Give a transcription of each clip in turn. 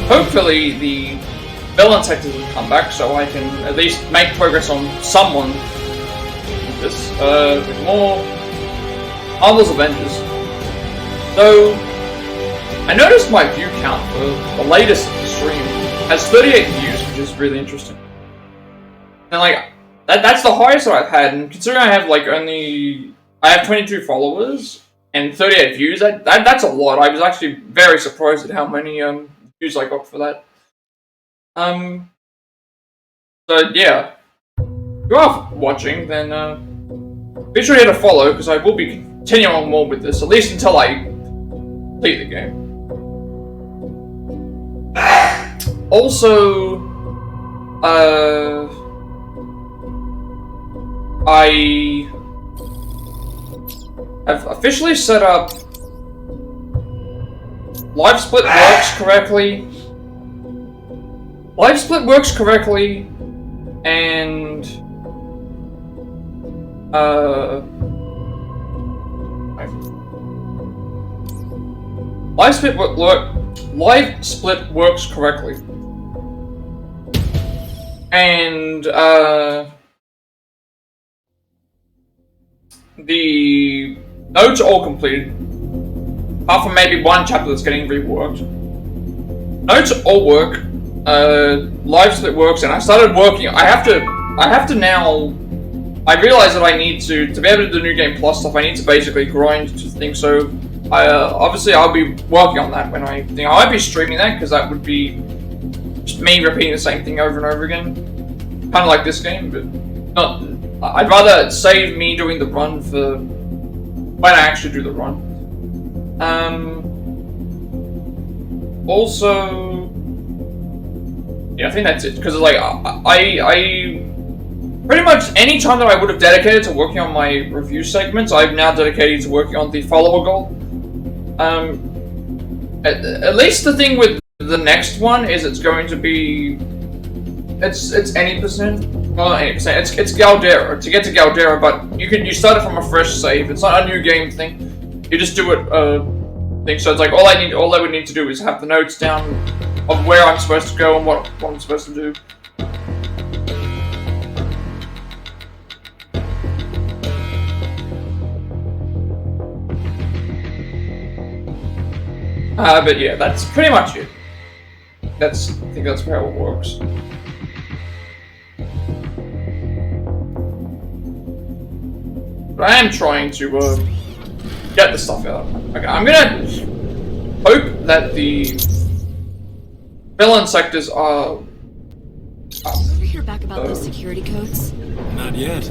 Hopefully the villain sectors will come back so I can at least make progress on someone. This, more Marvel's Avengers. So, I noticed my view count for the latest stream has 38 views, which is really interesting. And like, that's the highest that I've had, and considering I have like I have 22 followers and 38 views, that's a lot. I was actually very surprised at how many views I got for that. So yeah. If you are watching, then be sure to hit a follow, because I will be continuing on more with this, at least until I complete the game. Also, I have officially set up Live Split works correctly. Live Split works correctly, and Live Split works correctly, and the nodes are all completed, apart from maybe one chapter that's getting reworked. Nodes all work. Live Split works, and I started working. I have to now. I realize that I need to be able to do New Game Plus stuff. I need to basically grind to things. So, obviously, I'll be working on that when I think I might be streaming that, because that would be just me repeating the same thing over and over again, kind of like this game. But not. I'd rather save me doing the run for when I actually do the run. Also, yeah, I think that's it. Because like I pretty much any time that I would have dedicated to working on my review segments, I've now dedicated to working on the follower goal. At least the thing with the next one is it's going to be it's any percent. Well, not 80%. It's Galdera. To get to Galdera, but you start it from a fresh save. It's not a new game thing. You just do it thing. So it's like all I would need to do is have the notes down of where I'm supposed to go and what I'm supposed to do. But yeah, that's pretty much it. I think that's how it works. But I am trying to get the stuff out. Okay, I'm gonna hope that the villain sectors are. Ever hear back about those security codes? Not yet.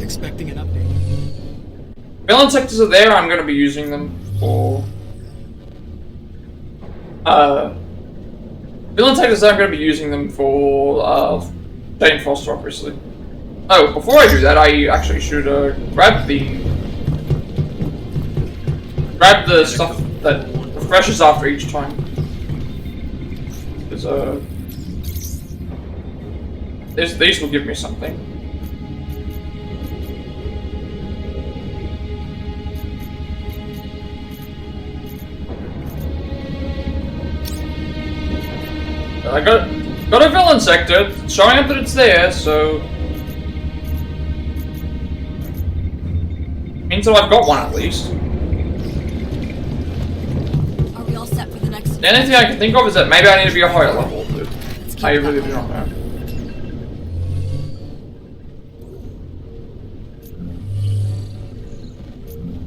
Expecting an update. Villain sectors are there. I'm gonna be using them for. Villain sectors. I'm gonna be using them for Jane Foster, obviously. Oh, before I do that, I actually should grab the stuff that refreshes after each time. Because these will give me something. I got a villain sector, showing up that it's there, so. Means that I've got one at least. Are we all set for the next? The only thing I can think of is that maybe I need to be a higher level, but I really do not know.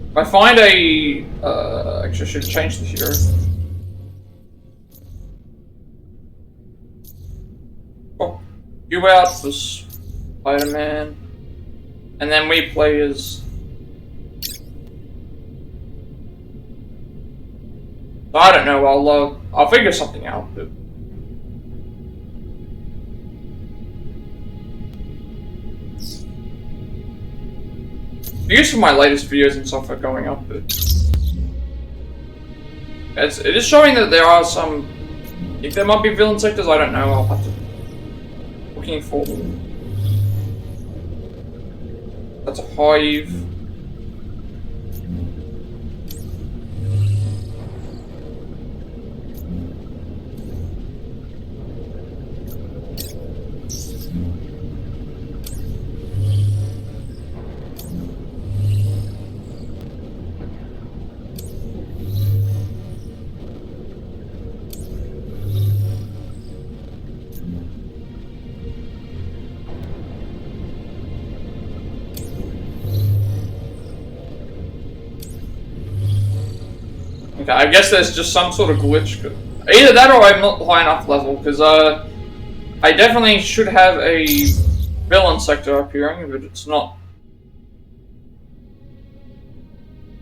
If I find actually I should change the hero. Oh, you out for Spider-Man, and then we play as. I don't know. I'll figure something out. But views for my latest videos and stuff are going up, but it is showing that there are some. I think there might be villain sectors. I don't know. I'll have to looking for them. That's a hive. Okay, I guess there's just some sort of glitch. Either that or I'm not high enough level, because I definitely should have a villain sector appearing, but it's not.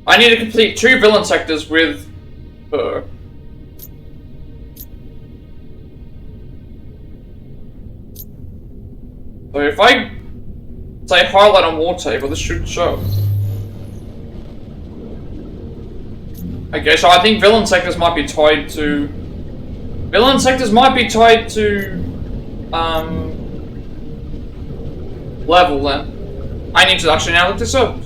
I need to complete 2 villain sectors with her. So if I say highlight on war table, this should show. Okay, so I think villain sectors might be tied to... Villain sectors might be tied to... level then. I need to actually now look this up.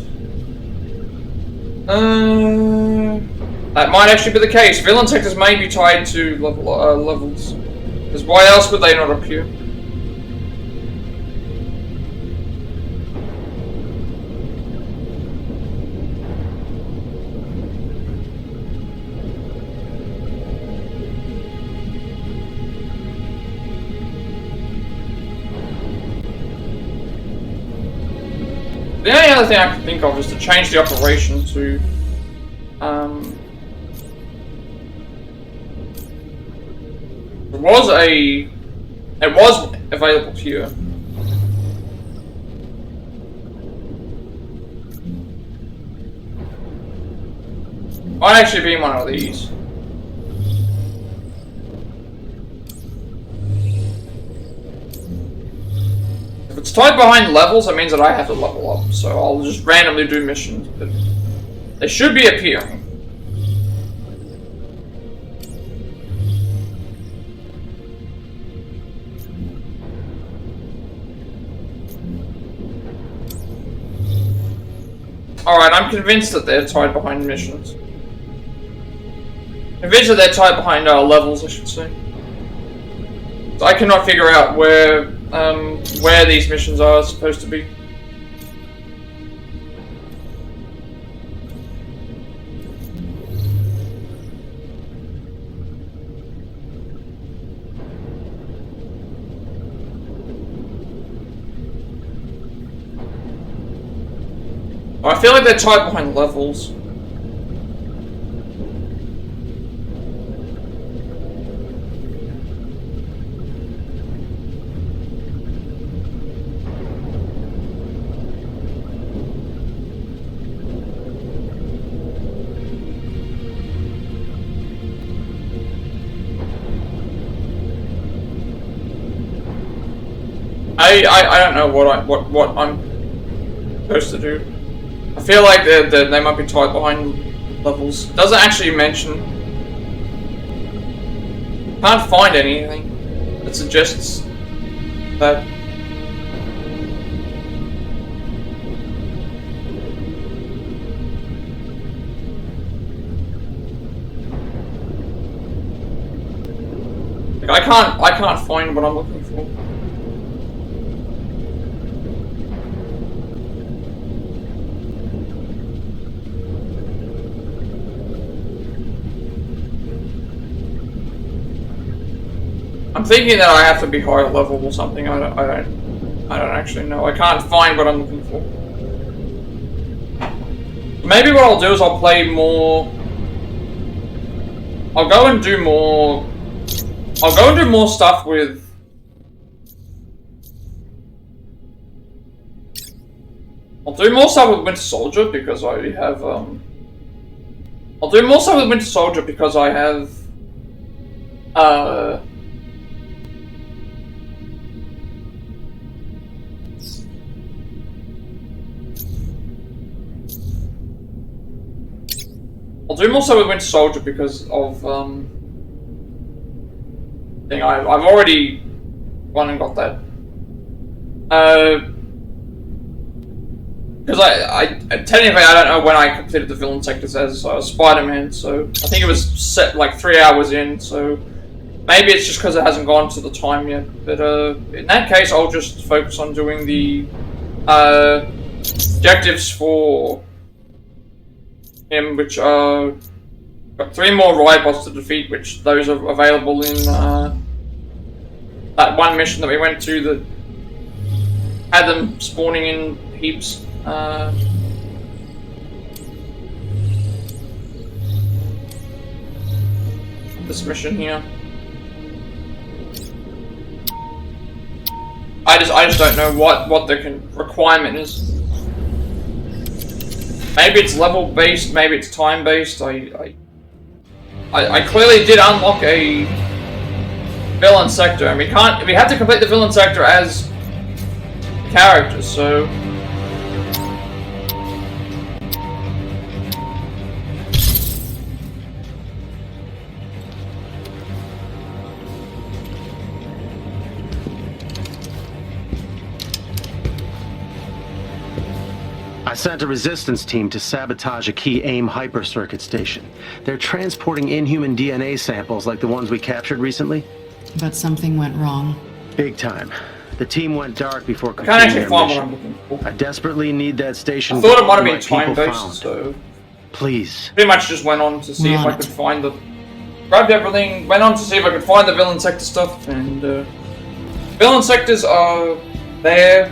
That might actually be the case. Villain sectors may be tied to levels. Because why else would they not appear? The only other thing I can think of is to change the operation to, it was available here. Might actually be one of these. If it's tied behind levels, that means that I have to level up, so I'll just randomly do missions, but they should be appearing. Alright, I'm convinced that they're tied behind missions. Convinced that they're tied behind levels, I should say. So I cannot figure out where these missions are supposed to be. I feel like they're tied behind levels. I don't know what I'm supposed to do. I feel like they might be tied behind levels. It doesn't actually mention. Can't find anything that suggests that. Like, I can't find what I'm looking for. I'm thinking that I have to be higher level or something. I don't actually know. I can't find what I'm looking for. Maybe what I'll do is I'll play more. I'll go and do more stuff with. I'll do more stuff with Winter Soldier because I have. I'll do more stuff with Winter Soldier because I have. I'll do more so with Winter Soldier because of thing I've already gone and got that. Because I technically I don't know when I completed the villain sectors as Spider-Man, so I think it was set like 3 hours in, so maybe it's just because it hasn't gone to the time yet. But in that case, I'll just focus on doing the objectives for him, which are got 3 more riot bots to defeat, which those are available in that one mission that we went to that had them spawning in heaps. this mission here. I just don't know what the requirement is. Maybe it's level based, maybe it's time based. I clearly did unlock a villain sector, and we have to complete the villain sector as characters, so I sent a resistance team to sabotage a key AIM hypercircuit station. They're transporting inhuman DNA samples like the ones we captured recently. But something went wrong. Big time. The team went dark before I can't completing actually their find what I'm mission. looking for. I desperately need that station. I thought it might have been like people time-based, found. so Please. pretty much just went on to see if I could find the... Grabbed everything, went on to see if I could find the villain sector stuff, and villain sectors are there.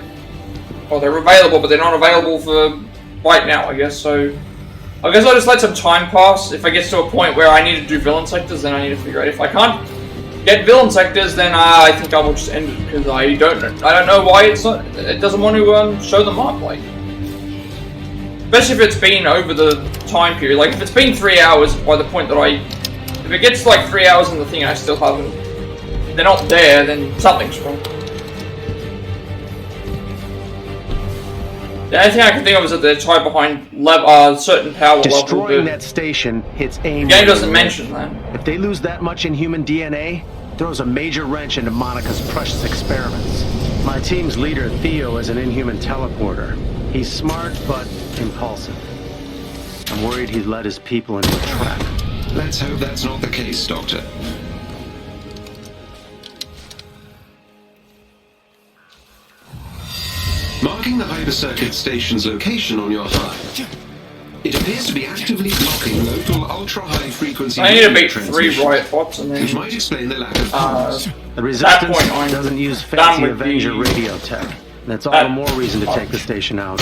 Well, they're available, but they're not available for right now, I guess, so... I guess I'll just let some time pass. If I get to a point where I need to do villain sectors, then I need to figure out if I can't get villain sectors, then I think I will just end it, because I don't know why it doesn't want to show them up, like... Especially if it's been over the time period, like if it's been 3 hours by the point that if it gets like 3 hours in the thing and I still haven't, they're not there, then something's wrong. The only thing I can think of is that they're tied behind certain power level. Destroying that station hits AIM. The game doesn't mention that. If they lose that much inhuman DNA, throws a major wrench into Monica's precious experiments. My team's leader, Theo, is an inhuman teleporter. He's smart, but impulsive. I'm worried he's led his people into a trap. Let's hope that's not the case, Doctor. Marking the hypercircuit station's location on your HUD. It appears to be actively blocking local ultra-high frequency. I need to beat 3 riot bots and then... Which might explain the lack of powers. The Resistance point, I'm doesn't use done fancy with Avenger the- radio tech. That's all the more reason to take the station out.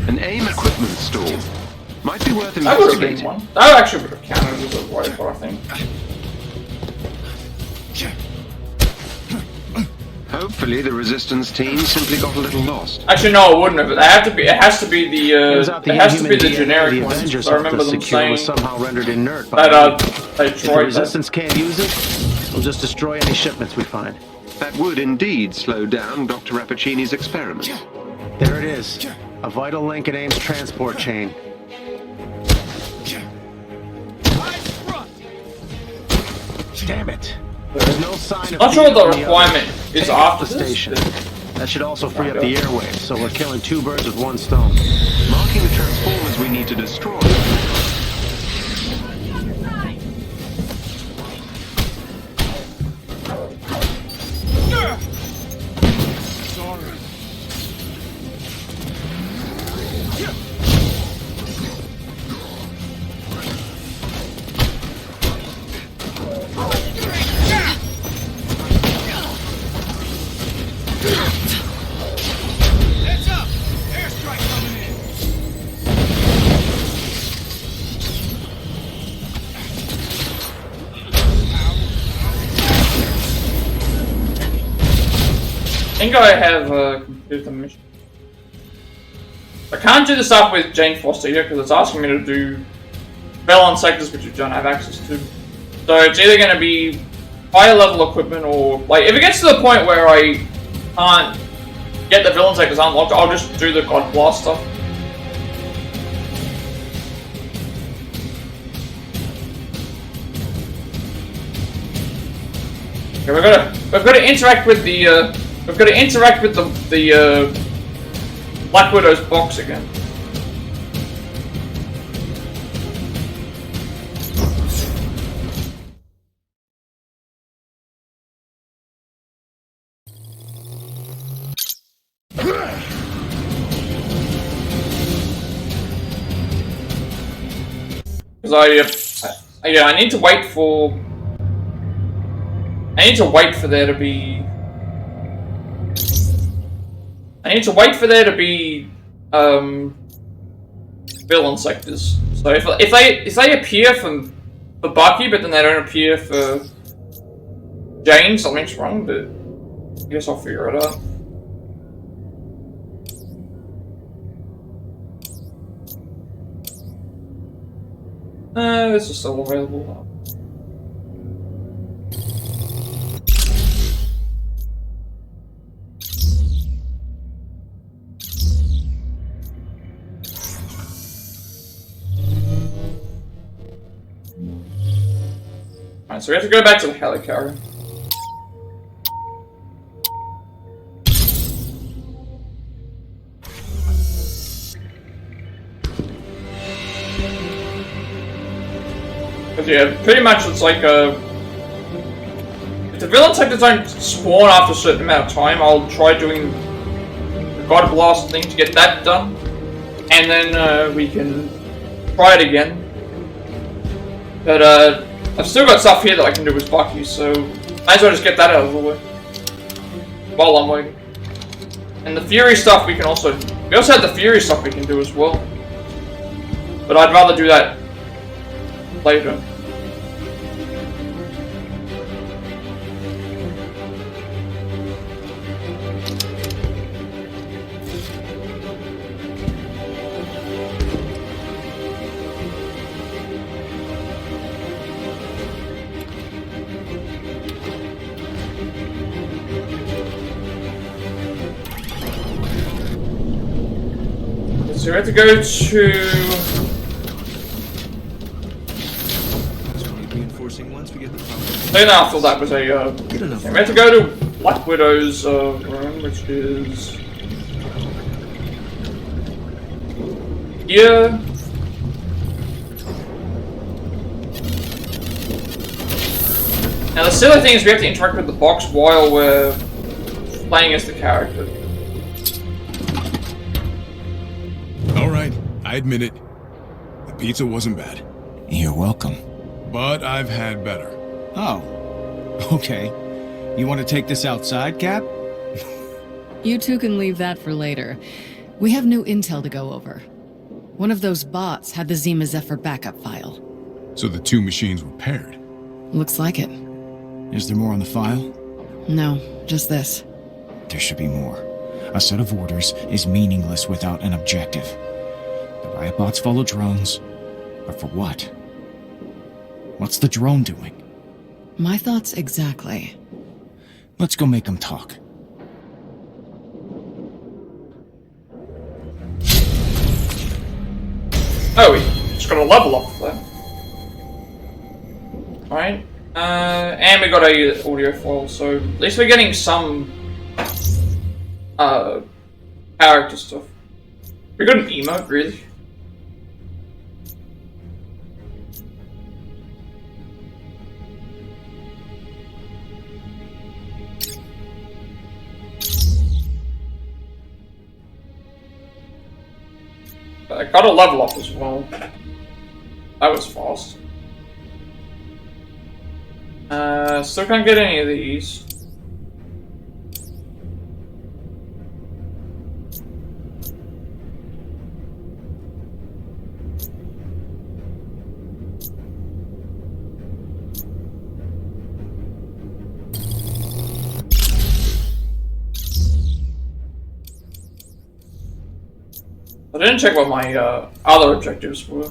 An AIM equipment store. Might be worth That would have been investigating. one. That actually would have counted as a riot bot, I think. Hopefully the resistance team simply got a little lost. Actually, no, it wouldn't have. It has to be the Turns out the generic the ones. Avengers I remember them secure saying was somehow rendered inert by that they if the tried that. Resistance can't use it, we'll just destroy any shipments we find. That would indeed slow down Dr. Rappaccini's experiment. There it is. A vital link in AIM's transport chain. Damn it. There's no sign of Not sure what the Theo on other requirement is Take out after the this. station. That should also free up the airwaves, so we're killing 2 birds with 1 stone. Marking the transformers we need to destroy. Heads up! Airstrike coming in! I think I have completed the mission. I can't do the stuff with Jane Foster yet because it's asking me to do balance sectors which I don't have access to. So it's either going to be higher level equipment or like if it gets to the point where I can't get the villain sectors unlocked, I'll just do the God Blast stuff. Okay, we've got to interact with the Black Widow's box again. Because I need to wait for there to be. I need to wait for there to be villain sectors. So if they appear from for Bucky, but then they don't appear for Jane. Something's wrong, but I guess I'll figure it out. This is still available now. Alright, so we have to go back to the helicarrier. Because yeah, pretty much it's like if the villain sectors don't spawn after a certain amount of time, I'll try doing the God Blast thing to get that done. And then we can try it again. But I've still got stuff here that I can do with Bucky, so might as well just get that out of the way while I'm waiting. And the Fury stuff we also have the Fury stuff we can do as well. But I'd rather do that later. So we have to go to... Reinforcing once we get the power. Then after that was a... we have to go to Black Widow's room, which is... here. Now the silly thing is we have to interact with the box while we're playing as the character. Alright, I admit it. The pizza wasn't bad. You're welcome. But I've had better. Oh. Okay. You want to take this outside, Cap? You two can leave that for later. We have new intel to go over. One of those bots had the Zima Zephyr backup file. So the two machines were paired. Looks like it. Is there more on the file? No, just this. There should be more. A set of orders is meaningless without an objective. The riot bots follow drones, but for what? What's the drone doing? My thoughts exactly. Let's go make them talk. Oh, we just got a level up there. Alright. And we got a audio file, so at least we're getting some character stuff. We got an emote, really? I got a level up as well. That was fast. Still can't get any of these. I didn't check what my other objectives were.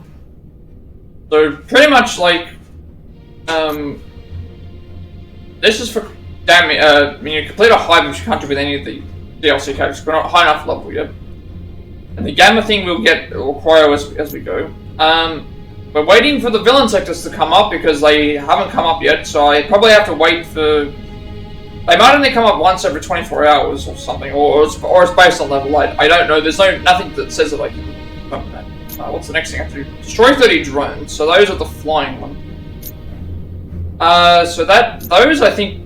So pretty much like, this is for damage. When you complete a hive, which you can't do with any of the DLC characters. We're not high enough level yet. And the gamma thing we'll acquire as we go. We're waiting for the villain sectors to come up because they haven't come up yet. So I probably have to wait for. They might only come up once every 24 hours or something, or it's based on level 8. I don't know. There's nothing that says that I can. What's the next thing I have to do? Destroy 30 drones. So those are the flying ones. So those I think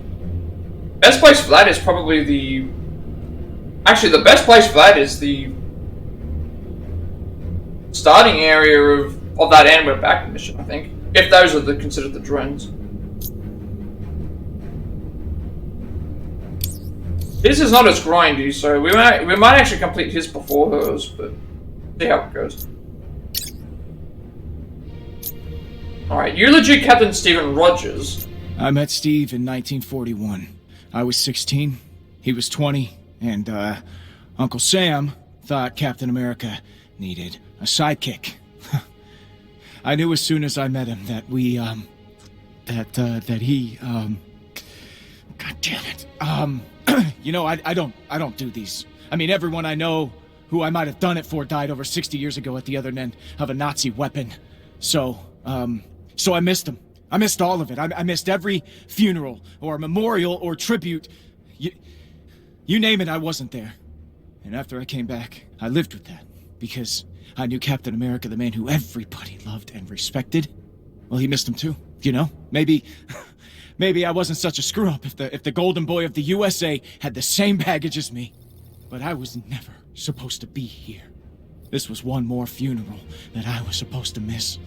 best place for that is probably the. Actually, the best place for that is the starting area of that and we're back mission. I think if those are considered the drones. His is not as grindy, so we might actually complete his before hers, but see how it goes. Alright, eulogy Captain Stephen Rogers. I met Steve in 1941. I was 16, he was 20, and, Uncle Sam thought Captain America needed a sidekick. I knew as soon as I met him that we, that he, God damn it. You know, I don't do these. I mean, everyone I know who I might have done it for died over 60 years ago at the other end of a Nazi weapon. So I missed him. I missed all of it. I missed every funeral or memorial or tribute. You name it, I wasn't there. And after I came back, I lived with that. Because I knew Captain America, the man who everybody loved and respected. Well, he missed him too, you know? Maybe I wasn't such a screw-up if the golden boy of the USA had the same baggage as me. But I was never supposed to be here. This was one more funeral that I was supposed to miss.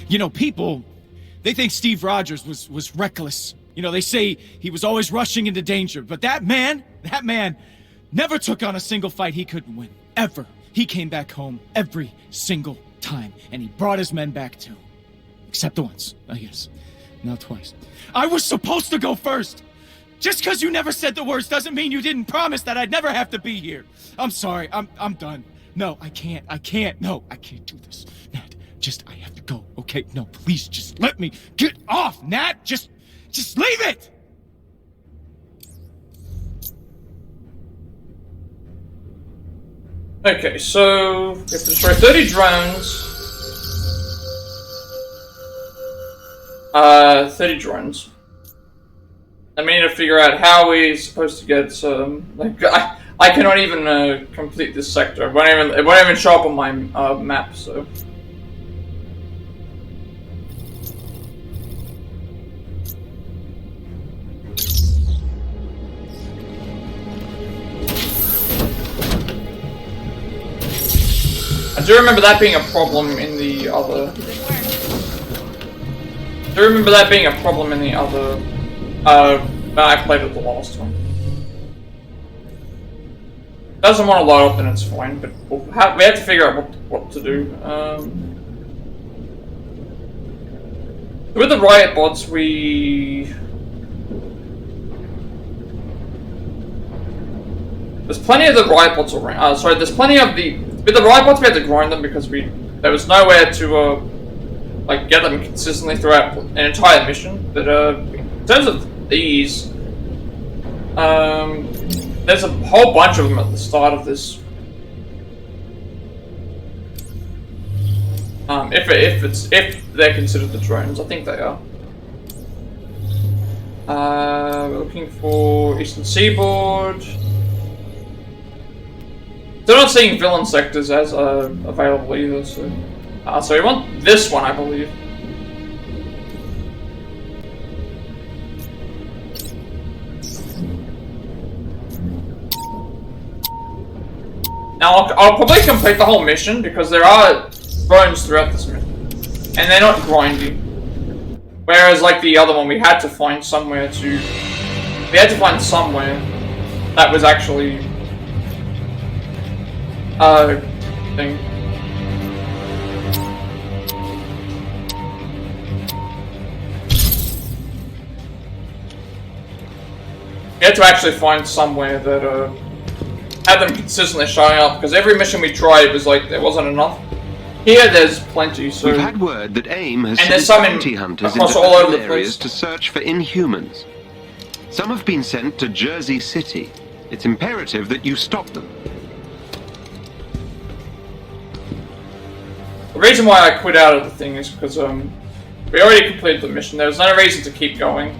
You know, people, they think Steve Rogers was reckless. You know, they say he was always rushing into danger. But that man never took on a single fight he couldn't win. Ever. He came back home every single time. And he brought his men back too. Except once, I guess. Not twice. I was supposed to go first! Just because you never said the words doesn't mean you didn't promise that I'd never have to be here. I'm sorry, I'm done. No, I can't, no, I can't do this. Nat, I have to go, okay? No, please, just let me get off, Nat! Just leave it! Okay, so we have to destroy 30 drones. 30 drones. I mean to figure out how we're supposed to get like I cannot even complete this sector. It won't even show up on my map. So I do remember that being a problem in the other. I remember that being a problem in the other. I played it the last one. Doesn't want to load up, then it's fine. But we have to figure out what to do. With the riot bots, there's plenty of the riot bots around. Sorry, there's plenty of the. With the riot bots, we had to grind them because there was nowhere to like get them consistently throughout an entire mission. But in terms of these, there's a whole bunch of them at the start of this. If they're considered the drones, I think they are. We're looking for Eastern Seaboard. They're not seeing villain sectors as available either, so we want this one, I believe. Now I'll probably complete the whole mission because there are drones throughout this mission, and they're not grindy. Whereas like the other one, we had to find somewhere that was actually thing. We had to actually find somewhere that had them consistently showing up, because every mission we tried was like there wasn't enough. Here there's plenty, so we've had word that AIM has and sent bounty hunters into all over the areas place to search for Inhumans. Some have been sent to Jersey City. It's imperative that you stop them. The reason why I quit out of the thing is because we already completed the mission. There was no reason to keep going.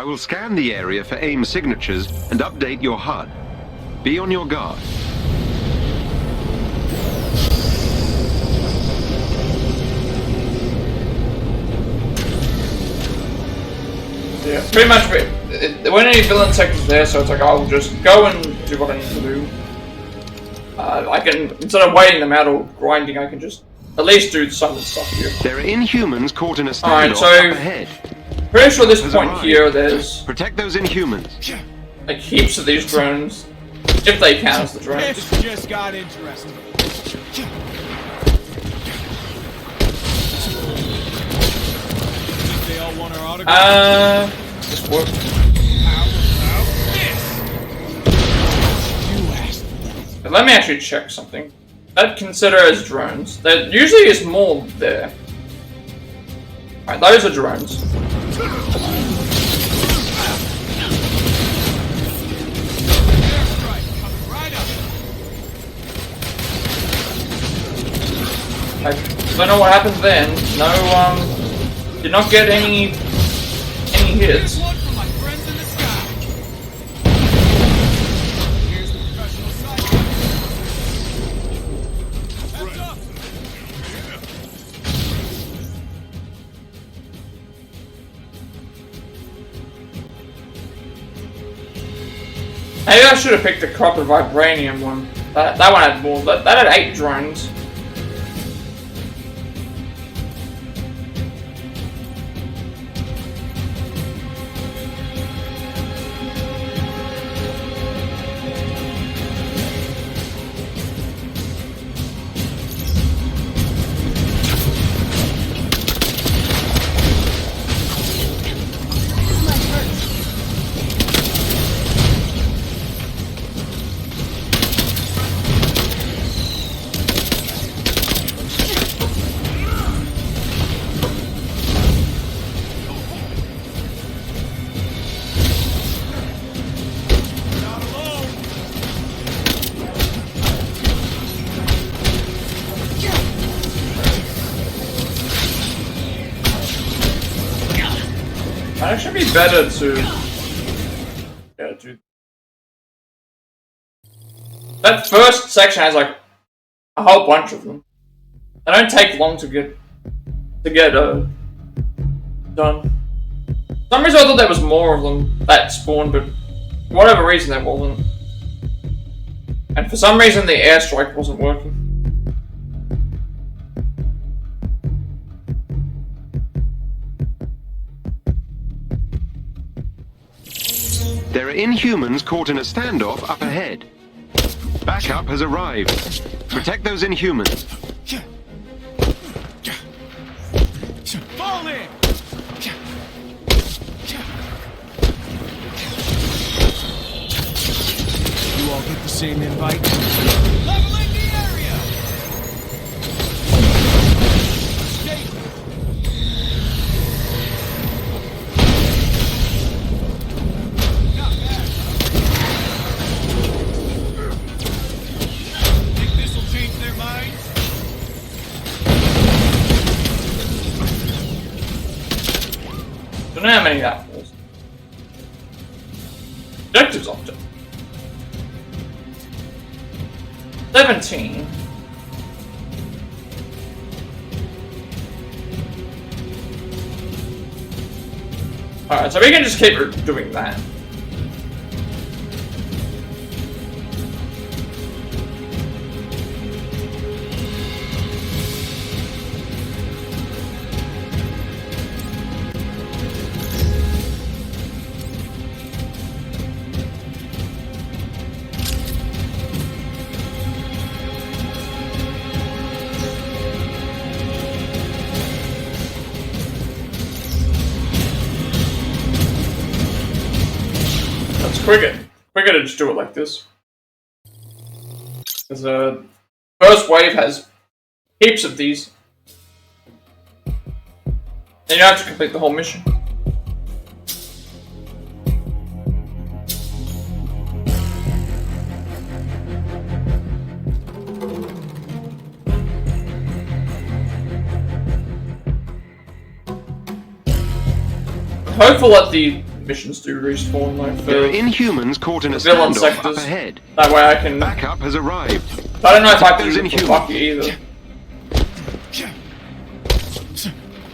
I will scan the area for AIM signatures and update your HUD. Be on your guard. Yeah, pretty much. There weren't any villain sections there, so it's like I'll just go and do what I need to do. I can, instead of waiting them out or grinding, I can just at least do some of the stuff here. There are Inhumans caught in a standoff so up ahead. Pretty sure at this point here, there's Protect those Inhumans. like heaps of these drones, if they count as the drones. This just got interesting. Think they all want our autograph? This works. Let me actually check something. I'd consider as drones. There usually is more there. Alright, those are drones. I don't know what happened then. No, did not get any hits. Maybe I should have picked the copper vibranium one. That one had more. That had 8 drones. It should be better to do. That first section has like a whole bunch of them. They don't take long to get done. For some reason I thought there was more of them that spawned, but for whatever reason there wasn't. And for some reason the airstrike wasn't working. There are Inhumans caught in a standoff up ahead. Backup has arrived. Protect those Inhumans. Fall in! You all get the same invite? Leveling the area! Don't know how many that was. Objectives often. 17. Alright, so we can just keep doing that. Quicker to just do it like this. Because the first wave has heaps of these. And you have to complete the whole mission. Hopeful that the missions do respawn though. There are Inhumans caught in a villain standoff up sectors. ahead. That way I can. Backup has arrived. I don't know if I can Those do it for Inhumans. Bucky either.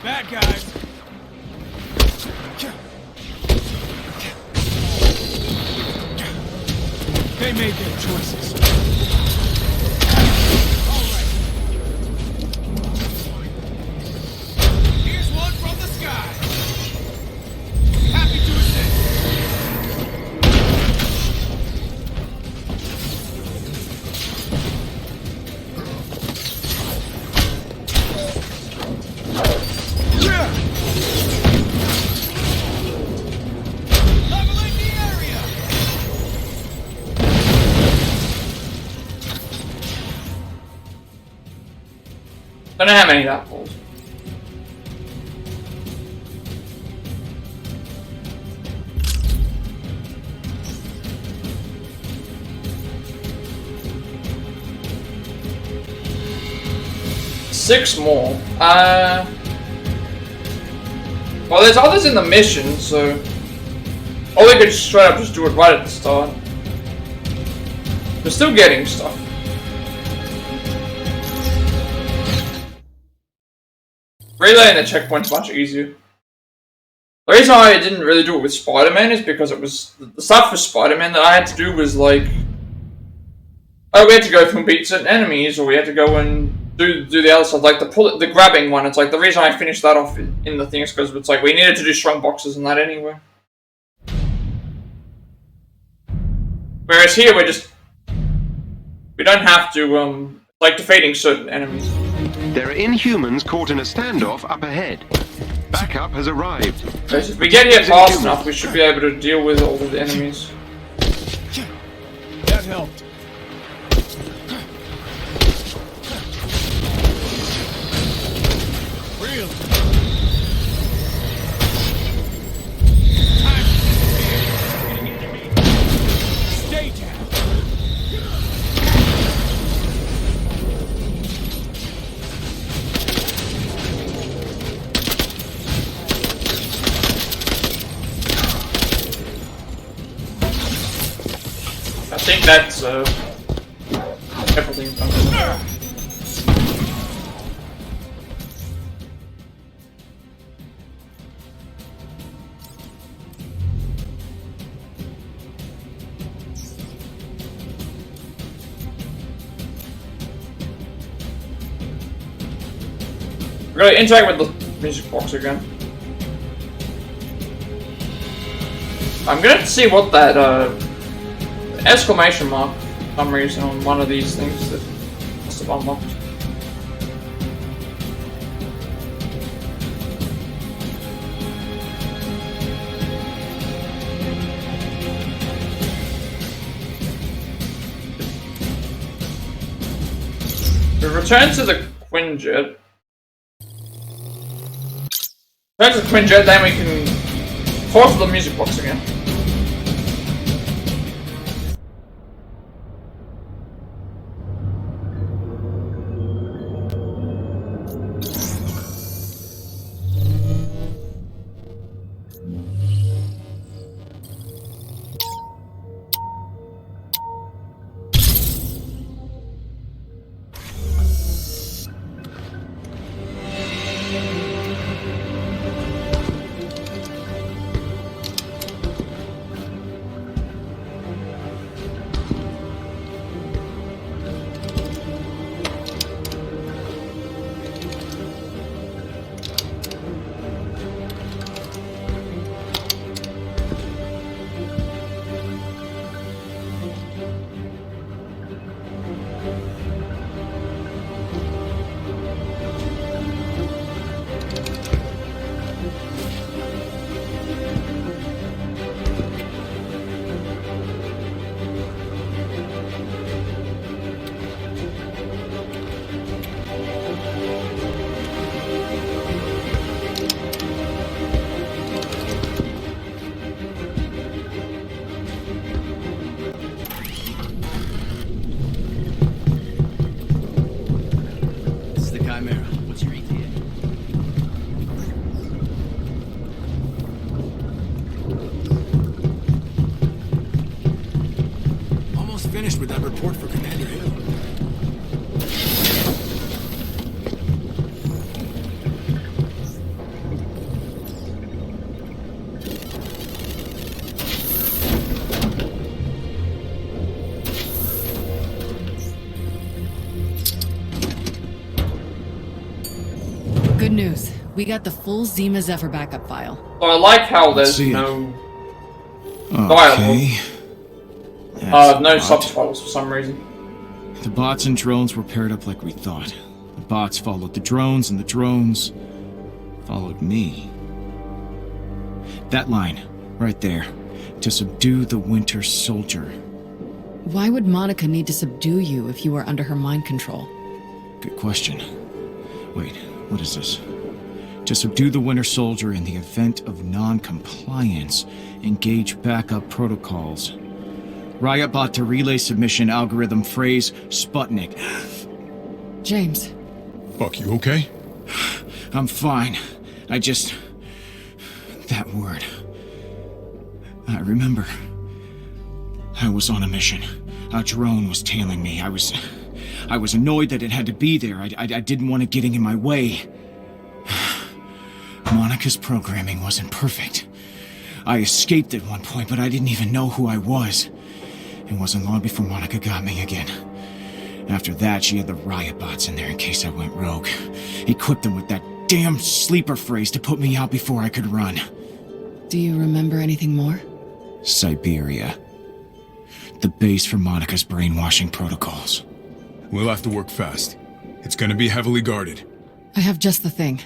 Bad guys. They made their choices. Here's one from the sky. Happy to assist. Leveling the area. Don't know how many that pulls. Six more. Well, there's others in the mission, so. Or we could straight up just do it right at the start. We're still getting stuff. Relaying the checkpoint's much easier. The reason why I didn't really do it with Spider-Man is because it was the stuff for Spider-Man that I had to do was like, oh, we had to go through and beat certain enemies, or we had to go and do the other stuff, like the grabbing one. It's like the reason I finished that off in the thing is because it's like we needed to do strong boxes and that anyway. Whereas here we don't have to like defeating certain enemies. There are Inhumans caught in a standoff up ahead. Backup has arrived. If we get here fast enough, we should be able to deal with all of the enemies. That helped. Really? Time to disappear. Stay down. I think that's everything done. We're gonna interact with the music box again. I'm gonna see what that exclamation mark for some reason on one of these things that must have unlocked. We return to the Quinjet. Return to the Quinjet, then we can talk to the music box again. with that report for Commander Hill. Good news. We got the full Zima Zephyr backup file. So I like how there's see it. no dialogue. Okay. No That's odd. subtitles for some reason. The bots and drones were paired up like we thought. The bots followed the drones, and the drones followed me. That line, right there. To subdue the Winter Soldier. Why would Monica need to subdue you if you were under her mind control? Good question. Wait, what is this? To subdue the Winter Soldier in the event of non-compliance, engage backup protocols. Riot bot to relay submission algorithm phrase Sputnik. James. Buck, you okay? I'm fine. That word. I remember. I was on a mission. A drone was tailing me. I was annoyed that it had to be there. I didn't want it getting in my way. Monica's programming wasn't perfect. I escaped at one point, but I didn't even know who I was. It wasn't long before Monica got me again. After that, she had the riot bots in there in case I went rogue. Equipped them with that damn sleeper phrase to put me out before I could run. Do you remember anything more? Siberia. The base for Monica's brainwashing protocols. We'll have to work fast. It's gonna be heavily guarded. I have just the thing.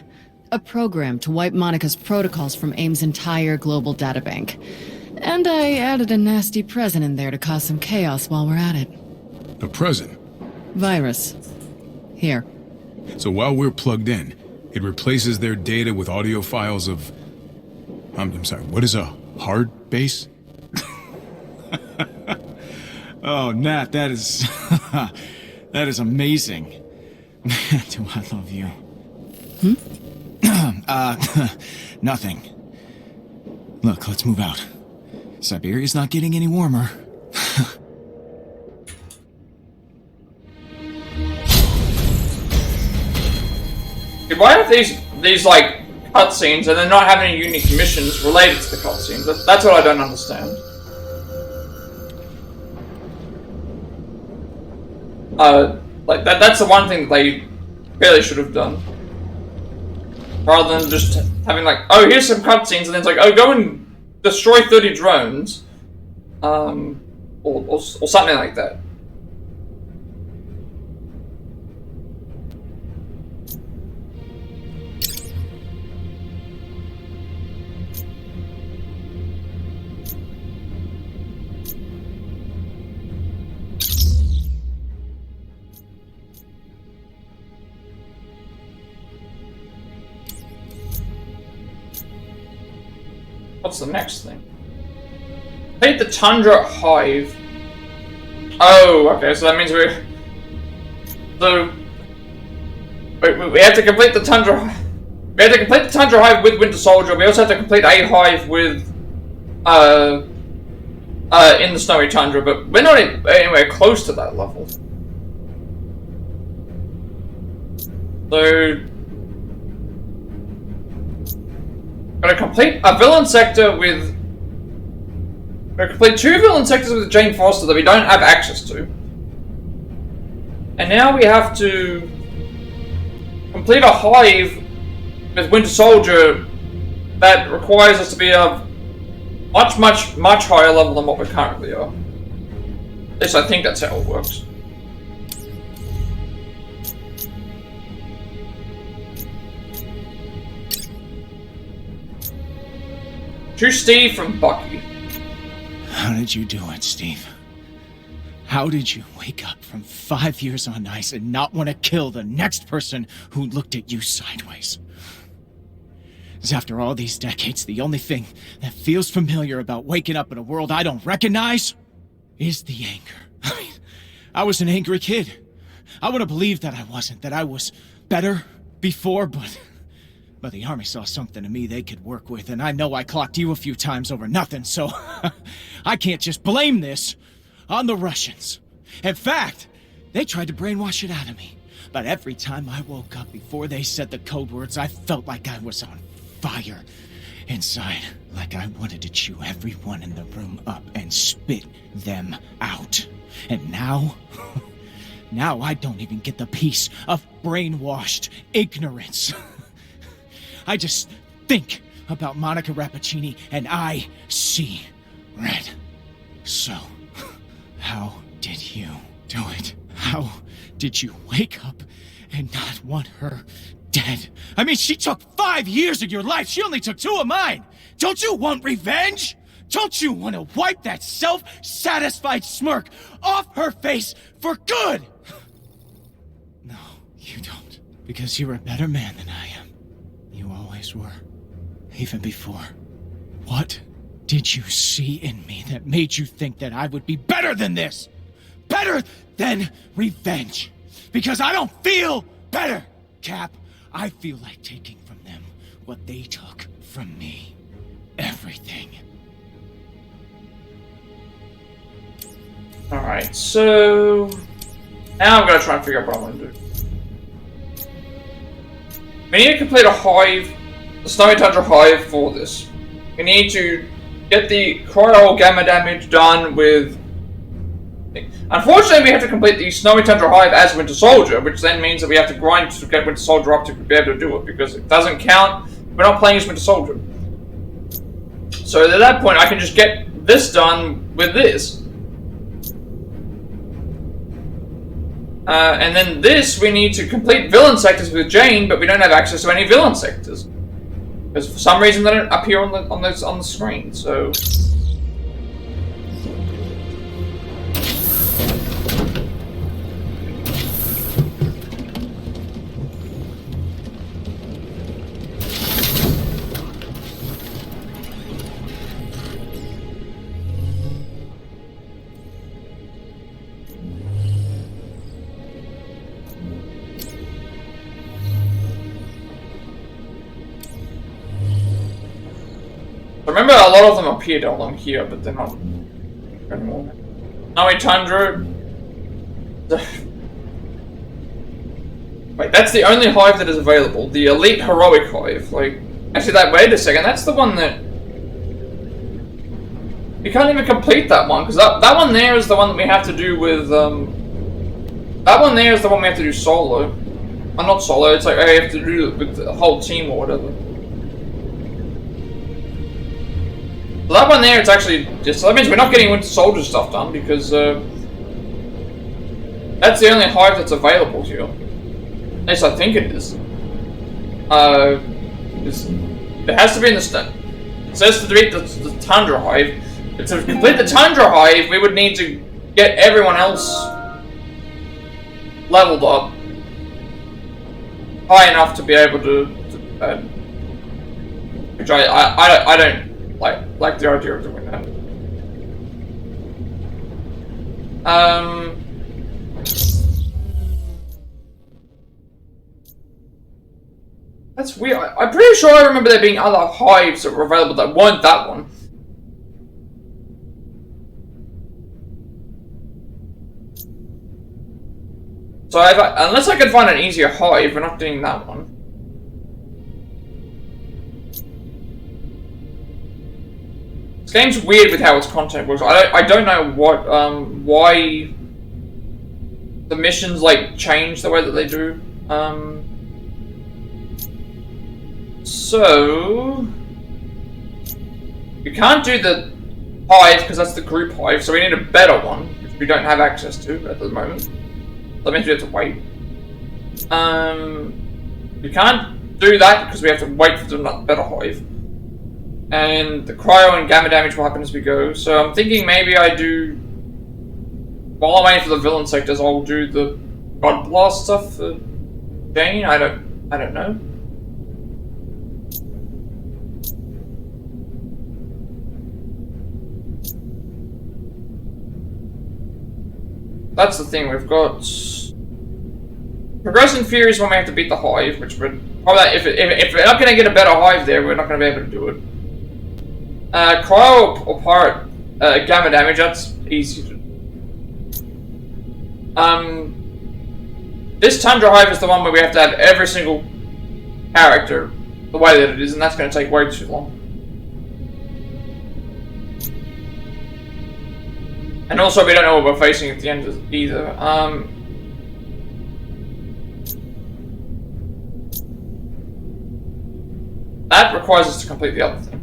A program to wipe Monica's protocols from AIM's entire global databank. And I added a nasty present in there to cause some chaos while we're at it. A present. Virus. Here. So while we're plugged in, it replaces their data with audio files of... I'm sorry, what is a hard base? Oh, Nat, that is... that is amazing. Man, do I love you. Nothing. Look, let's move out. Siberia's not getting any warmer. Why have these like cutscenes and then not have any unique missions related to the cutscenes? That's what I don't understand. Like that's the one thing that they really should have done. Rather than just having like, oh, here's some cutscenes, and then it's like, oh, go and destroy 30 drones. Or something like that. What's the next thing? Complete the Tundra Hive. Oh, okay, so that means we have to complete the Tundra. We have to complete the Tundra Hive with Winter Soldier. We also have to complete a hive with in the Snowy Tundra, but we're not anywhere close to that level. So gotta complete a villain sector with... Gotta complete 2 villain sectors with Jane Foster that we don't have access to. And now we have to complete a hive with Winter Soldier that requires us to be a much higher level than what we currently are. At least I think that's how it works. To Steve from Bucky. How did you do it, Steve? How did you wake up from 5 years on ice and not want to kill the next person who looked at you sideways? Because after all these decades, the only thing that feels familiar about waking up in a world I don't recognize is the anger. I mean, I was an angry kid. I would have believed that I wasn't, that I was better before, but the Army saw something in me they could work with, and I know I clocked you a few times over nothing, so I can't just blame this on the Russians. In fact, they tried to brainwash it out of me. But every time I woke up before they said the code words, I felt like I was on fire. Inside, like I wanted to chew everyone in the room up and spit them out. And now... now I don't even get the piece of brainwashed ignorance. I just think about Monica Rappaccini and I see red. So, how did you do it? How did you wake up and not want her dead? I mean, she took 5 years of your life. She only took 2 of mine. Don't you want revenge? Don't you want to wipe that self-satisfied smirk off her face for good? No, you don't. Because you're a better man than I am. You always were. Even before. What did you see in me that made you think that I would be better than this? Better than revenge. Because I don't feel better, Cap. I feel like taking from them what they took from me. Everything. Alright, so... now I'm gonna try and figure out what I want to do. We need to complete a hive, the Snowy Tundra hive for this. We need to get the cryo gamma damage done with... Unfortunately, we have to complete the Snowy Tundra hive as Winter Soldier, which then means that we have to grind to get Winter Soldier up to be able to do it, because it doesn't count. We're not playing as Winter Soldier. So at that point, I can just get this done with this. And then this, we need to complete villain sectors with Jane, but we don't have access to any villain sectors. Because for some reason they don't appear on the screen, so... remember, a lot of them appeared along here, but they're not anymore. Snowy Tundra. Wait, that's the only hive that is available. The Elite Heroic Hive. Like, actually, wait a second. That's the one that you can't even complete that one, because that one there is the one that we have to do with that one there is the one we have to do solo. Not solo. It's like I have to do it with the whole team or whatever. So that one there, it's actually just, so that means we're not getting Winter Soldier stuff done, because that's the only hive that's available here. At least I think it is. It has to be in the stone. It says to beat the Tundra hive. But to complete the Tundra hive, we would need to get everyone else leveled up high enough to be able to which I don't like the idea of doing that. That's weird. I'm pretty sure I remember there being other hives that were available that weren't that one. So unless I can find an easier hive, we're not doing that one. This game's weird with how its content works. I don't know what why the missions like change the way that they do. So we can't do the hive because that's the group hive. So we need a better one, which we don't have access to at the moment. That means we have to wait. We can't do that because we have to wait for the better hive. And the cryo and gamma damage will happen as we go. So I'm thinking maybe I do... while I'm waiting for the villain sectors, I'll do the God Blast stuff for Jane. I don't know. That's the thing, we've got... Progressing Fury is when we have to beat the hive, which would... probably, if we're not going to get a better hive there, we're not going to be able to do it. Cryo or Pirate Gamma damage, that's easy to... This Tundra Hive is the one where we have to have every single character the way that it is, and that's going to take way too long. And also, we don't know what we're facing at the end either. That requires us to complete the other thing.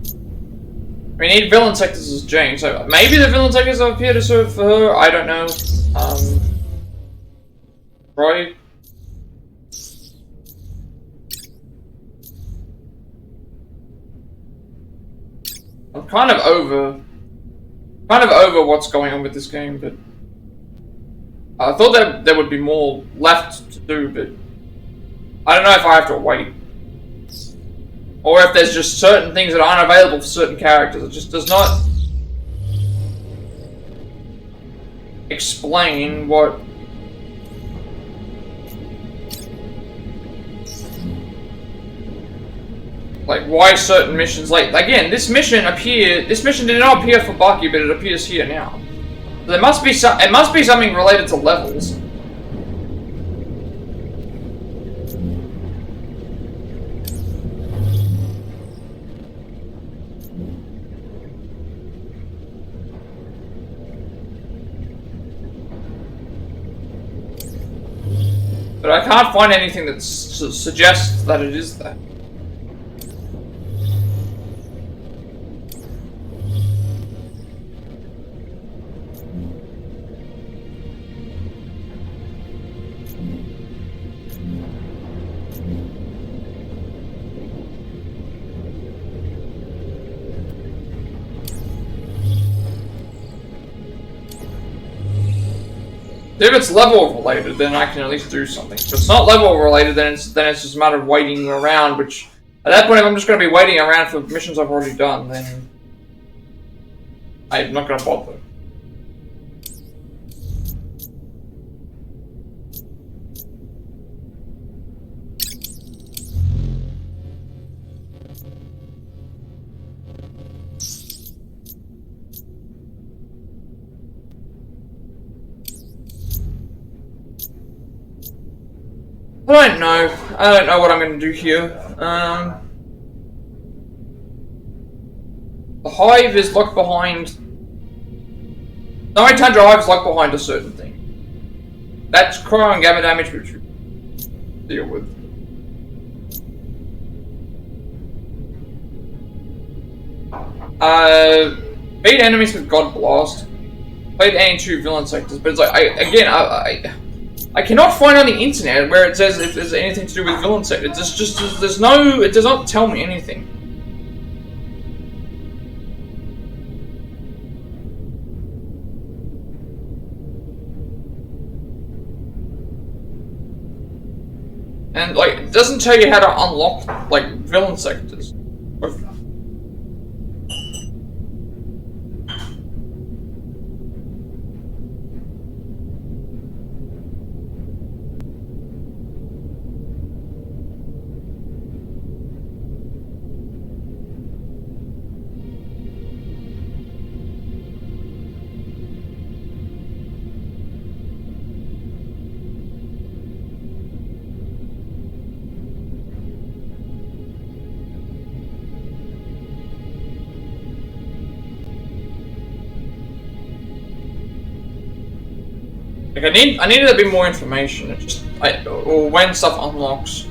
We need villain sectors as Jane, so maybe the villain sectors have appeared to serve for her, I don't know. Right? I'm kind of over what's going on with this game, but I thought that there would be more left to do, but I don't know if I have to wait. Or if there's just certain things that aren't available for certain characters. It just does not explain what... Like, why certain missions... Like, again, this mission did not appear for Bucky, but it appears here now. So there must be it must be something related to levels. But I can't find anything that suggests that it is that. If it's level related, then I can at least do something. If it's not level related, then it's just a matter of waiting around, which at that point if I'm just gonna be waiting around for missions I've already done, then I'm not gonna bother. I don't know. I don't know what I'm going to do here. The hive is locked behind... No, Tundra Hive is locked behind a certain thing. That's cryo and gamma damage, which we deal with. Beat enemies with God Blast. Played any 2 villain sectors, but it's like, I cannot find on the internet where it says if there's anything to do with villain sectors. There's no, it does not tell me anything. And like, it doesn't tell you how to unlock like villain sectors. Like I needed a bit more information. Or when stuff unlocks.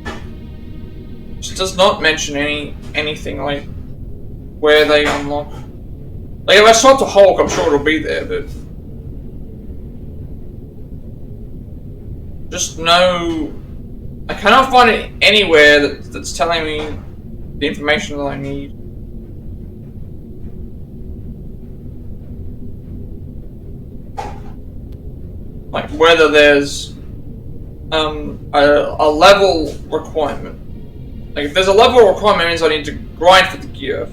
It just does not mention anything like where they unlock. Like if I swap to Hulk, I'm sure it'll be there, but just no. I cannot find it anywhere that's telling me the information that I need. Like whether there's a level requirement. Like if there's a level requirement, it means I need to grind for the gear.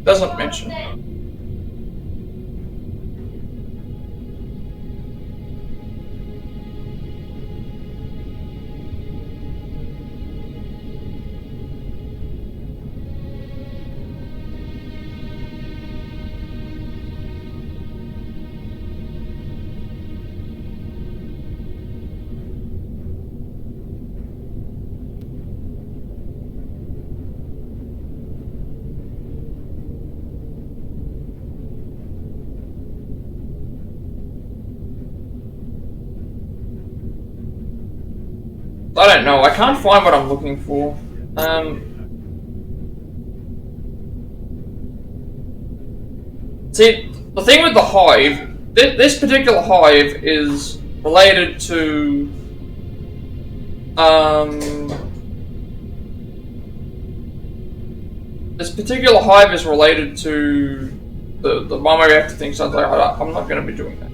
Doesn't mention. I don't know. I can't find what I'm looking for. See, the thing with the hive, this particular hive is related to this particular hive is related to the one where we have to think something. I'm not going to be doing that.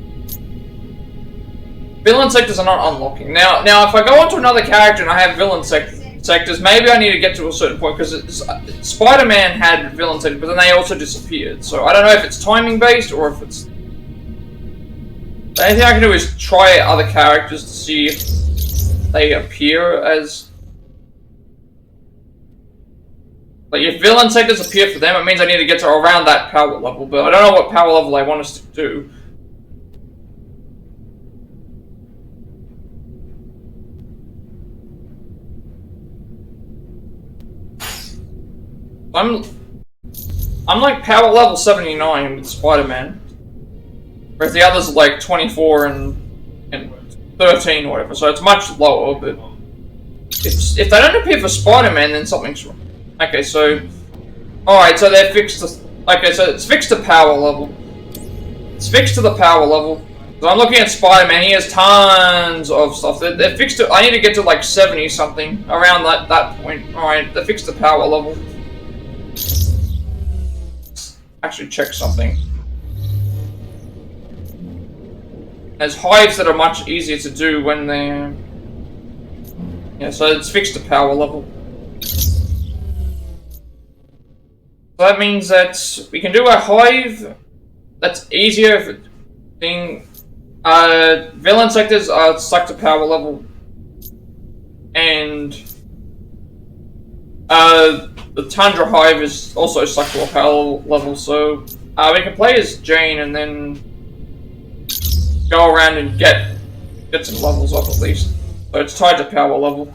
Villain sectors are not unlocking. Now, if I go onto another character and I have villain sectors, maybe I need to get to a certain point, because Spider-Man had villain sectors, but then they also disappeared. So I don't know if it's timing based or if it's. The only thing I can do is try other characters to see if they appear as. Like, if villain sectors appear for them, it means I need to get to around that power level, but I don't know what power level they want us to do. I'm like power level 79 with Spider-Man, whereas the others are like 24 and 13 or whatever, so it's much lower, but if they don't appear for Spider-Man, then something's wrong. Okay, so alright, so they're fixed to, okay, so it's fixed to power level. It's fixed to the power level. So I'm looking at Spider-Man, he has tons of stuff. They're fixed to, I need to get to like 70 something, around that point. Alright, they're fixed to power level. Actually check something. There's hives that are much easier to do when they're... Yeah, so it's fixed to power level. So that means that we can do a hive that's easier if it being... villain sectors are stuck to power level. And... the Tundra Hive is also stuck to a power level, so we can play as Jane and then go around and get some levels up at least. So it's tied to power level.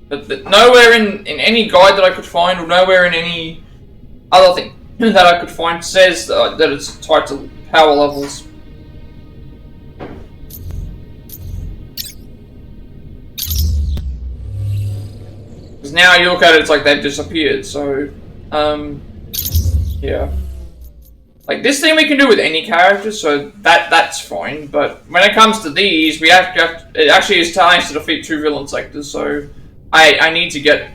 But nowhere in any guide that I could find, or nowhere in any other thing that I could find, says that it's tied to power levels. Because now you look at it, it's like they've disappeared, so, yeah. Like, this thing we can do with any character, so that's fine, but when it comes to these, we have to it actually is telling us to defeat 2 villain sectors, so I need to get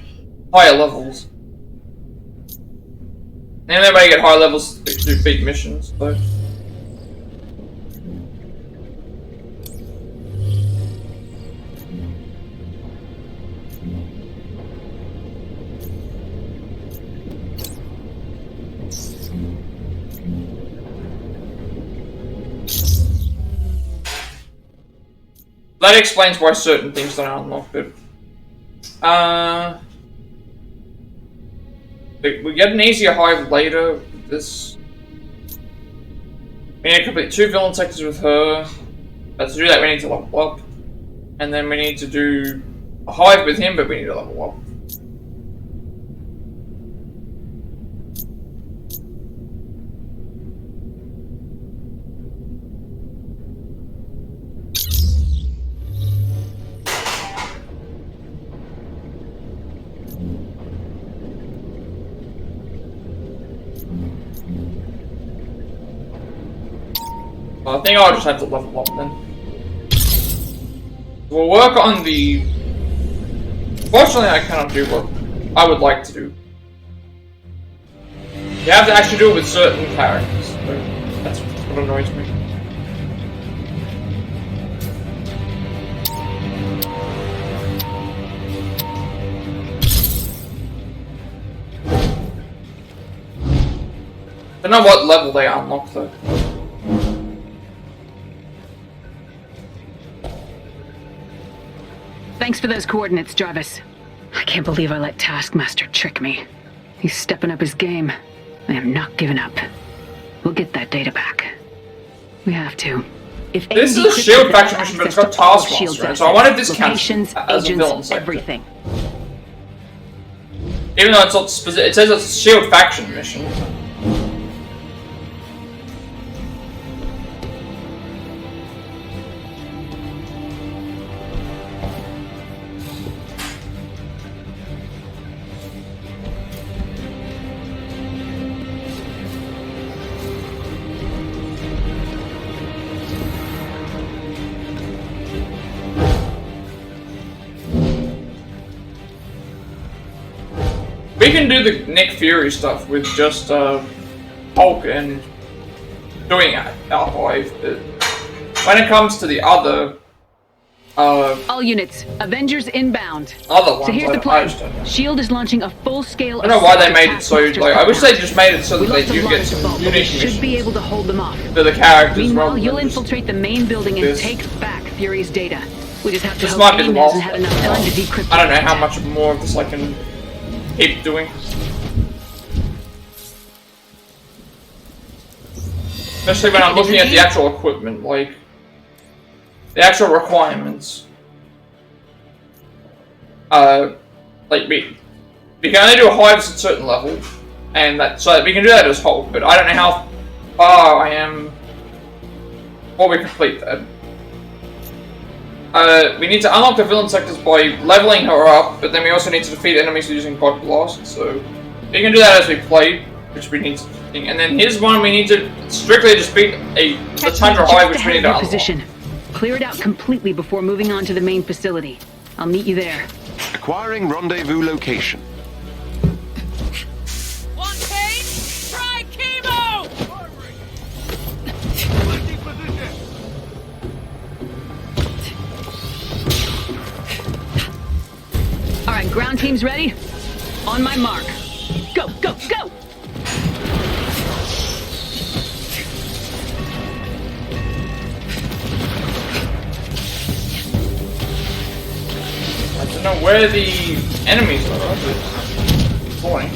higher levels. And everybody get higher levels to do big missions, so... That explains why certain things don't unlock, but... we get an easier hive later with this. We need to complete 2 villain sectors with her. But to do that we need to level up. And then we need to do a hive with him, but we need to level up. I think I'll just have to level up then. We'll work on the... Fortunately, I cannot do what I would like to do. You have to actually do it with certain characters, so that's what annoys me. I don't know what level they unlock though. Thanks for those coordinates, Jarvis. I can't believe I let Taskmaster trick me. He's stepping up his game. I am not giving up. We'll get that data back. We have to. If this is a SHIELD faction mission, but it's got Taskmaster, so I wanted this counted as a villain sector. Everything. Even though it's not specific, it says it's a SHIELD faction mission. We can do the Nick Fury stuff with just Hulk and doing our hive. When it comes to the other all units, Avengers inbound. other ones, So here's the I just plan. don't know. SHIELD is launching a full-scale. I don't know why they made it so, like, I wish they just made it so that they do get some unique We should missions be able to hold them off. for the characters. Meanwhile, rather you'll than just- infiltrate the main building and this. take back Fury's data. We just have to This hope might be the AIM last hasn't had enough time to decrypt. I don't know how much more of this I can keep doing. Especially when I'm looking at the actual equipment, like the actual requirements. Like we can only do hives at certain levels, and that so we can do that as Hulk. But I don't know how far I am before we complete that. We need to unlock the villain sectors by leveling her up, but then we also need to defeat enemies using God Blast. So we can do that as we play, which we need to. And then here's one we need to strictly just beat the Tundra Hive, which we need to unlock. Position. Clear it out completely before moving on to the main facility. I'll meet you there. Acquiring rendezvous location. One cage, try chemo! All right, ground team's ready. On my mark. Go, go, go! I don't know where the enemies are, but it's boring.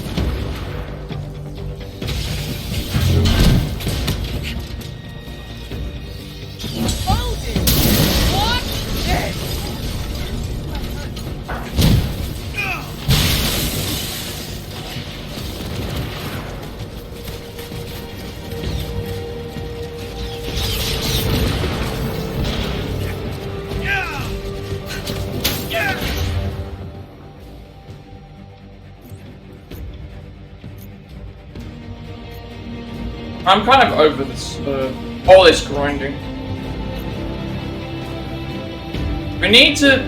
I'm kind of over this, all this grinding. We need to...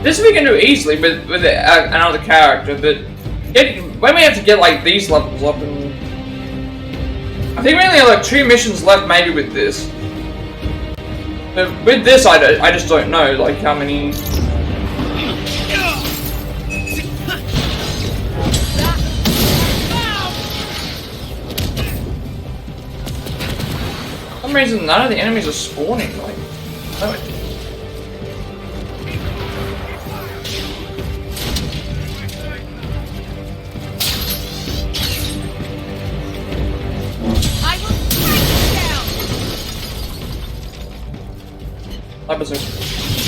This we can do easily with another character, but when we have to get like these levels up, and I think we only have like 2 missions left maybe with this. But with this I just don't know like how many... For some reason, none of the enemies are spawning, like, no idea. I will strike you down! That was a...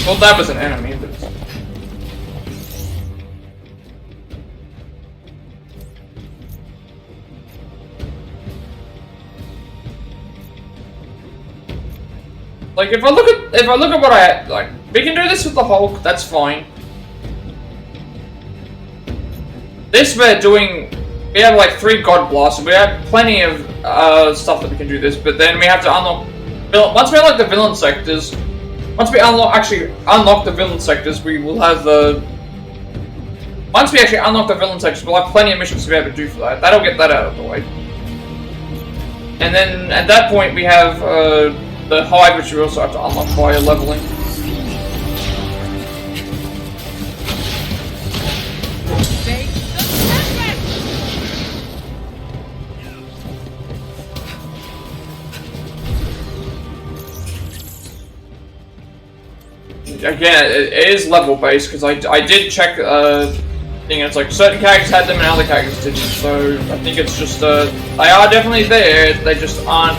Well, that was an enemy, but... Like if I look at what I like, we can do this with the Hulk. That's fine. This we're doing. We have like 3 God Blasts. We have plenty of stuff that we can do this, but then we have to unlock. Once we unlock the villain sectors, once we unlock the villain sectors, we will have the. Once we actually unlock the villain sectors, we'll have plenty of missions to be able to do for that. That'll get that out of the way. And then at that point we have the hive, which we also have to unlock via leveling. Again, it is level based because I did check. It's like certain characters had them and other characters didn't. So I think it's just they are definitely there. They just aren't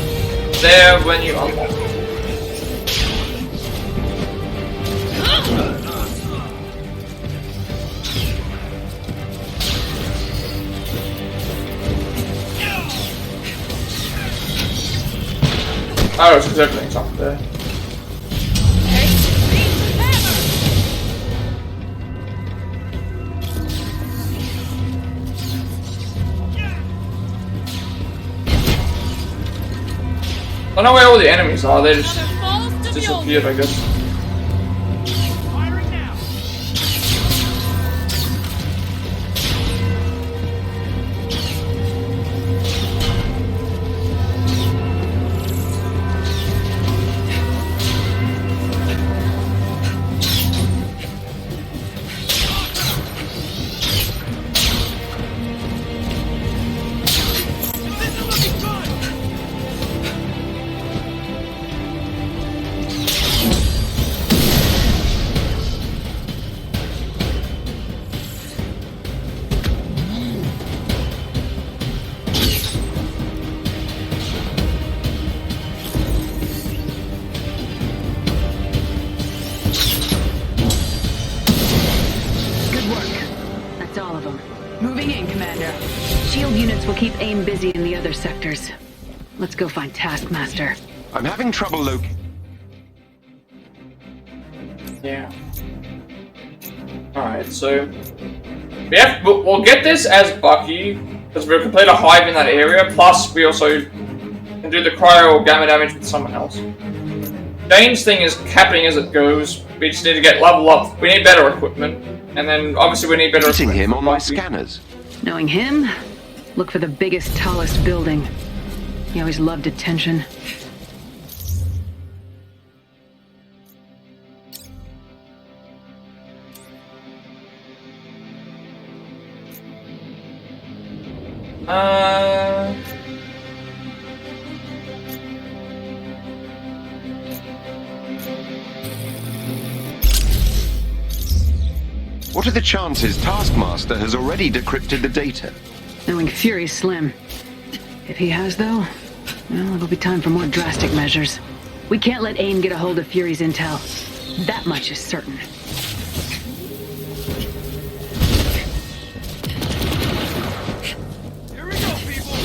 there when you unlock them. Oh, it's because everything's up there. I don't know where all the enemies are, they just disappeared, I guess. That's all of them. Moving in, Commander. Shield units will keep AIM busy in the other sectors. Let's go find Taskmaster. I'm having trouble locating. Yeah. Alright, so... we'll get this as Bucky, because we'll complete a hive in that area, plus we also can do the cryo or gamma damage with someone else. Jane's thing is capping as it goes. We just need to get level up. We need better equipment. And then, obviously, we need better equipment. Him on my scanners. Knowing him, look for the biggest, tallest building. He always loved attention. What are the chances Taskmaster has already decrypted the data? Knowing Fury's slim. If he has, though, well, it'll be time for more drastic measures. We can't let AIM get a hold of Fury's intel. That much is certain. Here we go, people!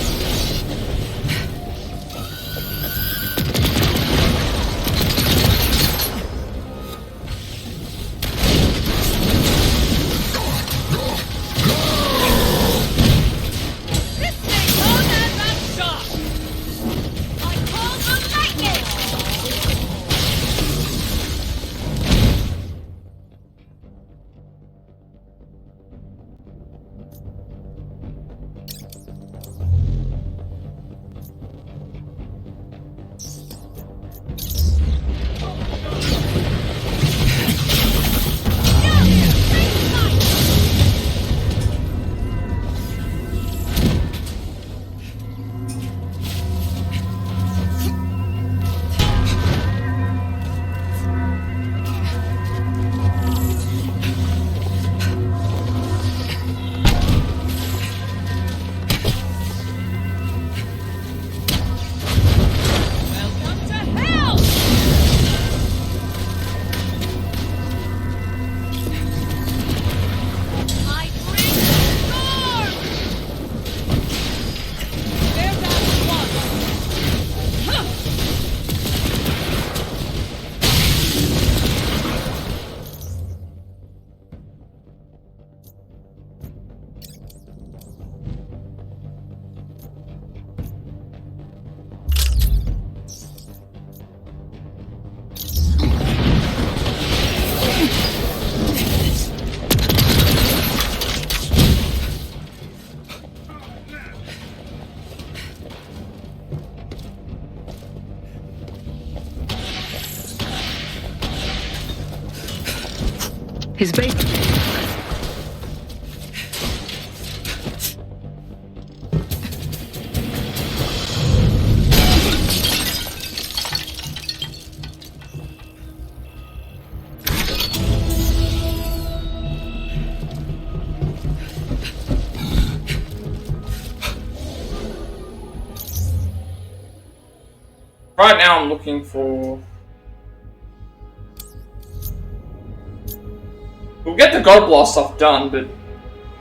This thing goes as a shot! I call the lightning! Welcome to hell! I bring the storm! There's that one! Huh. His base... Right now I'm looking for... We'll get the God Blast stuff done, but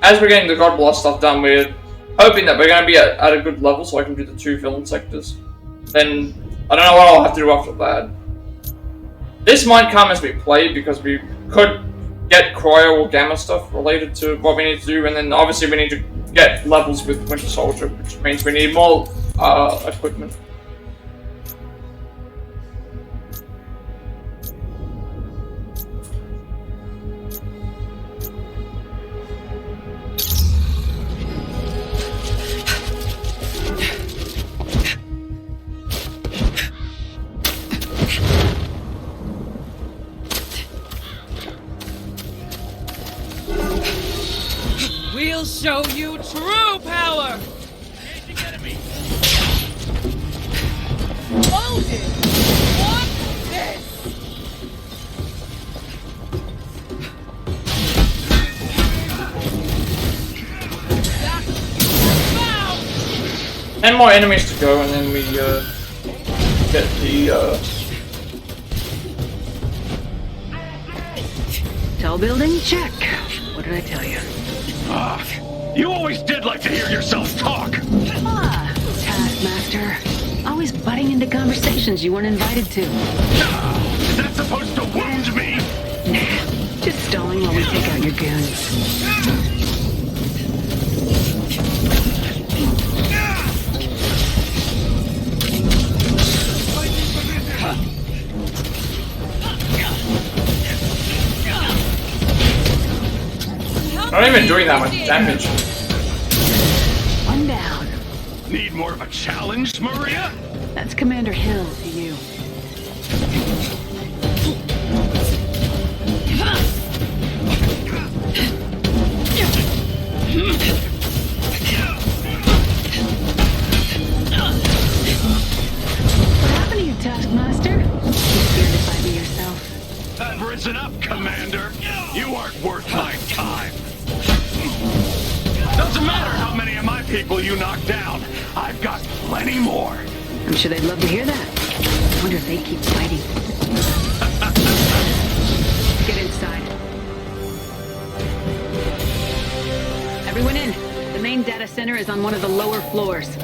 as we're getting the God Blast stuff done, we're hoping that we're going to be at a good level so I can do the 2 villain sectors. Then, I don't know what I'll have to do after that. This might come as we play, because we could get cryo or gamma stuff related to what we need to do, and then obviously we need to get levels with Winter Soldier, which means we need more equipment. We'll show you true power! Engaging enemy! Loaded! What's this? Found! 10 more enemies to go, and then we get the Tall building? Check. What did I tell you? You always did like to hear yourself talk! Taskmaster. Always butting into conversations you weren't invited to. Is that supposed to wound me? Nah, just stalling while we take out your goons. Not even doing that much damage. One down. Need more of a challenge, Maria? That's Commander Hill to you. What happened to you, Taskmaster? You scared to fight me yourself? I've risen up, Commander. You aren't worth my time. Doesn't matter how many of my people you knock down. I've got plenty more. I'm sure they'd love to hear that. I wonder if they keep fighting. Get inside. Everyone in. The main data center is on one of the lower floors.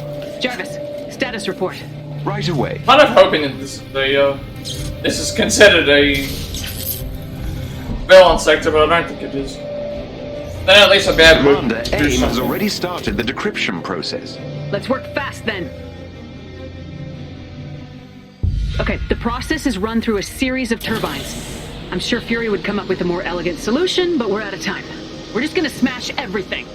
Jarvis, status report. Right away. Kind of hoping that this is considered a villain sector, but I don't think it is. Then at least I'll be able Commander to do AIM has something. already started the decryption process. Let's work fast then. Okay, the process is run through a series of turbines. I'm sure Fury would come up with a more elegant solution, but we're out of time. We're just gonna smash everything.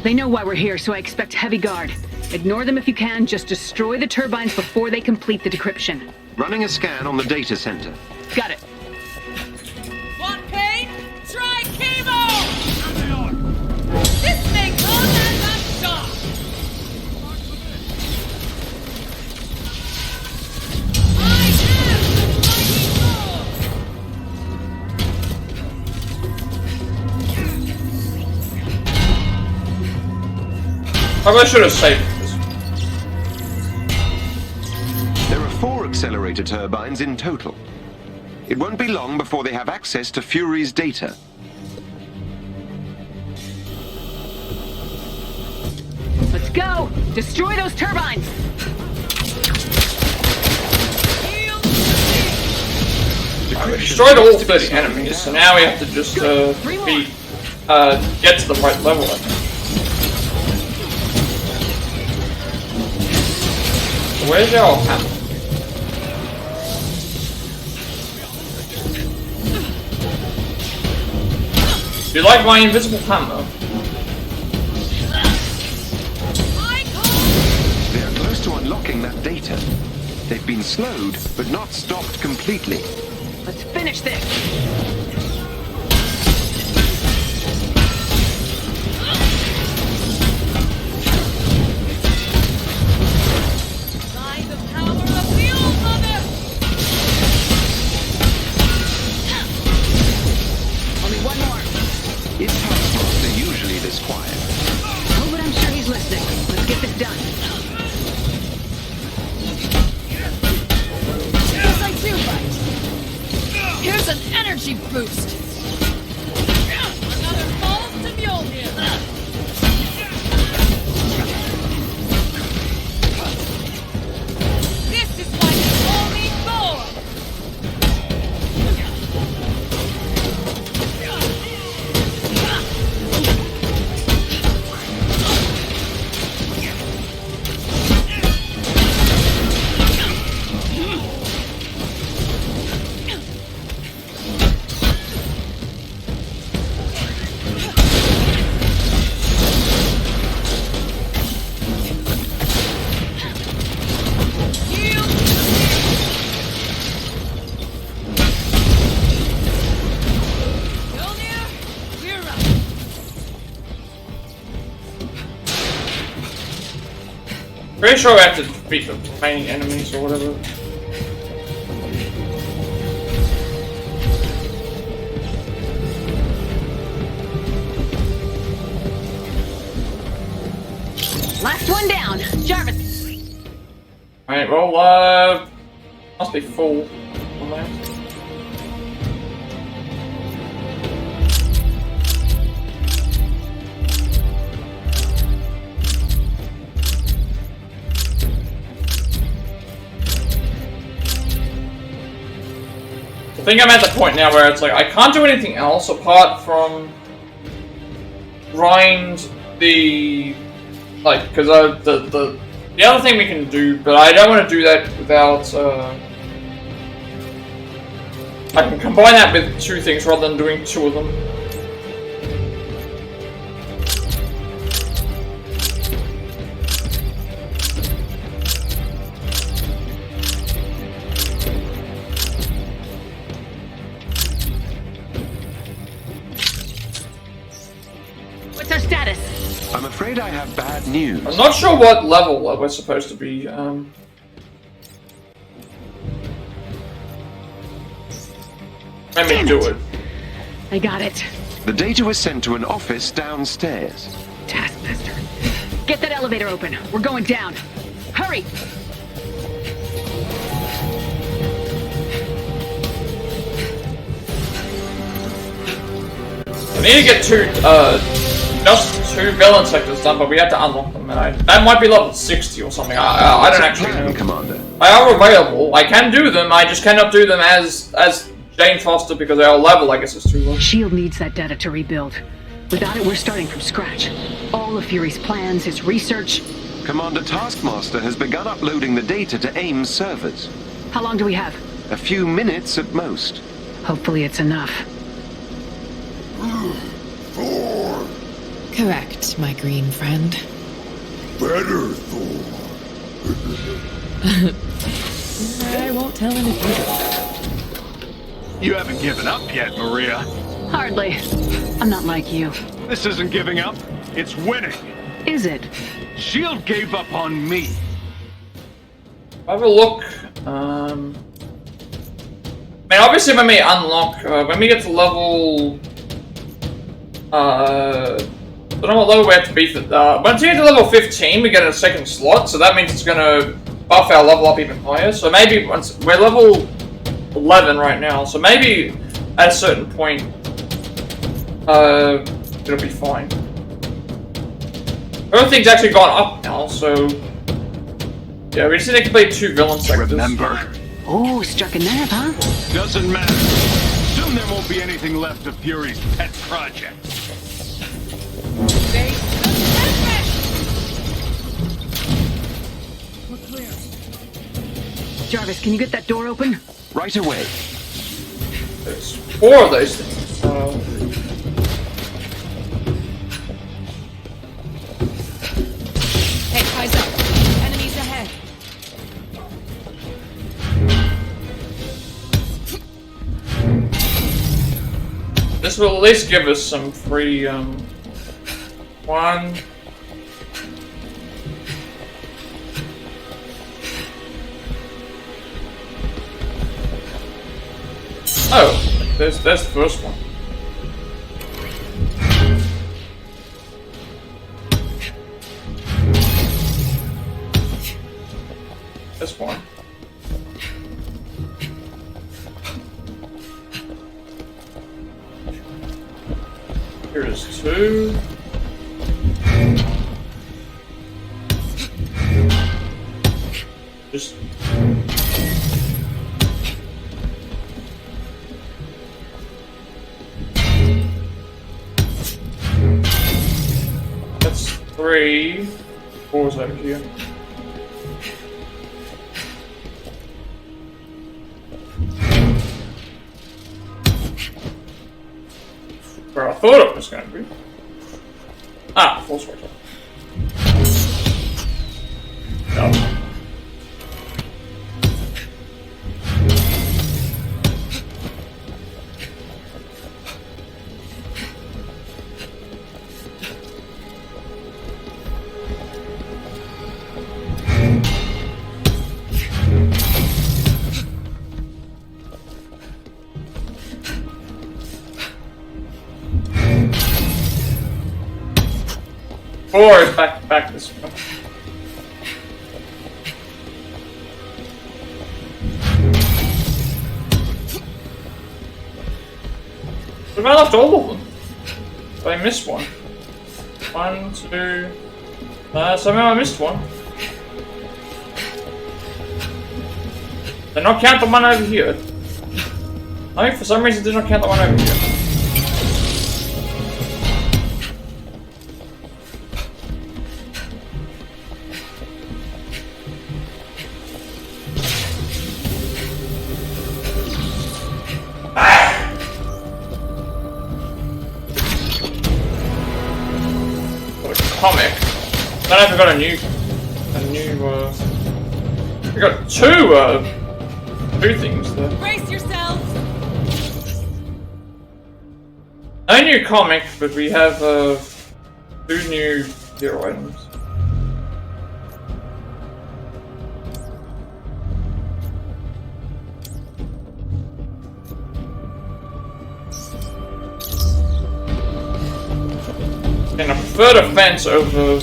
They know why we're here, so I expect heavy guard. Ignore them if you can, just destroy the turbines before they complete the decryption. Running a scan on the data center. Got it. Want pain? Try chemo! This may come as a shock! I am the mighty Thor! Probably should have saved this. There are 4 accelerator turbines in total. It won't be long before they have access to Fury's data. Let's go! Destroy those turbines! We destroyed all 30 enemies, so now we have to just get to the right level, I think. Where's your hammer? Do you like my invisible hammer? They are close to unlocking that data. They've been slowed, but not stopped completely. Let's finish this! By the power of the Old Mother! Only one more. Is Taskmaster usually this quiet? Oh, but I'm sure he's listening. Let's get this done. Yes, I do bite. Here's an energy boost. Another falls to Mjolnir! This is why you call me Thor! Mjolnir, we're up! Pretty sure we have to defeat the remaining enemies or whatever. Last one down. Jarvis. Alright, well, must be full on there. I think I'm at the point now where it's like, I can't do anything else apart from grind the, like, because the other thing we can do, but I don't want to do that without, I can combine that with 2 things rather than doing 2 of them. What's our status? I'm afraid I have bad news. I'm not sure what level we're supposed to be, let me do it. I got it. The data was sent to an office downstairs. Taskmaster. Get that elevator open. We're going down. Hurry! I need to get just 2 villain sectors done, but we have to unlock them, and that might be level 60 or something. I don't actually know. Commander. They are available. I can do them. I just cannot do them as Jane Foster because they are level. I guess it's too low. SHIELD needs that data to rebuild. Without it, we're starting from scratch. All of Fury's plans, his research. Commander Taskmaster has begun uploading the data to AIM's servers. How long do we have? A few minutes at most. Hopefully it's enough. Thor! Correct, my green friend. Better Thor! I won't tell him if you do. You haven't given up yet, Maria. Hardly. I'm not like you. This isn't giving up, it's winning. Is it? SHIELD gave up on me. Have a look. I mean, obviously when we unlock, when we get to level, I don't know what level we have to be for that. Once you get to level 15, we get a second slot, so that means it's gonna buff our level up even higher. So maybe once we're level 11 right now, so maybe at a certain point, it'll be fine. Everything's actually gone up now, so yeah, we just need to complete 2 villain sectors. Remember? Oh, struck a nerve, huh? Doesn't matter. Soon there won't be anything left of Fury's pet project. We're clear. Jarvis, can you get that door open? Right away. There's 4 of those things. Hey, Kaiser. Enemies ahead. This will at least give us some free, 1. Oh, that's the first one. This one. Here's 2. Just that's 3. 4's over here. Where I thought it was going to be. Ah, full switch. No. Or it's back this way. Have I left all of them? Did I miss one? 1, 2... somehow I missed one. Did not count the one over here. I think for some reason did not count the one over here. Comic. Then I got a new, we got two things there. Brace yourselves. No new comic, but we have, 2 new hero items. And a preferred offense over...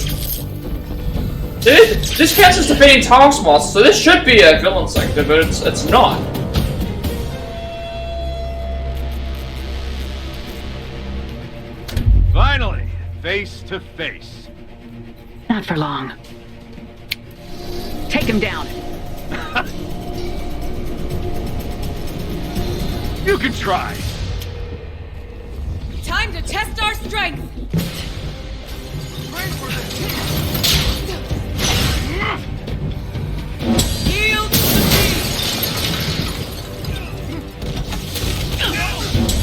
This counts as defeating taskmasters, so this should be a villain sector, but it's not. Finally, face to face. Not for long. Take him down. You can try. Time to test our strength. Yield to me.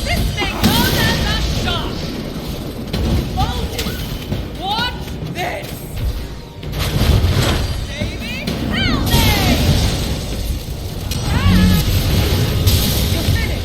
This thing goes as a shot. Hold it. Watch this. Baby, held it. You're finished.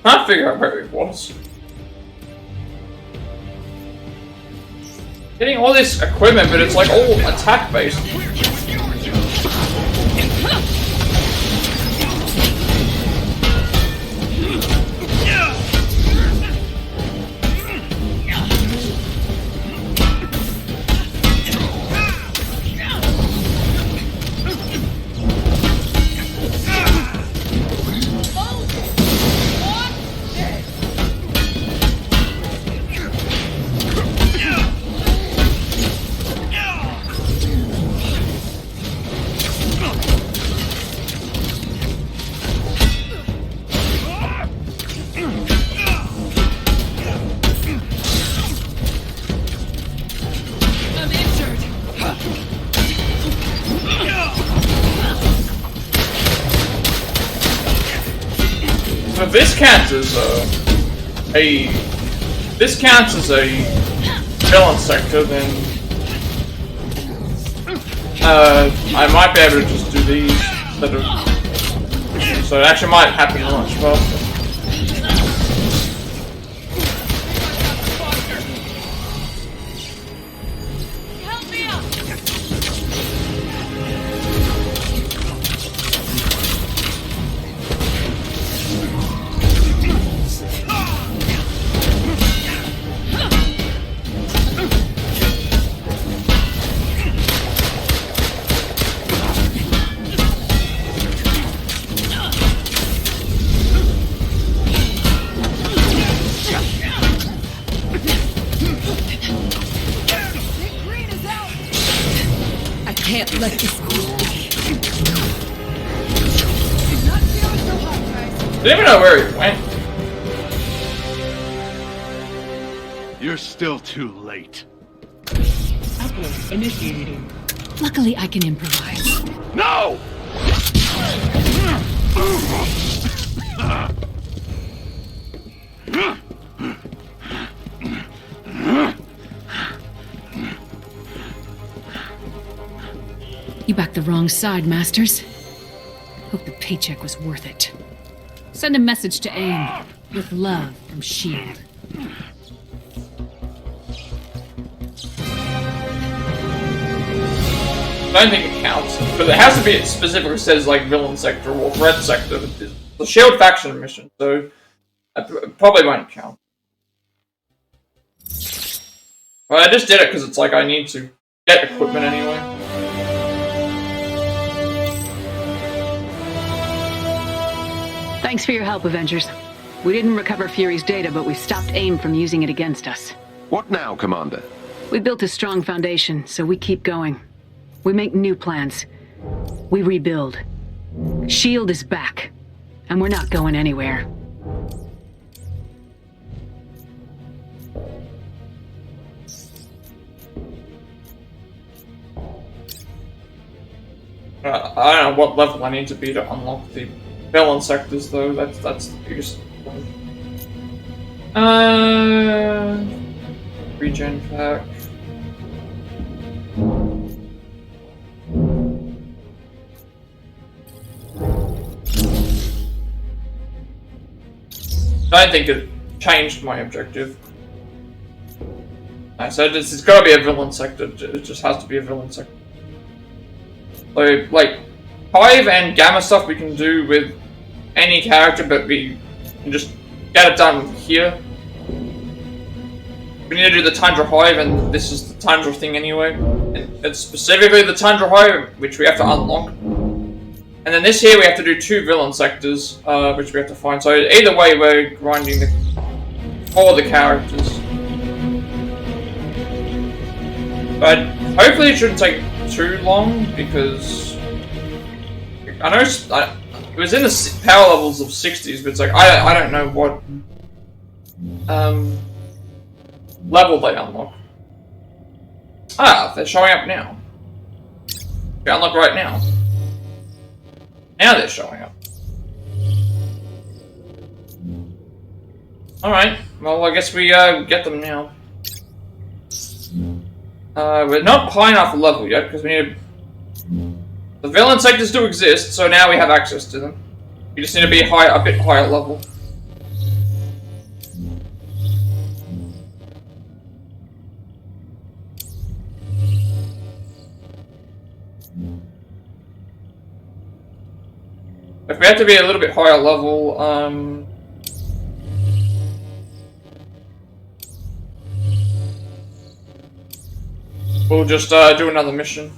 Can't figure out where it was. Getting all this equipment, but it's like all attack based. If this counts as a villain sector, then I might be able to just do these instead of, so it actually might happen much faster. Help me out. Can't let this go. Not feeling so hot, guys. Didn't even know where he went. You're still too late. Upload initiating. Luckily, I can improvise. No! You backed the wrong side, Masters. Hope the paycheck was worth it. Send a message to AIM. With love from S.H.I.E.L.D. I don't think it counts, but it has to be, it specifically says like villain sector or threat sector. It's the S.H.I.E.L.D. faction mission, so it probably won't count. But I just did it because it's like I need to get equipment anyway. Thanks for your help, Avengers. We didn't recover Fury's data, but we stopped AIM from using it against us. What now, Commander? We built a strong foundation, so we keep going. We make new plans. We rebuild. S.H.I.E.L.D. is back, and we're not going anywhere. I don't know what level I need to be to unlock the villain sectors, though. That's the biggest one. Regen pack. I don't think it changed my objective. I said it's got to be a villain sector. It just has to be a villain sector. So, like, Hive and Gamma stuff we can do with any character, but we can just get it done here. We need to do the Tundra Hive, and this is the Tundra thing anyway. And it's specifically the Tundra Hive, which we have to unlock. And then this here we have to do 2 villain sectors, which we have to find. So either way, we're grinding all the characters. But hopefully it shouldn't take too long, because I know it was in the power levels of 60s, but it's like I don't know what level they unlock. Ah, they're showing up now. They unlock right now. Now they're showing up. Alright, well I guess we get them now. We're not high enough level yet, because we need to... The villain sectors do exist, so now we have access to them. We just need to be a bit higher level. If we have to be a little bit higher level, we'll just do another mission.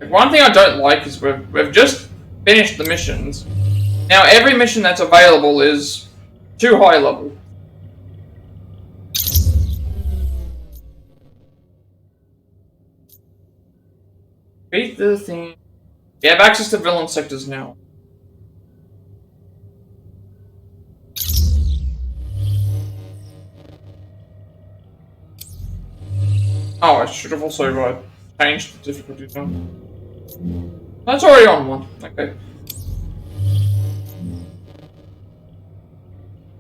One thing I don't like is we've just finished the missions. Now every mission that's available is too high level. Beat the thing. We have access to villain sectors now. Oh, I should have also changed the difficulty now. That's already on 1. Okay.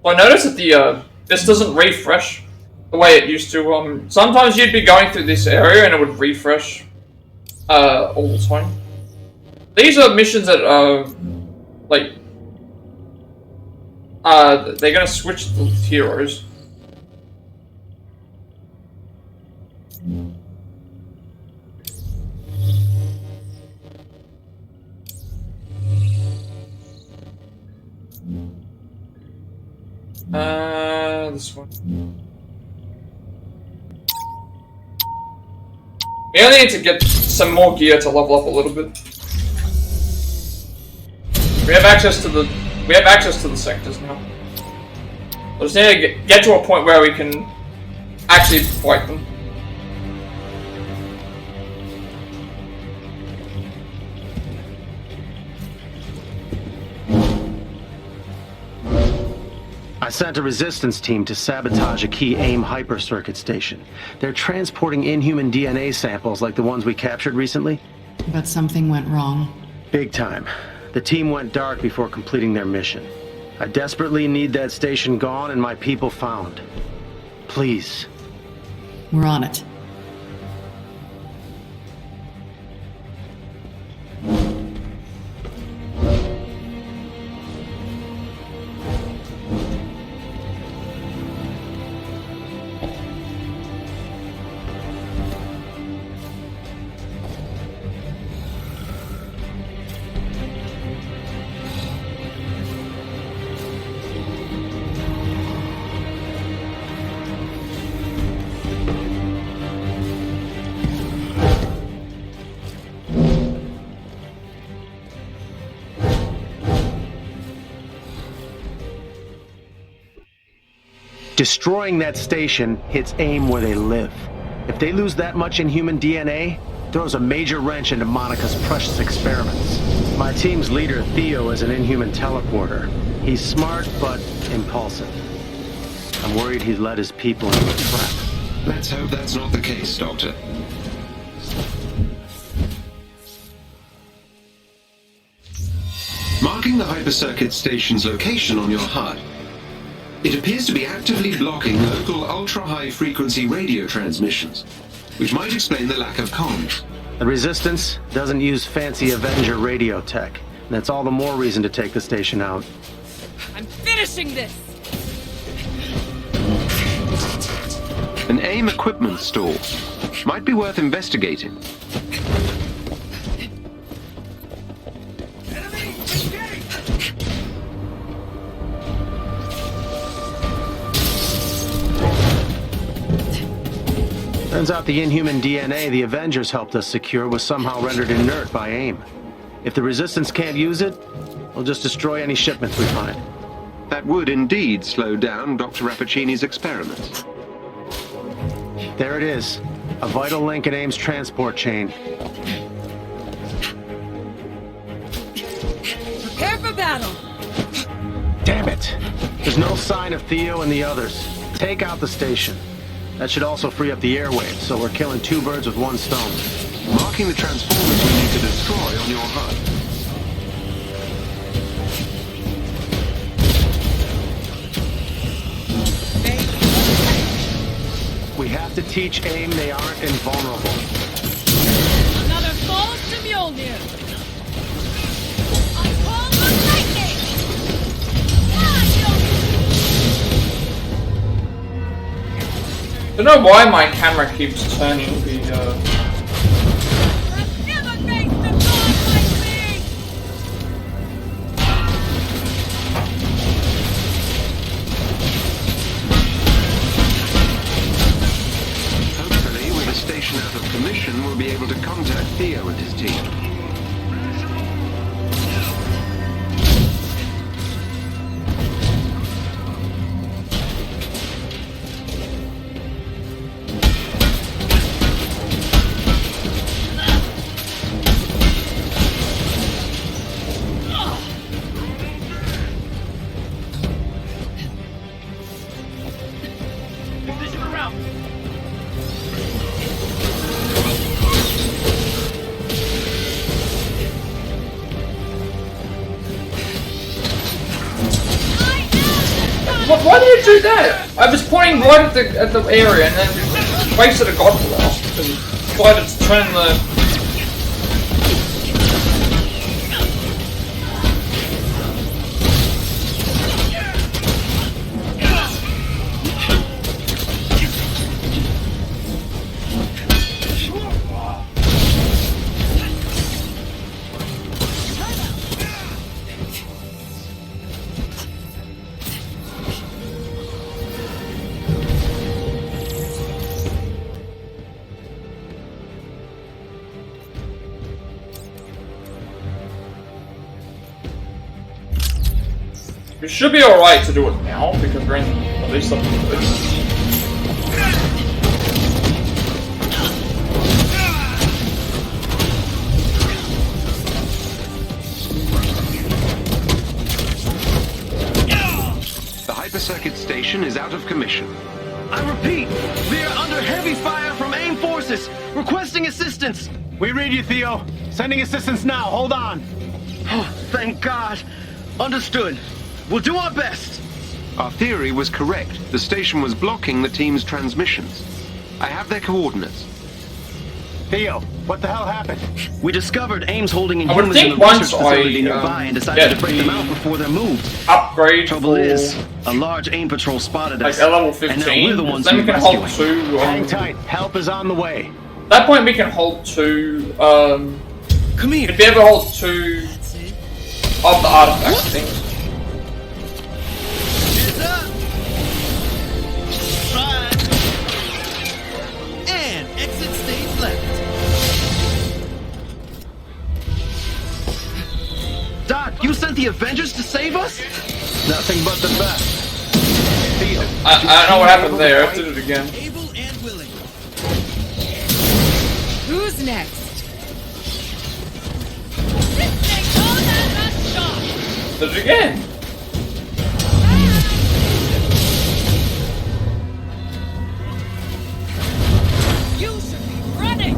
Well, I noticed that the this doesn't refresh the way it used to. Sometimes you'd be going through this area and it would refresh all the time. These are missions that like they're gonna switch the heroes. This one. We only need to get some more gear to level up a little bit. We have access to the sectors now. We just need to get to a point where we can actually fight them. I sent a resistance team to sabotage a key AIM hypercircuit station. They're transporting inhuman DNA samples like the ones we captured recently. But something went wrong. Big time. The team went dark before completing their mission. I desperately need that station gone and my people found. Please. We're on it. Destroying that station hits AIM where they live. If they lose that much inhuman DNA, throws a major wrench into Monica's precious experiments. My team's leader, Theo, is an inhuman teleporter. He's smart, but impulsive. I'm worried he's led his people into a trap. Let's hope that's not the case, Doctor. Marking the hypercircuit station's location on your HUD, it appears to be actively blocking local ultra-high frequency radio transmissions, which might explain the lack of comms. The Resistance doesn't use fancy Avenger radio tech. That's all the more reason to take the station out. I'm finishing this! An AIM equipment store. Might be worth investigating. Turns out the inhuman DNA the Avengers helped us secure was somehow rendered inert by AIM. If the Resistance can't use it, we'll just destroy any shipments we find. That would indeed slow down Dr. Rappaccini's experiments. There it is. A vital link in AIM's transport chain. Prepare for battle! Damn it! There's no sign of Theo and the others. Take out the station. That should also free up the airwaves, so we're killing two birds with one stone. Marking the transformers we need to destroy on your HUD. We have to teach AIM they aren't invulnerable. Another falls to Mjolnir! I call the lightning! I don't know why my camera keeps turning the, I've never faced a god like me! Hopefully, with the station out of commission, we'll be able to contact Theo and his team. Why did you do that? I was pointing right at the area and then wasted a god blast and decided to turn the... It should be alright to do it now, because we're in at least something like this. The circuit station is out of commission. I repeat, we are under heavy fire from AIM forces. Requesting assistance. We read you, Theo. Sending assistance now. Hold on. Oh, thank God. Understood. We'll do our best. Our theory was correct. The station was blocking the team's transmissions. I have their coordinates. Theo, what the hell happened? We discovered AIM's holding I would Inhumans in think the once research facility I nearby and decided to break them out before they're moved. Upgrade Trouble for, is, a large AIM patrol spotted like us. a level And now 15. we're the ones Then we who can rescue hold him. two. Hang tight. Help is on the way. At that point, we can hold two. Come here. If we ever hold two of the artifacts things. Heads up! Right. And exit stage left. Doc, you sent the Avengers to save us? Nothing but the best. Theo, I know what happened there. I did it again. Able and willing. Who's next? This thing goes at that shot. Did it again. You should be running.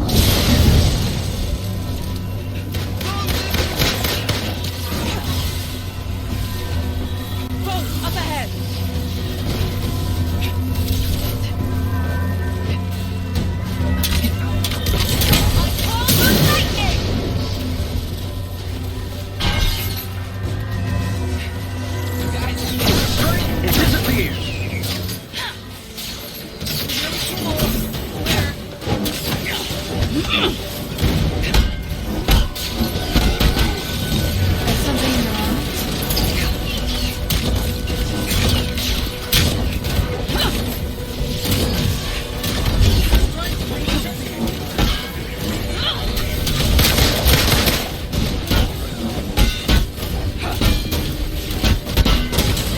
Boat up ahead. I'll call the lightning. it disappeared. Something wrong?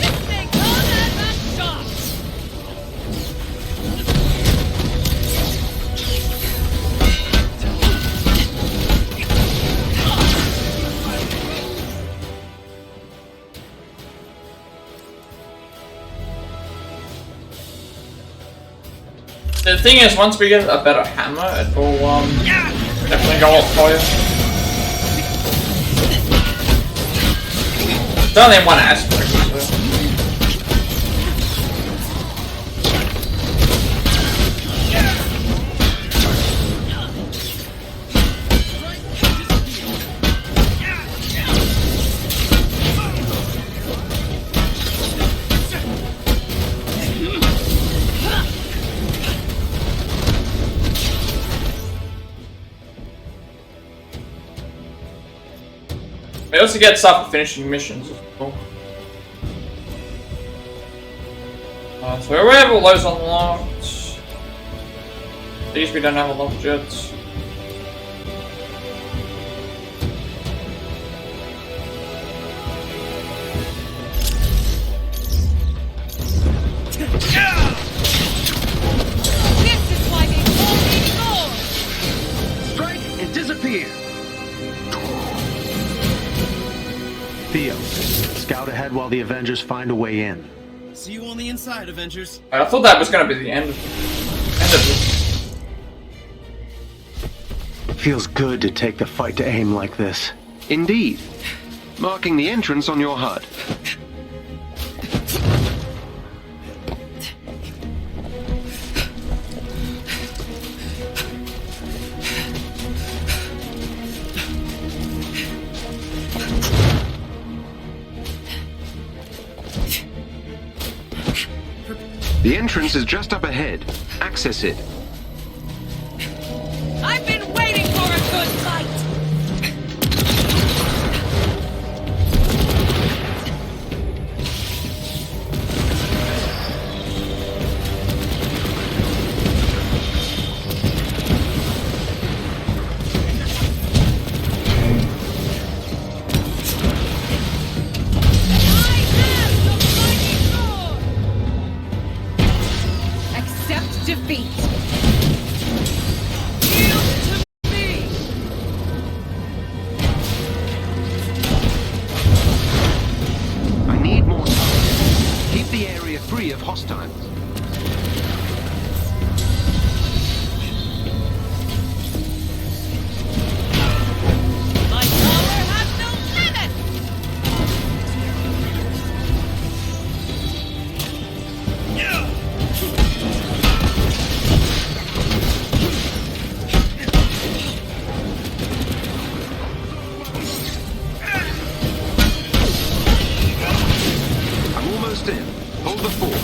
This thing goes at that shot. The thing is, once we get a better hammer, it will definitely go up higher. It's only one aspect. So. We also get stuff for finishing missions as well. So we have all those unlocked. These we don't have unlocked yet. This is why they call me Thor. Strike and disappear. Theo, scout ahead while the Avengers find a way in. See you on the inside, Avengers. I thought that was gonna be the end of this. Feels good to take the fight to AIM like this. Indeed. Marking the entrance on your HUD. The entrance is just up ahead. Access it. I've been waiting for a good fight. Accept defeat. almost in. Hold the fort.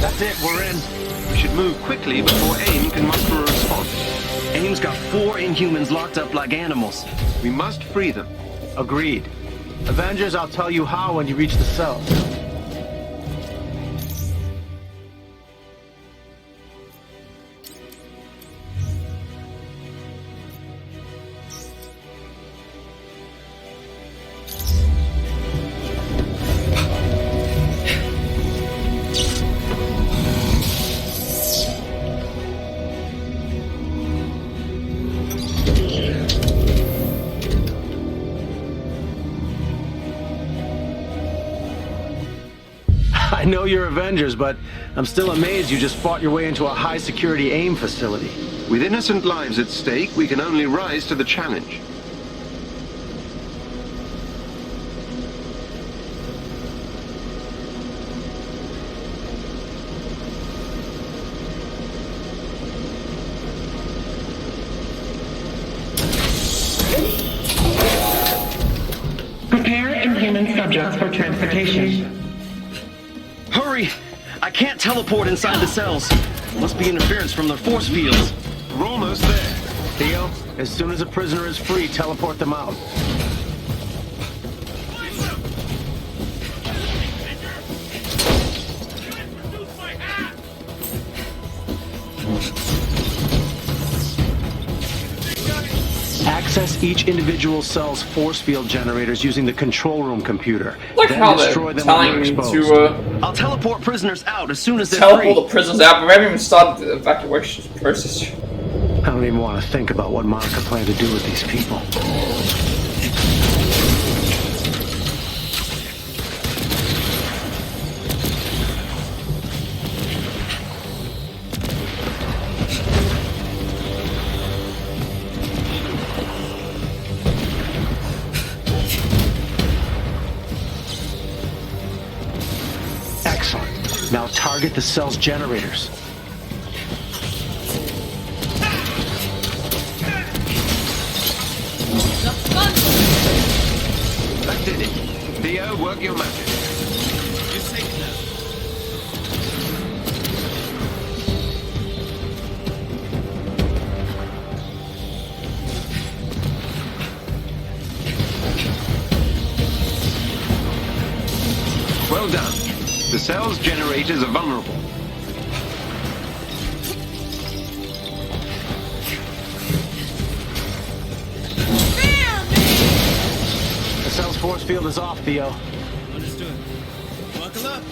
That's it, we're in. We should move quickly before AIM can muster a response. AIM's got 4 Inhumans locked up like animals. We must free them. Agreed. Avengers, I'll tell you how when you reach the cells. I know you're Avengers, but I'm still amazed you just fought your way into a high-security AIM facility. With innocent lives at stake, we can only rise to the challenge. Prepare Inhuman subjects for transportation. Hurry! I can't teleport inside the cells. Must be interference from the force fields. We're almost there. Theo, as soon as a prisoner is free, teleport them out. Access each individual cell's force field generators using the control room computer. Like then how destroy they're them when telling they're me exposed. to I'll teleport prisoners out as soon as they're teleport free. the prisoners out, but we haven't even started the evacuation process. I don't even want to think about what Monica planned to do with these people. Excellent. Now target the cell's generators. That did it. Theo, work your magic. Well done. The cell's generators are vulnerable. The cell's force field is off, Theo. Understood. Buckle up.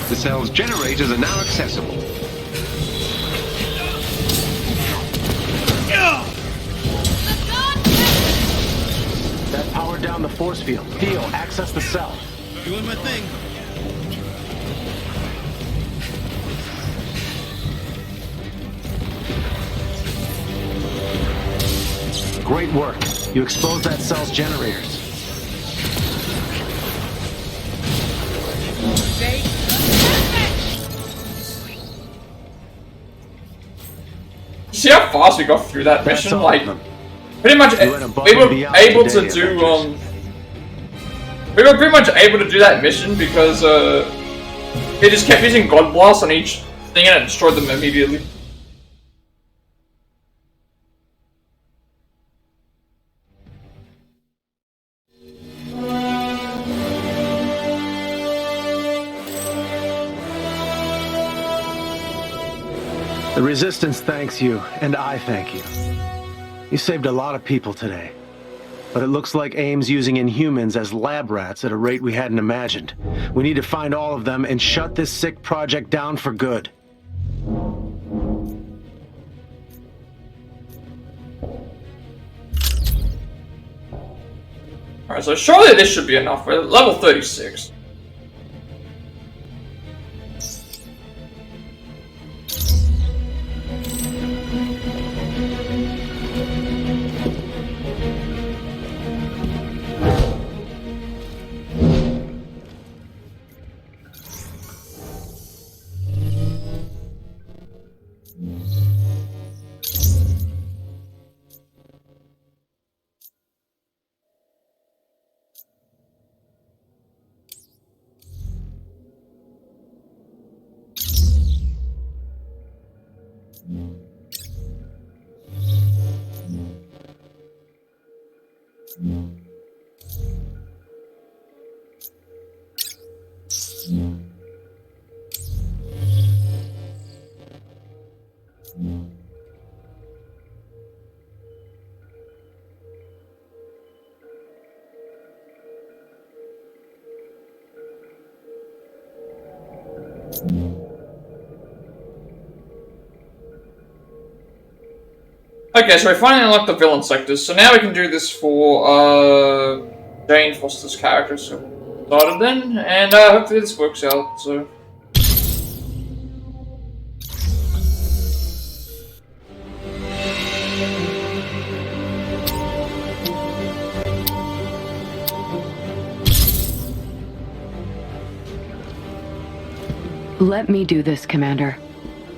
The cell's generators are now accessible. That powered down the force field. Theo, access the cell. Doing my thing. Great work. You exposed that cell's generators. See how fast we got through that mission? Like, pretty much, we were able to do, we were pretty much able to do that mission because, they just kept using God Blast on each thing and it destroyed them immediately. The Resistance thanks you, and I thank you. You saved a lot of people today. But it looks like AIM's using Inhumans as lab rats at a rate we hadn't imagined. We need to find all of them and shut this sick project down for good. Alright, so surely this should be enough. We're level 36. Okay, so we finally unlocked the villain sectors, so now we can do this for, Jane Foster's character, so started then, and, hopefully this works out, so... Let me do this, Commander.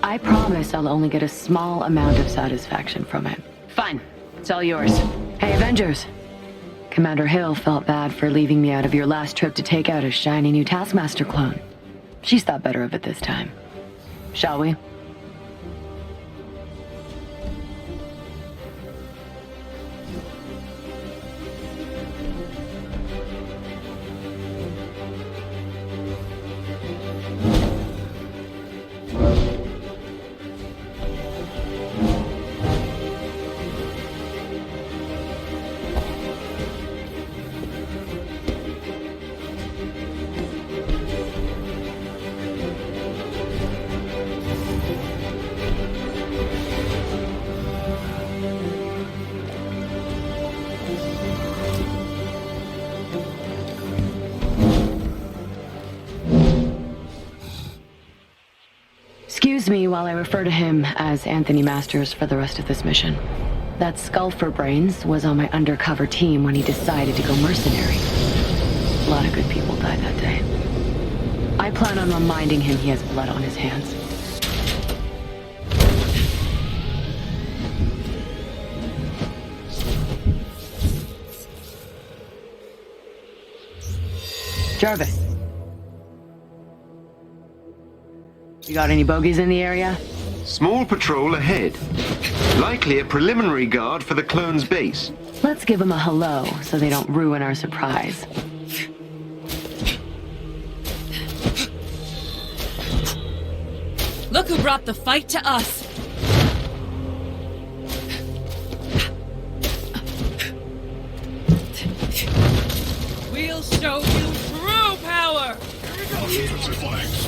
I promise I'll only get a small amount of satisfaction from it. Fine. It's all yours. Hey, Avengers. Commander Hill felt bad for leaving me out of your last trip to take out a shiny new Taskmaster clone. She's thought better of it this time. Shall we? Excuse me while I refer to him as Anthony Masters for the rest of this mission. That skull for brains was on my undercover team when he decided to go mercenary. A lot of good people died that day. I plan on reminding him he has blood on his hands. Jarvis. You got any bogeys in the area? Small patrol ahead. Likely a preliminary guard for the clone's base. Let's give them a hello so they don't ruin our surprise. Look who brought the fight to us! We'll show you true power! Here we go, infantry flanks!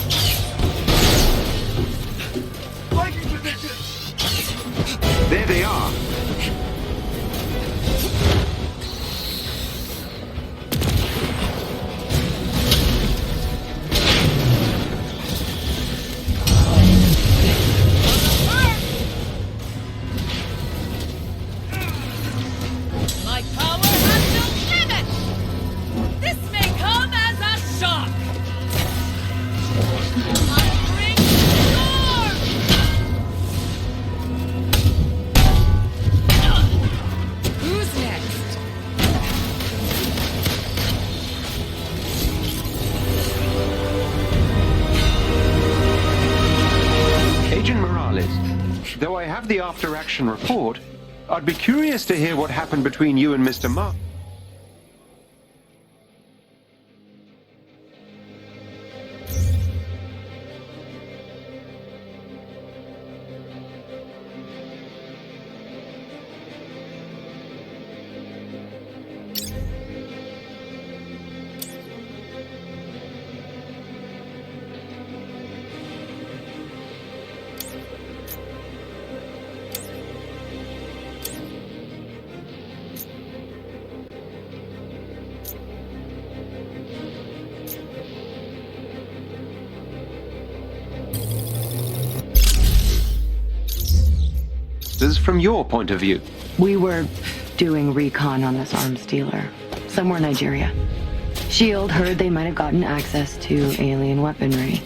There they are. Though I have the after-action report, I'd be curious to hear what happened between you and Mr. Mark. From your point of view. We were doing recon on this arms dealer, somewhere in Nigeria. SHIELD heard they might have gotten access to alien weaponry.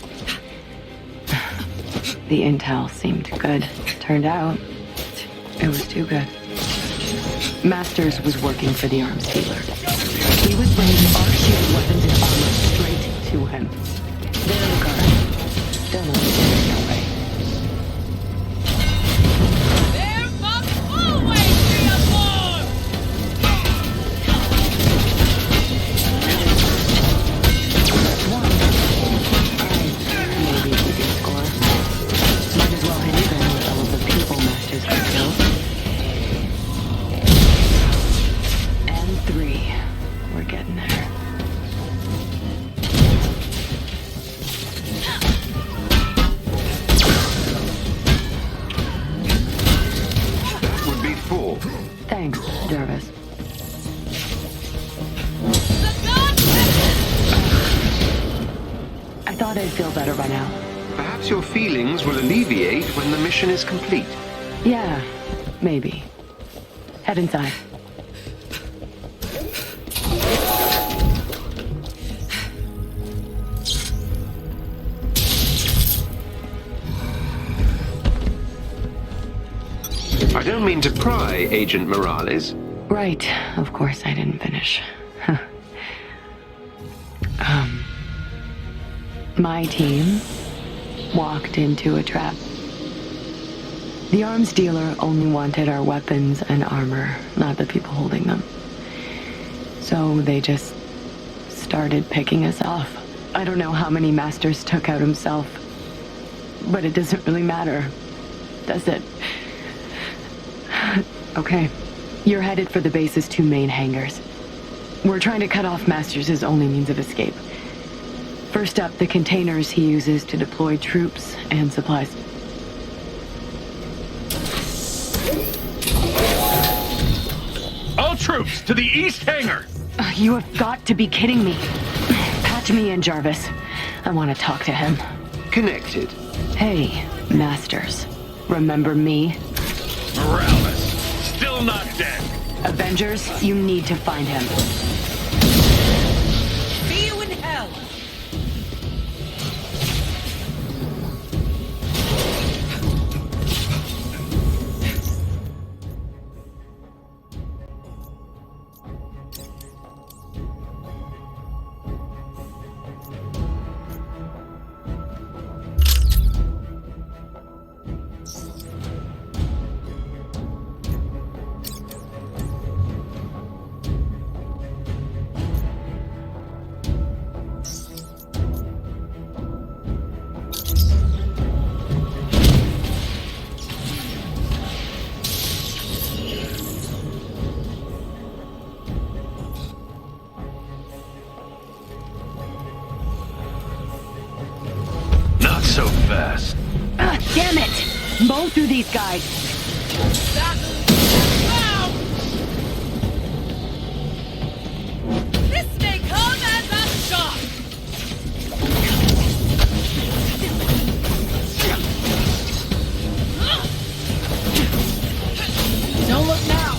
The intel seemed good. Turned out, it was too good. Masters was working for the arms dealer. He was bringing our SHIELD weapons and armor straight to him. They're the guard. Don't let me get in your way. Your feelings will alleviate when the mission is complete. Yeah, maybe. Head inside. I don't mean to pry, Agent Morales. Right, of course I didn't finish. My team walked into a trap. The arms dealer only wanted our weapons and armor, not the people holding them. So they just started picking us off. I don't know how many Masters took out himself, but it doesn't really matter, does it? Okay, you're headed for the base's 2 main hangars. We're trying to cut off Masters' only means of escape. First up, the containers he uses to deploy troops and supplies. All troops to the east hangar! You have got to be kidding me. Patch me in, Jarvis. I want to talk to him. Connected. Hey, Masters. Remember me? Morales, still not dead. Avengers, you need to find him. See you in hell! So fast. Damn it! Mow through these guys. This may come as a shock! Don't look now!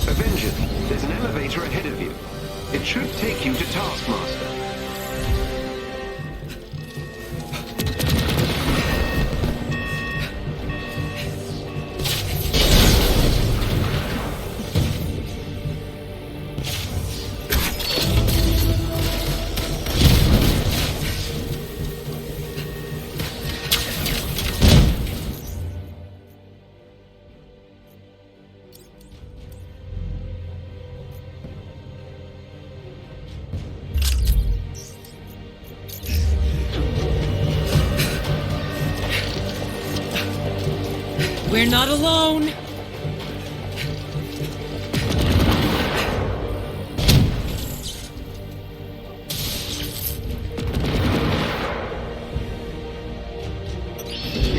Avengers, there's an elevator ahead of you. It should take you to Taskmaster. We're not alone.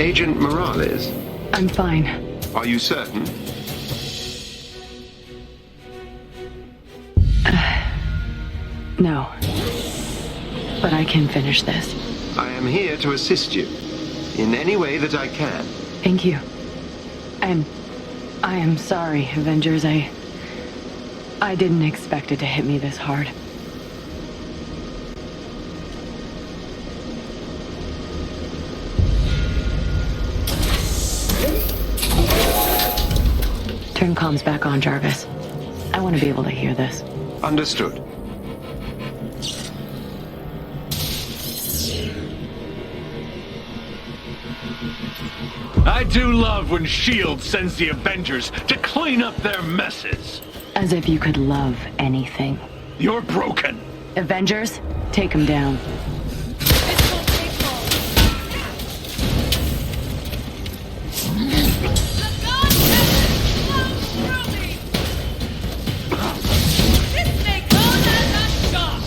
Agent Morales, I'm fine. are you certain? No. But I can finish this. I am here to assist you in any way that I can. Thank you. I am sorry, Avengers. I didn't expect it to hit me this hard. Turn comms back on, Jarvis. I want to be able to hear this. Understood. I do love when S.H.I.E.L.D. sends the Avengers to clean up their messes. As if you could love anything. You're broken. Avengers, take him down. This won't take long. The gods have flown through me. This may come as a shock.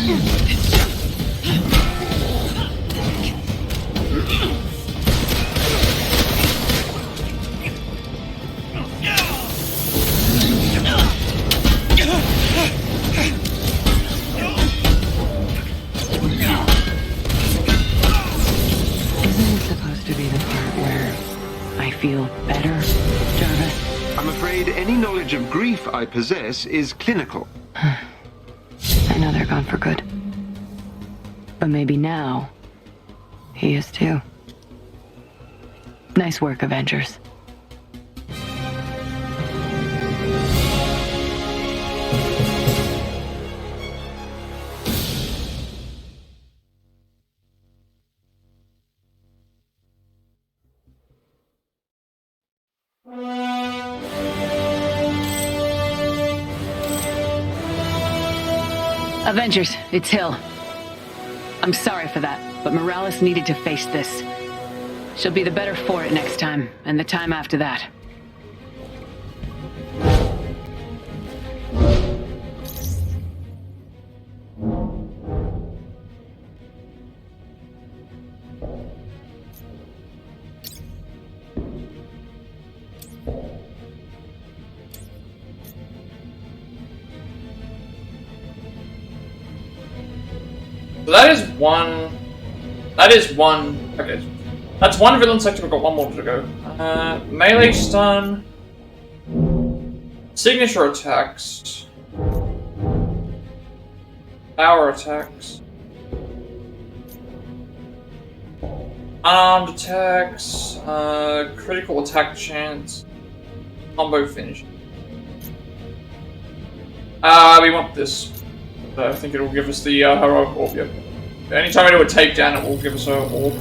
Supposed to be the part where I feel better, Jarvis? I'm afraid any knowledge of grief I possess is clinical. I know they're gone for good. But maybe now, he is too. Nice work, Avengers. Avengers, it's Hill. I'm sorry for that, but Morales needed to face this. She'll be the better for it next time, and the time after that. So that is one. Okay. That's one villain sector. We've got one more to go. Melee stun. Signature attacks. Power attacks. Unarmed attacks. Critical attack chance. Combo finish. We want this. I think it will give us the heroic orb. Yep. Anytime we do a takedown, it will give us a orb.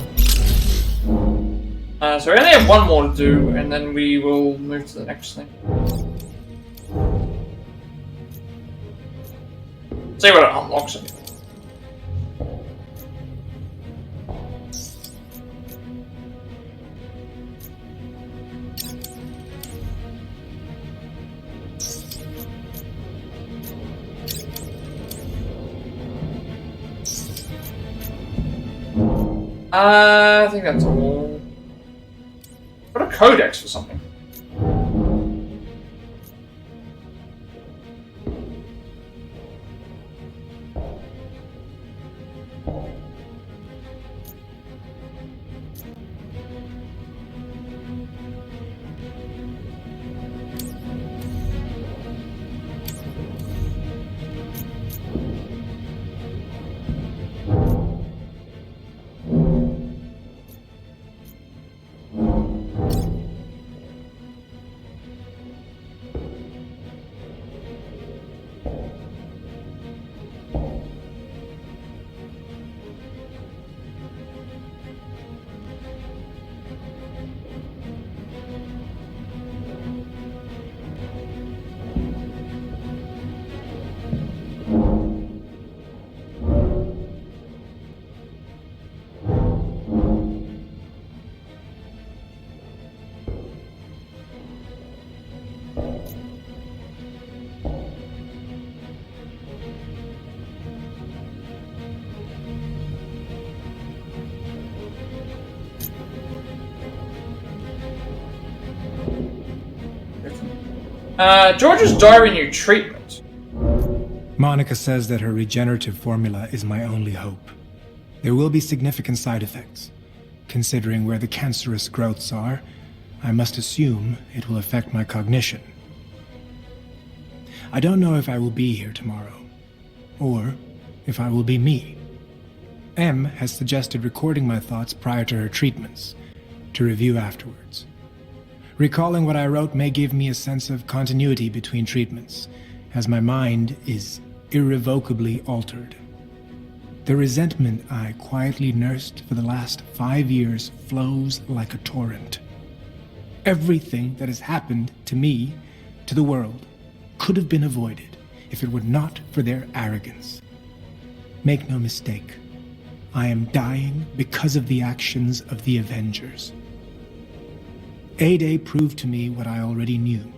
So we only have one more to do, and then we will move to the next thing. See what it unlocks. I think that's all. What a codex for something. George's diary new treatment. Monica says that her regenerative formula is my only hope. There will be significant side effects. Considering where the cancerous growths are, I must assume it will affect my cognition. I don't know if I will be here tomorrow, or if I will be me. M has suggested recording my thoughts prior to her treatments, to review afterwards. Recalling what I wrote may give me a sense of continuity between treatments, as my mind is irrevocably altered. The resentment I quietly nursed for the last 5 years flows like a torrent. Everything that has happened to me, to the world, could have been avoided if it were not for their arrogance. Make no mistake, I am dying because of the actions of the Avengers. A-Day proved to me what I already knew.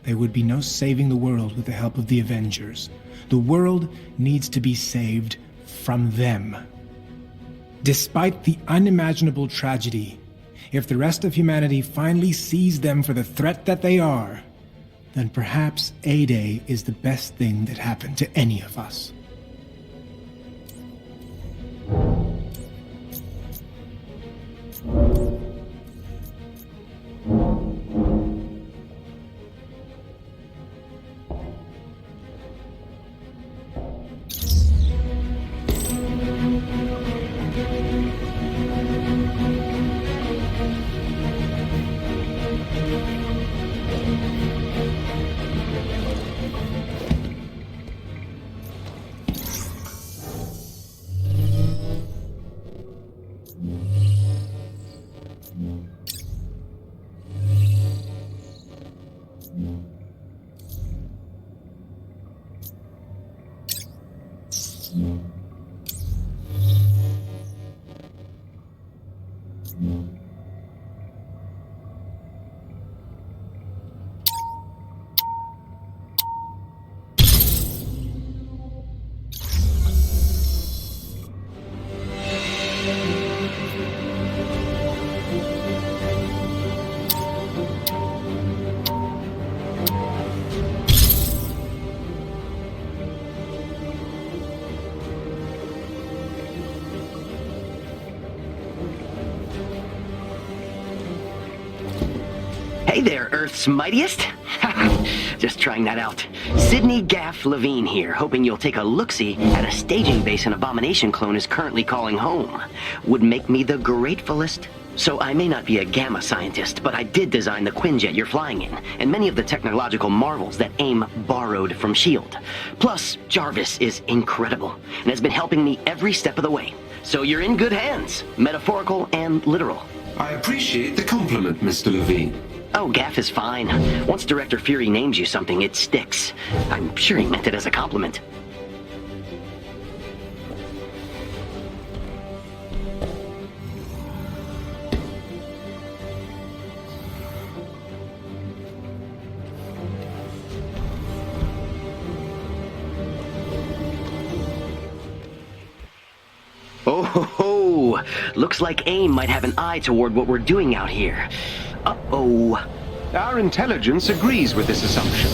there would be no saving the world with the help of the Avengers. The world needs to be saved from them. Despite the unimaginable tragedy, if the rest of humanity finally sees them for the threat that they are, then perhaps A-Day is the best thing that happened to any of us. Hey there, Earth's mightiest. Just trying that out. Sydney Gaff Levine here, hoping you'll take a look-see at a staging base an Abomination clone is currently calling home. Would make me the gratefulest. So I may not be a gamma scientist, but I did design the Quinjet you're flying in, and many of the technological marvels that AIM borrowed from S.H.I.E.L.D. Plus, Jarvis is incredible, and has been helping me every step of the way. So you're in good hands, metaphorical and literal. I appreciate the compliment, Mr. Levine. Oh, Gaff is fine. Once Director Fury names you something, it sticks. I'm sure he meant it as a compliment. Oh ho ho! Looks like AIM might have an eye toward what we're doing out here. Uh-oh. Our intelligence agrees with this assumption.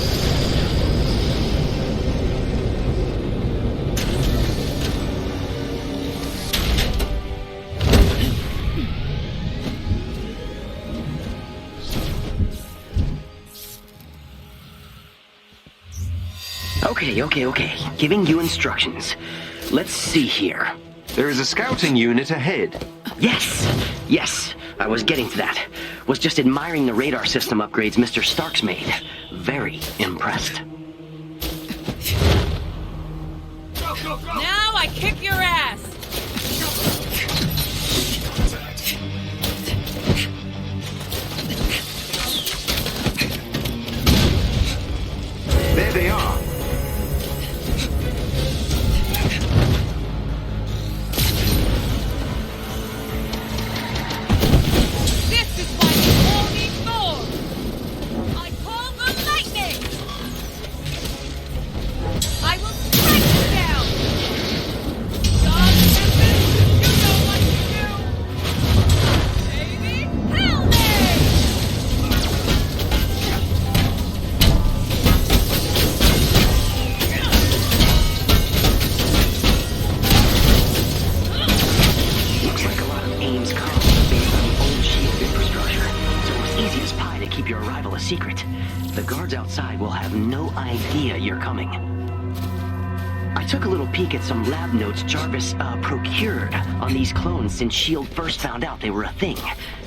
Okay. Giving you instructions. Let's see here. There is a scouting unit ahead. Yes. I was getting to that. Was just admiring the radar system upgrades Mr. Stark's made. Very impressed. Now I kick your ass! There they are. Secret. The guards outside will have no idea you're coming. I took a little peek at some lab notes Jarvis procured on these clones since S.H.I.E.L.D. first found out they were a thing.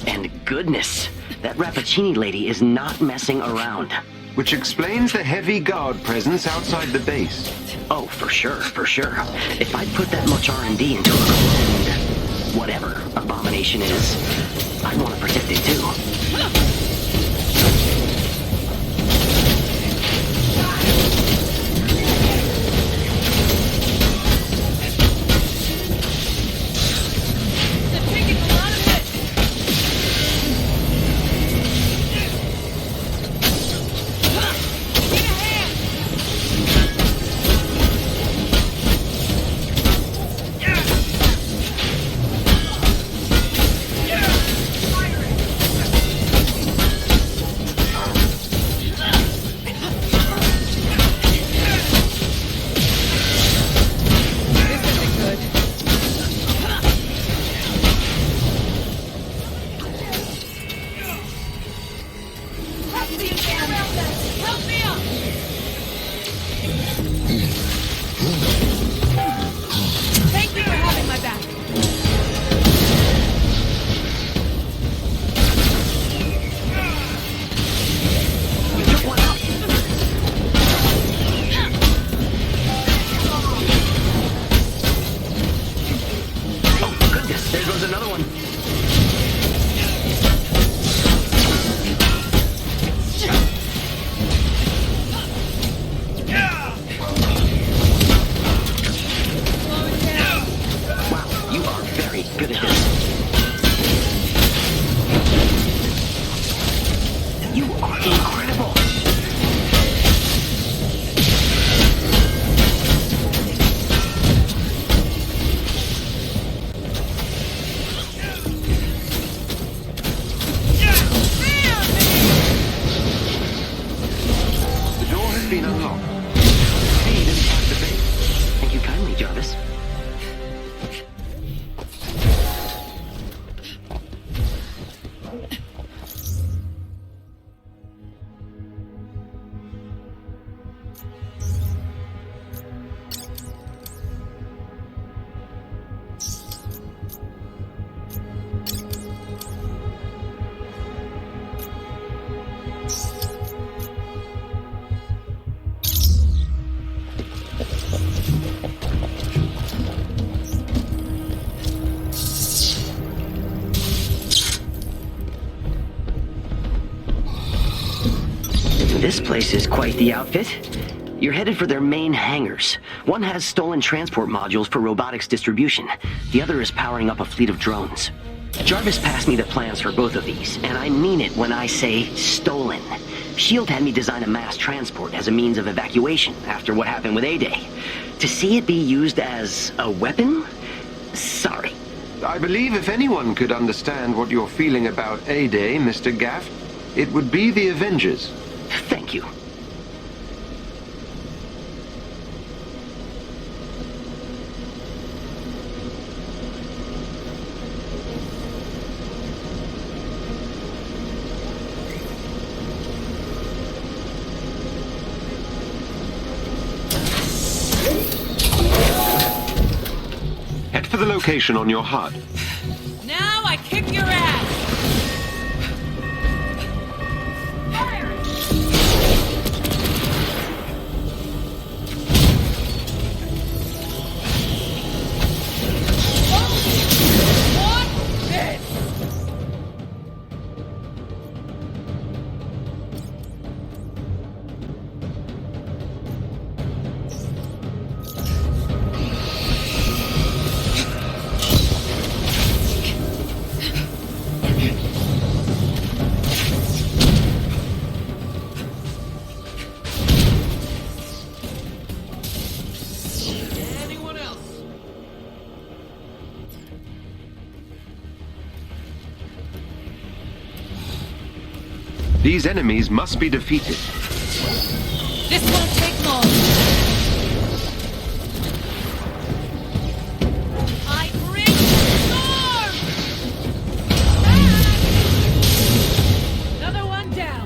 And goodness, that Rappaccini lady is not messing around. Which explains the heavy guard presence outside the base. Oh, for sure. If I put that much R&D into a cloned whatever Abomination is, I'd want to protect it too. This place is quite the outfit. You're headed for their main hangars. One has stolen transport modules for robotics distribution. The other is powering up a fleet of drones. Jarvis passed me the plans for both of these, and I mean it when I say stolen. S.H.I.E.L.D. had me design a mass transport as a means of evacuation after what happened with A-Day. To see it be used as a weapon? Sorry. I believe if anyone could understand what you're feeling about A-Day, Mr. Gaff, it would be the Avengers. Thank you. Head for the location on your HUD. Now I kick your ass! These enemies must be defeated. This won't take long. I bring the storm! Another one down.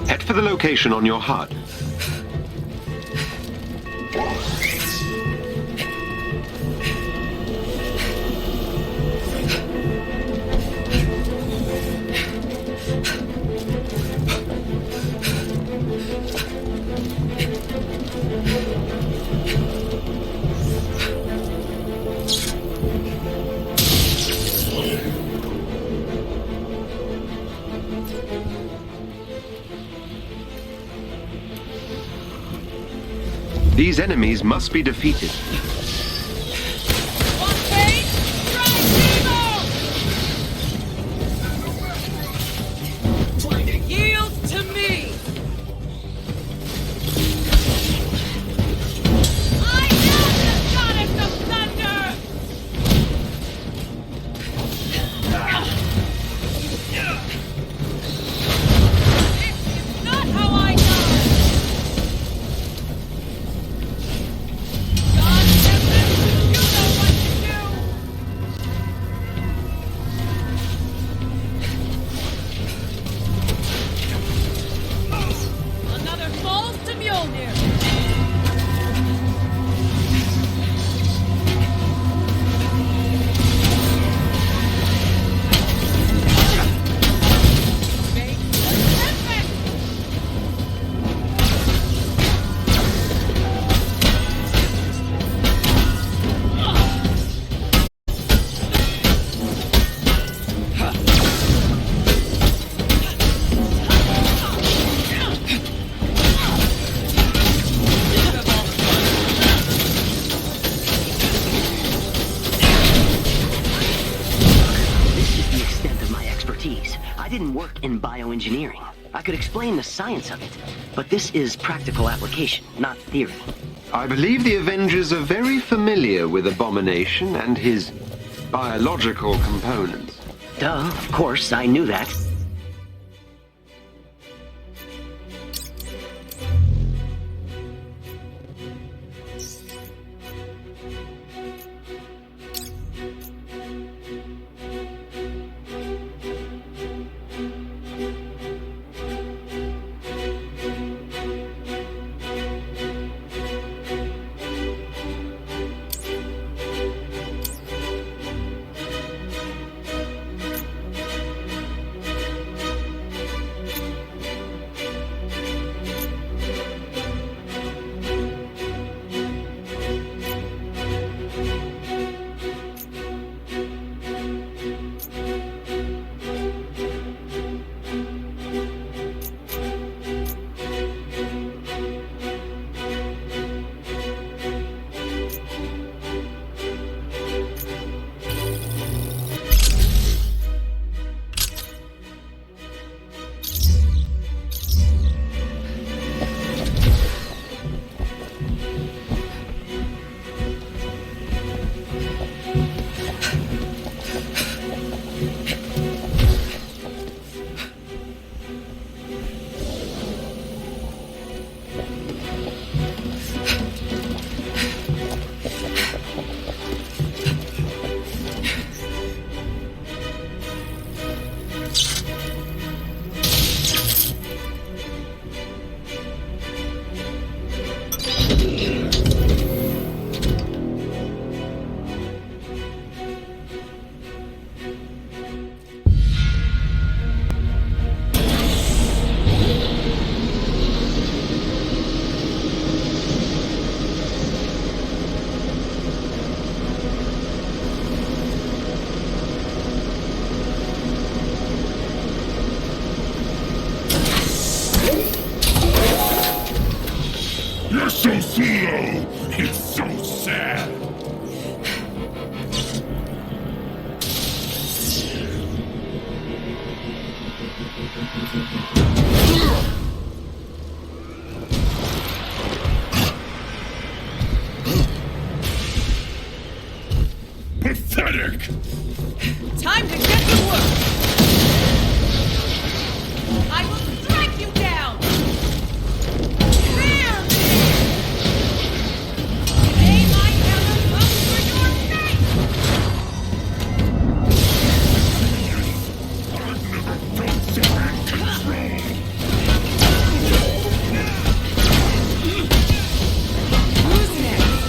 Head for the location on your HUD. These enemies must be defeated. Yield to me! I am the goddess of thunder! This is not how I die! God Tempest, you know what to do! Another falls to Mjolnir! Make the Tempest! This is the extent of my expertise. I didn't work in bioengineering. I could explain the science of it, but this is practical application, not theory. I believe the Avengers are very familiar with Abomination and his biological components. Duh, of course, I knew that. You're so slow! It's so sad! Pathetic! Time to get to work! I will strike you down! Fear me! May my hammer come for your neck! I've never felt so in control! Who's next?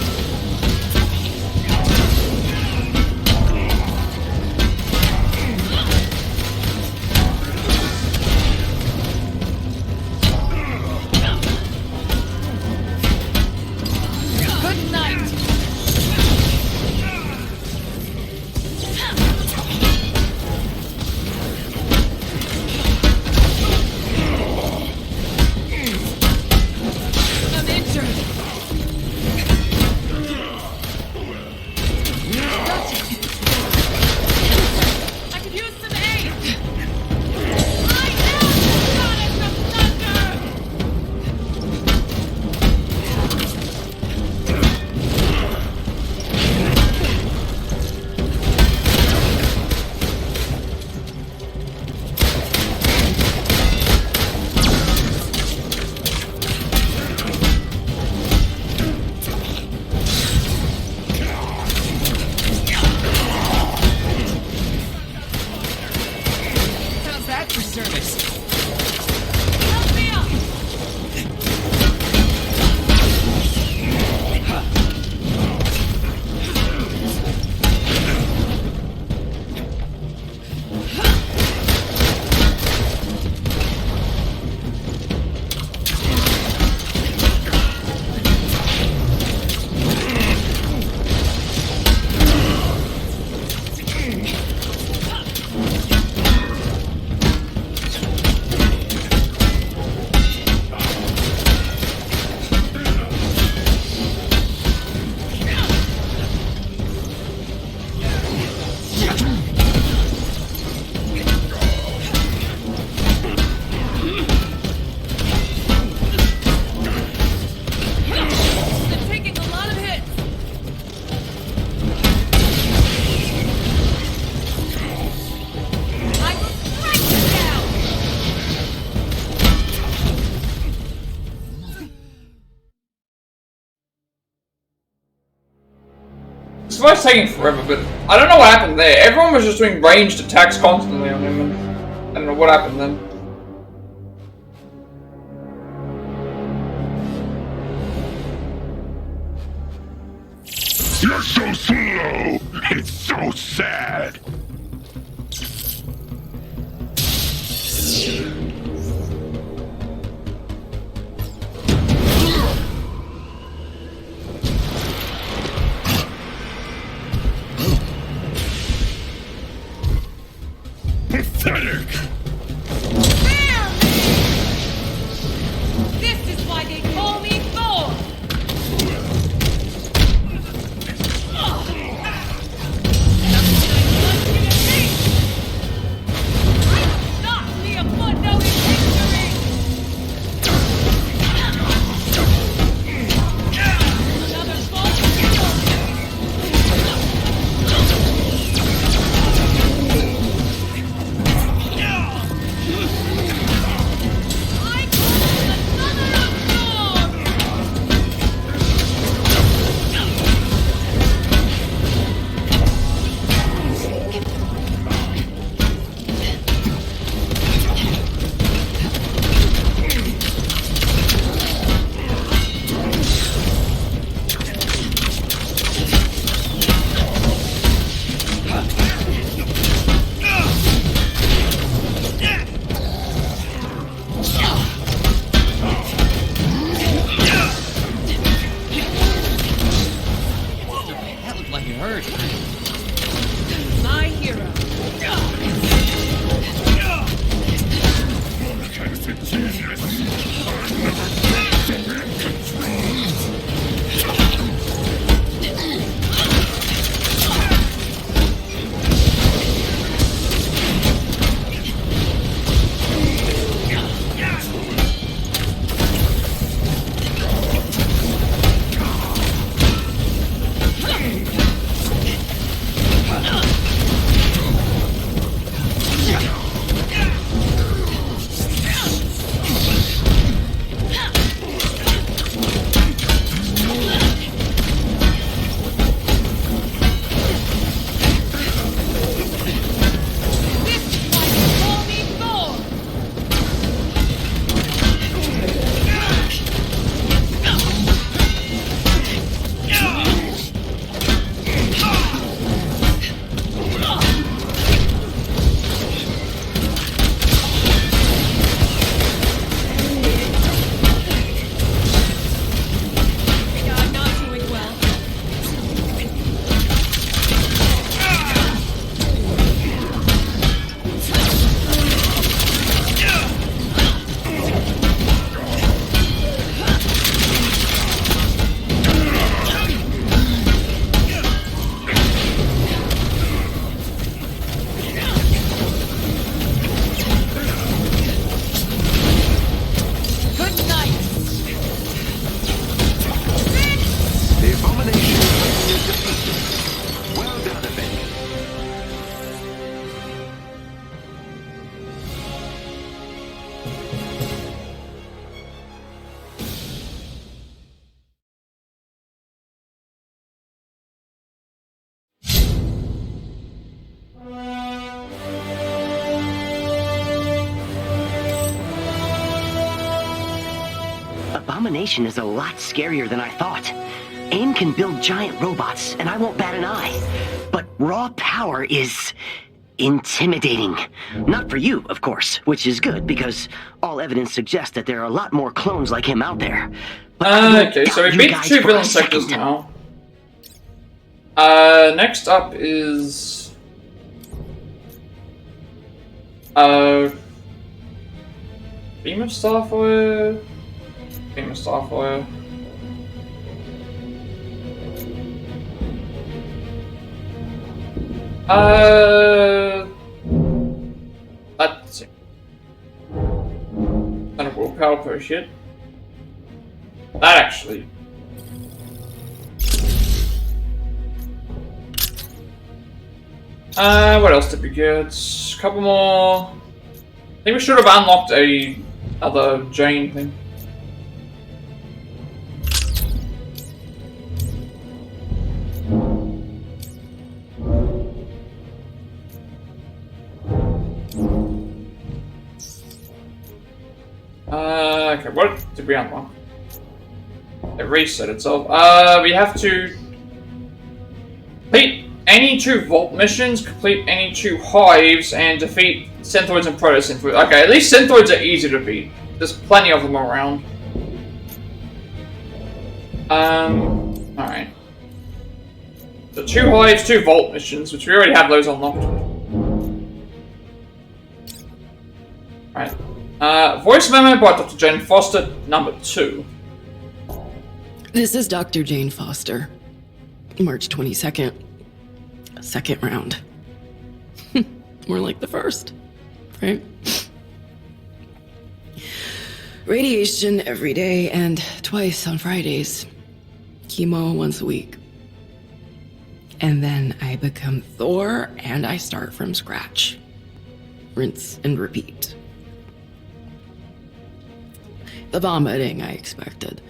This fight's taking forever, but I don't know what happened there. Everyone was just doing ranged attacks constantly on him, and I don't know what happened then. You're so slow! It's so sad! Pathetic! Spare me! This is why they call me Thor! Stop me a footnote in history! Another false my hero. Abomination is a lot scarier than I thought. AIM can build giant robots, and I won't bat an eye. But raw power is intimidating. Not for you, of course, which is good, because all evidence suggests that there are a lot more clones like him out there. But okay, so we beat 2 villain sectors now. Next up is... Beam of Starfire... Beam of Starfire... Let's see. Kind of willpower per shit. That actually. What else did we get? A couple more. I think we should have unlocked other Jane thing. Okay, what did we unlock? It reset itself. We have to complete any 2 vault missions, complete any 2 hives, and defeat Synthoids and Proto-Synthoids. Okay, at least Synthoids are easy to beat. There's plenty of them around. Alright. So 2 hives, 2 vault missions, which we already have those unlocked. Alright. Voice memo by Dr. Jane Foster, number 2. This is Dr. Jane Foster. March 22nd. Second round. More like the first, right? Radiation every day and twice on Fridays. Chemo once a week. And then I become Thor and I start from scratch. Rinse and repeat. The vomiting I expected.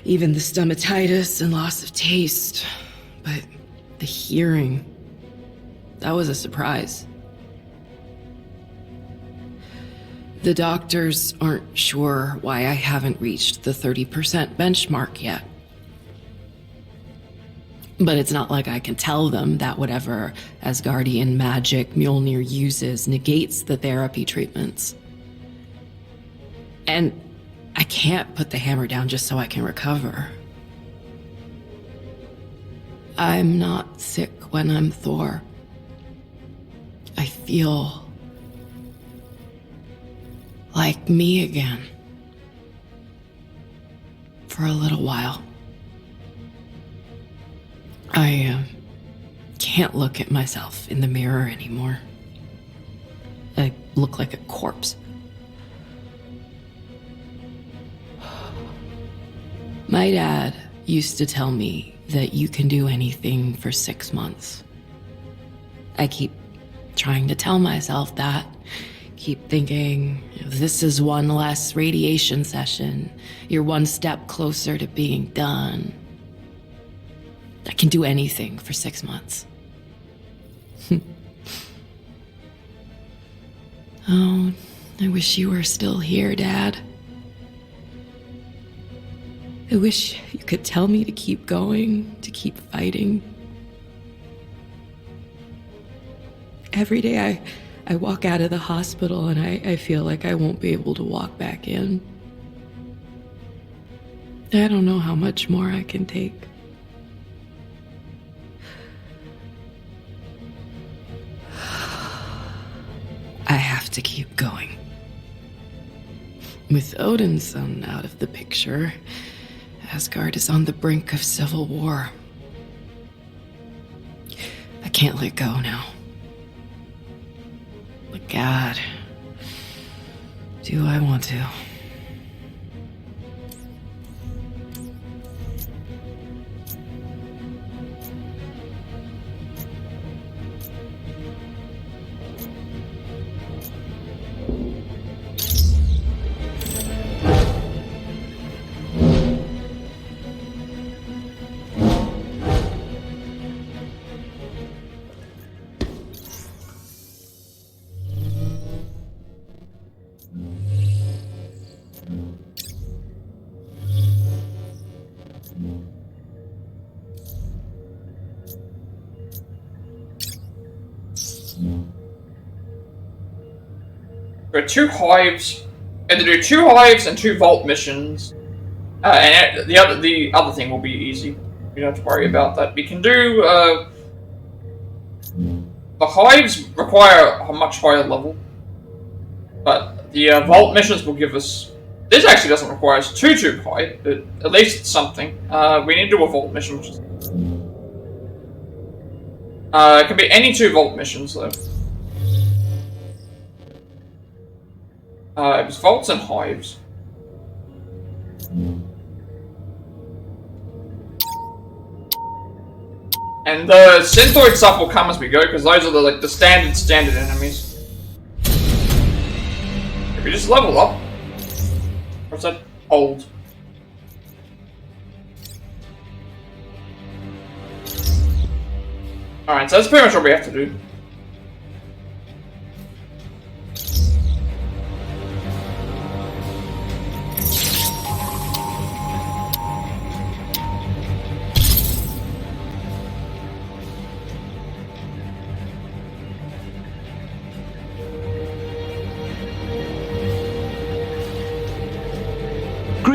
Even the stomatitis and loss of taste. But the hearing, that was a surprise. The doctors aren't sure why I haven't reached the 30% benchmark yet. But it's not like I can tell them that whatever Asgardian magic Mjolnir uses negates the therapy treatments. And I can't put the hammer down just so I can recover. I'm not sick when I'm Thor. I feel like me again. For a little while. I can't look at myself in the mirror anymore. I look like a corpse. My dad used to tell me that you can do anything for 6 months. I keep trying to tell myself that. Keep thinking, this is one less radiation session. You're one step closer to being done. I can do anything for 6 months. Oh, I wish you were still here, Dad. I wish you could tell me to keep going, to keep fighting. Every day I walk out of the hospital and I feel like I won't be able to walk back in. I don't know how much more I can take. I have to keep going. With Odin's son out of the picture, Asgard is on the brink of civil war. I can't let go now. But God, do I want to? There are 2 hives, and to do 2 hives and 2 vault missions. And the other thing will be easy. You don't have to worry about that. We can do the hives require a much higher level, but the vault missions will give us. This actually doesn't require us too high, but at least something. We need to do a vault mission, which is it can be any 2 vault missions though. It was vaults and hives. And the Synthoid stuff will come as we go, because those are the standard enemies. If we just level up. What's that? Hold. Alright, so that's pretty much what we have to do.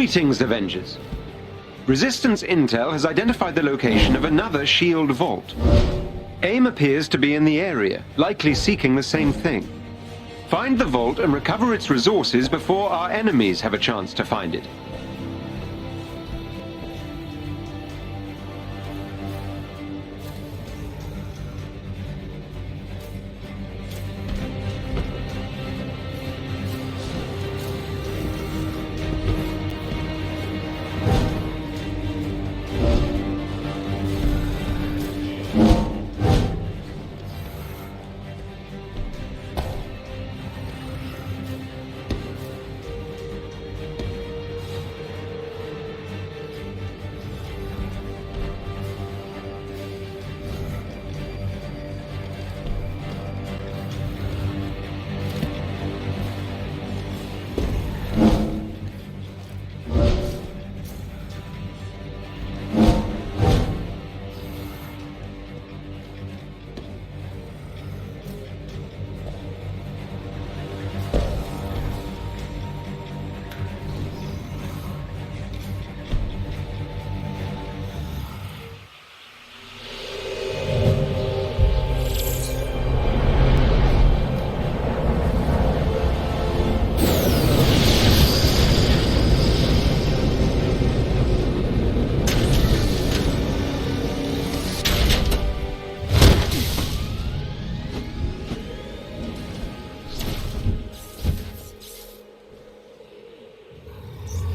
Greetings, Avengers. Resistance Intel has identified the location of another SHIELD vault. AIM appears to be in the area, likely seeking the same thing. Find the vault and recover its resources before our enemies have a chance to find it.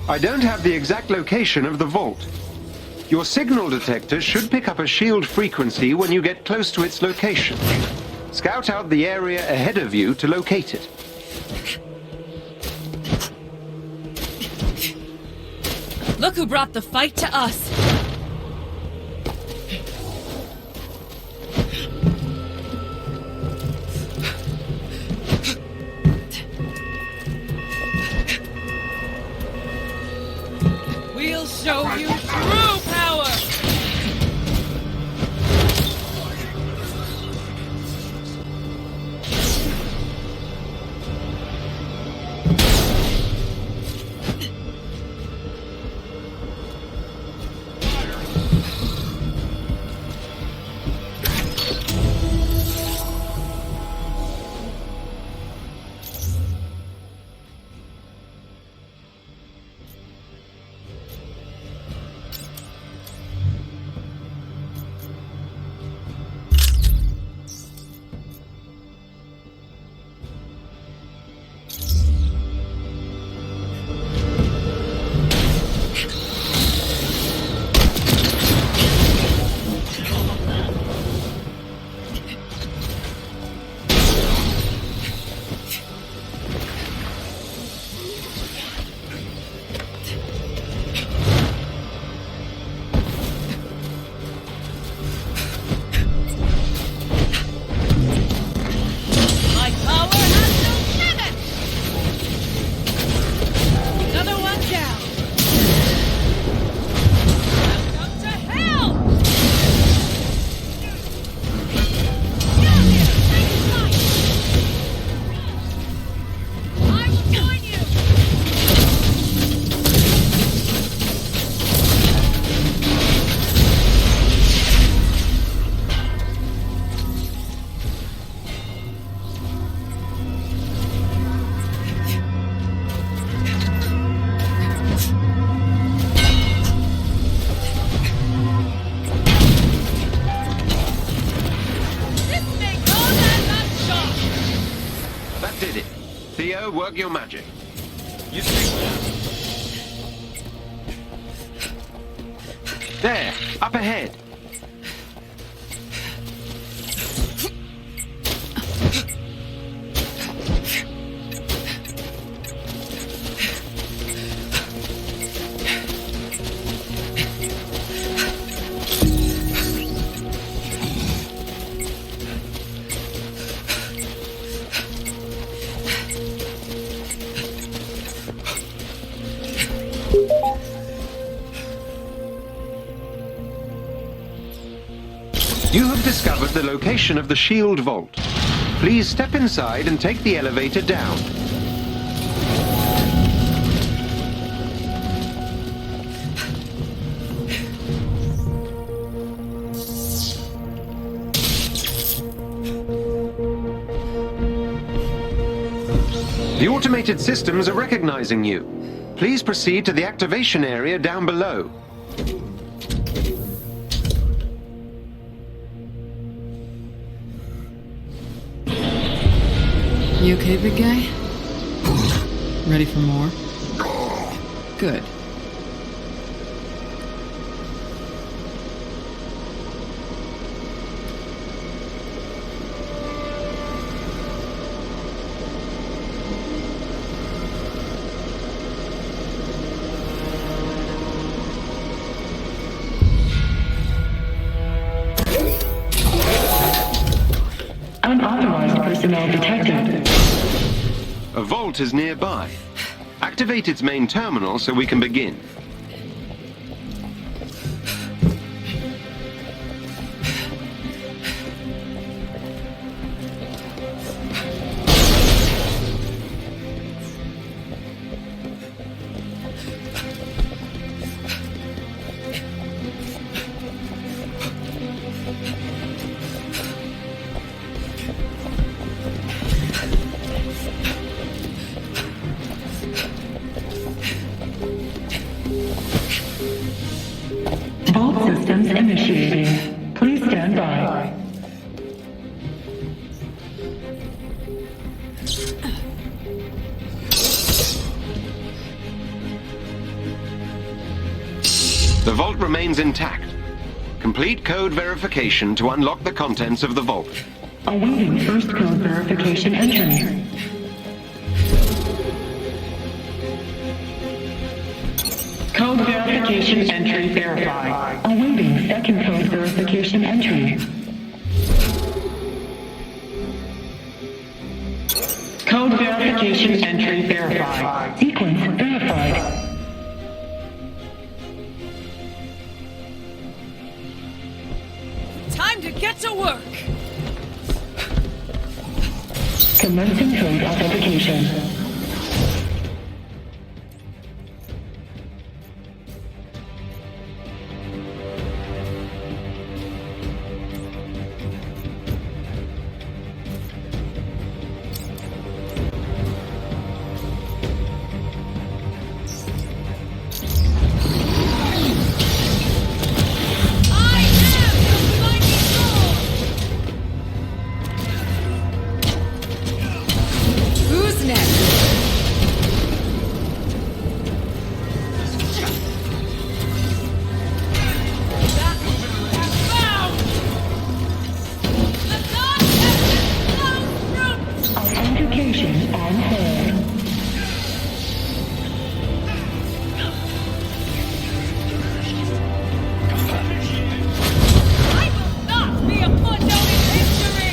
I don't have the exact location of the vault. Your signal detector should pick up a SHIELD frequency when you get close to its location. Scout out the area ahead of you to locate it. Look who brought the fight to us! We'll show you true power! Work your magic. You see? There, up ahead. You have discovered the location of the SHIELD vault. Please step inside and take the elevator down. The automated systems are recognizing you. Please proceed to the activation area down below. You okay, big guy? Ready for more? Good. Unauthorized personnel detected. A vault is nearby. Activate its main terminal so we can begin. Vault systems initiating. Please stand by. The vault remains intact. Complete code verification to unlock the contents of the vault. Awaiting first code verification entry. Code verification entry verified. Awaiting second code verification entry. Code verification entry verified. Sequence verified. Time to get to work! Commencing code authentication. Who's next? Authentication on hold. I will not be a footnote in history!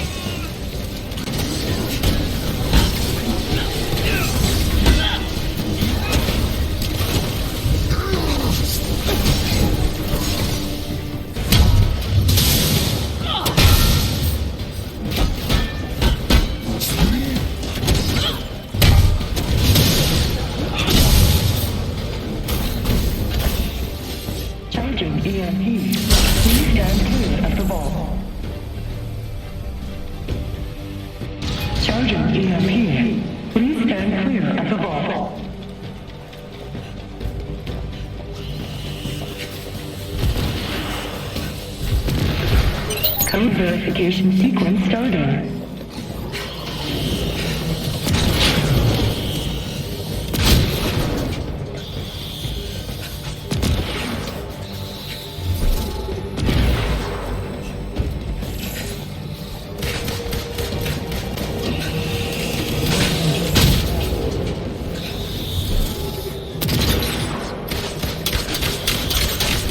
Charging EMP. Please stand clear of the vault. Charging EMP. Please stand clear of the vault. Code verification sequence starting.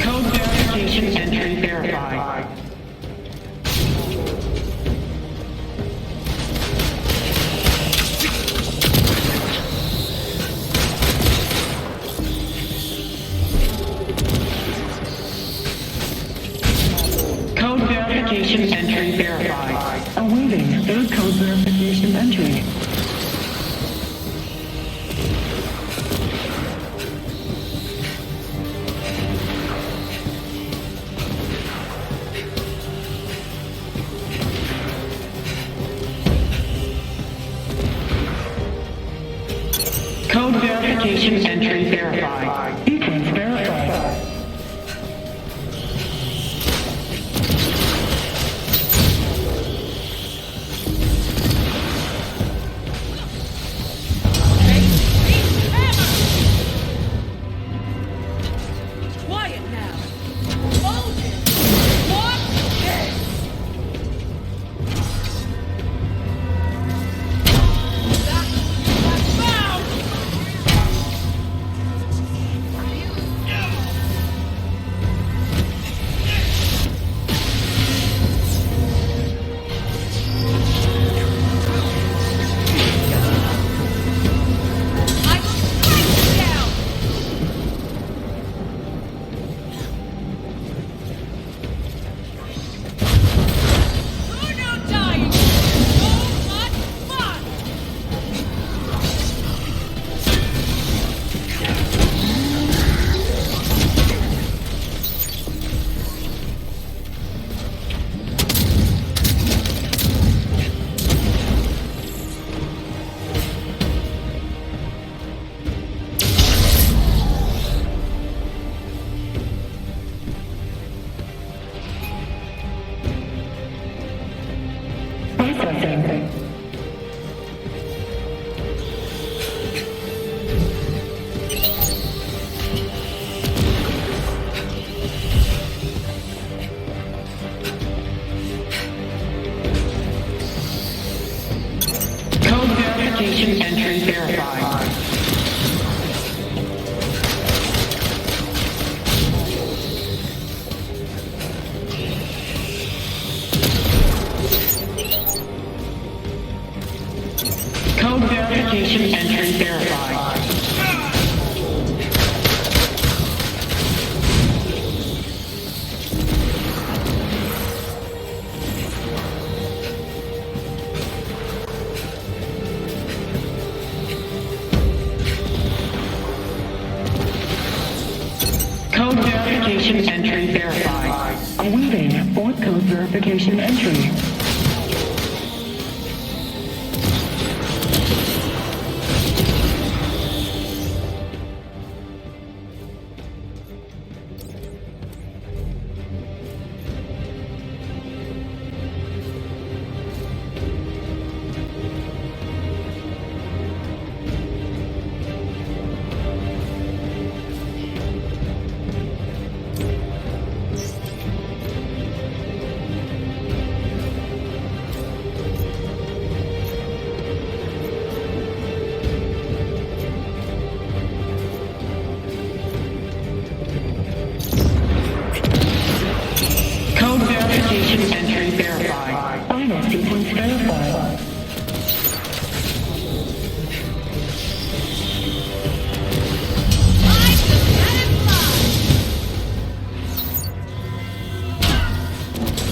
Code verification entry verified. Code verification entry verified. Awaiting third code verification entry. Authentication entry verified. Sequence verified. Quiet now. Hold it. Watch this. That you have found. I will strike you down. You're no dying. So much fun. Processing. Code verification entry verified. Code verification entry verified. Code verification entry verified. Awaiting fourth code verification entry. Code verification entry verified. Final sequence verified.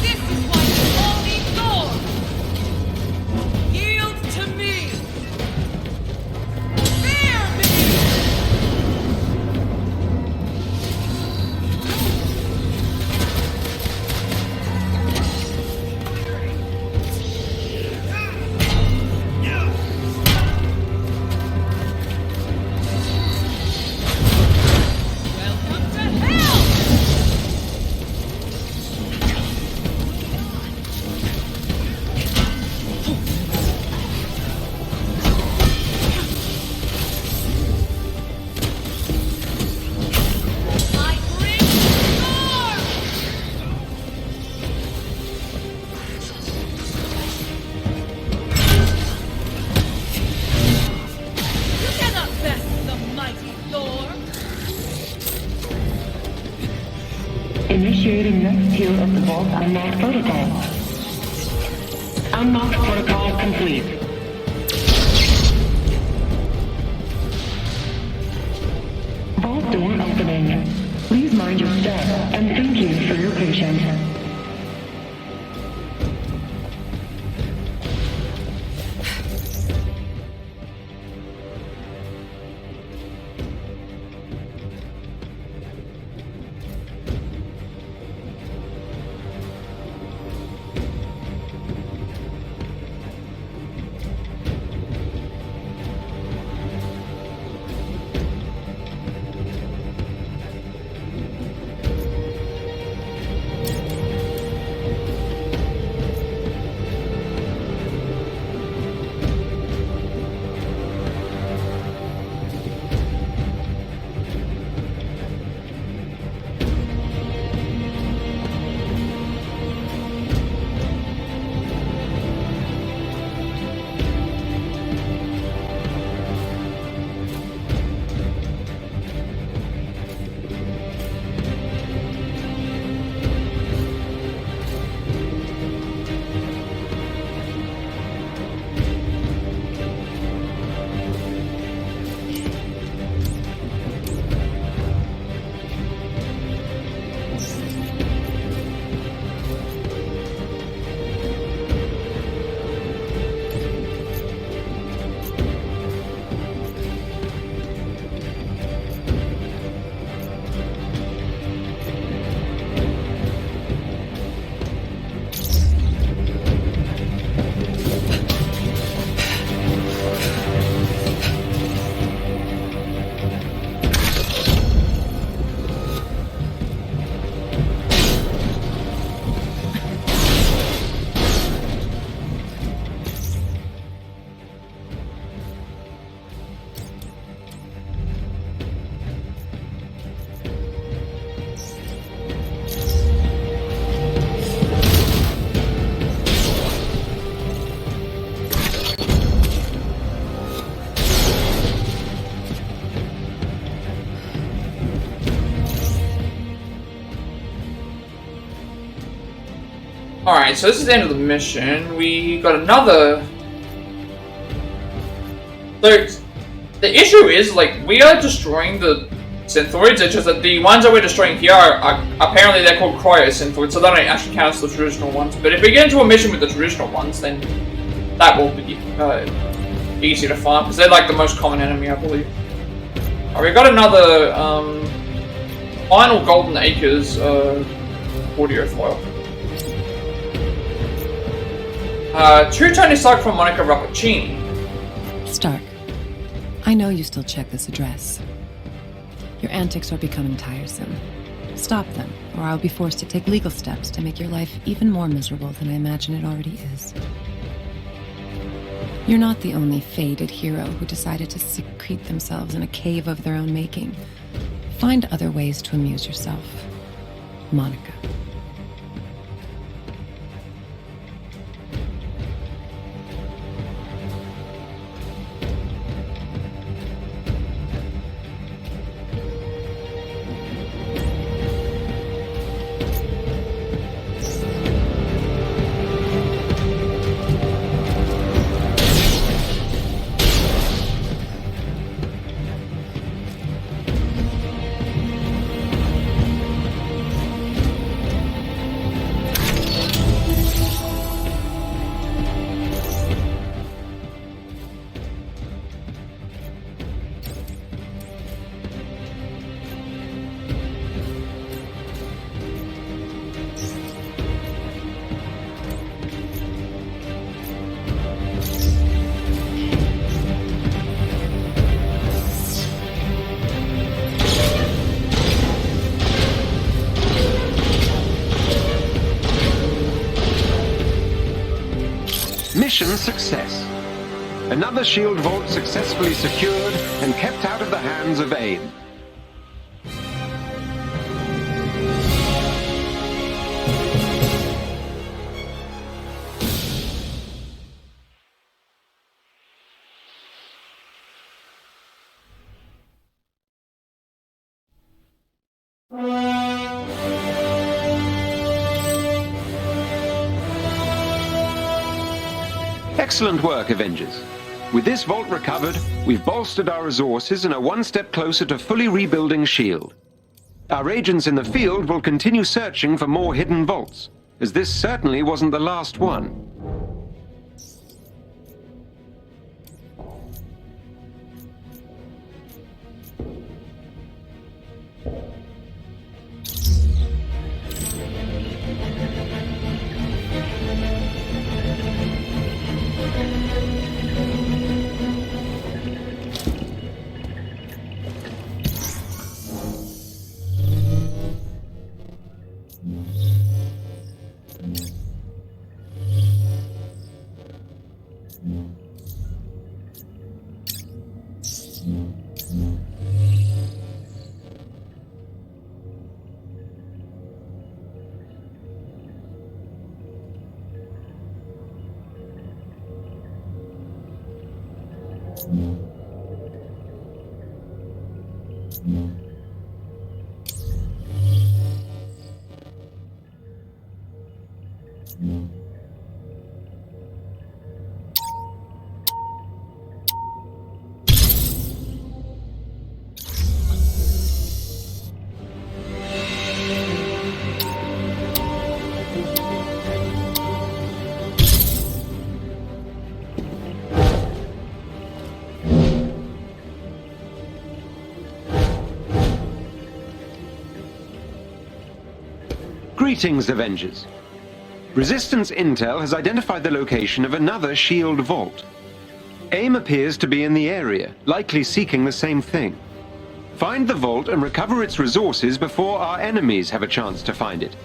This is why you all need Thor. Yield to me. Fear me. Welcome to hell. I bring Thor. You cannot best the mighty Thor. Initiating next tier of the Vault Unlocked Protocol. Unlocked Protocol complete. Vault door opening. Please mind your step and thank you for your patience. Alright, so this is the end of the mission. We got another... So, the issue is, like, we are destroying the synthoids. It's just that the ones that we're destroying here are apparently they're called cryo-synthoids, so they don't actually count as the traditional ones. But if we get into a mission with the traditional ones, then that will be easy to find, because they're like the most common enemy, I believe. Alright, we got another final Golden Acres audio foil. 2 Tony Stark from Monica Rappaccini. Stark, I know you still check this address. Your antics are becoming tiresome. Stop them, or I'll be forced to take legal steps to make your life even more miserable than I imagine it already is. You're not the only faded hero who decided to secrete themselves in a cave of their own making. Find other ways to amuse yourself. Monica. Mission success. Another shield vault successfully secured and kept out of the hands of AIM. Excellent work, Avengers. With this vault recovered, we've bolstered our resources and are one step closer to fully rebuilding S.H.I.E.L.D. Our agents in the field will continue searching for more hidden vaults, as this certainly wasn't the last one. Greetings, Avengers. Resistance Intel has identified the location of another S.H.I.E.L.D. vault. AIM appears to be in the area, likely seeking the same thing. Find the vault and recover its resources before our enemies have a chance to find it.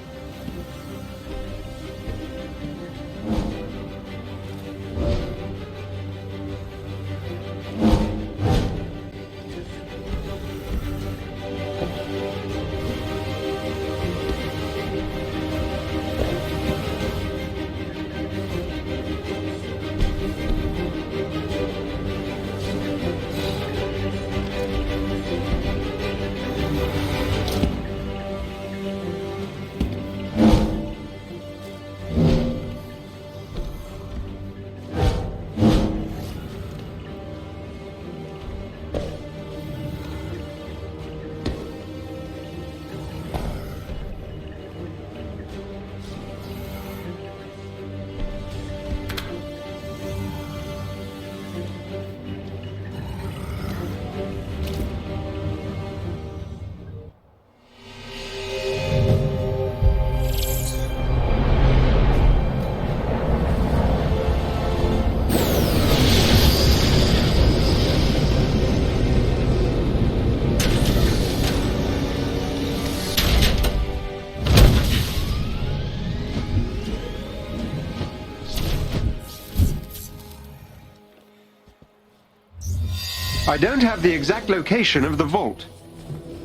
I don't have the exact location of the vault.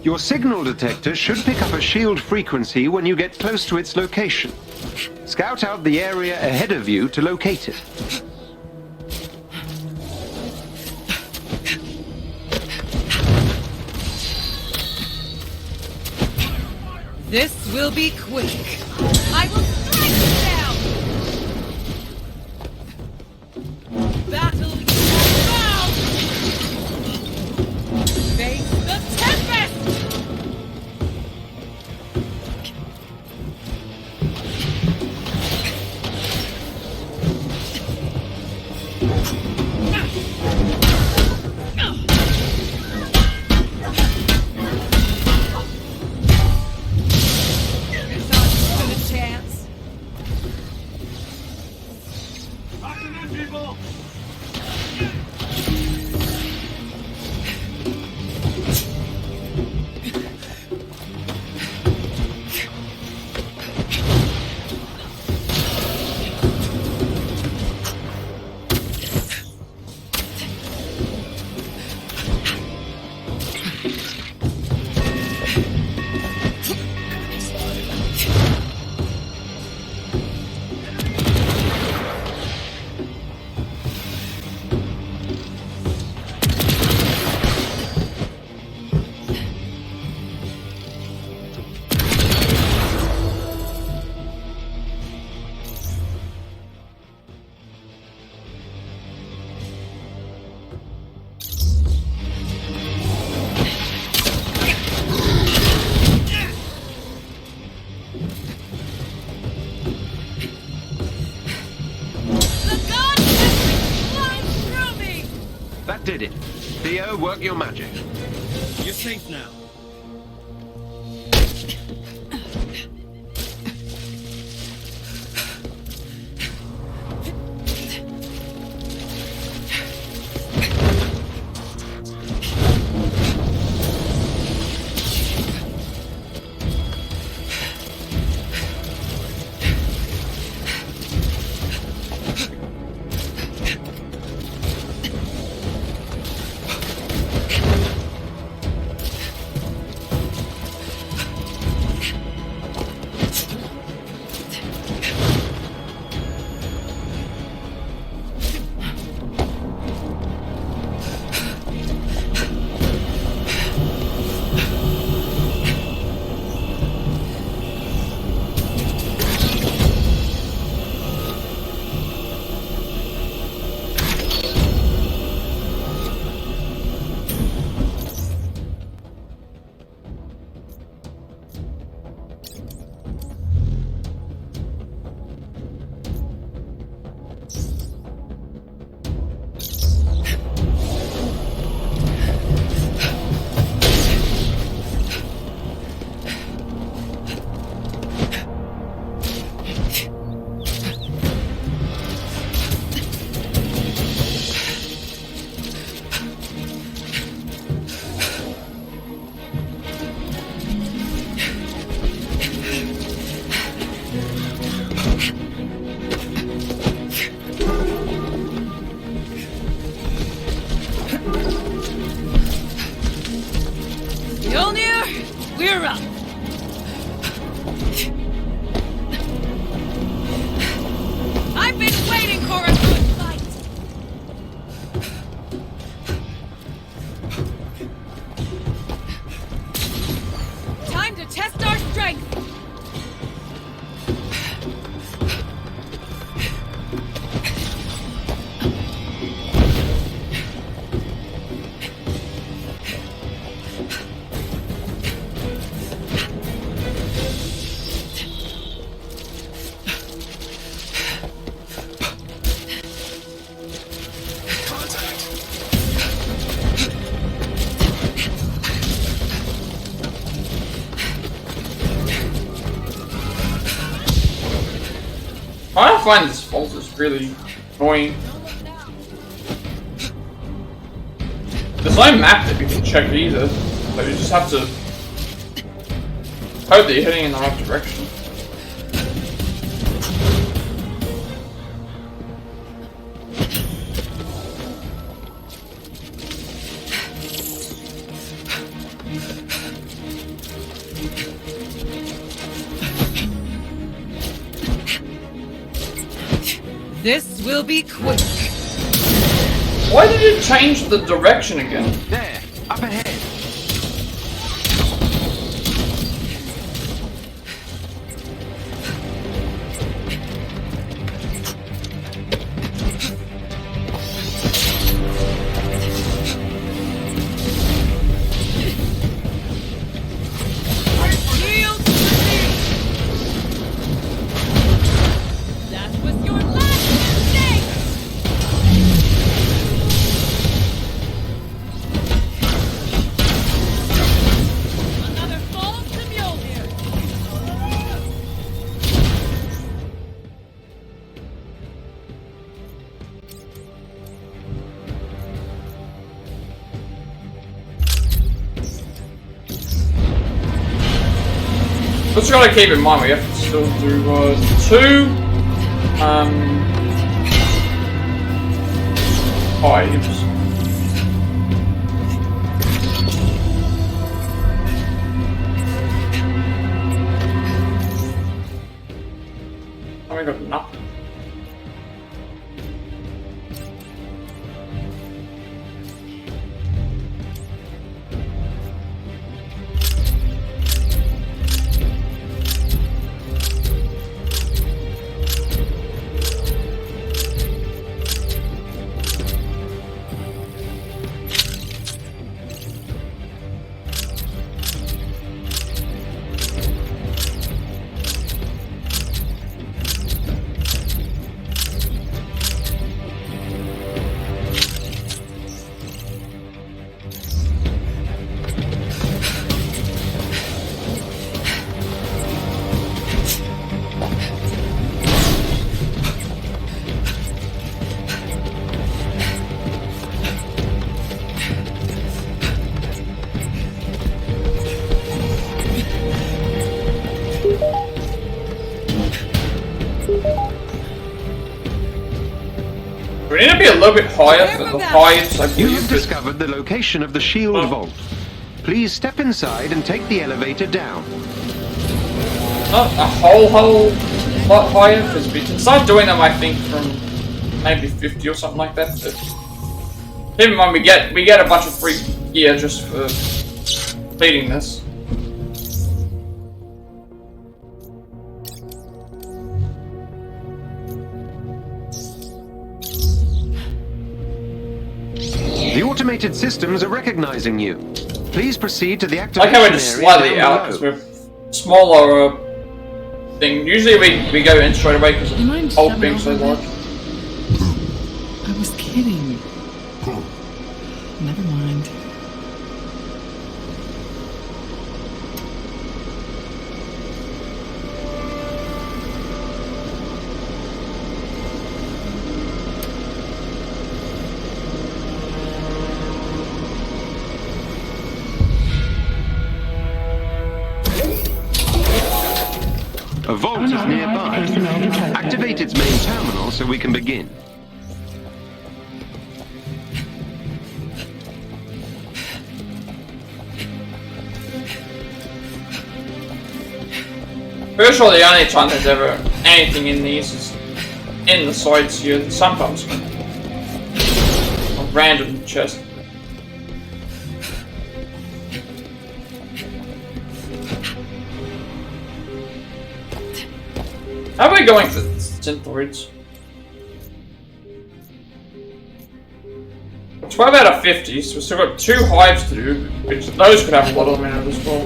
Your signal detector should pick up a shield frequency when you get close to its location. Scout out the area ahead of you to locate it. This will be quick. I will strike you down! Battle you have found! Face the tempest! That did it. Theo, work your magic. You're safe now. We're up! I've been waiting for a good fight! Time to test our strength! I find this vault is really annoying. There's no map that you can check either, so you just have to hope that you're heading in the right direction. This will be quick. Why did it change the direction again? There, up ahead. Shield ready. That was your last mistake. Another false to Mjolnir. Just gotta keep in mind we have to still do 2 hives. Oh, we got nothing. We need to be a little bit higher for the hives, I You believe. have discovered the location of the shield vault. Please step inside and take the elevator down. Not a whole lot higher, because we can start doing them, I think, from maybe 50 or something like that. But keep in mind, we get a bunch of free gear just for completing this. The automated systems are recognizing you. Please proceed to the I activation like how we're just area slightly down out, because below. we're smaller thing. Usually we go in straight away because of old being so large. I was kidding. Never mind. A vault is nearby. Activate its main terminal so we can begin. Pretty sure the only time there's ever anything in these is in the sides here. Sometimes a random chest. How are we going for Synthoids? 12 out of 50, so we've still got 2 hives to do, which those could have a lot of them in it as well.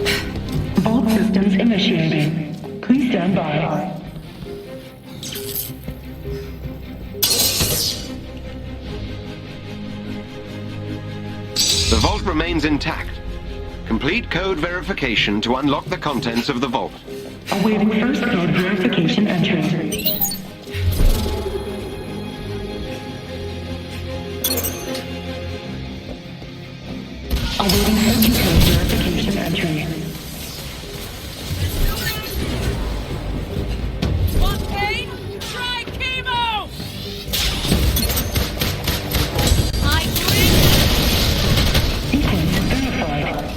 Vault systems initiating. Please stand by. The vault remains intact. Complete code verification to unlock the contents of the vault. Awaiting first code verification entry. Awaiting second code verification entry. Want pain? Try chemo! I Sequence verified.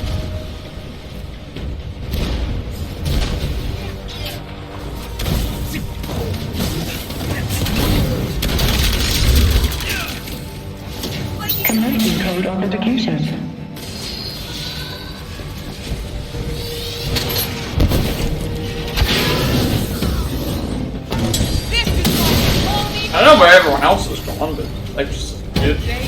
Shield authentication. I don't know where everyone else has gone, but they just did.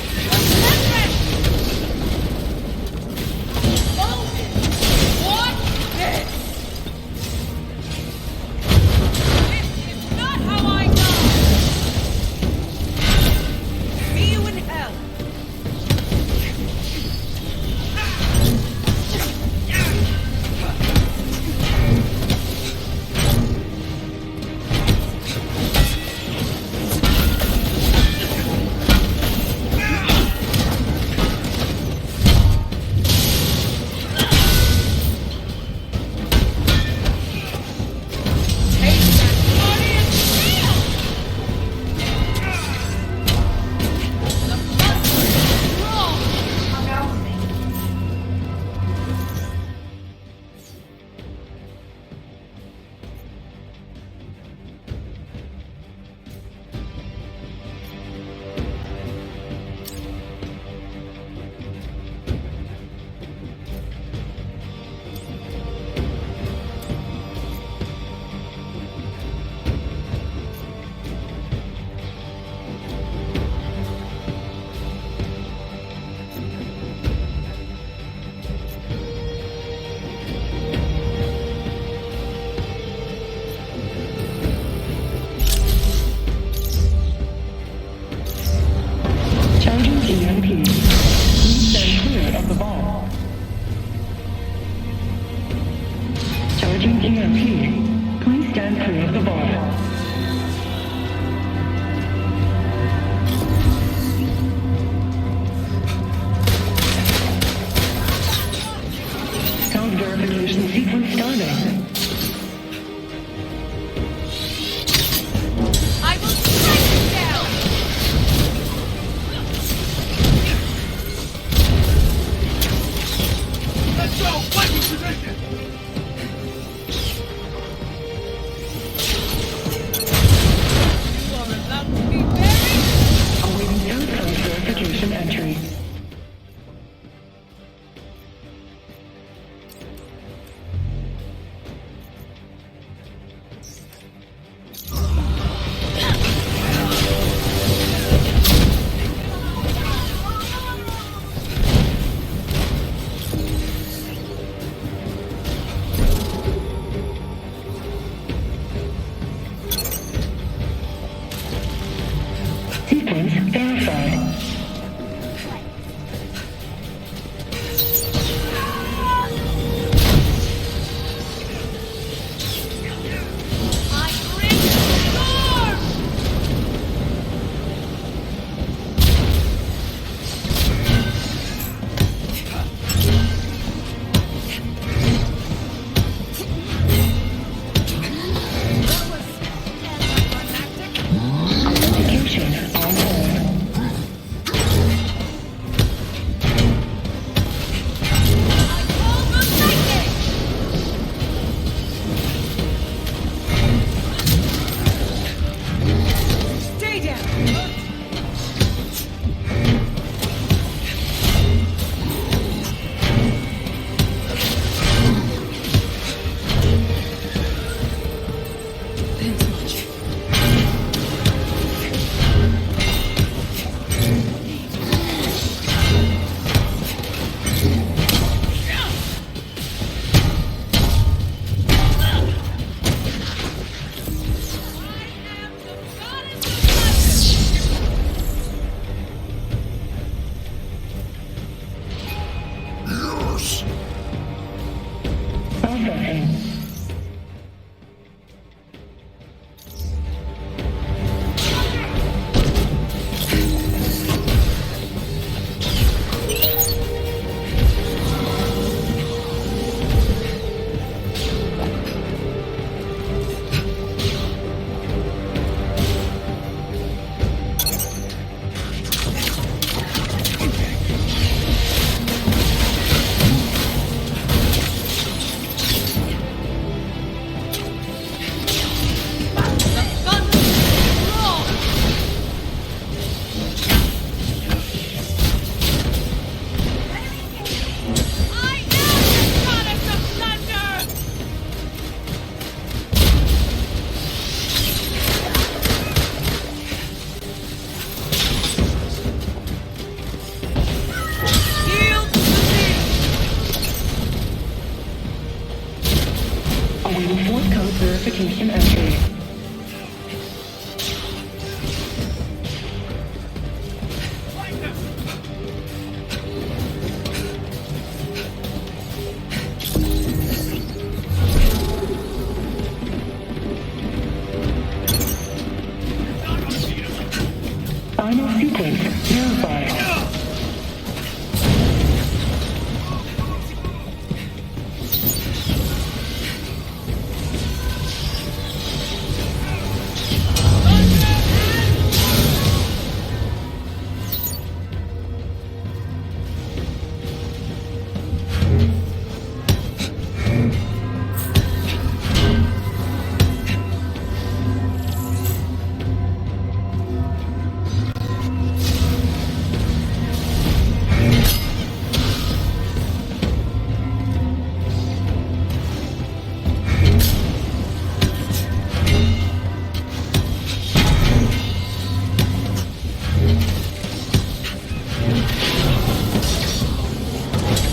Final sequence verified.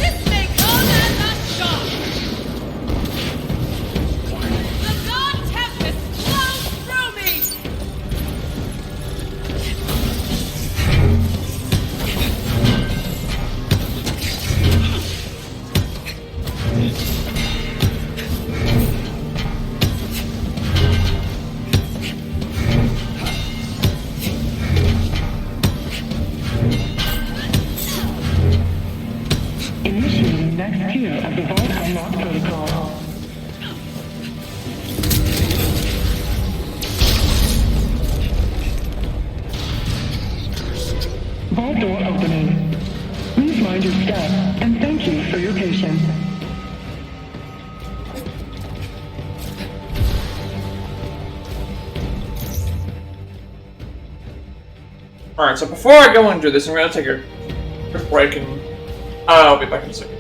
This may come as a shock! The god tempest flows through me! Initiating next tier of the Vault Unlock Protocol. Vault door opening. Please mind your step, and thank you for your patience. Alright, so before I go and do this, I'm gonna take a quick break and I'll be back in a second.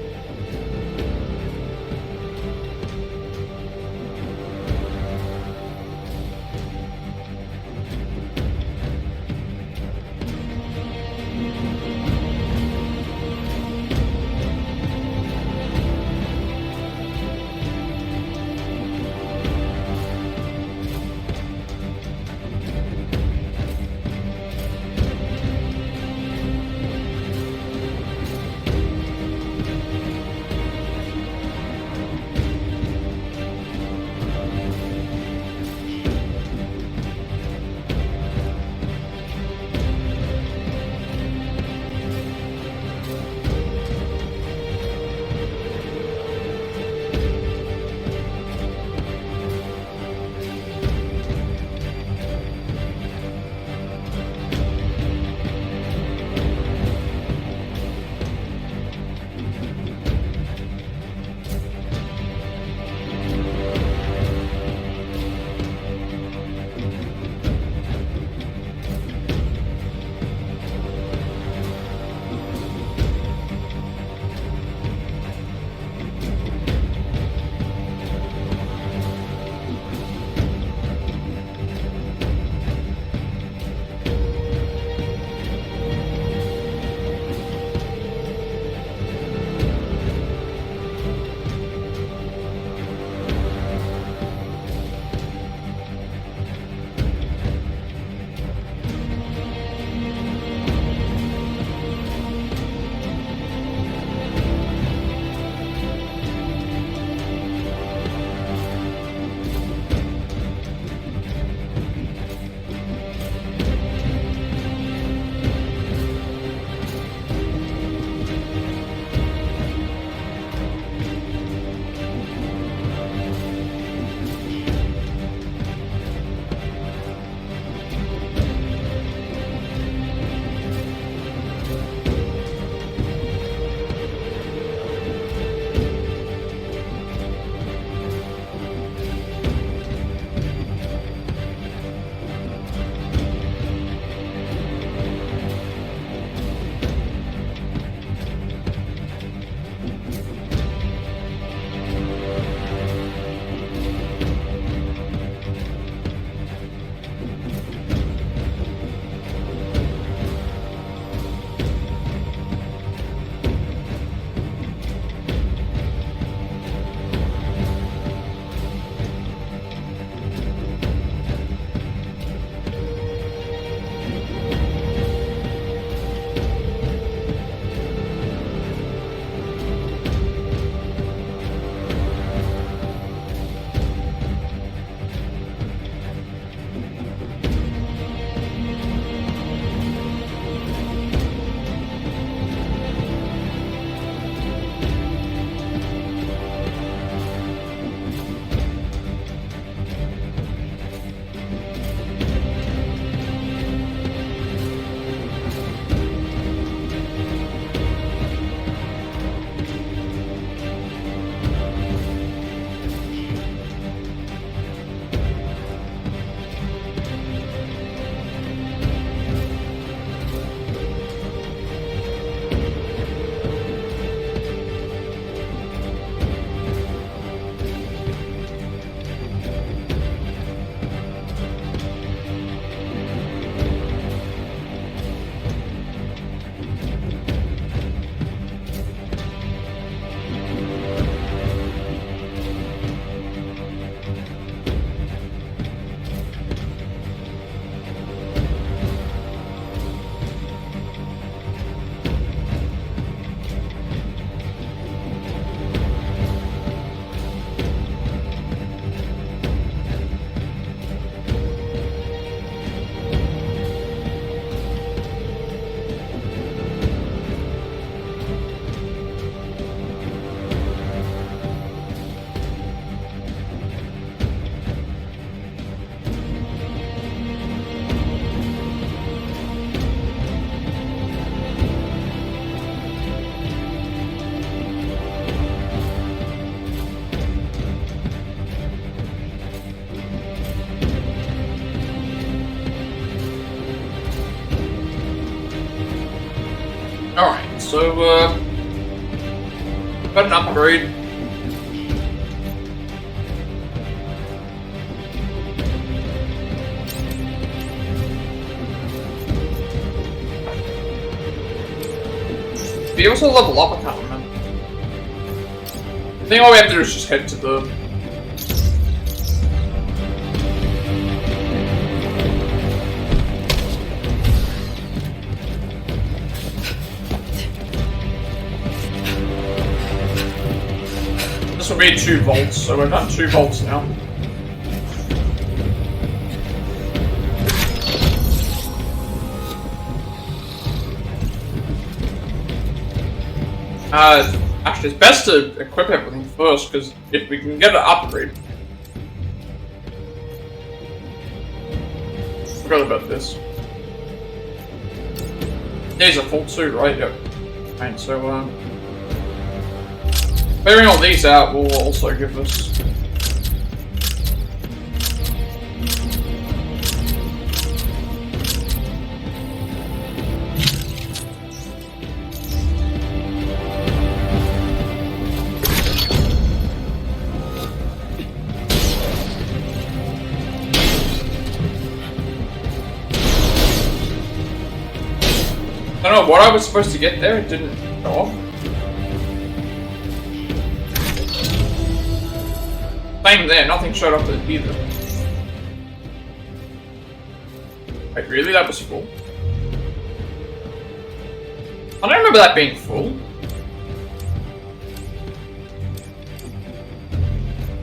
Alright, so, got an upgrade. We also level up, I can't remember. I think all we have to do is just head to the... This will be 2 volts, so we've done 2 volts now. Actually, it's best to equip everything first, because if we can get an upgrade... Forgot about this. These are full too, right? Yep. Right, so, clearing all these out will also give us... I don't know what I was supposed to get there, it didn't go off. Same there, nothing showed up either. Wait, really? That was full? I don't remember that being full.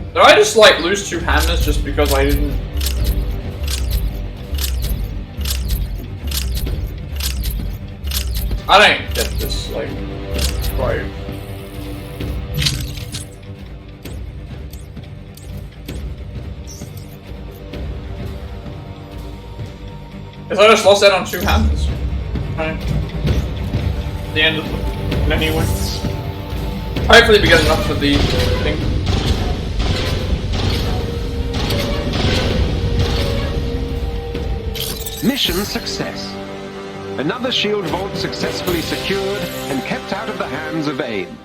Did I just, like, lose 2 hammers just because I didn't... I don't get this, like, right. Guess I just lost out on 2 hammers. Right. The end of it, anyway. Hopefully we get enough for the thing. Mission success. Another shield vault successfully secured and kept out of the hands of AIM.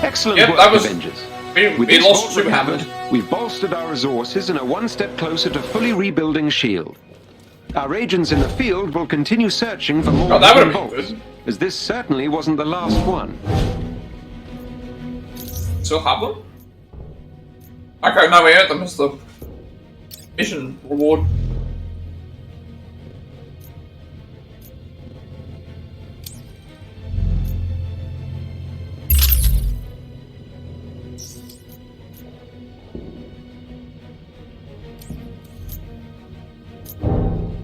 Excellent Yep, work, that was... Avengers. We this lost vault 2 hammers. recovered, we've bolstered our resources and are one step closer to fully rebuilding S.H.I.E.L.D. Our agents in the field will continue searching for more vaults, as this certainly wasn't the last one. Still have them? Okay, no, we earned them as the mission reward.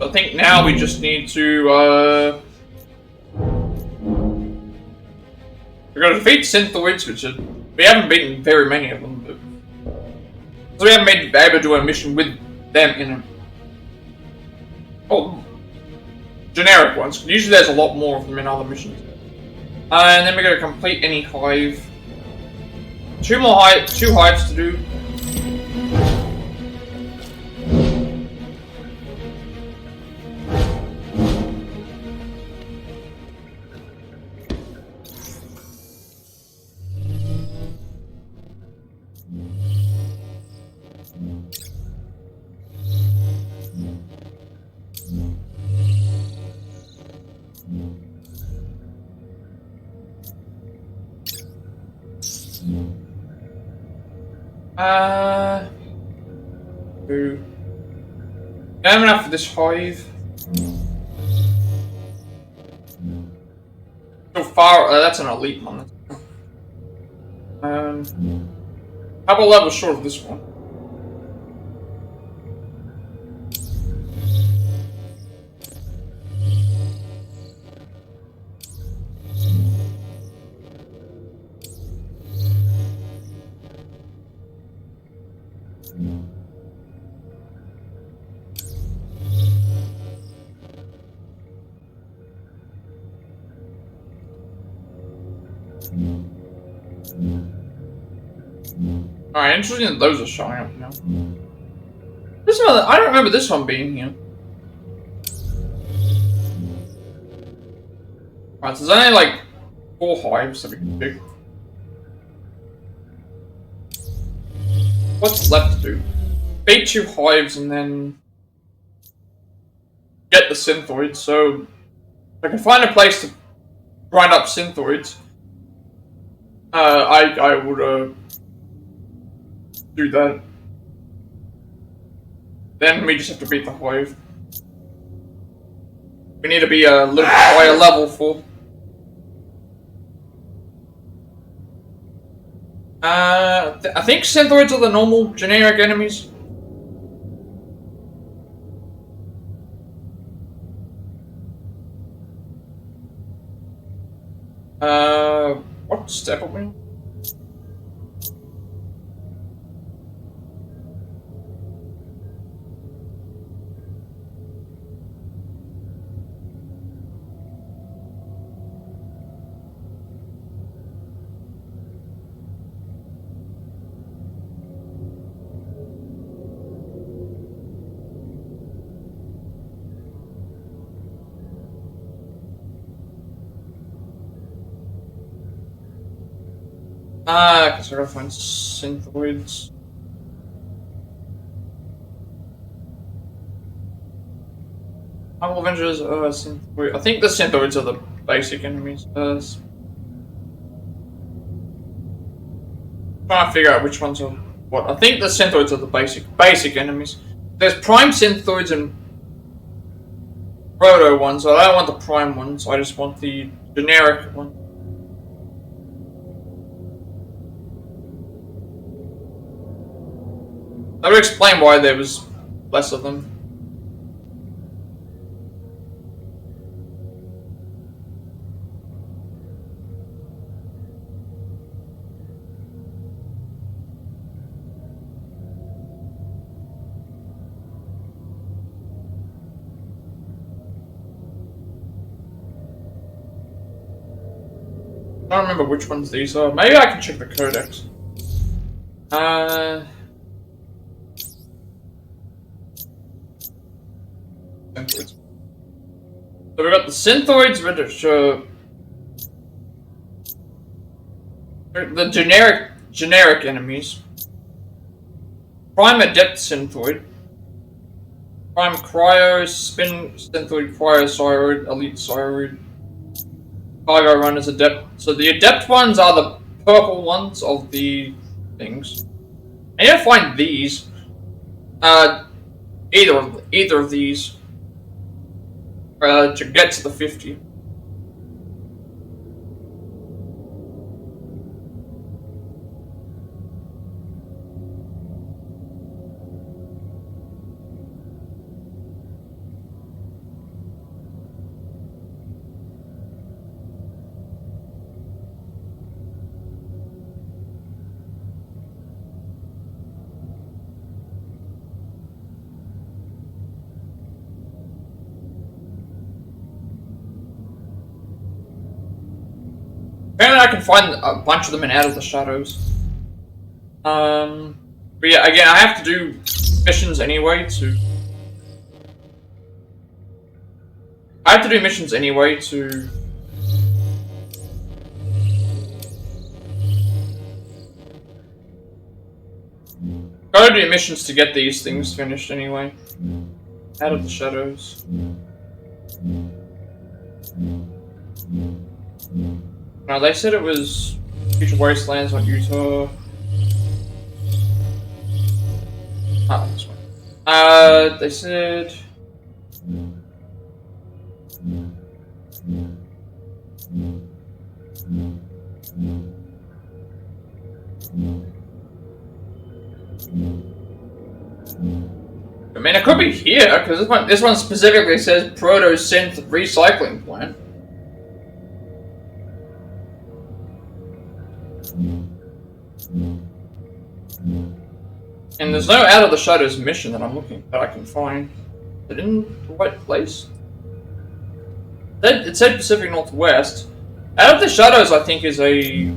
I think now we just need to, we're gonna defeat Synthoids, which is, we haven't beaten very many of them, but... So we haven't been able to do a mission with them in them. Oh, generic ones. Usually there's a lot more of them in other missions. And then we're gonna complete any hive. 2 hives to do. I have enough for this hive. So far, that's an elite one. Couple levels short of this one. Alright, interesting that those are showing up now. This one, I don't remember this one being here. Alright, so there's only like 4 hives that we can pick. What's left to do? Beat 2 hives and then get the synthoids, so if I can find a place to grind up synthoids, I would do that. Then we just have to beat the hive. We need to be a little bit higher level for. I think synthoids are the normal generic enemies. What step are we on? I guess I gotta find synthoids. Avengers, synthoid. I think the synthoids are the basic enemies. Trying to figure out which ones are what. I think the synthoids are the basic enemies. There's prime synthoids and proto ones. So I don't want the prime ones. I just want the generic one. That would explain why there was less of them. I don't remember which ones these are. Maybe I can check the codex. So we got the synthoids, which are the generic enemies. Prime Adept Synthoid. Prime Cryo, Spin Synthoid, Cryo Cyroid, Elite Cyroid. Cargo Runners Adept. So the Adept ones are the purple ones of the things. I need to find these. Either of these. To get to the 50. Apparently I can find a bunch of them in Out of the Shadows. But yeah, again, I have to do missions anyway to... I have to do missions anyway to... Gotta do missions to get these things finished anyway. Out of the Shadows. No, they said it was Future Wastelands on Utah. Ah, this one. They said... I mean, it could be here, because this one specifically says Proto-Synth Recycling Plant. And there's no Out of the Shadows mission that I can find. Is it in the right place? It said Pacific Northwest. Out of the Shadows, I think, is a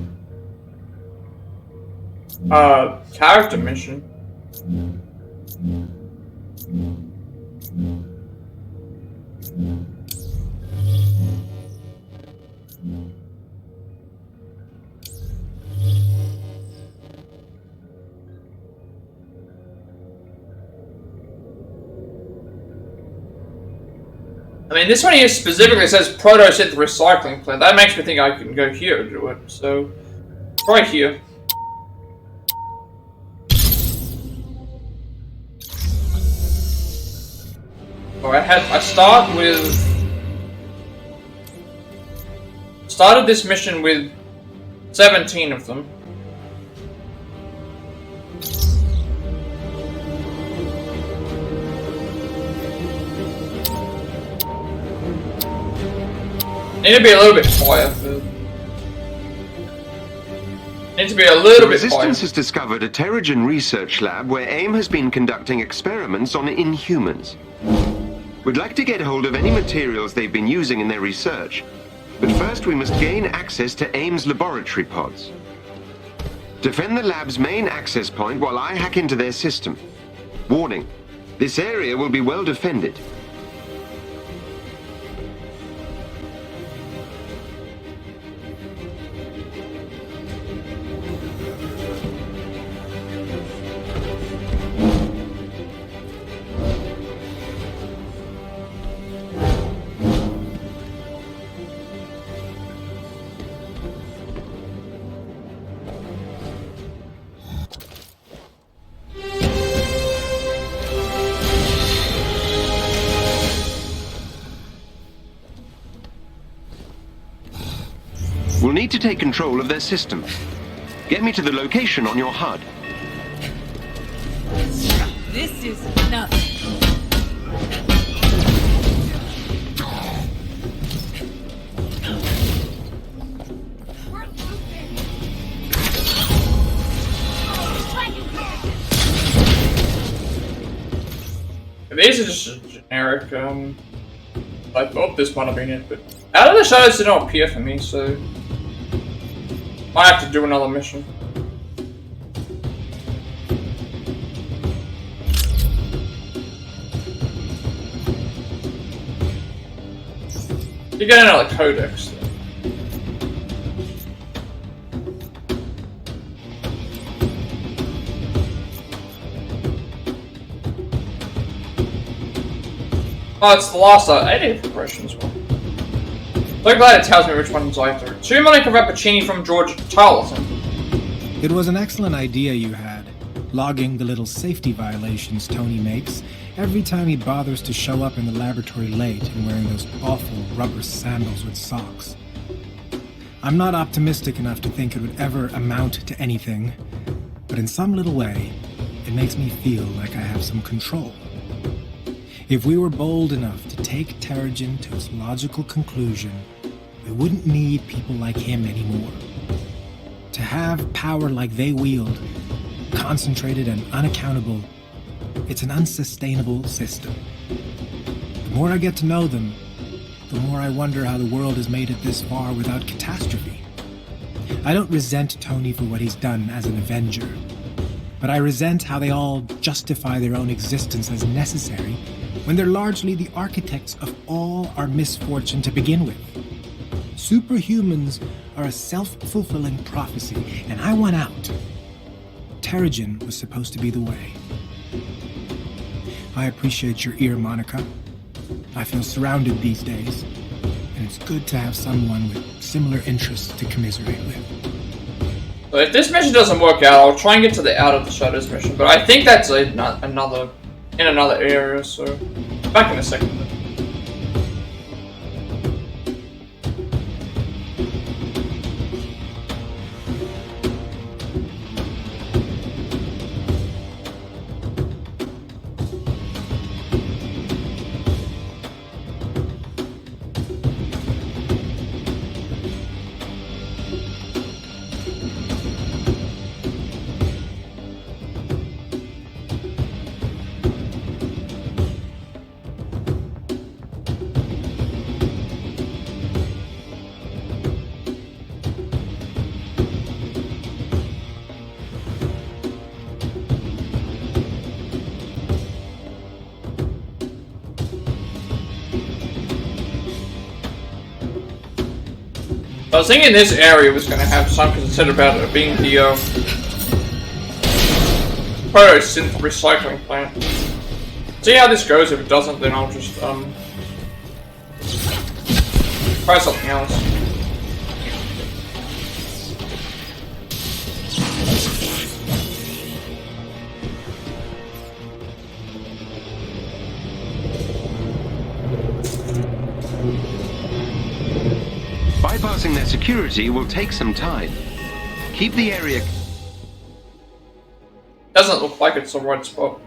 character mission. I mean, this one here specifically says proto-synth recycling plant. That makes me think I can go here and do it. So, right here. I started this mission with 17 of them. Need to be a little bit quiet. Need to be a little bit quiet. Resistance has discovered a Terrigen research lab where AIM has been conducting experiments on Inhumans. We'd like to get hold of any materials they've been using in their research, but first we must gain access to AIM's laboratory pods. Defend the lab's main access point while I hack into their system. Warning, this area will be well defended. We'll need to take control of their system. Get me to the location on your HUD. This is nothing. These are just generic, I thought this might have been it, but Out of the Shadows did not appear for me, so might have to do another mission. You get another codex. Oh, it's the last I did progression as well. So glad it tells me which ones I have to. 2 Monica Rappuccini from George Tarleton. It was an excellent idea you had, logging the little safety violations Tony makes every time he bothers to show up in the laboratory late and wearing those awful rubber sandals with socks. I'm not optimistic enough to think it would ever amount to anything, but in some little way, it makes me feel like I have some control. If we were bold enough to take Terrigen to its logical conclusion, we wouldn't need people like him anymore. To have power like they wield, concentrated and unaccountable, it's an unsustainable system. The more I get to know them, the more I wonder how the world has made it this far without catastrophe. I don't resent Tony for what he's done as an Avenger, but I resent how they all justify their own existence as necessary when they're largely the architects of all our misfortune to begin with. Superhumans are a self-fulfilling prophecy, and I want out. Terrigen was supposed to be the way. I appreciate your ear, Monica. I feel surrounded these days, and it's good to have someone with similar interests to commiserate with. So if this mission doesn't work out, I'll try and get to the Out of the Shadows mission, but I think that's another area, so back in a second. I was thinking this area was going to have something said about it being the synth recycling plant. See how this goes. If it doesn't, then I'll just try something else. Bypassing their security will take some time. Keep the area... Doesn't look like it's the right spot.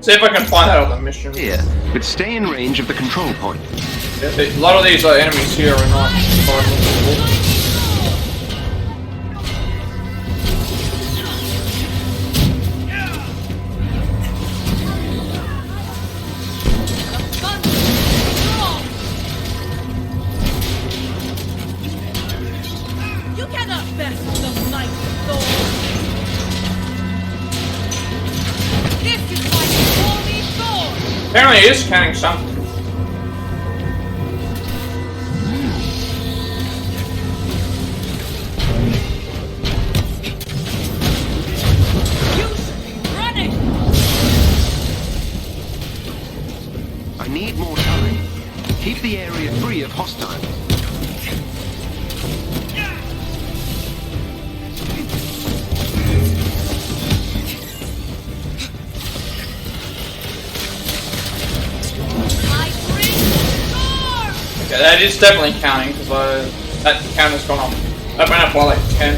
See if I can find out on the mission. Here, but stay in range of the control point. Yeah, a lot of these enemies here are not visible. You cannot best the might of Thor. This is why they call me Thor. Apparently it is counting something. You should be running. I need more time. Keep the area free of hostiles. Yeah, that is definitely counting because that count has gone up. That went up by like 10.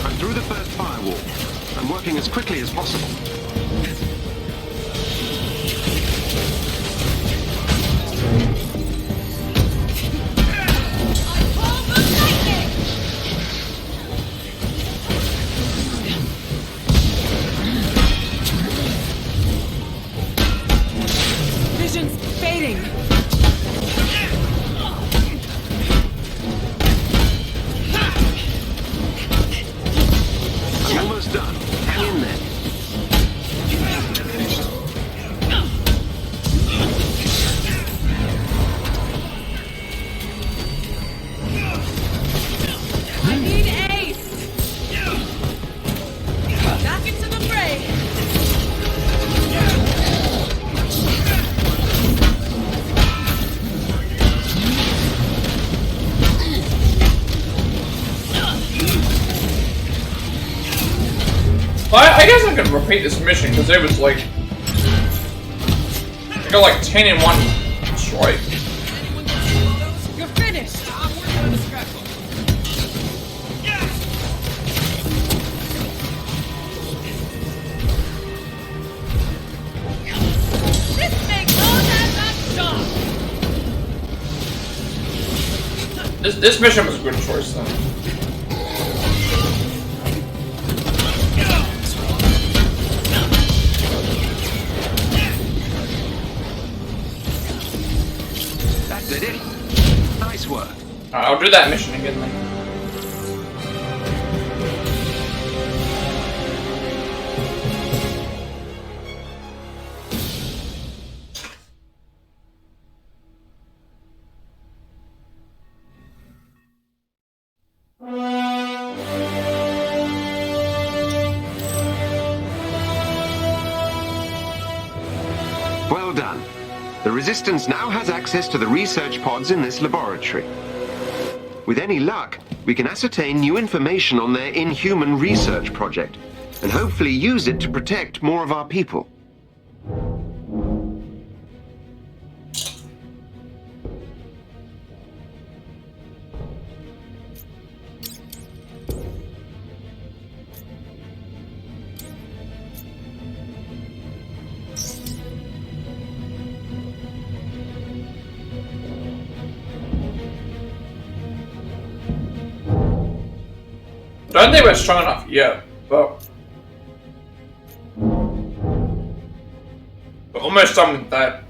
I'm through the first firewall. I'm working as quickly as possible. Vision's fading. I'm almost done. Hang in there. I need ace. Back into the fray. Well, I guess I could repeat this mission because it was like I got like 10 in one strike. You're finished. I'm working on the scrapbook. This makes all that shot. This mission was a good choice though. Did it? Nice work. Alright, I'll do that mission again then. Well done. The Resistance now has access to the research pods in this laboratory. With any luck, we can ascertain new information on their Inhuman research project, and hopefully use it to protect more of our people. I don't think we're strong enough yet, but we're almost done with that.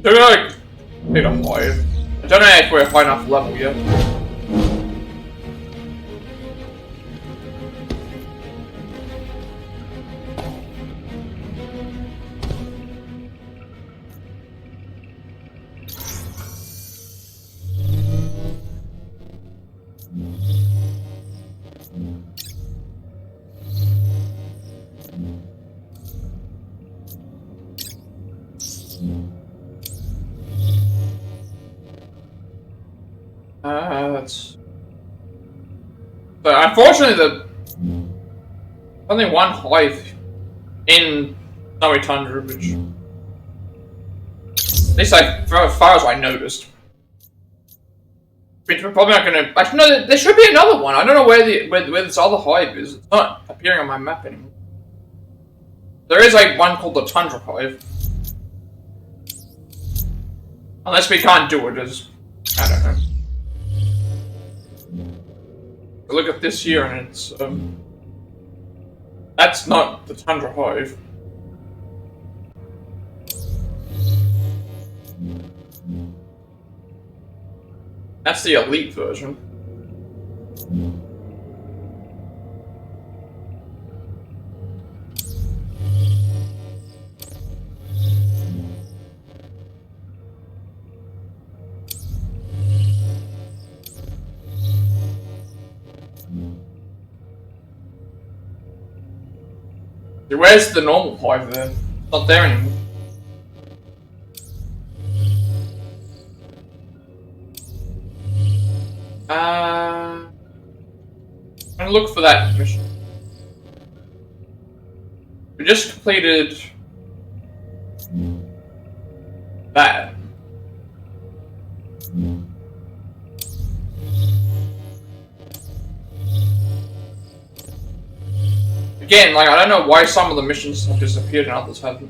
So we like need a hive. I don't know if we're high enough level yet. That's... But unfortunately, only one hive in Snowy Tundra, which... At least as far as I noticed. Which we're probably not gonna... Actually, no, there should be another one. I don't know where this other hive is. It's not appearing on my map anymore. There is like one called the Tundra Hive. Unless we can't do it as... I don't know. Look at this here and it's, that's not the Tundra Hive. That's the elite version. Where's the normal hive there? It's not there anymore. I'm gonna look for that mission. We just completed that. Again, like, I don't know why some of the missions have disappeared and others haven't.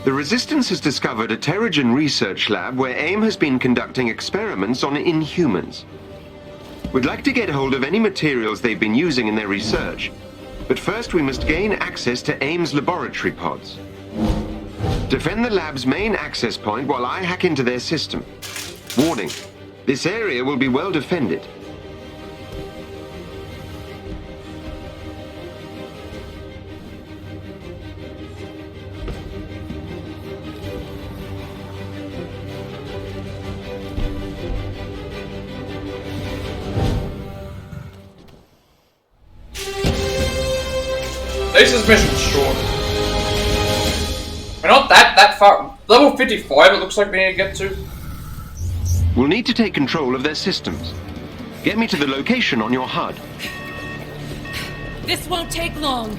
The Resistance has discovered a Terrigen research lab where AIM has been conducting experiments on Inhumans. We'd like to get hold of any materials they've been using in their research, but first we must gain access to AIM's laboratory pods. Defend the lab's main access point while I hack into their system. Warning, this area will be well defended. This mission's short. We're not that far. Level 55 it looks like we need to get to. We'll need to take control of their systems. Get me to the location on your HUD. This won't take long.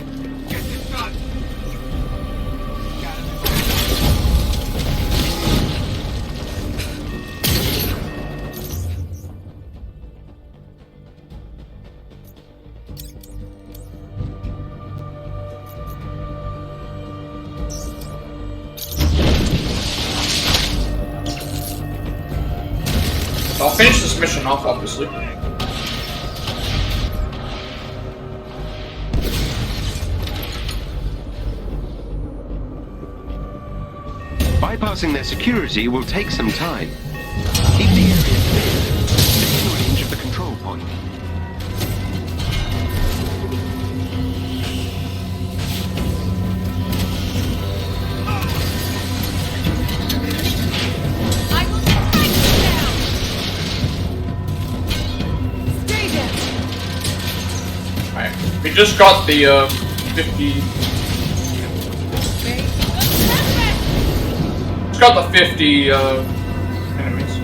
I'll finish this mission off, obviously. Bypassing their security will take some time. Keep the area clear. Stay in range of the control point. We just got the 50 got the 50 enemies.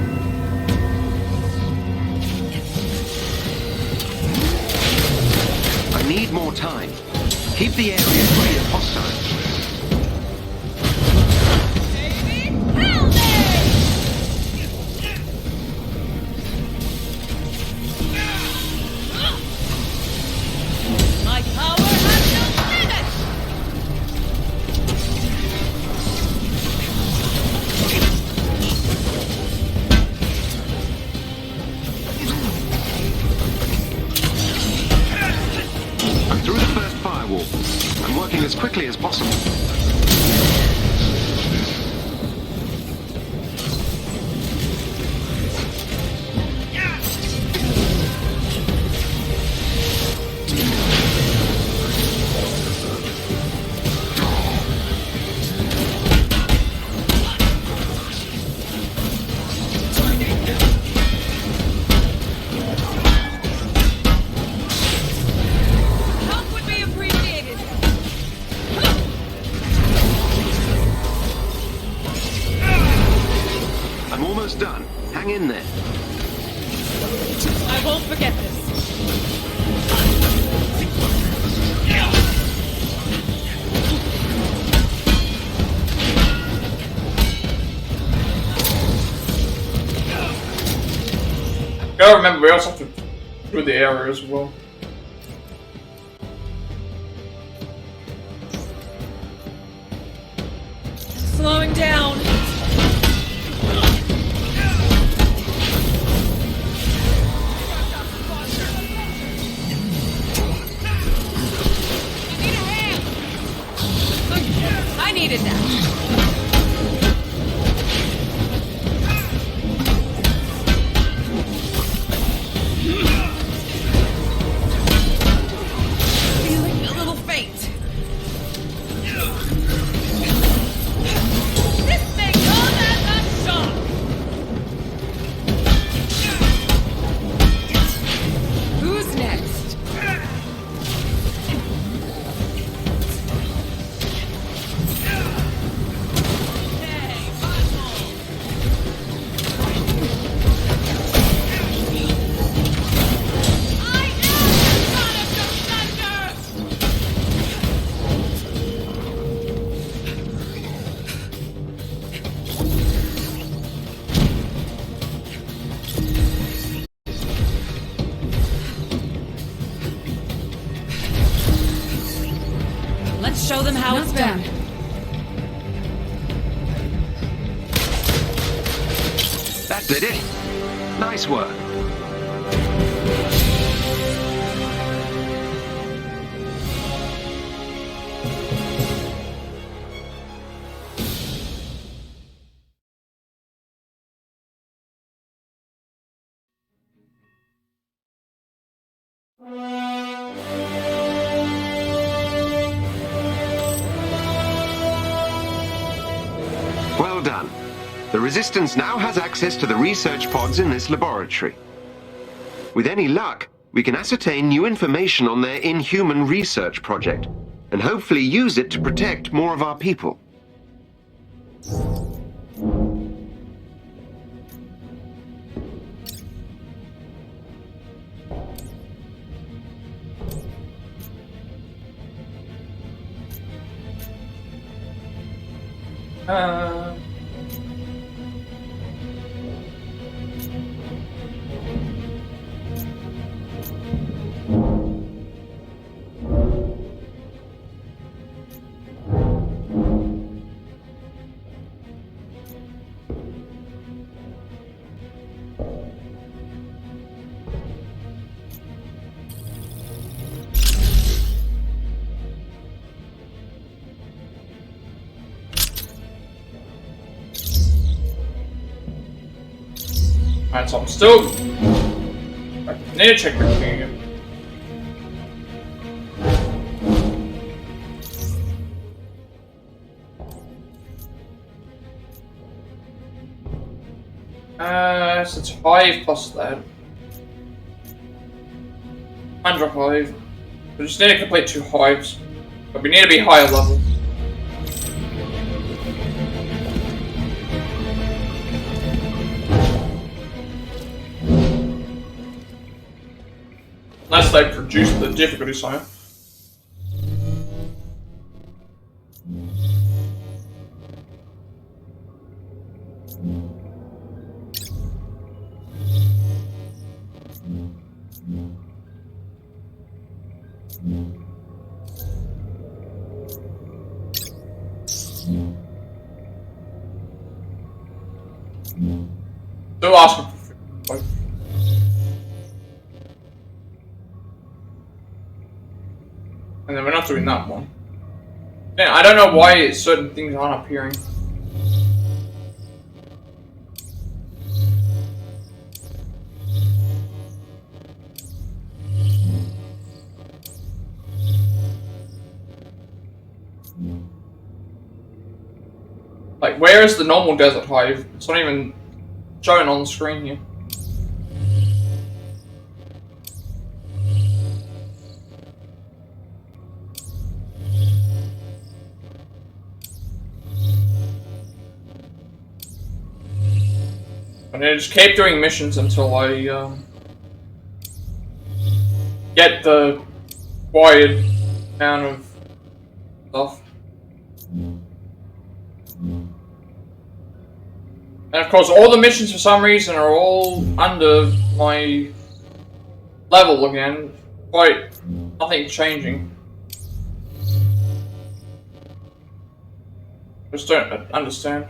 I need more time. Keep the area free of hostiles. My power has no limit! I'm through the first firewall. I'm working as quickly as possible. Help would be appreciated. I'm almost done. Hang in there. I won't forget this. Gotta remember, we also have to through the area as well. Slowing down. I needed that. Feeling a little faint. This thing goes as a shock. Who's next? Let's show them how it's done. That did it. Nice work. Well done. The Resistance now has access to the research pods in this laboratory. With any luck, we can ascertain new information on their Inhuman research project, and hopefully use it to protect more of our people. Alright, so I'm still... I need to check my thing again. So it's 5 plus that. 100 hive. We just need to complete 2 hives. But we need to be higher level. Unless they reduce the difficulty sign. Still asking for like, and then we're not doing that one. Yeah, I don't know why certain things aren't appearing. Like, where is the normal desert hive? It's not even showing on the screen here. And I just keep doing missions until I get the required amount of stuff. And of course, all the missions for some reason are all under my level again. Quite nothing changing. Just don't understand.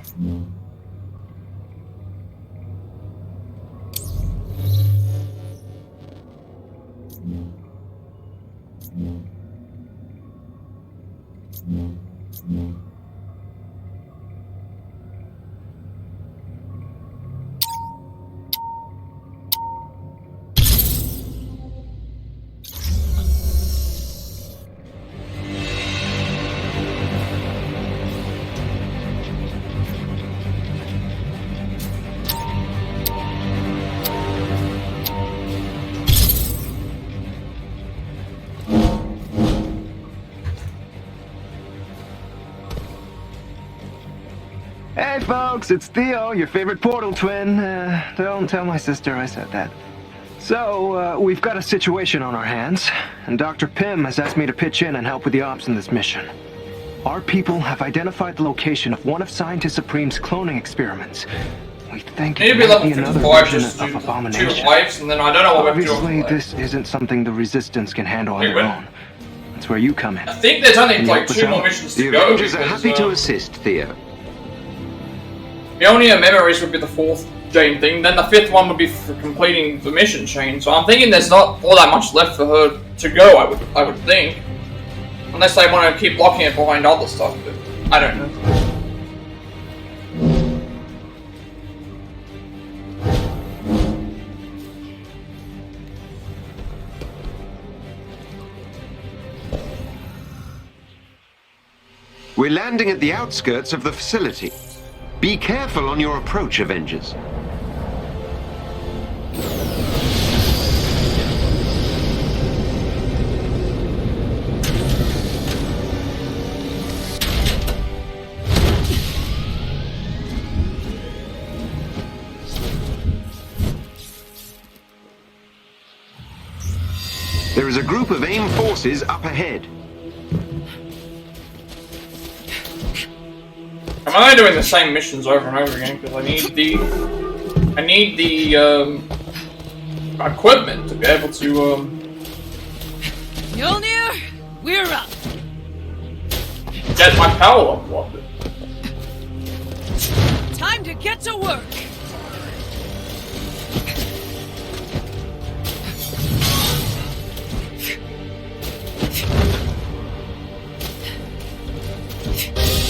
Hey folks, it's Theo, your favorite portal twin. Don't tell my sister I said that. So, we've got a situation on our hands, and Dr. Pym has asked me to pitch in and help with the ops in this mission. Our people have identified the location of one of Scientist Supreme's cloning experiments. We think it might be another version of Abomination. And then I don't know what Obviously, this isn't something the Resistance can handle on their own. That's where you come in. I think there's only like 2 more missions to the go. Avengers are happy to assist, Theo. The only memories would be the 4th Jane thing, then the 5th one would be for completing the mission chain. So I'm thinking there's not all that much left for her to go. I would think, unless they want to keep blocking it behind other stuff. But I don't know. We're landing at the outskirts of the facility. Be careful on your approach, Avengers. There is a group of AIM forces up ahead. I'm only doing the same missions over and over again because I need the equipment to be able to Mjolnir, we're up. Get my power up. Time to get to work.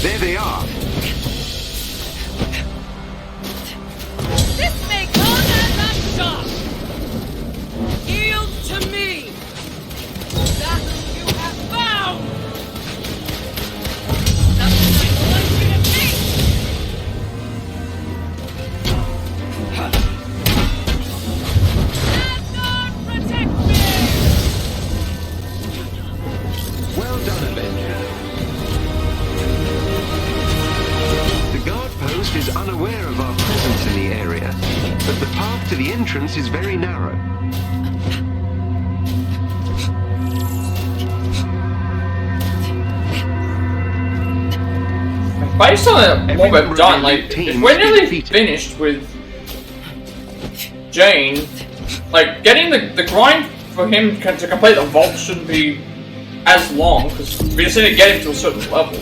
There they are. This may come as a shock. Yield to me. That you have found. Something like one you to face. Asgard, protect me. Well done, Avengers. The guard post is unaware of our presence in the area, but the path to the entrance is very narrow. based on what we've done, like, if we're nearly finished with Jane, like, getting the grind for him to complete the vault shouldn't be as long, because we just need to get him to a certain level.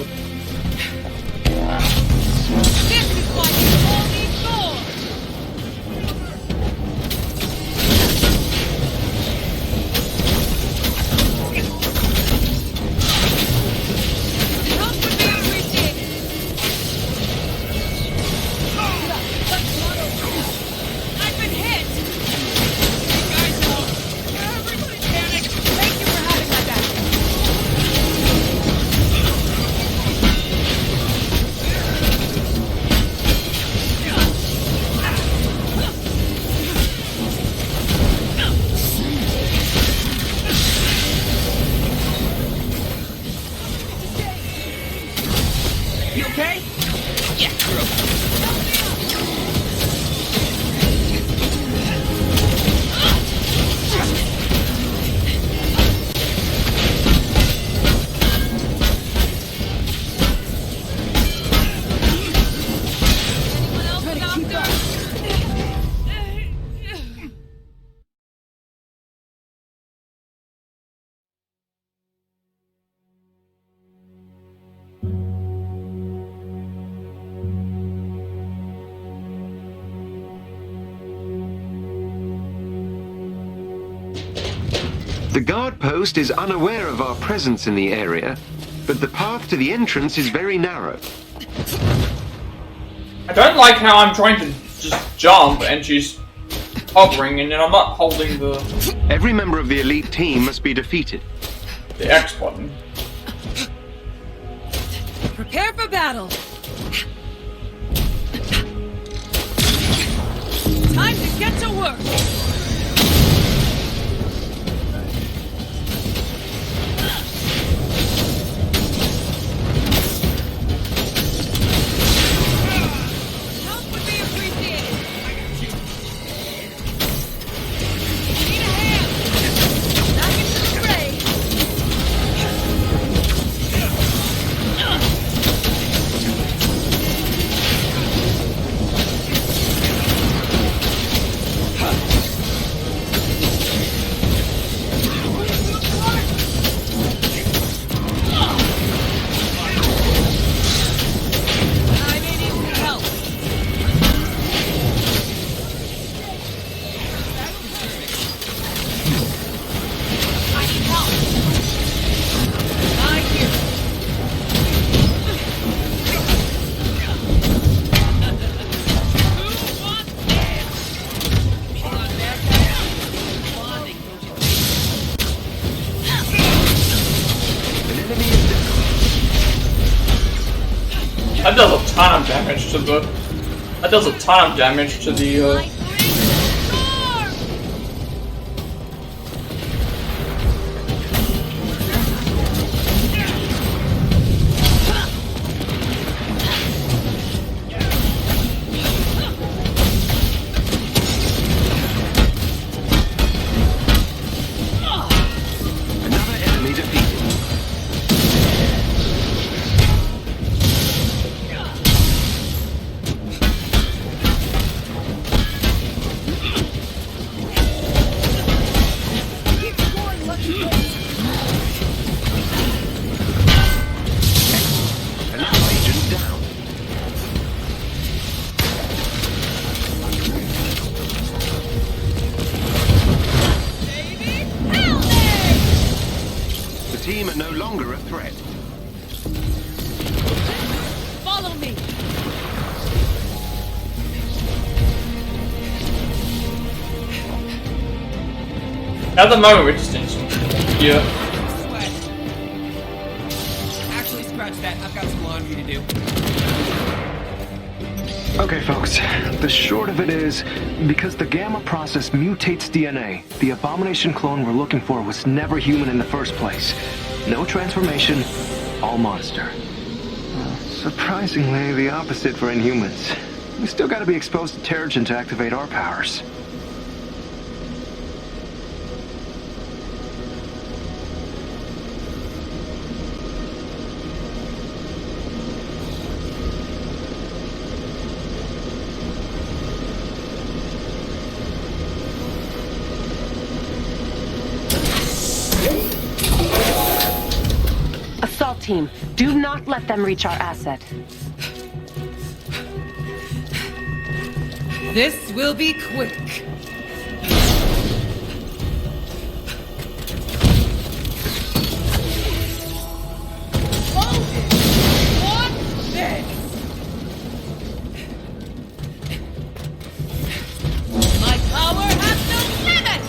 The guard post is unaware of our presence in the area, but the path to the entrance is very narrow. I don't like how I'm trying to just jump and she's hovering and then I'm not holding the... Every member of the elite team must be defeated. The X button. Prepare for battle. Time to get to work. That does a ton of damage to the... That does a ton of damage to the, team are no longer a threat. Follow me. At the moment, we're just in some... Yeah. Sweat. Actually, scratch that. I've got some laundry to do. Okay, folks. The short of it is, because the gamma process mutates DNA, the abomination clone we're looking for was never human in the first place. No transformation, all monster. Surprisingly, the opposite for Inhumans. We still gotta be exposed to Terrigen to activate our powers. team, do not let them reach our asset. This will be quick. Hold it! Watch this! My power has no limit!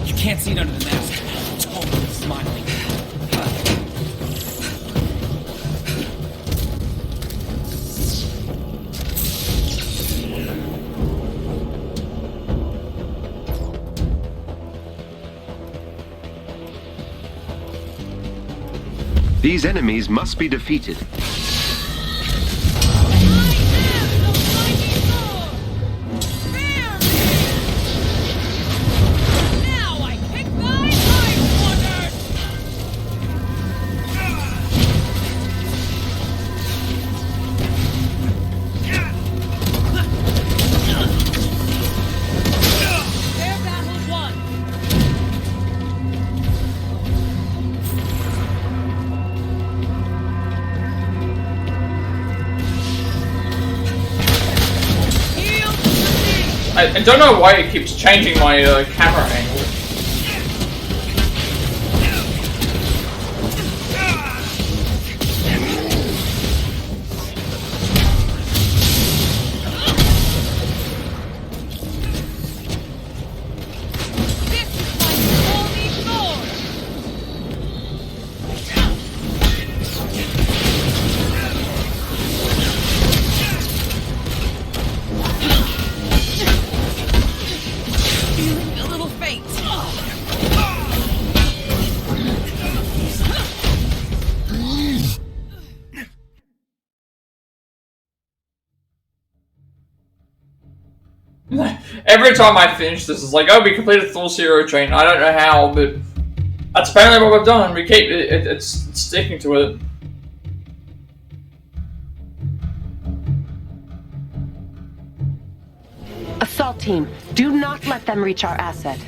You can't see it under the mask. Totally smiling. These enemies must be defeated. Now I kick thy hindquarters! Fair battle won. I don't know why it keeps changing my camera angle. Feeling a little faint. Every time I finish this, it's like, oh, we completed the full Zero Chain. I don't know how, but that's apparently what we've done. We keep it's sticking to it. Assault team, do not let them reach our asset.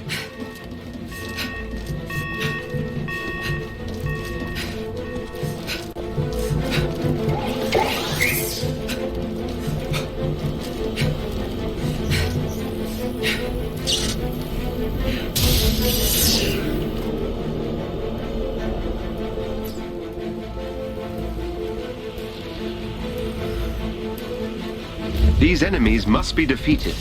These enemies must be defeated.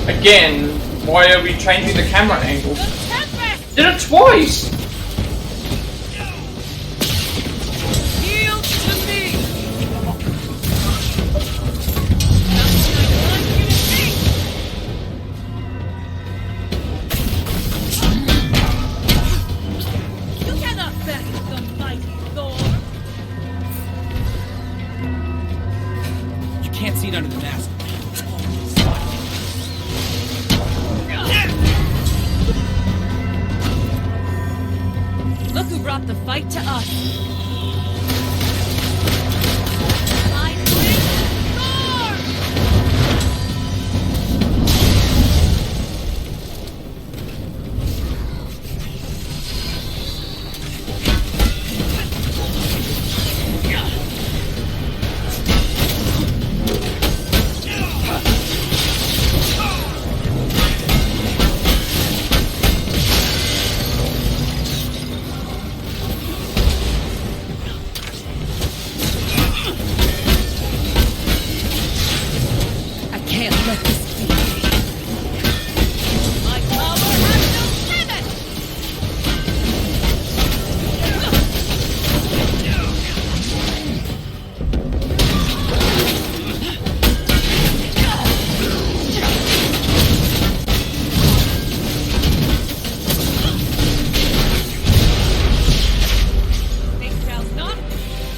Again, why are we changing the camera angle? Did it twice! Yield to me! You cannot back the mighty Thor! You can't see it under the mask. Look who brought the fight to us!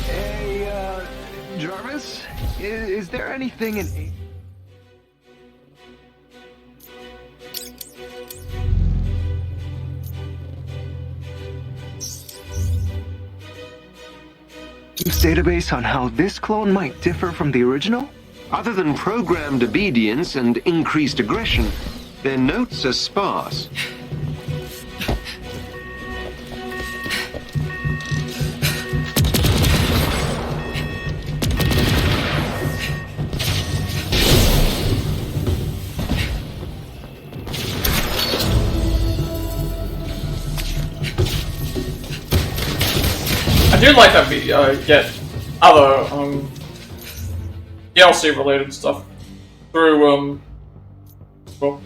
Hey, Jarvis? Is there anything in... database on how this clone might differ from the original? Other than programmed obedience and increased aggression, their notes are sparse. I do like that we get other DLC related stuff through well,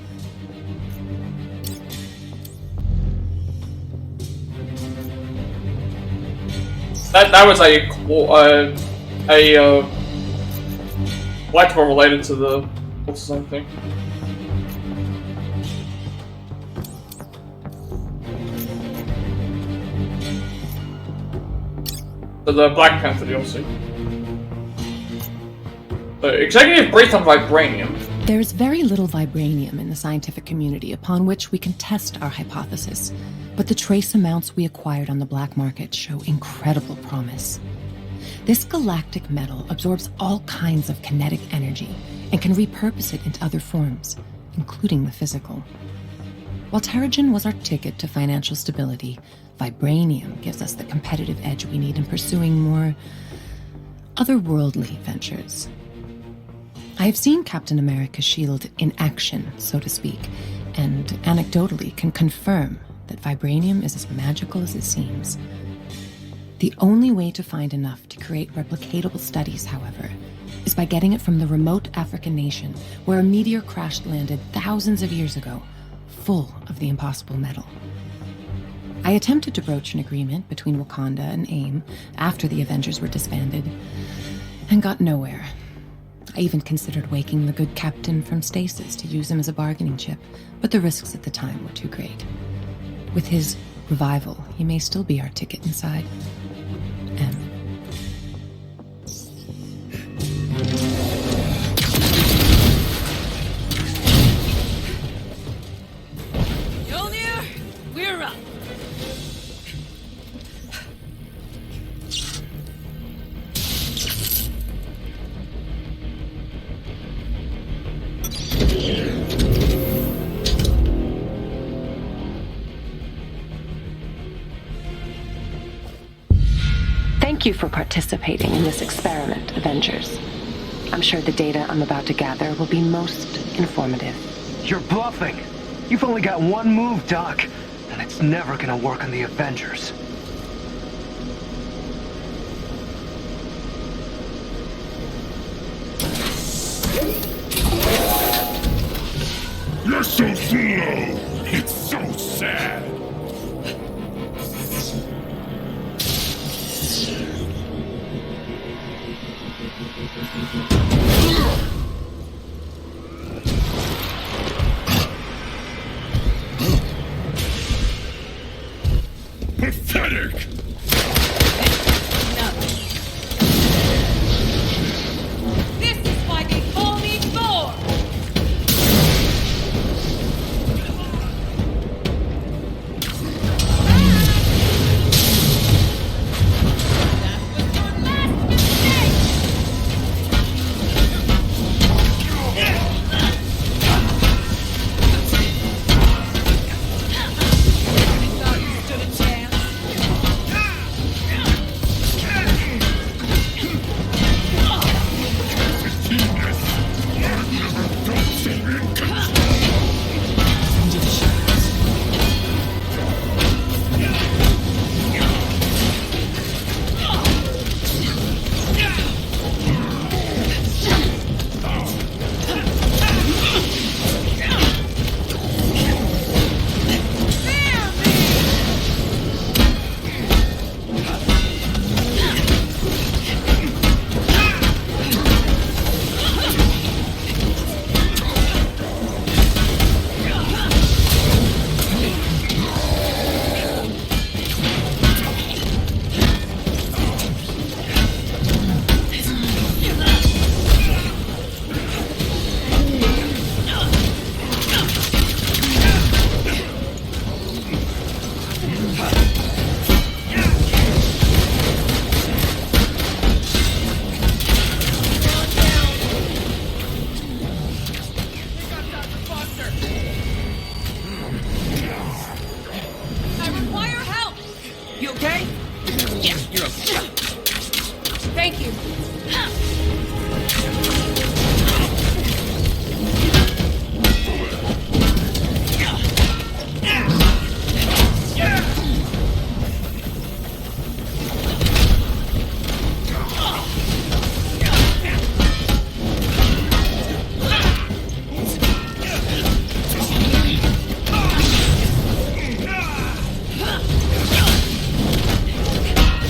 that was a collectible related to the what's the same thing. The Black Panther DLC. Executive brief on vibranium. There is very little vibranium in the scientific community upon which we can test our hypothesis, but the trace amounts we acquired on the black market show incredible promise. This galactic metal absorbs all kinds of kinetic energy and can repurpose it into other forms, including the physical. While Terrigen was our ticket to financial stability, vibranium gives us the competitive edge we need in pursuing more otherworldly ventures. I have seen Captain America's shield in action, so to speak, and anecdotally can confirm that vibranium is as magical as it seems. The only way to find enough to create replicatable studies, however, is by getting it from the remote African nation where a meteor crash landed thousands of years ago, full of the impossible metal. I attempted to broach an agreement between Wakanda and AIM after the Avengers were disbanded, and got nowhere. I even considered waking the good captain from stasis to use him as a bargaining chip, but the risks at the time were too great. With his revival, he may still be our ticket inside. Mjolnir, we're up. Thank you for participating in this experiment, Avengers. I'm sure the data I'm about to gather will be most informative. You're bluffing. You've only got one move, Doc, and it's never gonna work on the Avengers. You're so slow! It's so sad! Pathetic! This is why they call me Thor! That was your last mistake!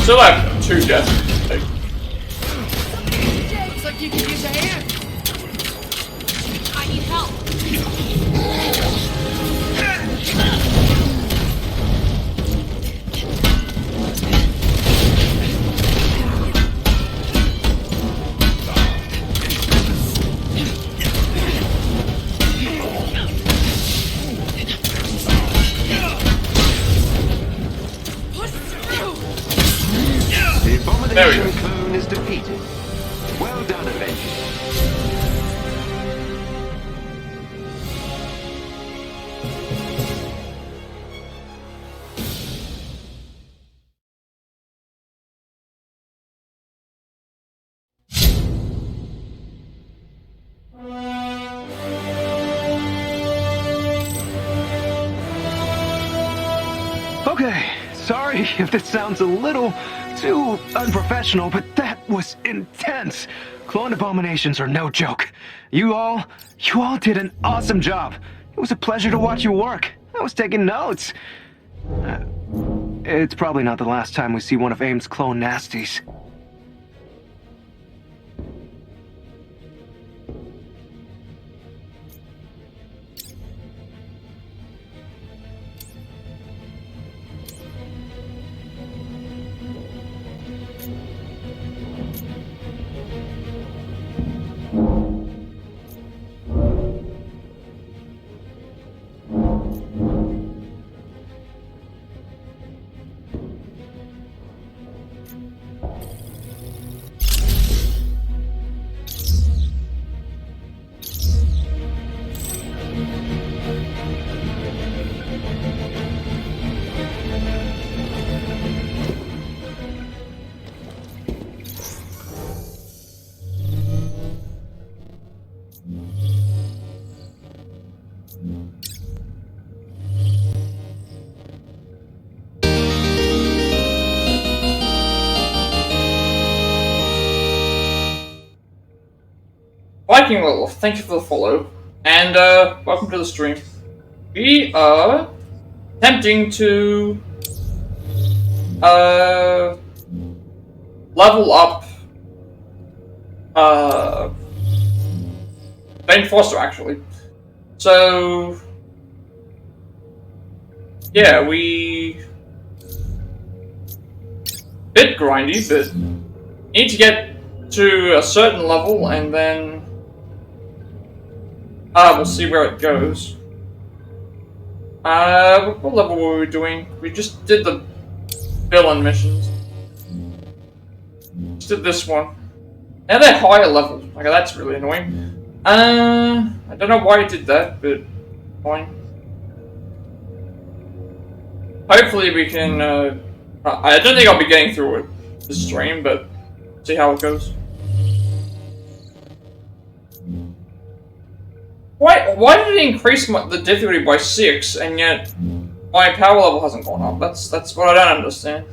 still have 2 deaths. Like, Looks like you could use a hand. I need help. The abomination clone is defeated. Well done, Avengers. Okay, sorry if this sounds a little too unprofessional, but that was intense. Clone abominations are no joke. You all did an awesome job. It was a pleasure to watch you work. I was taking notes. It's probably not the last time we see one of AIM's clone nasties. Viking Little, thank you for the follow, and welcome to the stream. We are attempting to level up Ben Foster, actually. So yeah, we bit grindy, but need to get to a certain level and then we'll see where it goes. What level were we doing? We just did the villain missions. Just did this one. Now they're higher levels. Like, that's really annoying. I don't know why I did that, but fine. Hopefully we can, I don't think I'll be getting through it this stream, but see how it goes. Why did it increase the difficulty by 6 and yet my power level hasn't gone up? That's what I don't understand.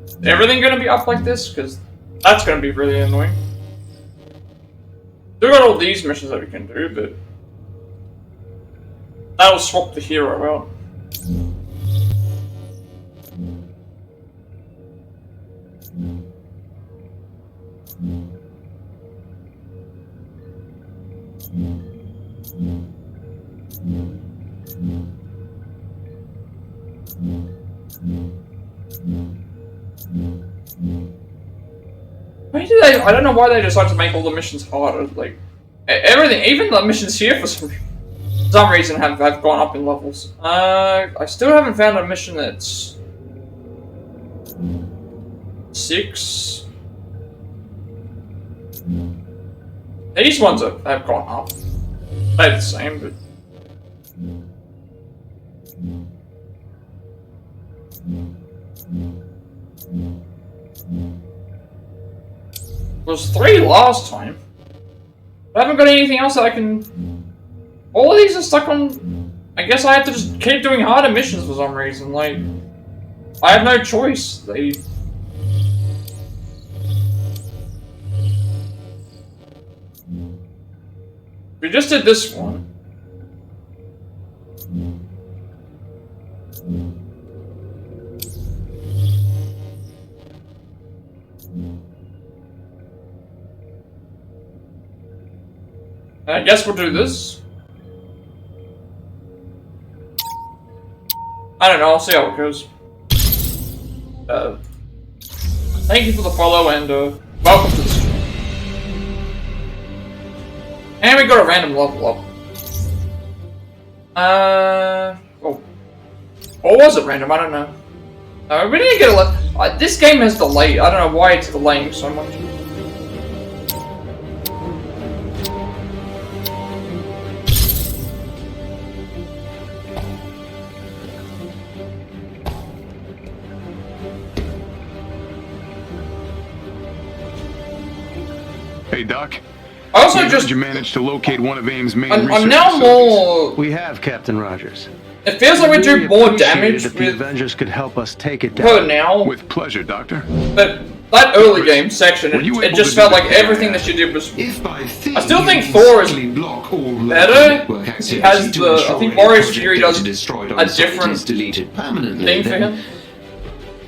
Is everything gonna be up like this? Because that's gonna be really annoying. Still got all these missions that we can do, but that'll swap the hero out. I don't know why they decided to make all the missions harder. Like, everything, even the missions here for some reason have gone up in levels. I still haven't found a mission that's 6. These ones have gone up. They're the same, but it was 3 last time. I haven't got anything else that I can. All of these are stuck on. I guess I have to just keep doing harder missions for some reason. Like, I have no choice. They. We just did this one. I guess we'll do this. I don't know, I'll see how it goes. Thank you for the follow and welcome to the stream. And we got a random level up. Oh. Or was it random? I don't know. We didn't get a level. This game has delay. I don't know why it's delaying so much. Hey, Doc. I also just... you managed to locate one of AIM's main I'm research now facilities. more... We have, Captain Rogers. It feels like we do more damage If the with Avengers could help us take it her down. now. With pleasure, Doctor. But that early game section, it just felt like everything that she did was... I still think Thor is better. He has the... I think Warrior's Fury does a different thing for him.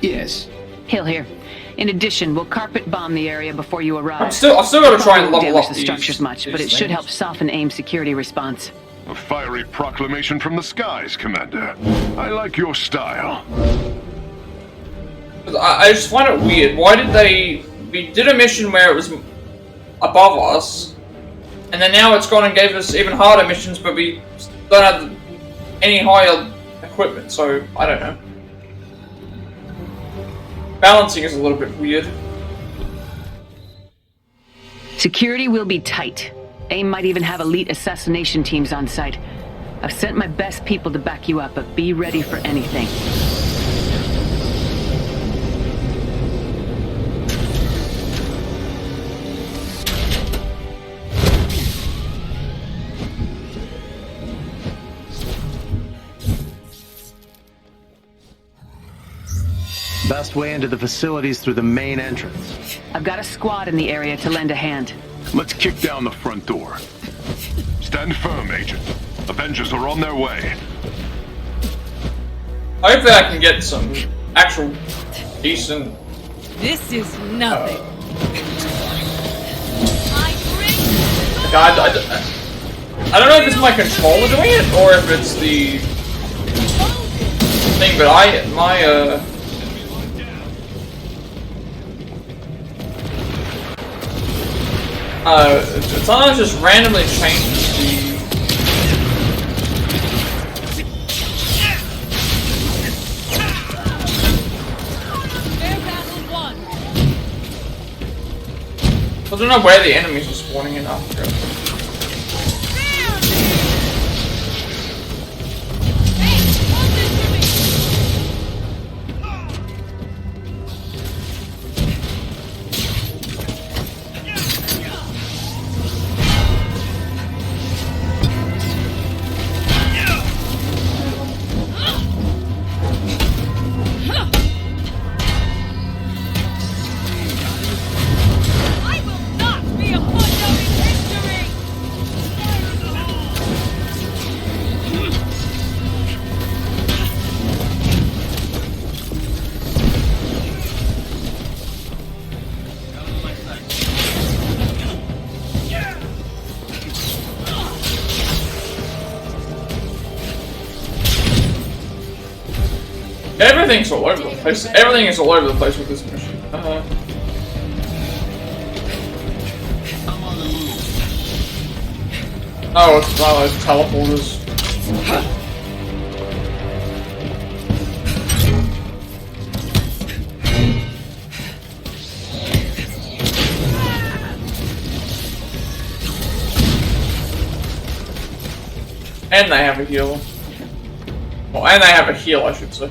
Yes. Hill here. In addition, we'll carpet bomb the area before you arrive. I've still got to try and level up the these structures much, but it should help soften AIM's security response. A fiery proclamation from the skies, Commander. I like your style. I just find it weird. Why did they... We did a mission where it was above us, and then now it's gone and gave us even harder missions, but we don't have any higher equipment, so I don't know. Balancing is a little bit weird. Security will be tight. AIM might even have elite assassination teams on site. I've sent my best people to back you up, but be ready for anything. Best way into the facilities through the main entrance. I've got a squad in the area to lend a hand. Let's kick down the front door. Stand firm, Agent. Avengers are on their way. Hopefully I can get some actual decent... This is nothing. I don't know if it's my controller doing it, or if it's the thing, but it sometimes just randomly changes the... I don't know where the enemies are spawning in after. Everything's all over the place. Everything is all over the place with this mission. Oh, it's one of those teleporters. And they have a heal. Well, and they have a heal, I should say.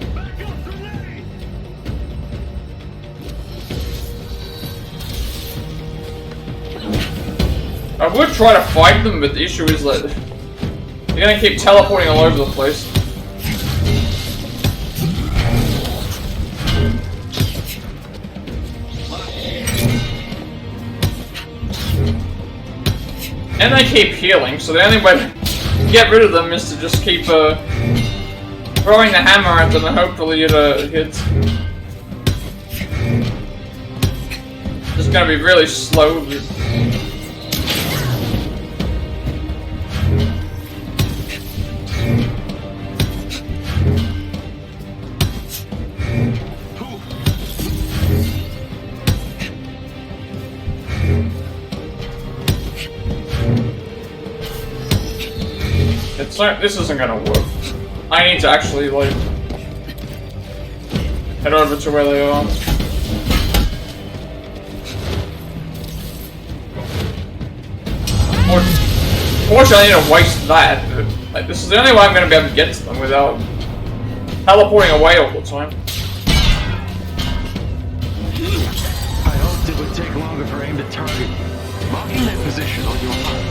I would try to fight them, but the issue is that they're gonna keep teleporting all over the place. And they keep healing, so the only way to get rid of them is to just keep throwing the hammer at them and hopefully it hits. It's gonna be really slow. This isn't gonna work. I need to actually, like, head over to where they are. Fortunately, I need to waste that. Like, this is the only way I'm gonna be able to get to them without teleporting away all the time. I hoped it would take longer for AIM to target you. Marking their position on your map.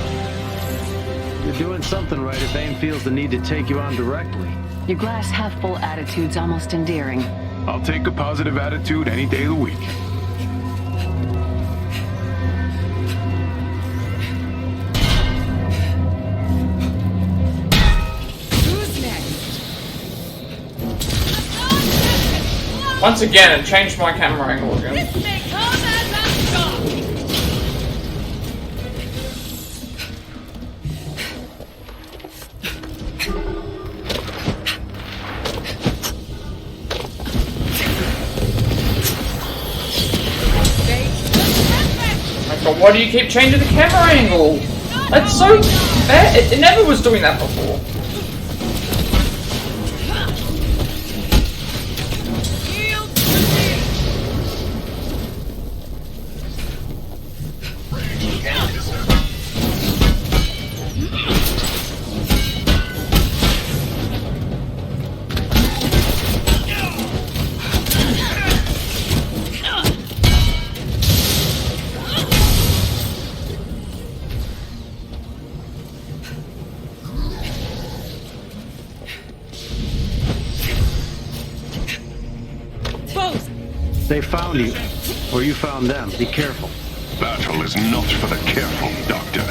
You're doing something right if AIM feels the need to take you on directly. Your glass half full attitude's almost endearing. I'll take a positive attitude any day of the week. Who's next? Once again, it changed my camera angle again. This may come as a shock. But why do you keep changing the camera angle? That's so bad. It never was doing that before. They found you, or you found them. Be careful. Battle is not for the careful, Doctor.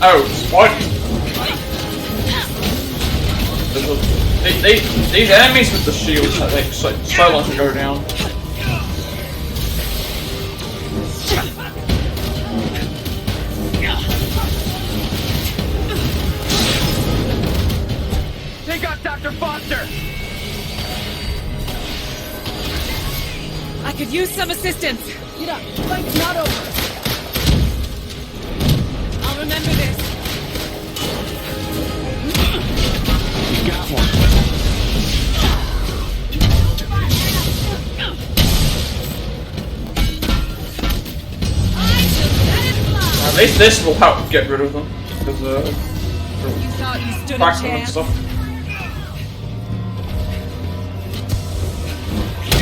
Oh, what? These enemies with the shields take so long to go down. They got Dr. Foster! I could use some assistance. Get up. Fight's not over. I'll remember this. You got one. At least this will help get rid of them. Because, You thought you stood a cracks them and chance? stuff.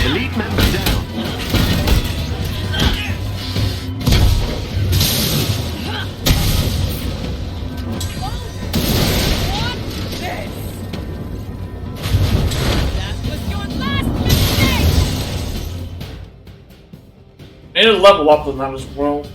Elite member down. Need to level up on that as well.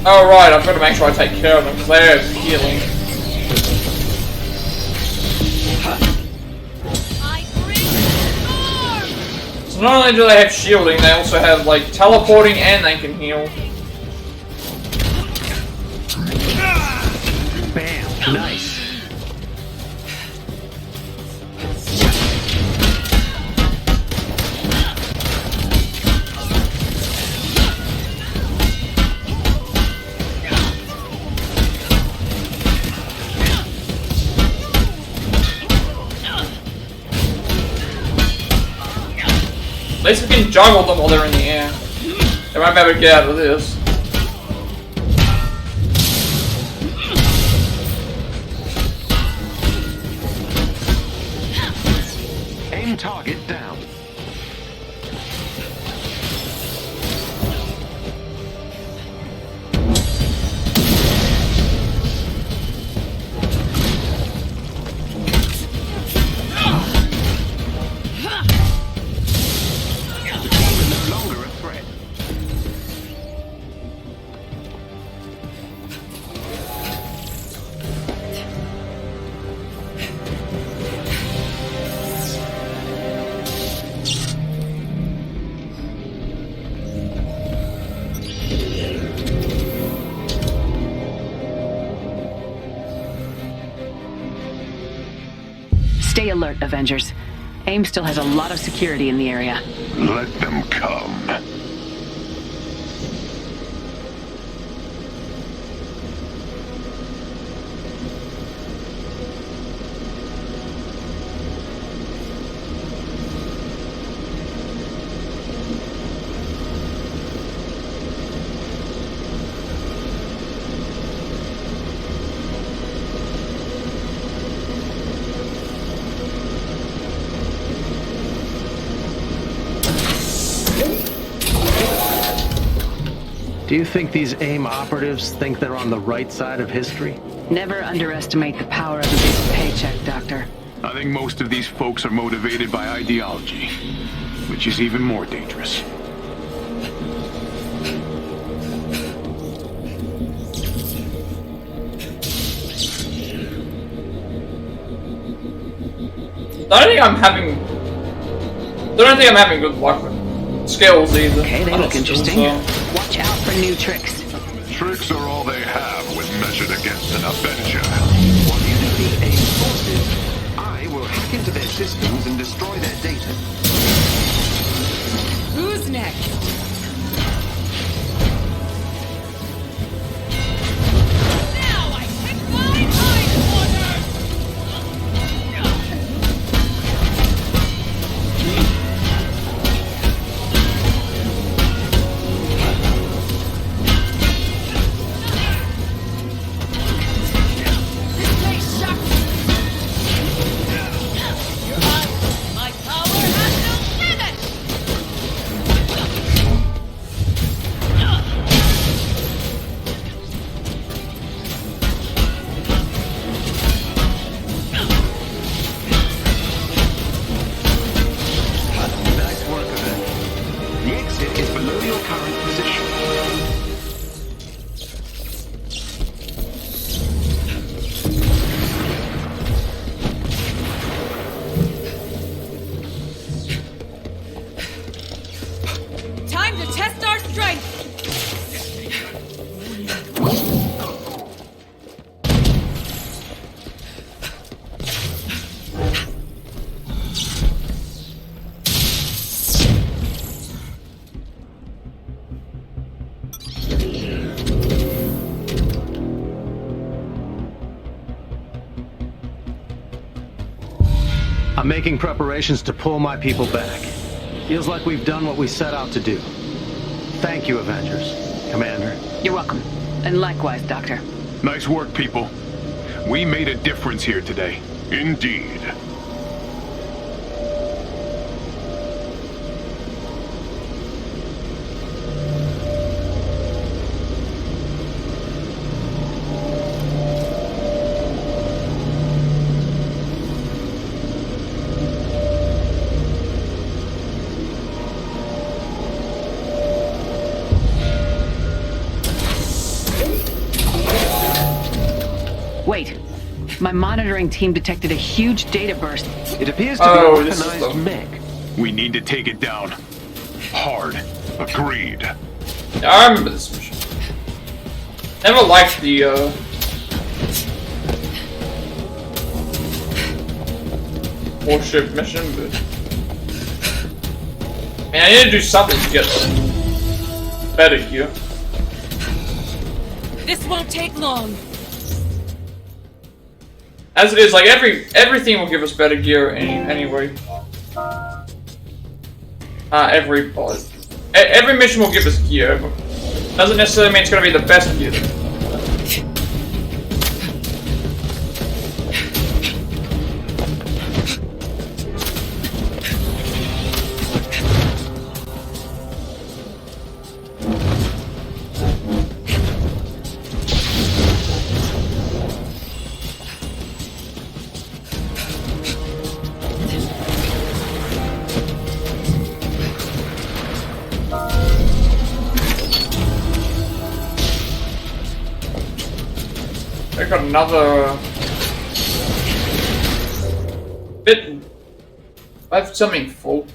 Oh right, I've got to make sure I take care of them because they have healing. So not only do they have shielding, they also have like teleporting and they can heal. Bam! Nice. At least we can juggle them while they're in the air. They won't be able to get out of this. Aim target down. Stay alert, Avengers. AIM still has a lot of security in the area. Let them come. Do you think these AIM operatives think they're on the right side of history? Never underestimate the power of a big paycheck, Doctor. I think most of these folks are motivated by ideology, which is even more dangerous. I don't think I'm having good luck with skills either. Okay, they look interesting. Watch out for new tricks. Tricks are all they have when measured against an Avenger. While you defeat AIM forces, I will hack into their systems and destroy their data. Who's next? Now I pick my hindquarters! This place shocks me. My power has no limit! Nice work, Avenger. The exit is below your current position. Time to test our strength! I'm making preparations to pull my people back. Feels like we've done what we set out to do. Thank you, Avengers. Commander. You're welcome. And likewise, Doctor. Nice work, people. We made a difference here today. Indeed. My monitoring team detected a huge data burst. It appears to be a weaponized mech. We need to take it down. Hard. Agreed. Yeah, I remember this mission. Never liked the, warship mission, but... Man, I need to do something to get better gear. This won't take long. As it is, like, everything will give us better gear anyway. Every mission will give us gear, but doesn't necessarily mean it's gonna be the best gear. I got another bit. I have something full.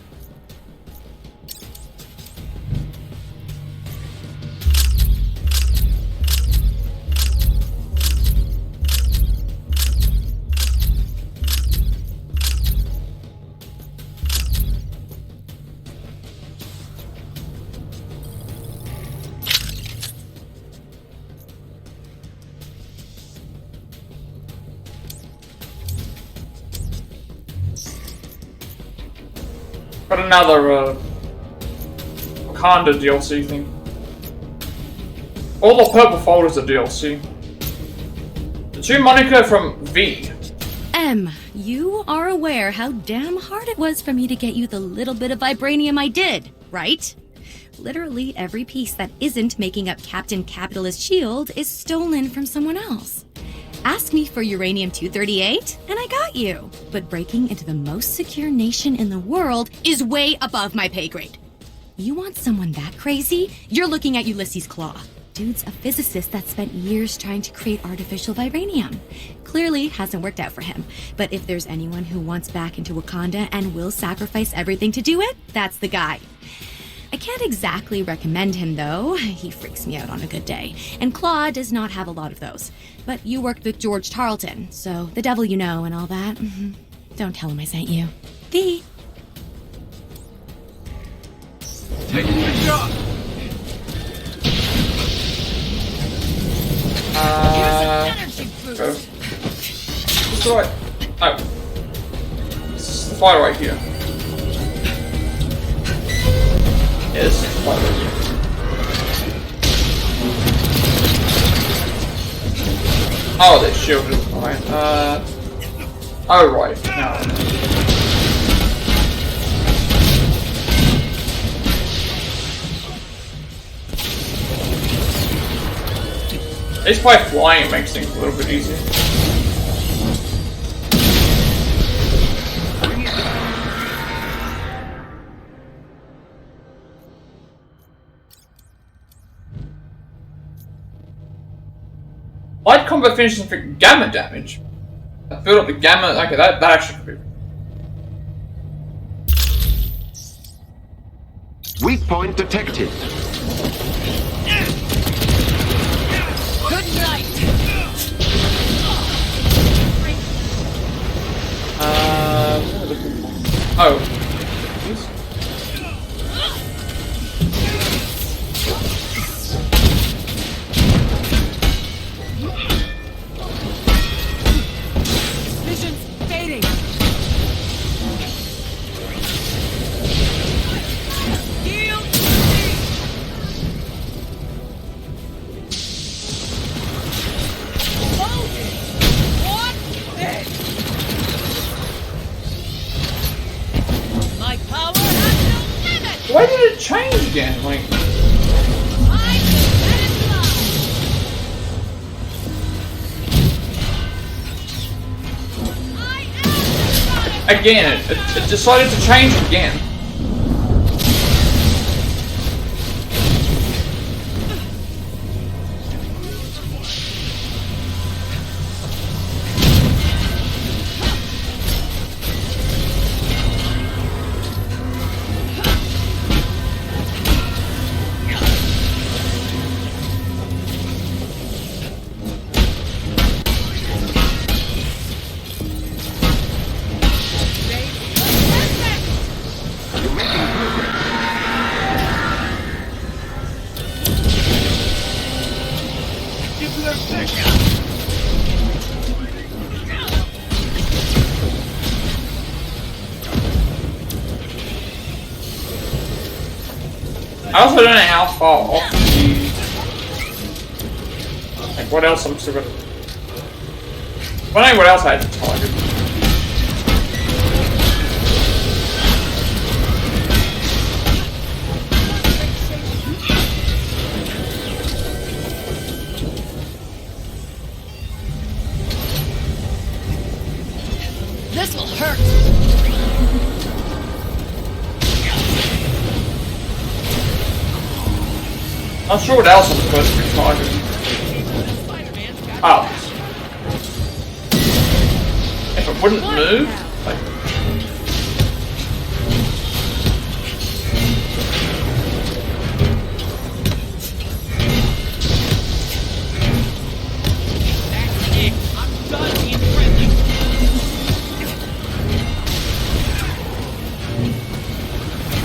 Got another Wakanda DLC thing. All the purple folders are DLC. The two Monica from V. M, you are aware how damn hard it was for me to get you the little bit of vibranium I did, right? Literally every piece that isn't making up Captain Capitalist Shield is stolen from someone else. Ask me for uranium-238, and I got you. But breaking into the most secure nation in the world is way above my pay grade. You want someone that crazy? You're looking at Ulysses Claw. Dude's a physicist that spent years trying to create artificial vibranium. Clearly hasn't worked out for him. But if there's anyone who wants back into Wakanda and will sacrifice everything to do it, that's the guy. I can't exactly recommend him, though. He freaks me out on a good day. And Claw does not have a lot of those. But you worked with George Tarleton, so the devil you know and all that. Don't tell him I sent you. V. Take the shot! What's the right? Oh. This is the fire right here. Yes, fire right here. Oh, they shielded. Alright, oh, right. No. At least by flying it makes things a little bit easier. Light combat finishes inflict gamma damage. I build up the gamma. Okay, that actually could be. Weak point detected. Good night. Oh. Vision's fading. Yield to me. What? My power has no limit. Why did it change again? Like. Again, it decided to change again. I also don't know how far off the... Like, what else I'm still gonna... I don't know what else I had to target. This will hurt. Not sure what else I'm supposed to be targeting. Oh. If it wouldn't move, like... I'm done being friendly.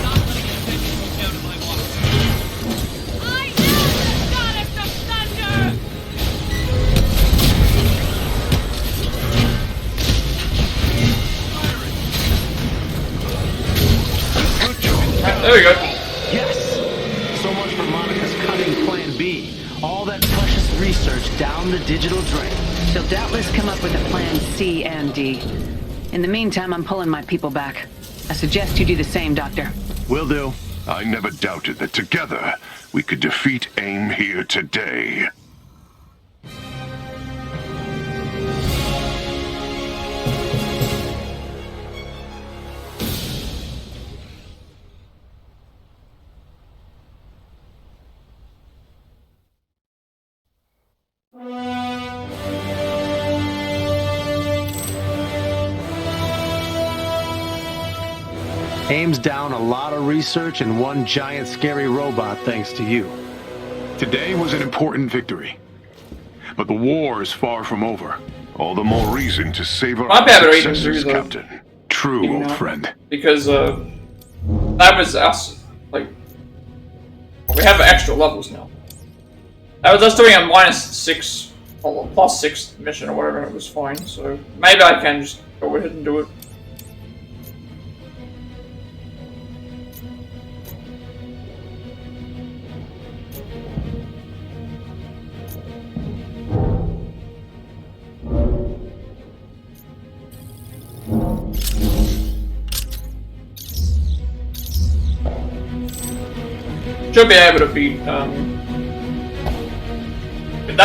Not letting an Avenger go down in my watch. I am the goddess of thunder! There we go. Yes! So much for Monica's cutting Plan B. All that precious research down the digital drain. She'll doubtless come up with a Plan C and D. In the meantime, I'm pulling my people back. I suggest you do the same, Doctor. Will do. I never doubted that together we could defeat AIM here today. AIM's down a lot of research and one giant scary robot thanks to you. Today was an important victory. But the war is far from over. All the more reason to savor My our bad, I even successes, threw the- Captain. True, old friend. Because, that was us, like... We have extra levels now. That was us doing a -6, or +6 mission or whatever, and it was fine, so... Maybe I can just go ahead and do it. Should be able to beat, that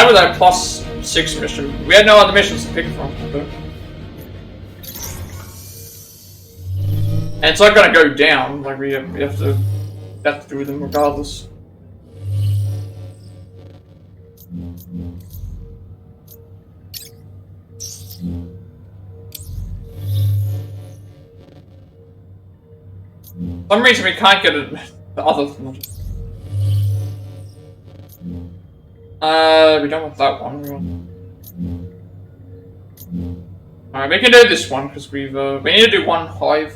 was our +6 mission. We had no other missions to pick from, but... And it's not gonna go down, like we have to do them regardless. For some reason we can't get it. The other one. We don't want that one. Alright, we can do this one because we need to do one hive.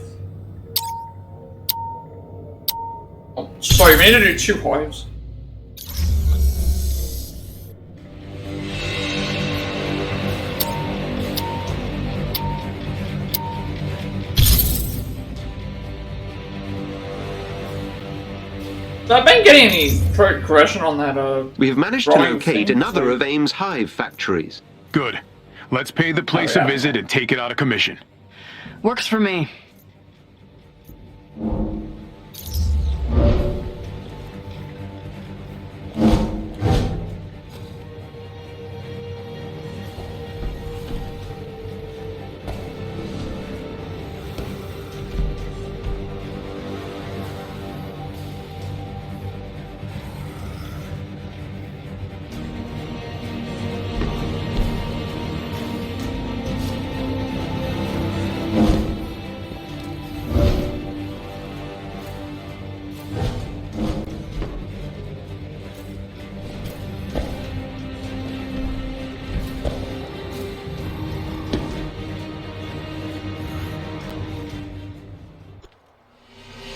Oh, sorry, we need to do 2 hives. So I've been getting any progression on that, We have managed to drawing locate thing, another so- of AIM's hive factories. Good. Let's pay the place Oh, yeah. a visit and take it out of commission. Works for me.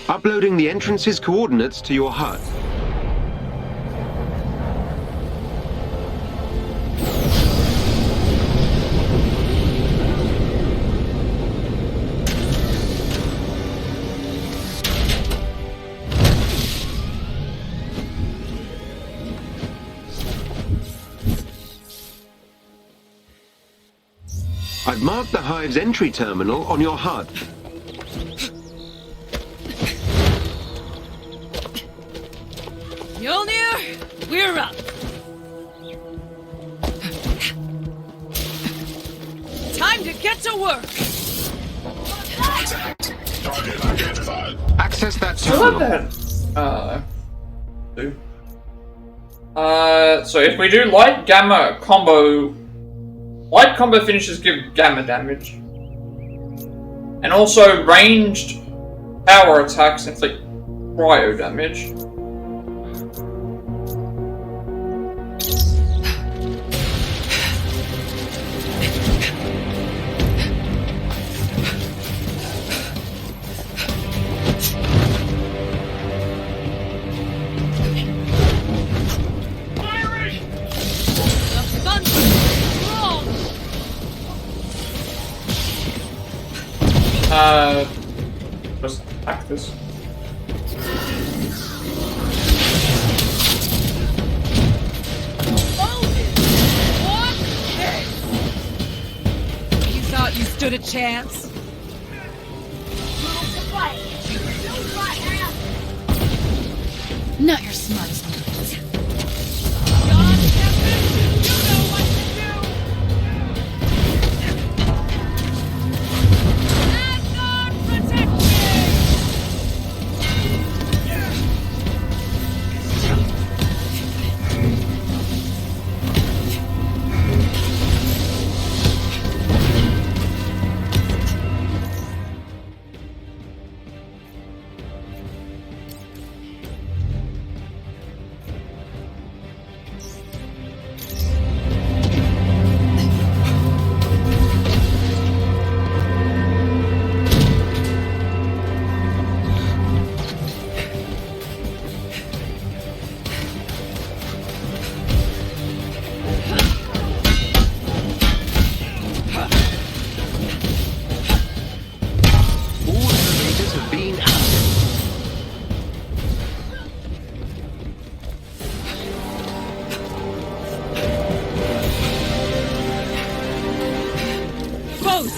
Uploading the entrance's coordinates to your HUD. I've marked the hive's entry terminal on your HUD. Mjolnir, we're up. Time to get to work. Access that So what terminal. So if we do light gamma combo, light combo finishes give gamma damage, and also ranged power attacks inflict cryo damage. Just attack this. You thought you stood a chance? Not your smartest move.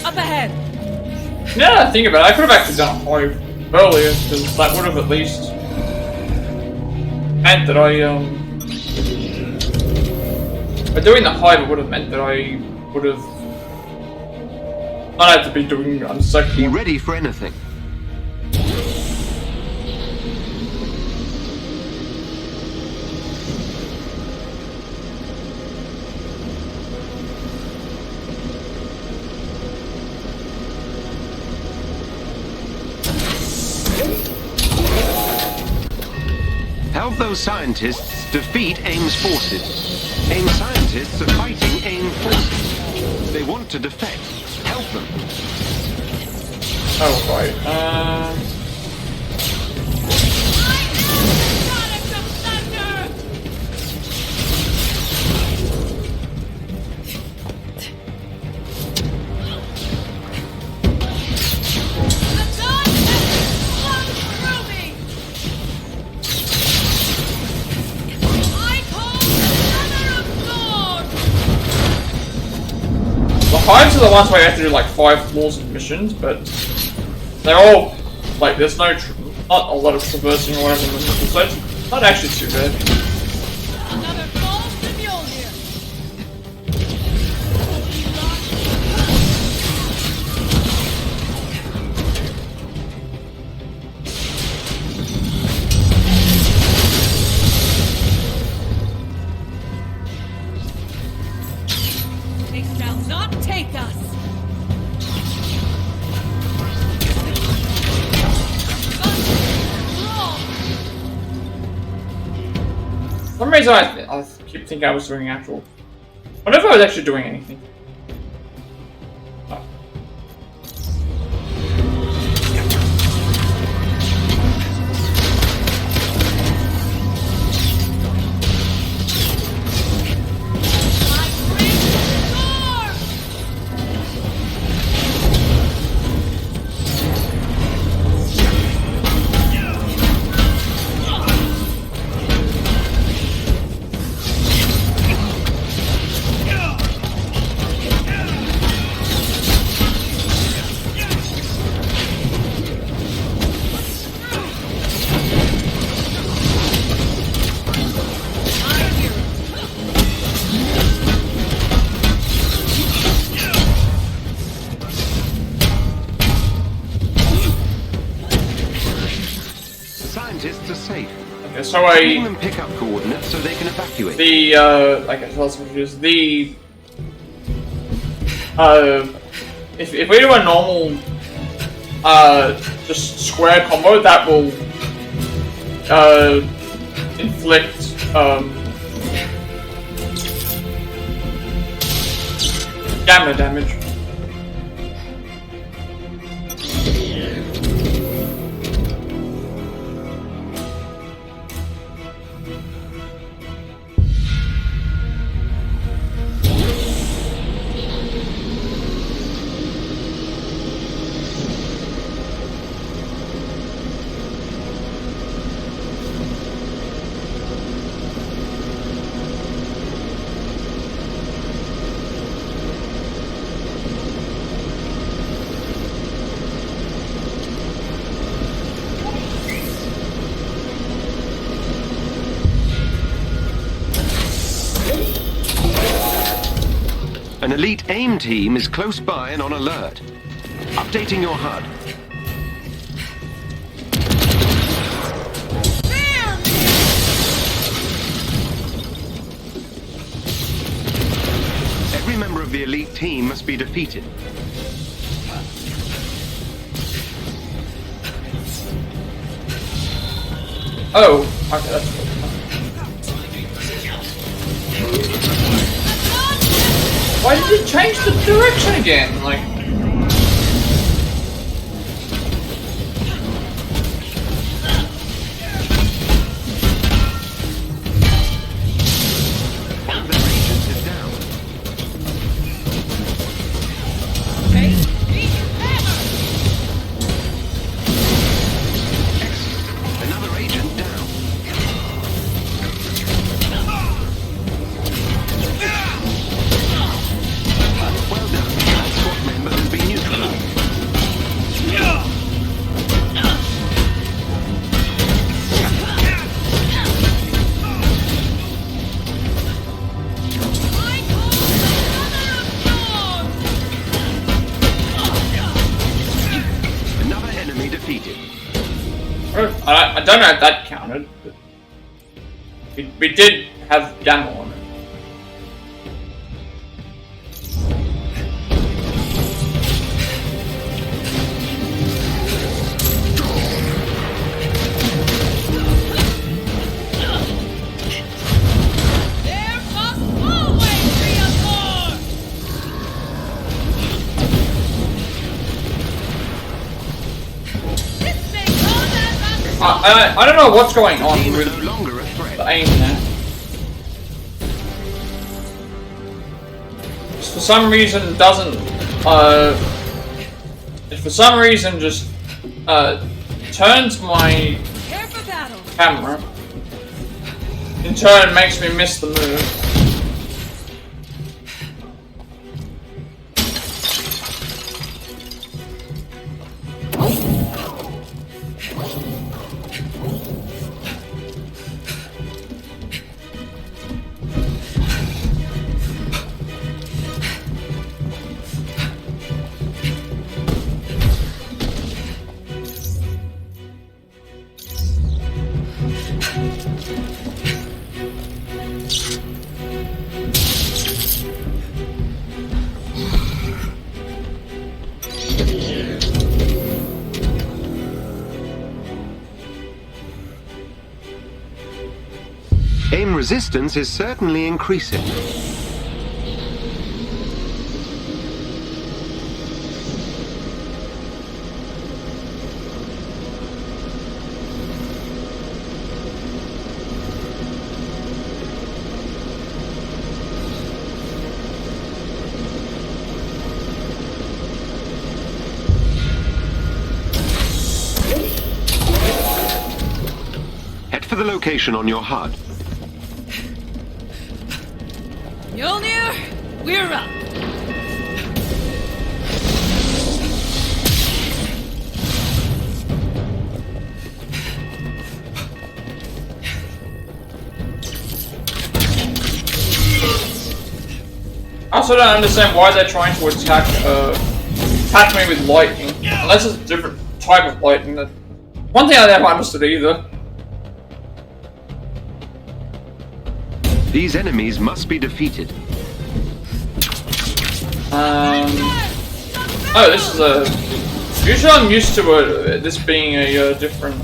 Up ahead! Yeah, I think about it. I could have actually done a hive earlier, because that would have at least meant that by doing the hive, it would have meant that I would have not had to be doing unsecond. Be ready for anything. Help those scientists defeat AIM's forces. AIM scientists are fighting AIM forces. They want to defect. Help them. Oh, right. Hives are the ones where you have to do like 5 floors of missions, but they're all like there's not a lot of traversing or whatever in the middle, so it's not actually too bad. Another fall to Mjolnir. They shall not take us. For some reason I keep thinking I was doing actual. What if I was actually doing anything? Oh. scientists are safe. Okay, so Giving them pickup coordinates so they can evacuate. The I guess that's what it is. The if we do a normal just square combo, that will inflict gamma damage. An elite AIM team is close by and on alert. Updating your HUD. Every member of the elite team must be defeated. Oh, okay, that's cool. Why did it change the direction again? Like... One of their agents is down. Excellent. Another agent down. Well done. That SWAT member has been neutralized. Another enemy defeated. I don't know if that counted, but we did have gamma on it. There must always be a more! This may cause us I don't know what's going on Team is with no longer a threat. the aim there. Just for some reason doesn't it for some reason just turns my prepare for battle. camera. In turn makes me miss the move. AIM resistance is certainly increasing. Head for the location on your HUD. Mjolnir, we're up. I also don't understand why they're trying to attack me with lightning. Unless it's a different type of lightning. One thing I never understood either. These enemies must be defeated. Oh, this is a... Usually I'm used to this being a different,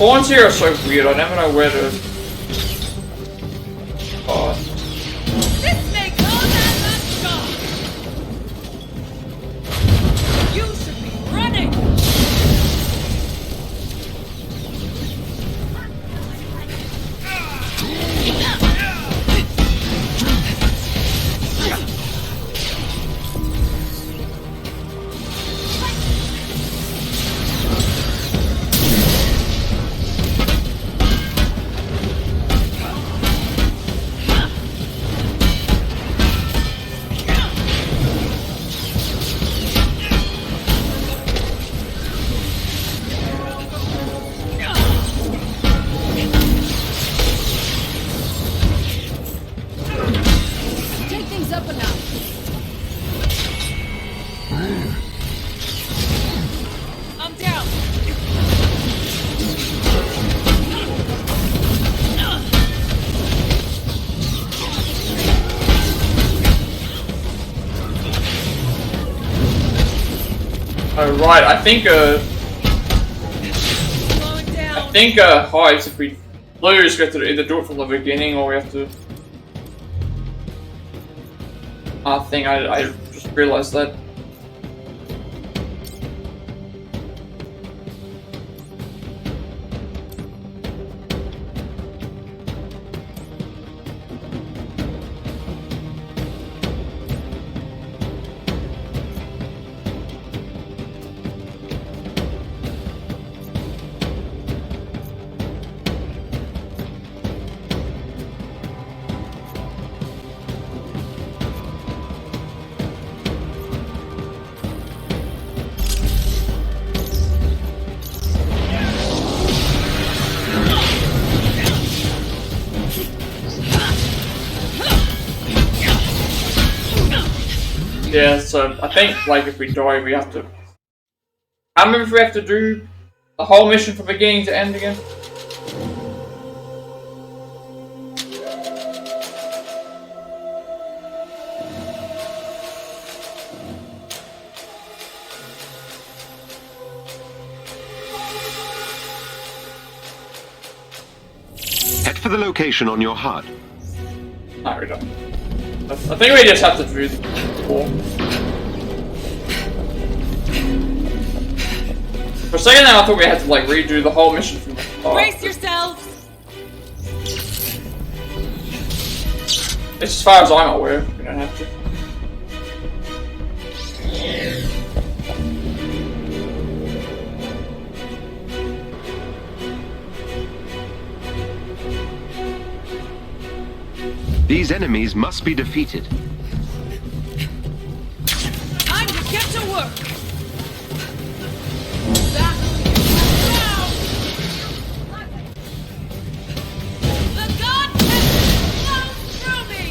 Spawns here are so weird, I never know where to... Oh. This may come as a shock! You should be running! Oh, right, I think heights, if we lose, we have to either do it from the beginning or we have to... I just realized that. Yeah, so I think, like, if we die, we have to... I remember if we have to do the whole mission from beginning to end again. Head for the location on your HUD. No, we don't. I think we just have to do the wall. For a second now, I thought we had to, like, redo the whole mission from the start. Brace yourselves! As far as I'm aware, we don't have to. These enemies must be defeated. Time to get to work! The god flows through me!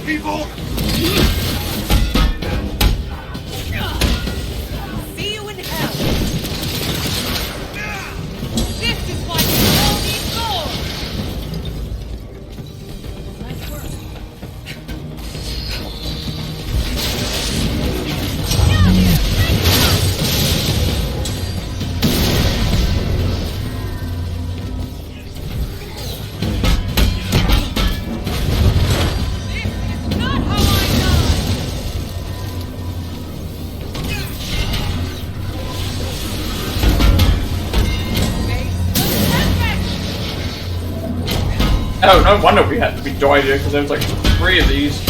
People! See you in hell! This is why you all need more! Nice work. Not how I die! Oh, no wonder we died here, because there was like 3 of these.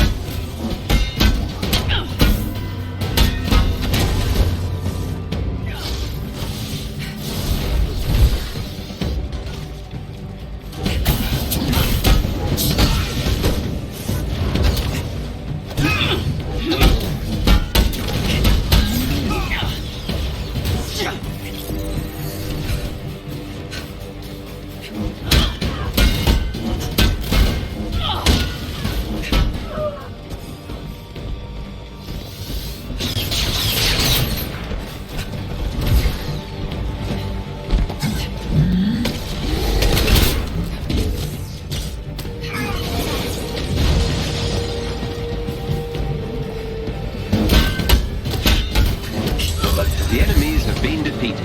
The enemies have been defeated.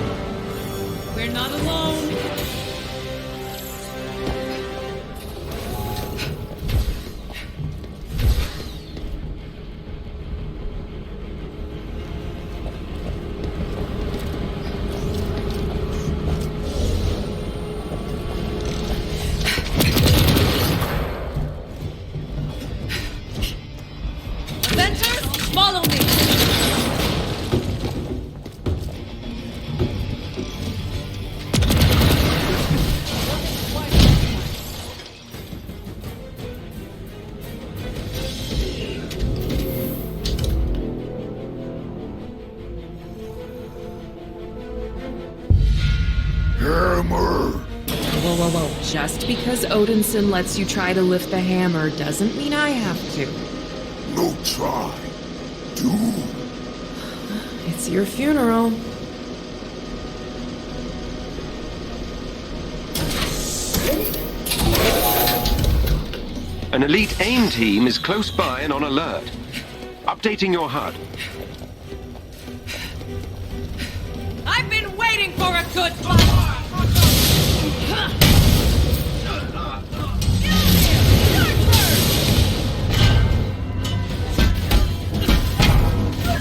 We're not alone. Avengers, follow me. Hammer! Whoa, whoa, whoa. Just because Odinson lets you try to lift the hammer doesn't mean I have to. No try. Do. It's your funeral. An elite AIM team is close by and on alert. Updating your HUD. I've been waiting for a good fight.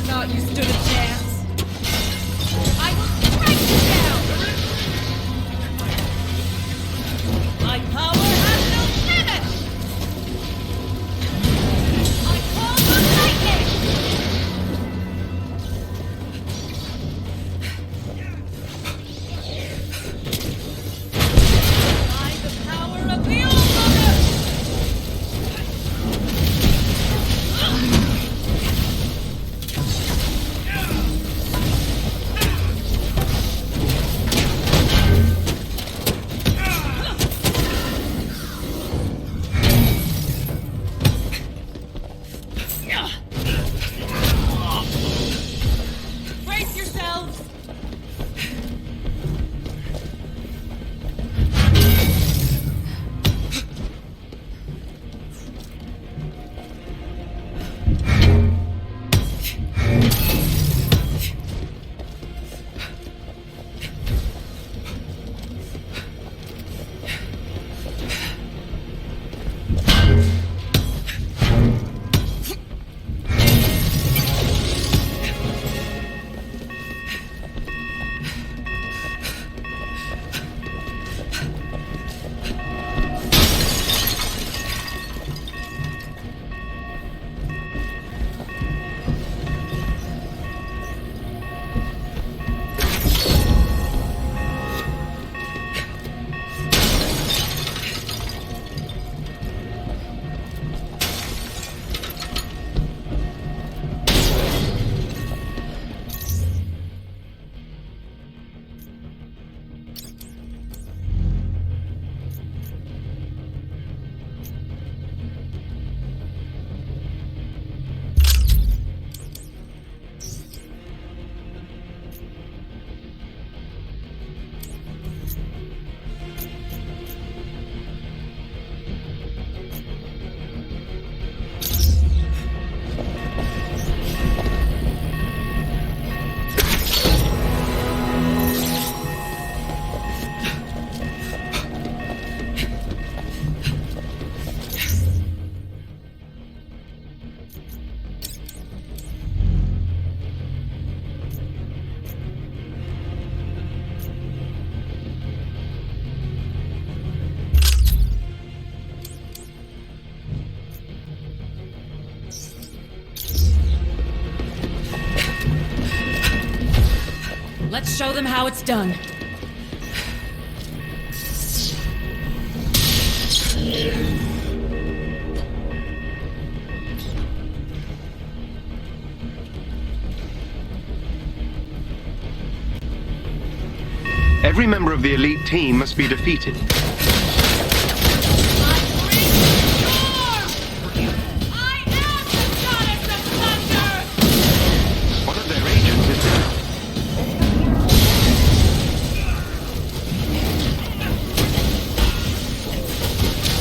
Thought you stood a chance. I will strike you down. My power has no limit. I call the lightning. Let's show them how it's done. Every member of the elite team must be defeated. One of their agents is down.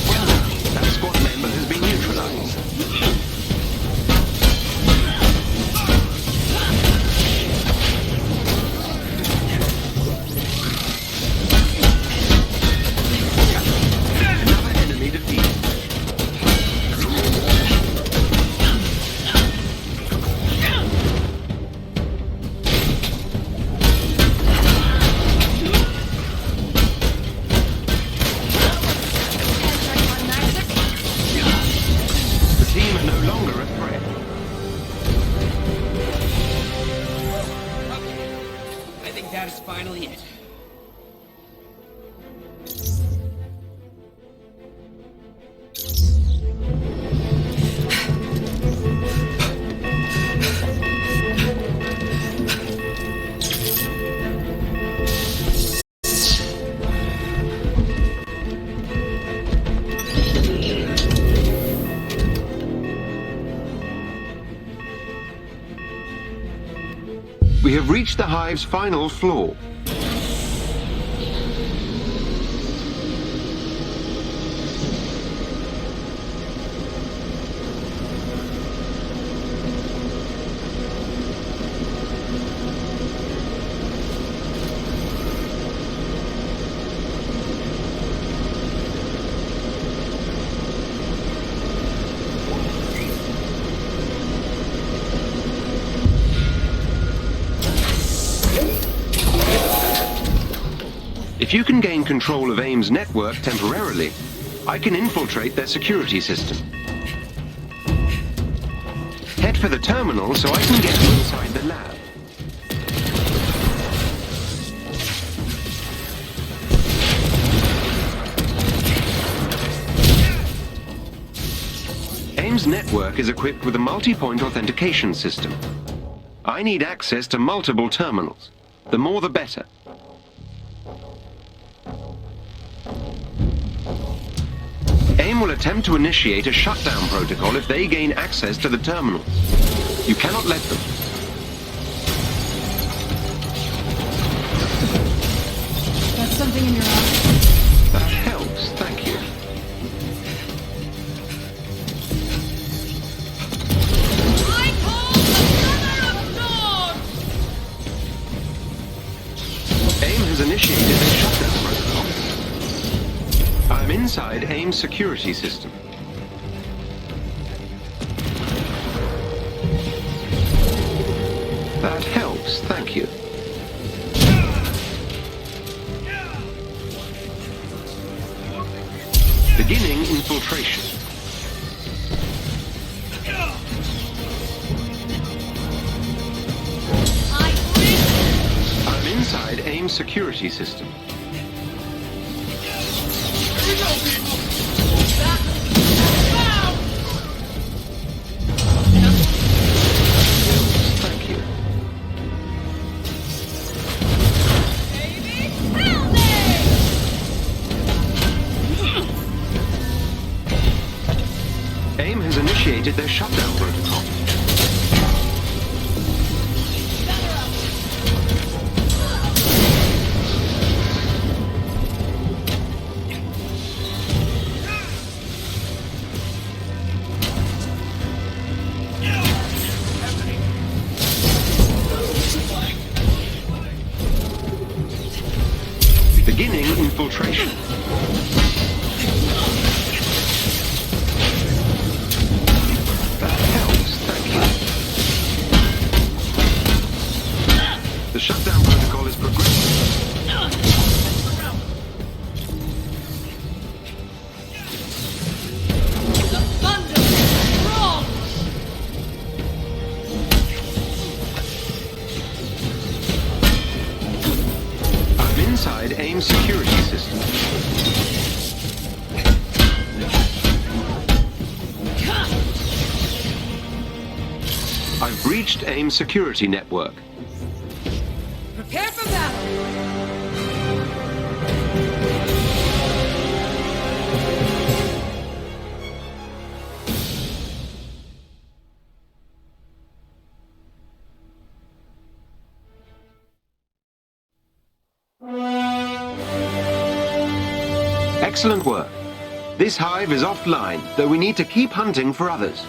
Well done. That squad member has been neutralized. Another enemy defeated. The team are no longer a threat. I think that is finally it. We have reached the hive's final floor. If you can gain control of AIM's network temporarily, I can infiltrate their security system. Head for the terminal so I can get you inside the lab. AIM's network is equipped with a multi-point authentication system. I need access to multiple terminals. The more the better. AIM will attempt to initiate a shutdown protocol if they gain access to the terminals. You cannot let them. Got something in your eye? That helps, thank you. I call the Mother of Dogs! AIM has initiated a shutdown protocol. I'm inside AIM's security system. That helps, thank you. Beginning infiltration. I'm inside AIM's security system. Thank you. AIM has initiated their shutdown protocol. Beginning infiltration. That helps, thank you. The shutdown protocol is progressing. The thunder is strong! I've breached AIM's security network. Prepare for battle! Excellent work. This hive is offline, though we need to keep hunting for others.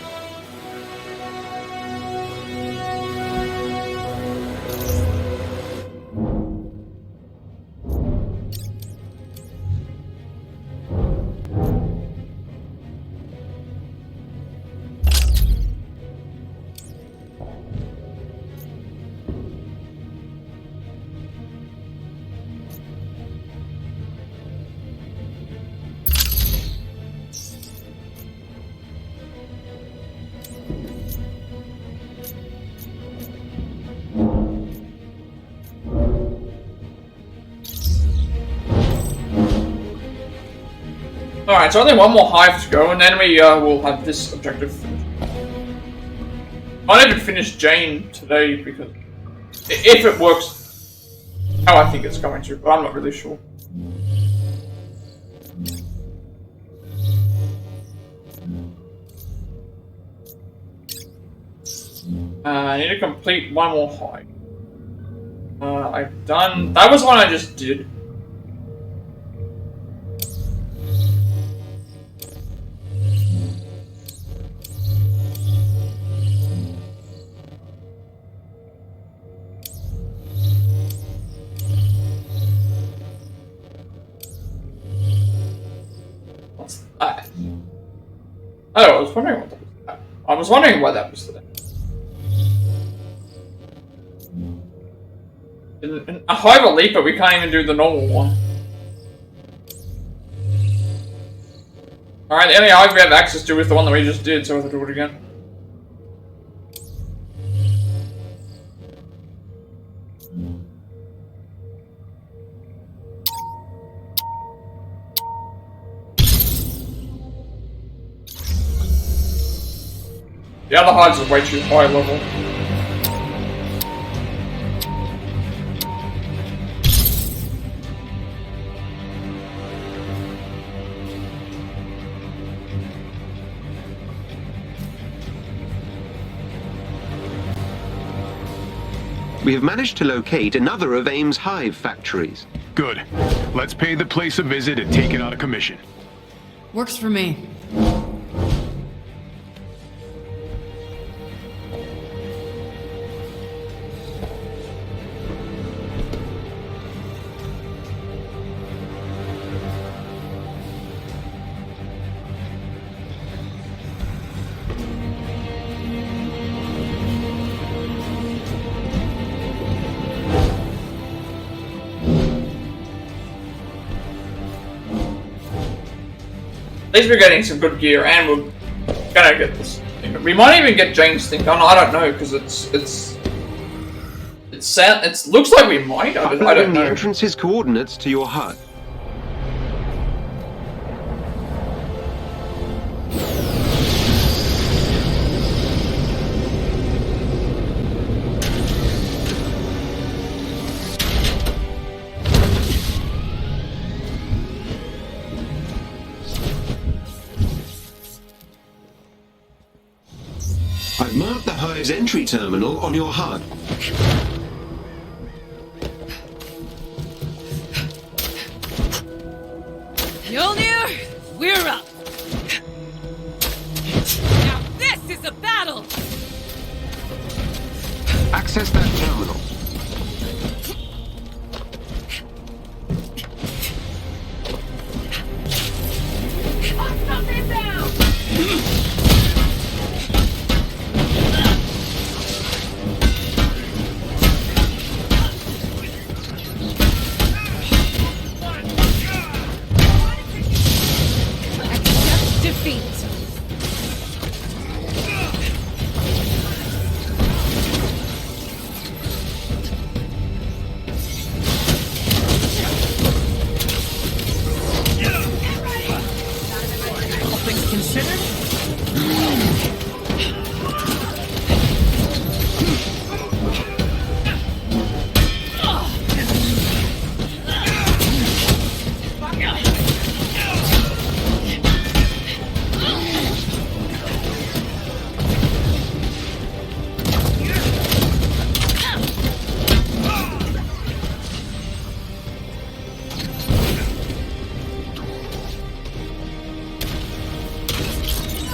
Alright, so only one more hive to go, and then we will have this objective finished. I need to finish Jane today, because if it works how I think it's going to, but I'm not really sure. I need to complete one more hive. I've done... That was one I just did. What's that? Oh, I was wondering what that was. I was wondering why that was there. In a hive of leaper, we can't even do the normal one. Alright, the only hive we have access to is the one that we just did, so we have to do it again. The other hives are way too high level. We have managed to locate another of AIM's hive factories. Good. Let's pay the place a visit and take it out of commission. Works for me. At least we're getting some good gear, and we're gonna get this. We might even get Jane's thing done. I don't know, because it looks like we might. I don't know. The entrance's coordinates to your hut. I've marked the hive's entry terminal on your HUD. Mjolnir, we're up! Now this is a battle! Access that terminal. I'll stop it down!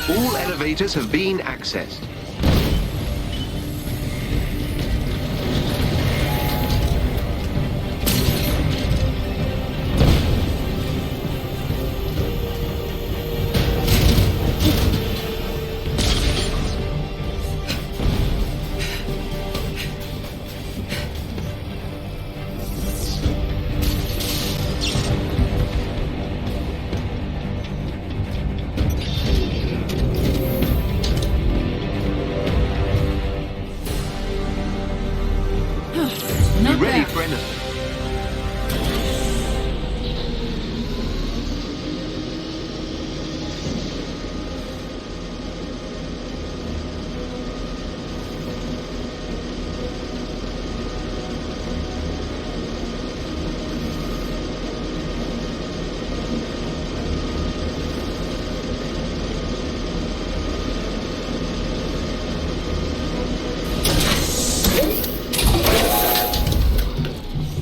All elevators have been accessed. Not Be ready bad. for anything.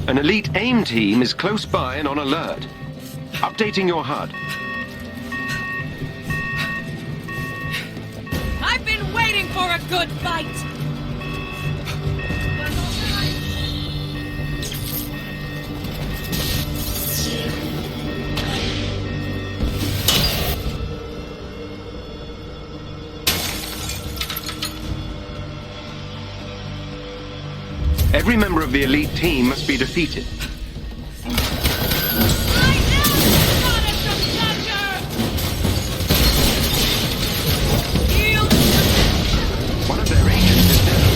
An elite AIM team is close by and on alert. Updating your HUD. I've been waiting for a good fight! Every member of the elite team must be defeated. One of their agents is down.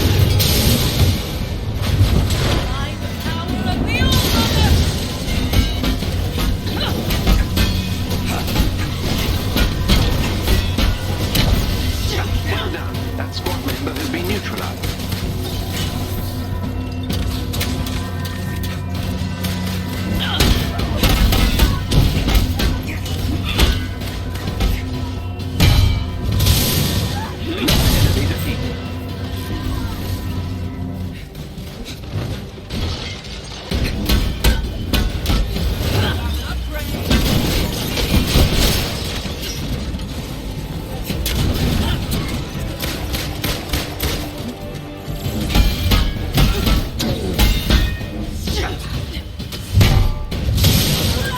Well done. That squad member has been neutralized. Enemy defeated.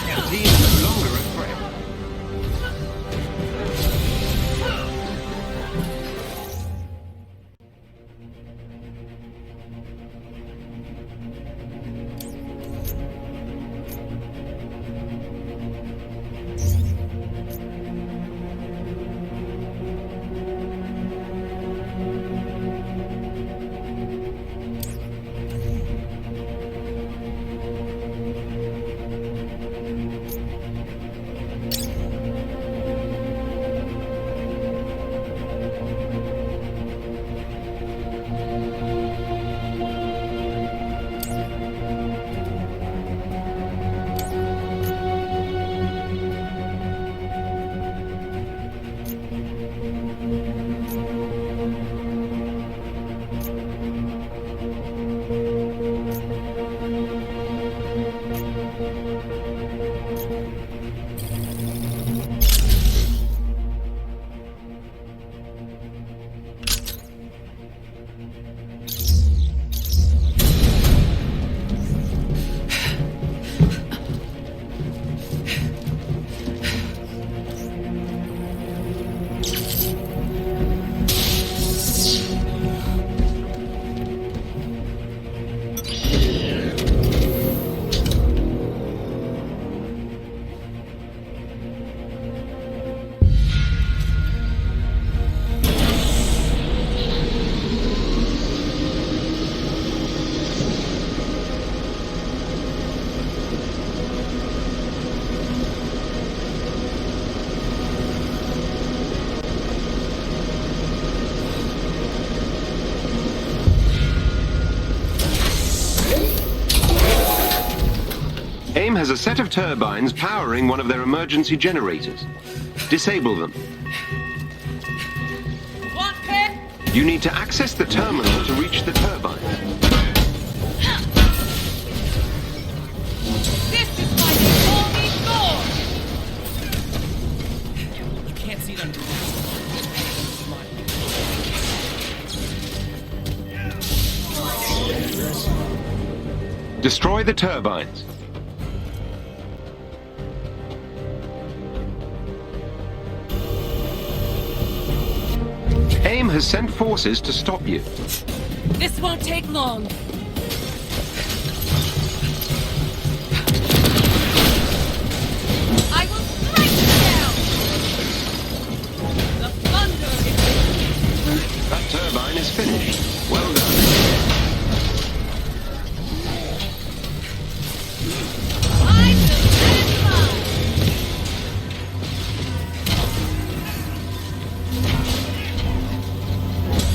The team is no longer a threat. AIM has a set of turbines powering one of their emergency generators. Disable them. One pick! You need to access the terminal to reach the turbines. This is why they call me Thor! You can't see it under the mask. Destroy the turbines. AIM has sent forces to stop you. This won't take long. I will strike you down! The thunder is... That turbine is finished. Well done. I will stand by!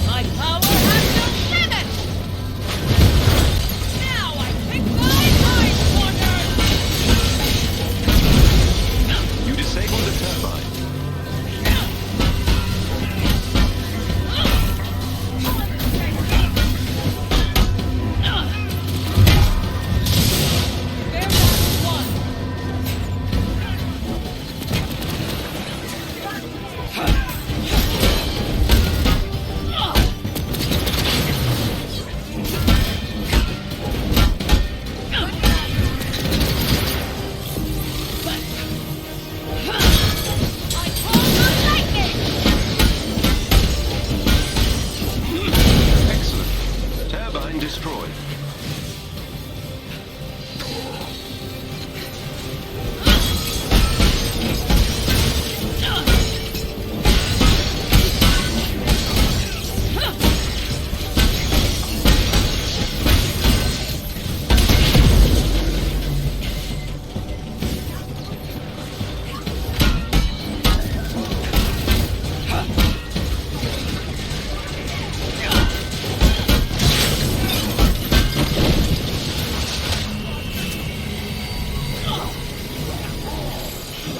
My power has no limit! Now I pick my hindquarters! You disable the turbine. Excellent. Turbine destroyed.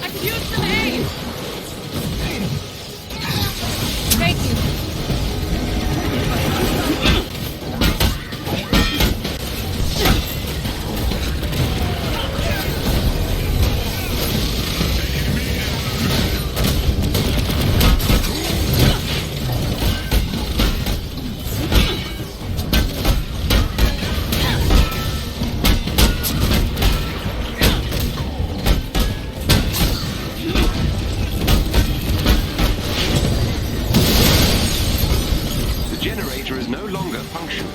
Accuse some aid! Thank you. The generator is no longer functioning.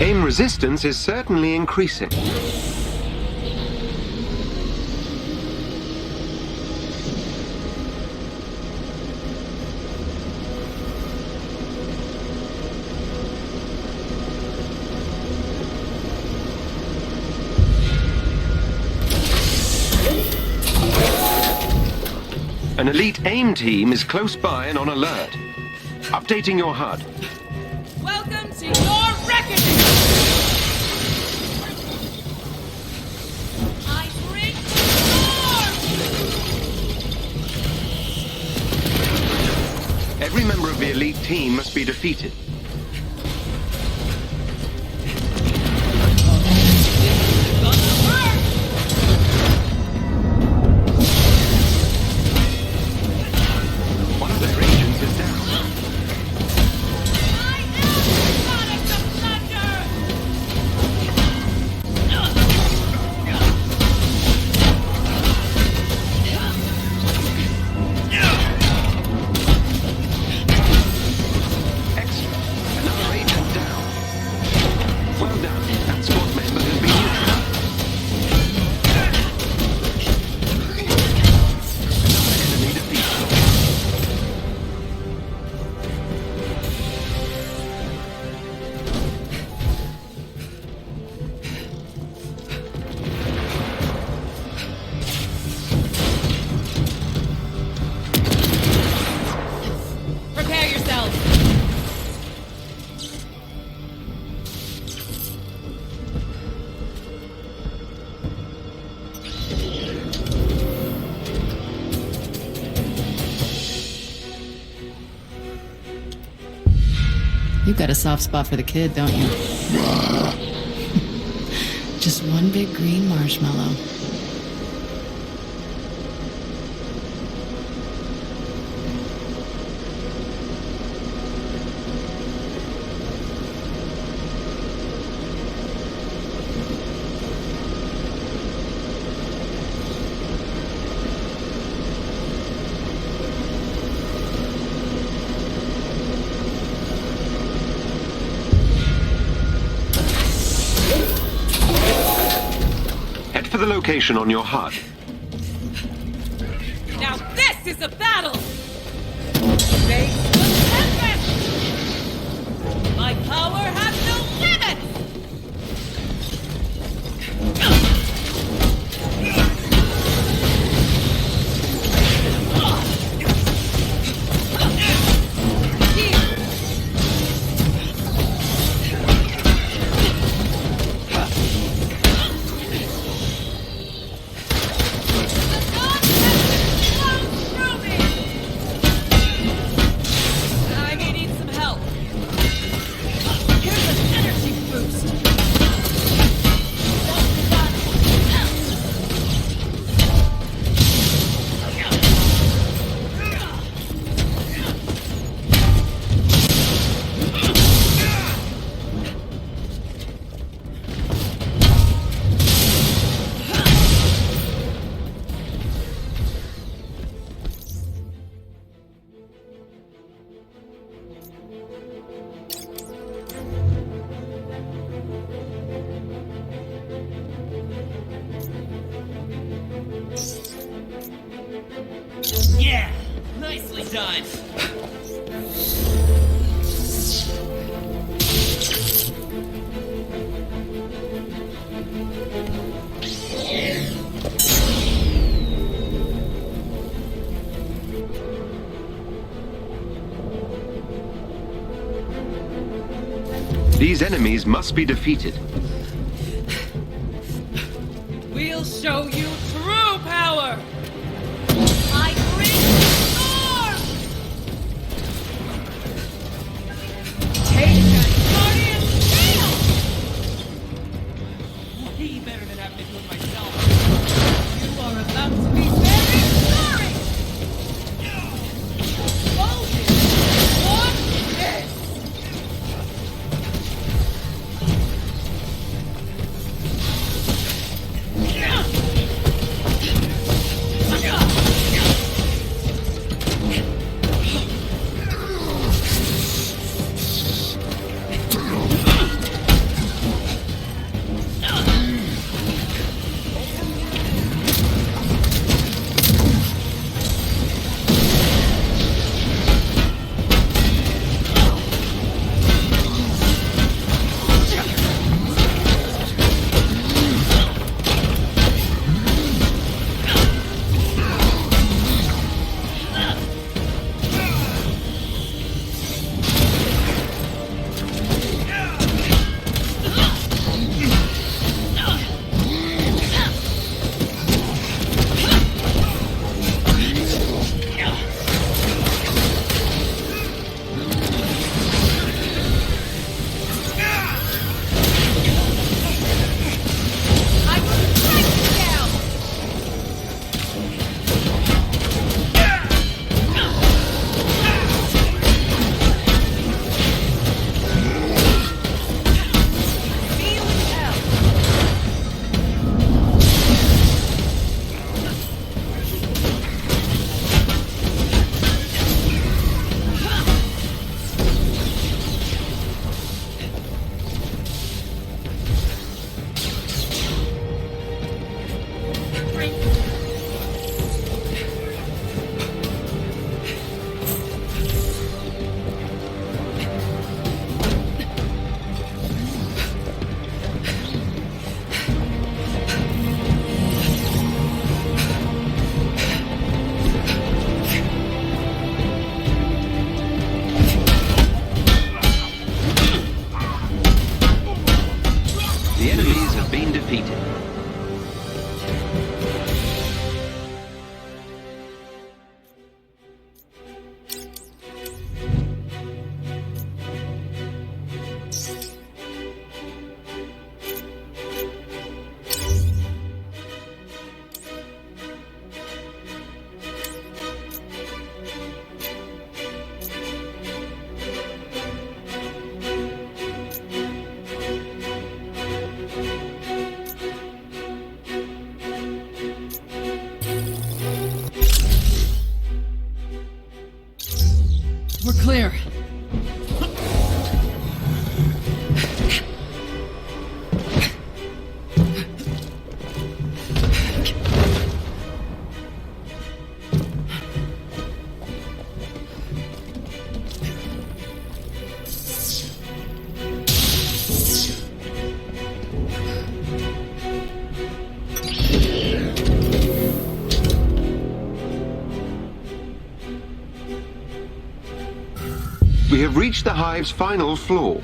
AIM resistance is certainly increasing. An elite AIM team is close by and on alert. Updating your HUD. Welcome to your reckoning! I bring the storm! Every member of the elite team must be defeated. One of their agents is down. I am the goddess of thunder! Excellent. You've got a soft spot for the kid, don't you? Just one big green marshmallow. The location on your HUD. Now this is a battle! Face the tempest! My power has no limits! Yeah! Nicely done! These enemies must be defeated. We'll show you true power! I bring storm! Take that guardian tail! Way better than having to do it myself. You are about to be very sorry! Hold it! Watch this! have reached the hive's final floor.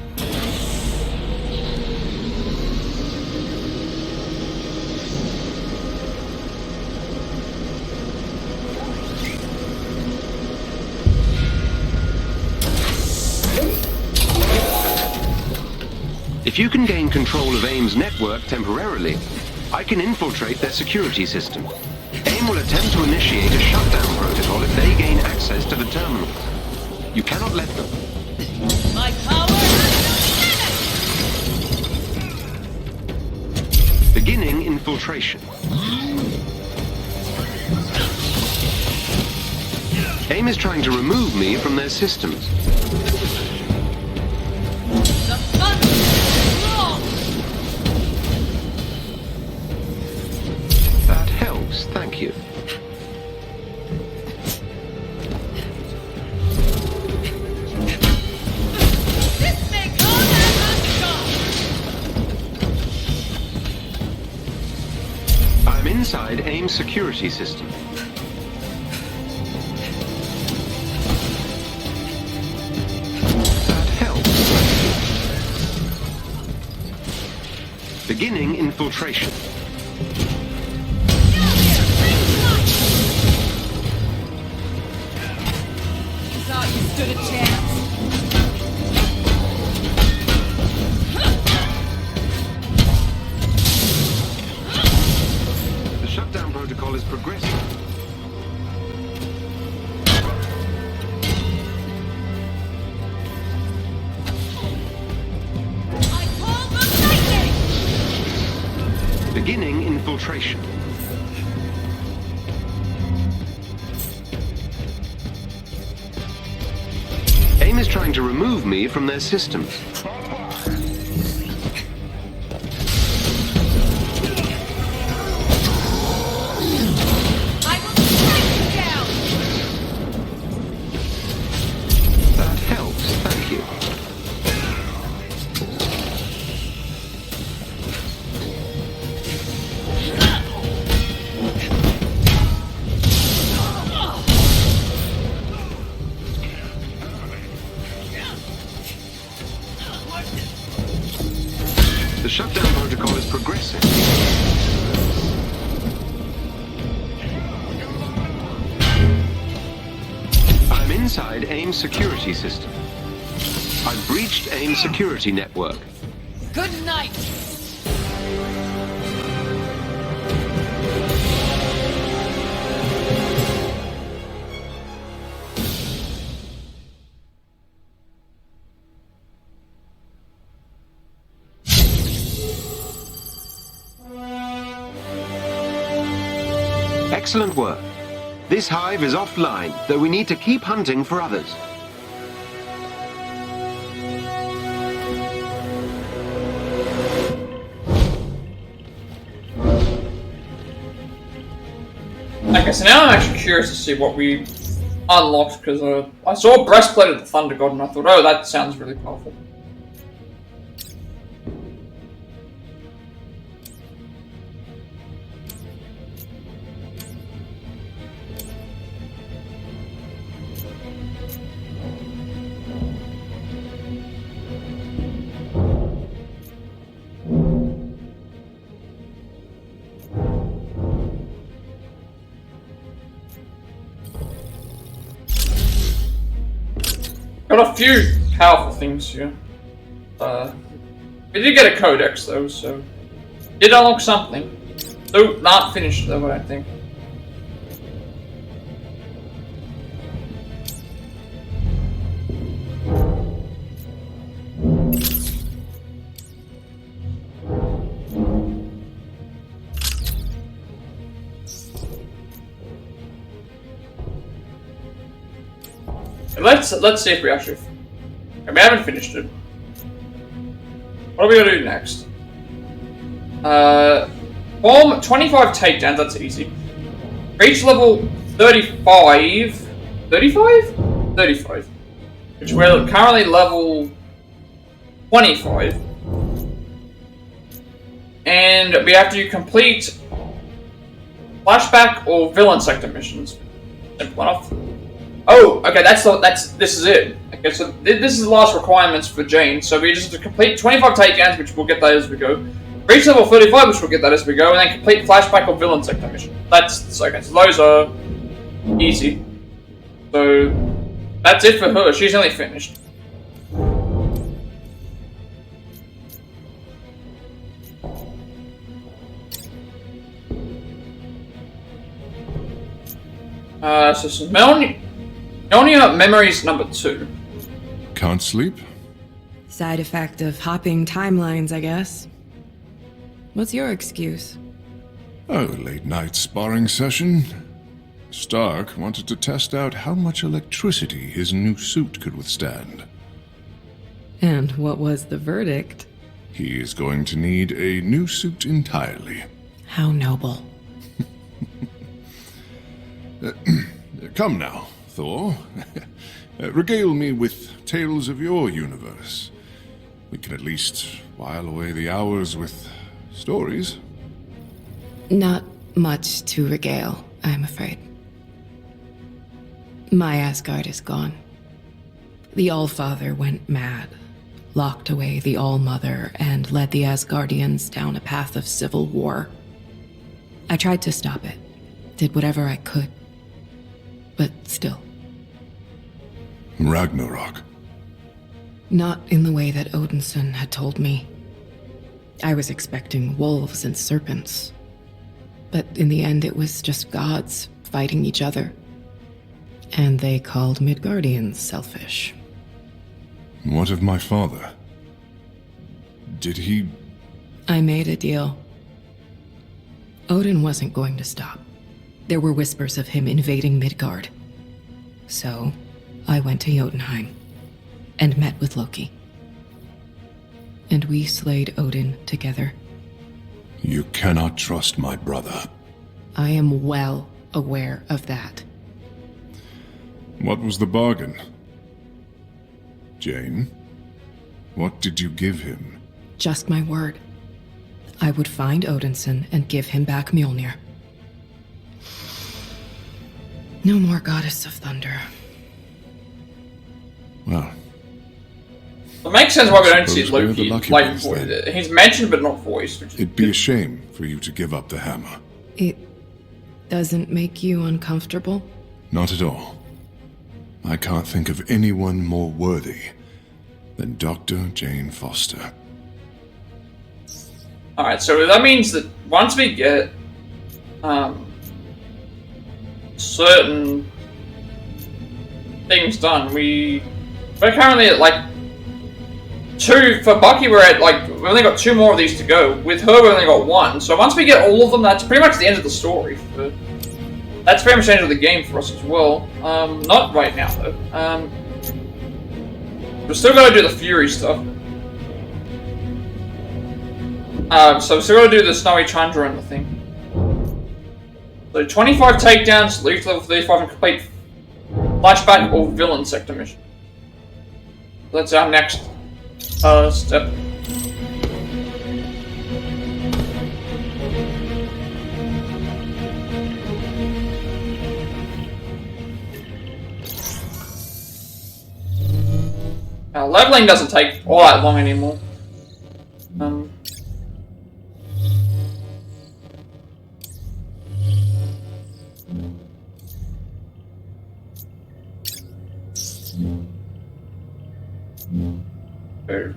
If you can gain control of AIM's network temporarily, I can infiltrate their security system. AIM will attempt to initiate a shutdown protocol if they gain access to the terminals. You cannot let them. My power has Beginning infiltration. AIM is trying to remove me from their systems. the thunder roll. That helps, thank you. This may come as a shock. I'm inside AIM's security system. That helps. Beginning infiltration. You thought you stood a chance. The shutdown protocol is progressing. I call the lightning. Beginning infiltration. AIM is trying to remove me from their systems. I will strike you down. That helps, thank you. The shutdown protocol is progressing. I'm inside AIM's security system. I've breached AIM's security network. Good night. Excellent work. This hive is offline, though we need to keep hunting for others. Okay, so now I'm actually curious to see what we unlocked, because I saw a breastplate of the Thunder God and I thought, oh, that sounds really powerful. Got a few powerful things here. We did get a codex though, so did unlock something. Though not finished though, I think. Let's see if we actually. Okay, we haven't finished it. What are we gonna do next? Bomb 25 takedowns. That's easy. Reach level 35. 35? 35. Which we're currently level 25. And we have to complete flashback or villain sector missions. Simple enough. Oh, okay, this is it. Okay, so this is the last requirements for Jane. So we just have to complete 25 takedowns, which we'll get that as we go. Reach level 35, which we'll get that as we go, and then complete flashback or villain sector mission. That's okay. So those are easy. So that's it for her. She's only finished. So Melnia Memories number 2. Can't sleep? Side effect of hopping timelines, I guess. What's your excuse? Oh, late night sparring session. Stark wanted to test out how much electricity his new suit could withstand. And what was the verdict? He is going to need a new suit entirely. How noble. Come now, Thor. Regale me with tales of your universe. We can at least while away the hours with stories. Not much to regale, I'm afraid. My Asgard is gone. The All-Father went mad, locked away the All-Mother, and led the Asgardians down a path of civil war. I tried to stop it, did whatever I could. But still. Ragnarok. Not in the way that Odinson had told me. I was expecting wolves and serpents. But in the end, it was just gods fighting each other. And they called Midgardians selfish. What of my father? Did he... I made a deal. Odin wasn't going to stop. There were whispers of him invading Midgard. So, I went to Jotunheim and met with Loki. And we slayed Odin together. You cannot trust my brother. I am well aware of that. What was the bargain? Jane, what did you give him? Just my word. I would find Odinson and give him back Mjolnir. No more Goddess of Thunder. Well... It makes sense why we don't see Suppose we're Loki the lucky like ones, voiced. then. He's mentioned but not voiced. Which It'd be a shame for you to give up the hammer. It doesn't make you uncomfortable? Not at all. I can't think of anyone more worthy than Dr. Jane Foster. Alright, so that means that once we get certain things done, we're currently at like 2 for Bucky. We're at like we've only got 2 more of these to go. With her, we've only got 1. So once we get all of them, that's pretty much the end of the story. That's pretty much the end of the game for us as well. Not right now though. We're still gotta do the Fury stuff. So we're still gotta do the Snowy Chandra and the thing. So 25 takedowns, leave level 35 and complete flashback or villain sector mission. That's our next step. Now leveling doesn't take all that long anymore.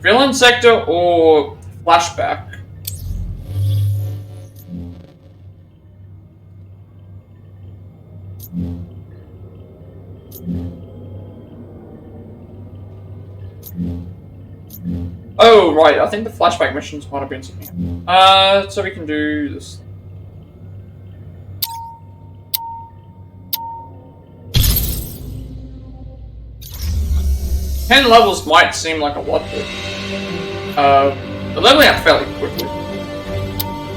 Villain sector or flashback? Oh, right, I think the flashback missions might have been something. So we can do this. Ten levels might seem like a lot, but they're leveling up fairly quickly.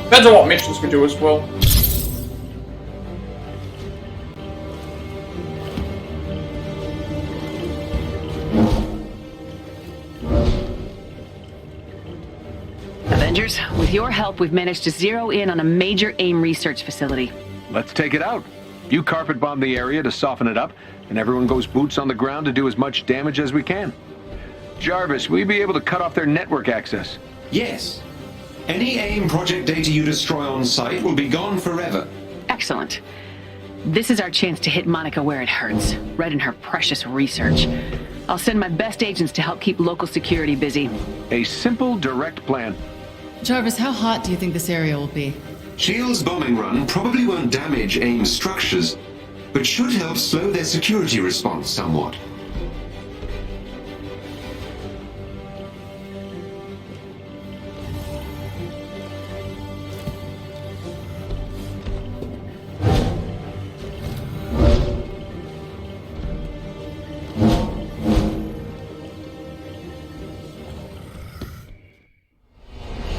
Depends on what missions we do as well. Avengers, with your help, we've managed to zero in on a major AIM research facility. Let's take it out. You carpet bomb the area to soften it up, and everyone goes boots on the ground to do as much damage as we can. Jarvis, will you be able to cut off their network access? Yes. Any AIM project data you destroy on site will be gone forever. Excellent. This is our chance to hit Monica where it hurts, right in her precious research. I'll send my best agents to help keep local security busy. A simple, direct plan. Jarvis, how hot do you think this area will be? S.H.I.E.L.D.'s bombing run probably won't damage AIM's structures, but should help slow their security response somewhat.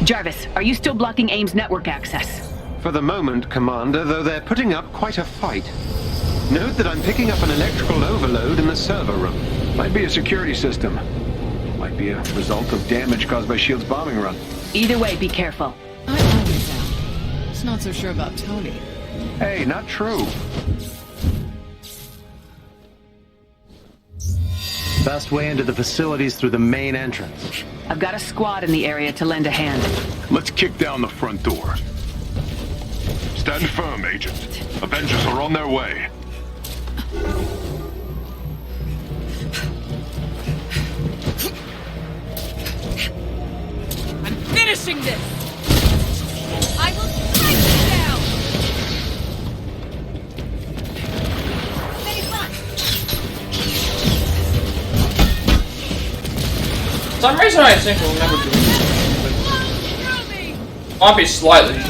Jarvis, are you still blocking AIM's network access? For the moment, Commander, though they're putting up quite a fight. Note that I'm picking up an electrical overload in the server room. Might be a security system. Might be a result of damage caused by S.H.I.E.L.D.'s bombing run. Either way, be careful. I always am. Just not so sure about Tony. Hey, not true. Best way into the facilities through the main entrance. I've got a squad in the area to lend a hand. Let's kick down the front door. Stand firm, Agent. Avengers are on their way. I'm finishing this! I will strike you down! Stay back! For some reason I think we'll never do it. Might be slightly.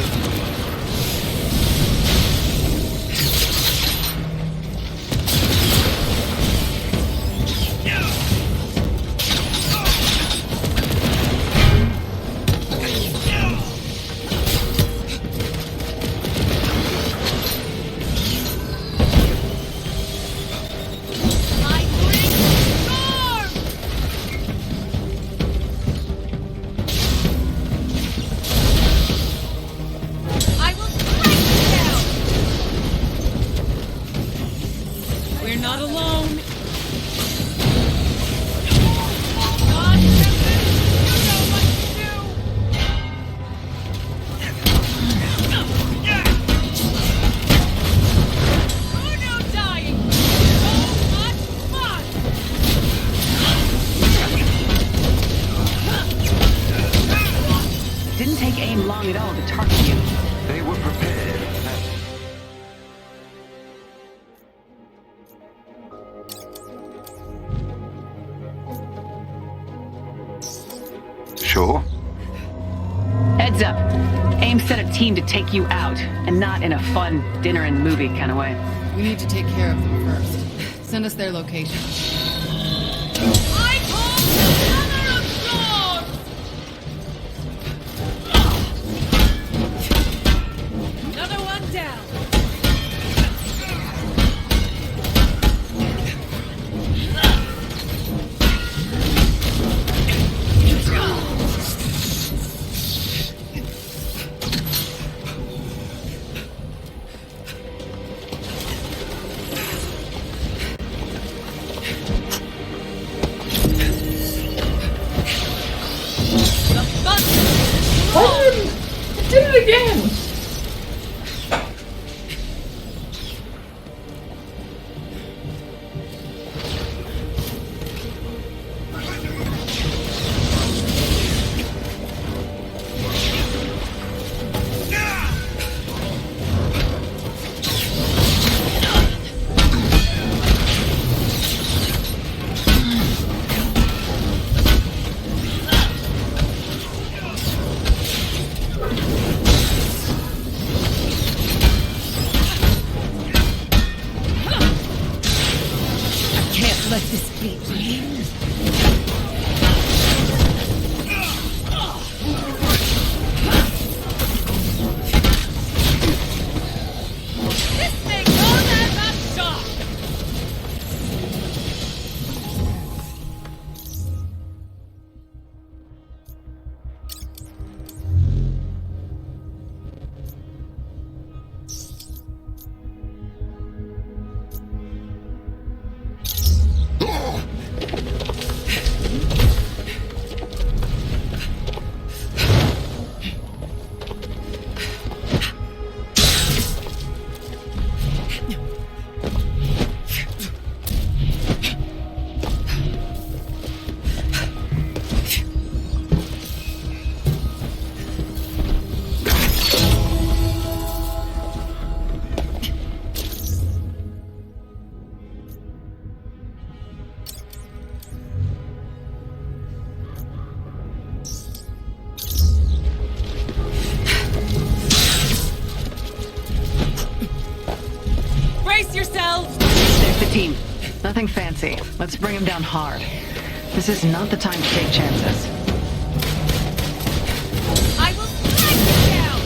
Sure. Heads up. AIM sent a team to take you out, and not in a fun dinner and movie kind of way. We need to take care of them first. Send us their location. I call the Mother of Dogs! Another one down. brace yourselves! There's the team. Nothing fancy. Let's bring him down hard. This is not the time to take chances. I will strike you down!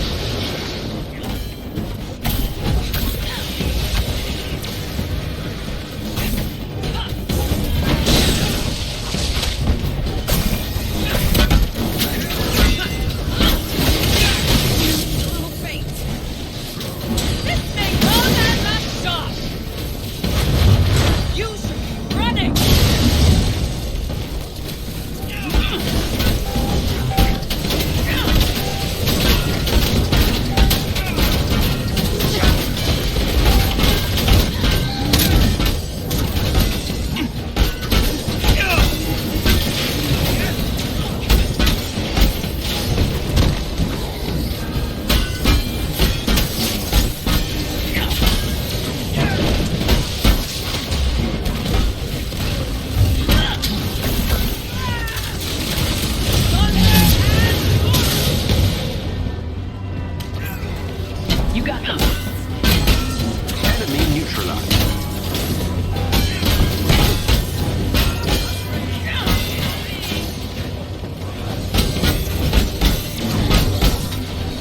Little feint. This may come as a shock! You should be running! You got them. Enemy neutralized.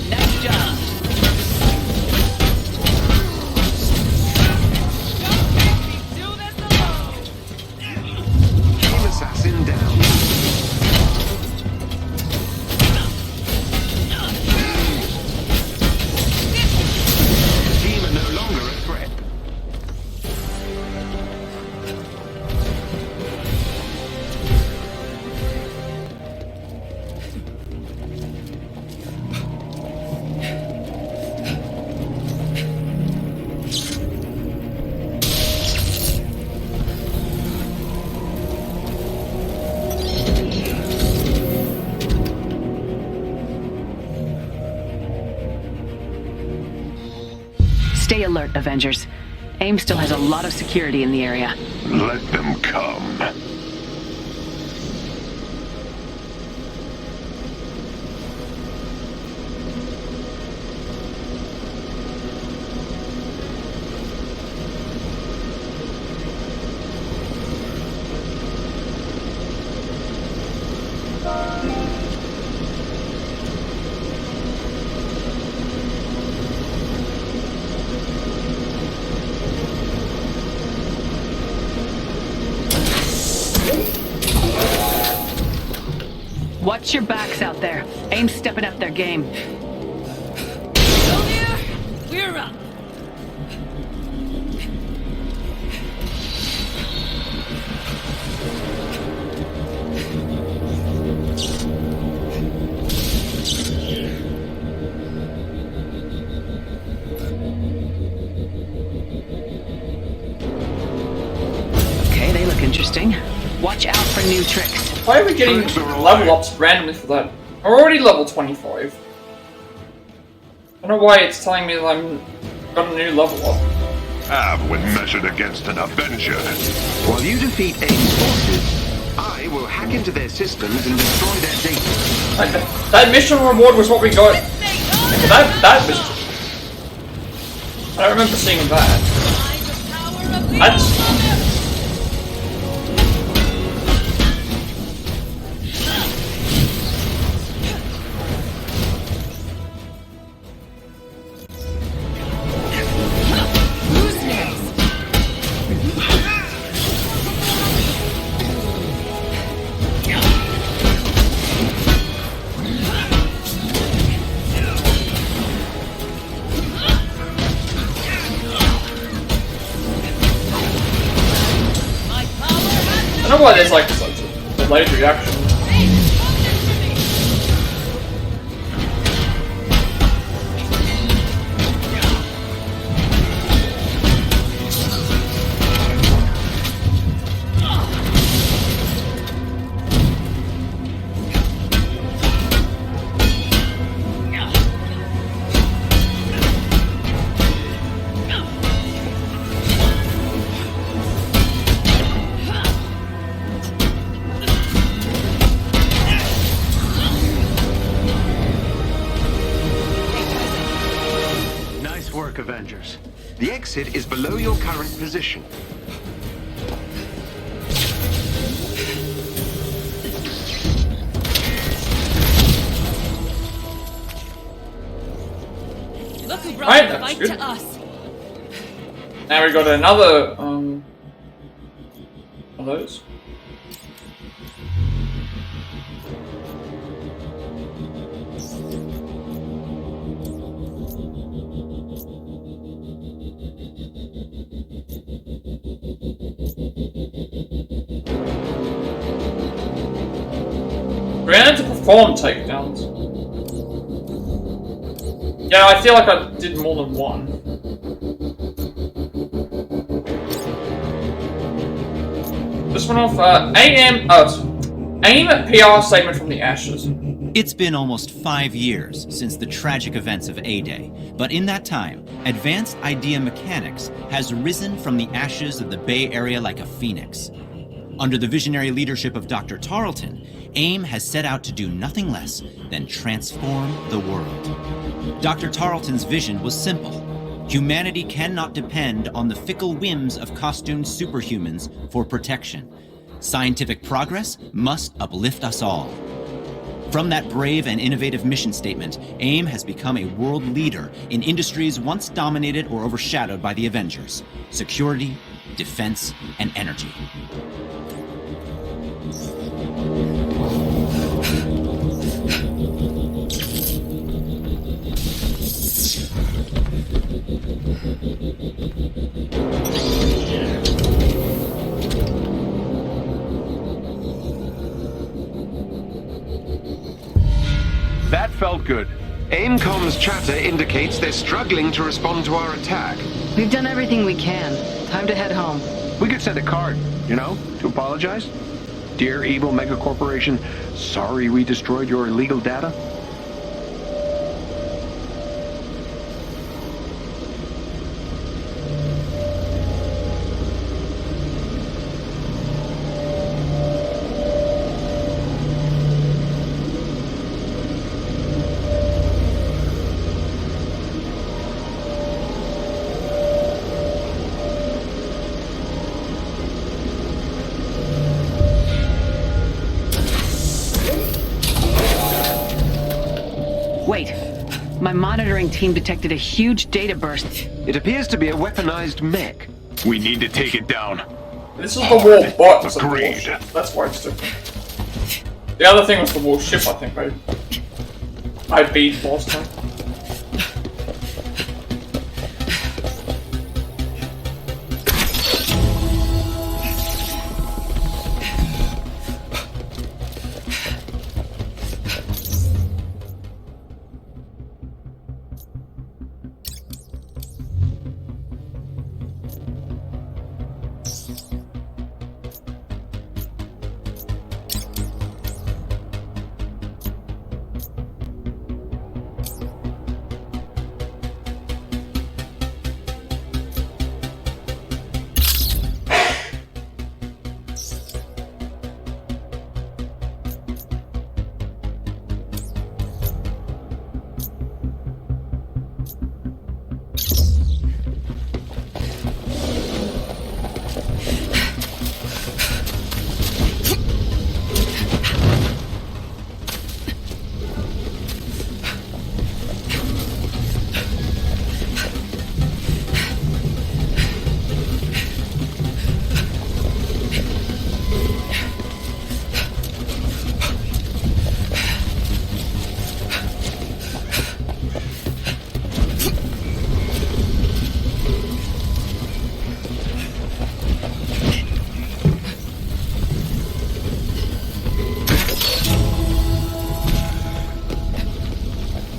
Nice job. Team assassin down. Team are no longer a threat. Stay alert, Avengers. AIM still has a lot of security in the area. Let them come. Watch your backs out there. AIM's stepping up their game. Sylvia, we're up. Okay, they look interesting. Watch out for new tricks. Why are we getting level ups randomly for that? I'm already level 25. I don't know why it's telling me that I'm got a new level up. When measured against an Avenger. While you defeat AIM's forces, I will hack into their systems and destroy their data. That mission reward was what we got. That was. I don't remember seeing that. That's. I don't know why there's like such a delayed reaction. Nice work, Avengers. The exit is below your current position. Look who brought Right, the that's fight good. to us. Now we got another of those. Granted to perform takedowns. Yeah, I feel like I did more than one. This one off, AIM PR statement from the ashes. It's been almost 5 years since the tragic events of A-Day, but in that time, advanced idea mechanics has risen from the ashes of the Bay Area like a phoenix. Under the visionary leadership of Dr. Tarleton, AIM has set out to do nothing less than transform the world. Dr. Tarleton's vision was simple. Humanity cannot depend on the fickle whims of costumed superhumans for protection. Scientific progress must uplift us all. From that brave and innovative mission statement, AIM has become a world leader in industries once dominated or overshadowed by the Avengers: security, defense, and energy. That felt good. AIMCOM's chatter indicates they're struggling to respond to our attack. We've done everything we can. Time to head home. We could send a card, you know, to apologize. Dear evil megacorporation, sorry we destroyed your illegal data. Wait. My monitoring team detected a huge data burst. It appears to be a weaponized mech. We need to take it down. This is the war bot. Agreed. That's why it's different. The other thing was the war ship, I think, I beat last time.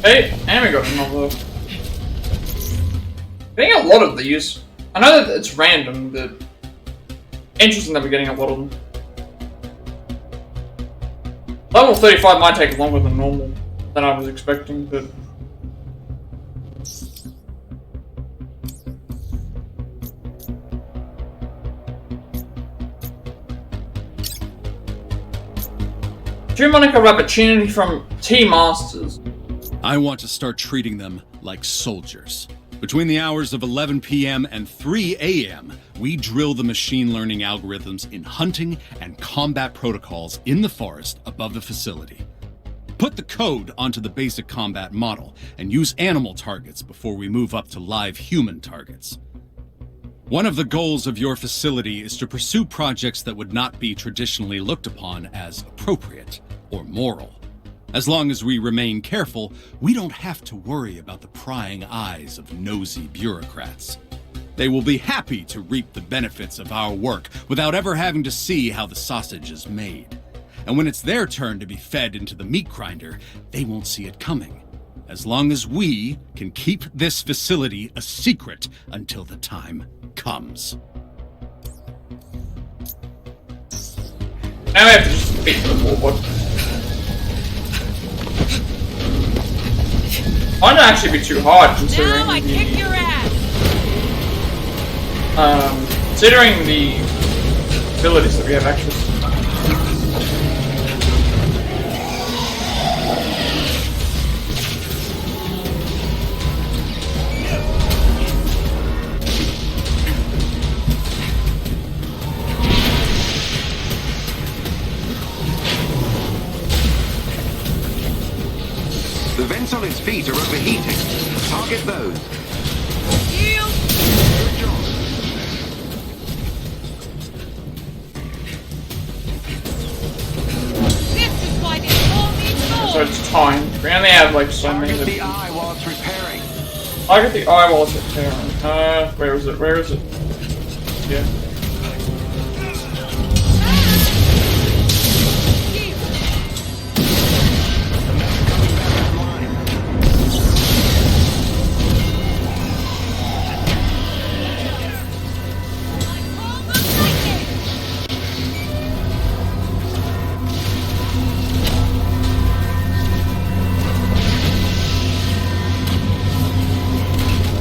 Hey, and we got another. Getting a lot of these. I know that it's random, but interesting that we're getting a lot of them. Level 35 might take longer than normal, than I was expecting, but... Drew Monica opportunity from T-Masters. I want to start treating them like soldiers. Between the hours of 11 p.m. and 3 a.m., we drill the machine learning algorithms in hunting and combat protocols in the forest above the facility. Put the code onto the basic combat model and use animal targets before we move up to live human targets. One of the goals of your facility is to pursue projects that would not be traditionally looked upon as appropriate or moral. As long as we remain careful, we don't have to worry about the prying eyes of nosy bureaucrats. They will be happy to reap the benefits of our work without ever having to see how the sausage is made. And when it's their turn to be fed into the meat grinder, they won't see it coming. As long as we can keep this facility a secret until the time comes. Now I have to just beat the forward. Might not actually be too hard considering Now I kick your ass. Considering the abilities that we have access to. The vents on its feet are overheating. Target those. Yield. Good job. This is why they call me So Thor. it's time. We only have like so many. Target the eye while it's repairing. Target the eye while it's repairing. Where is it? Where is it? Yeah.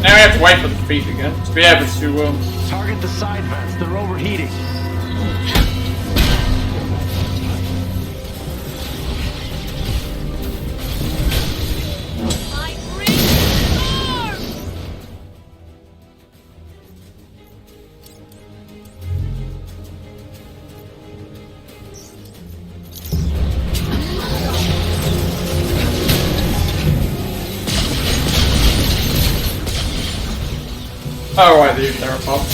Now we have to wait for the feet again to be able to Target the side vents, they're overheating. I bring storm. Oh right, they're above.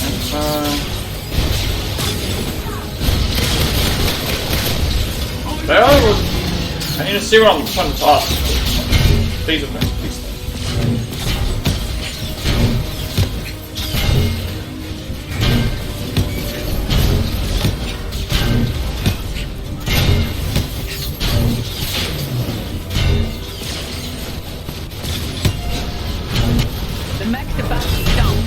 They are. I need to see what I'm trying to task. Please advance, please. The mech's about to jump.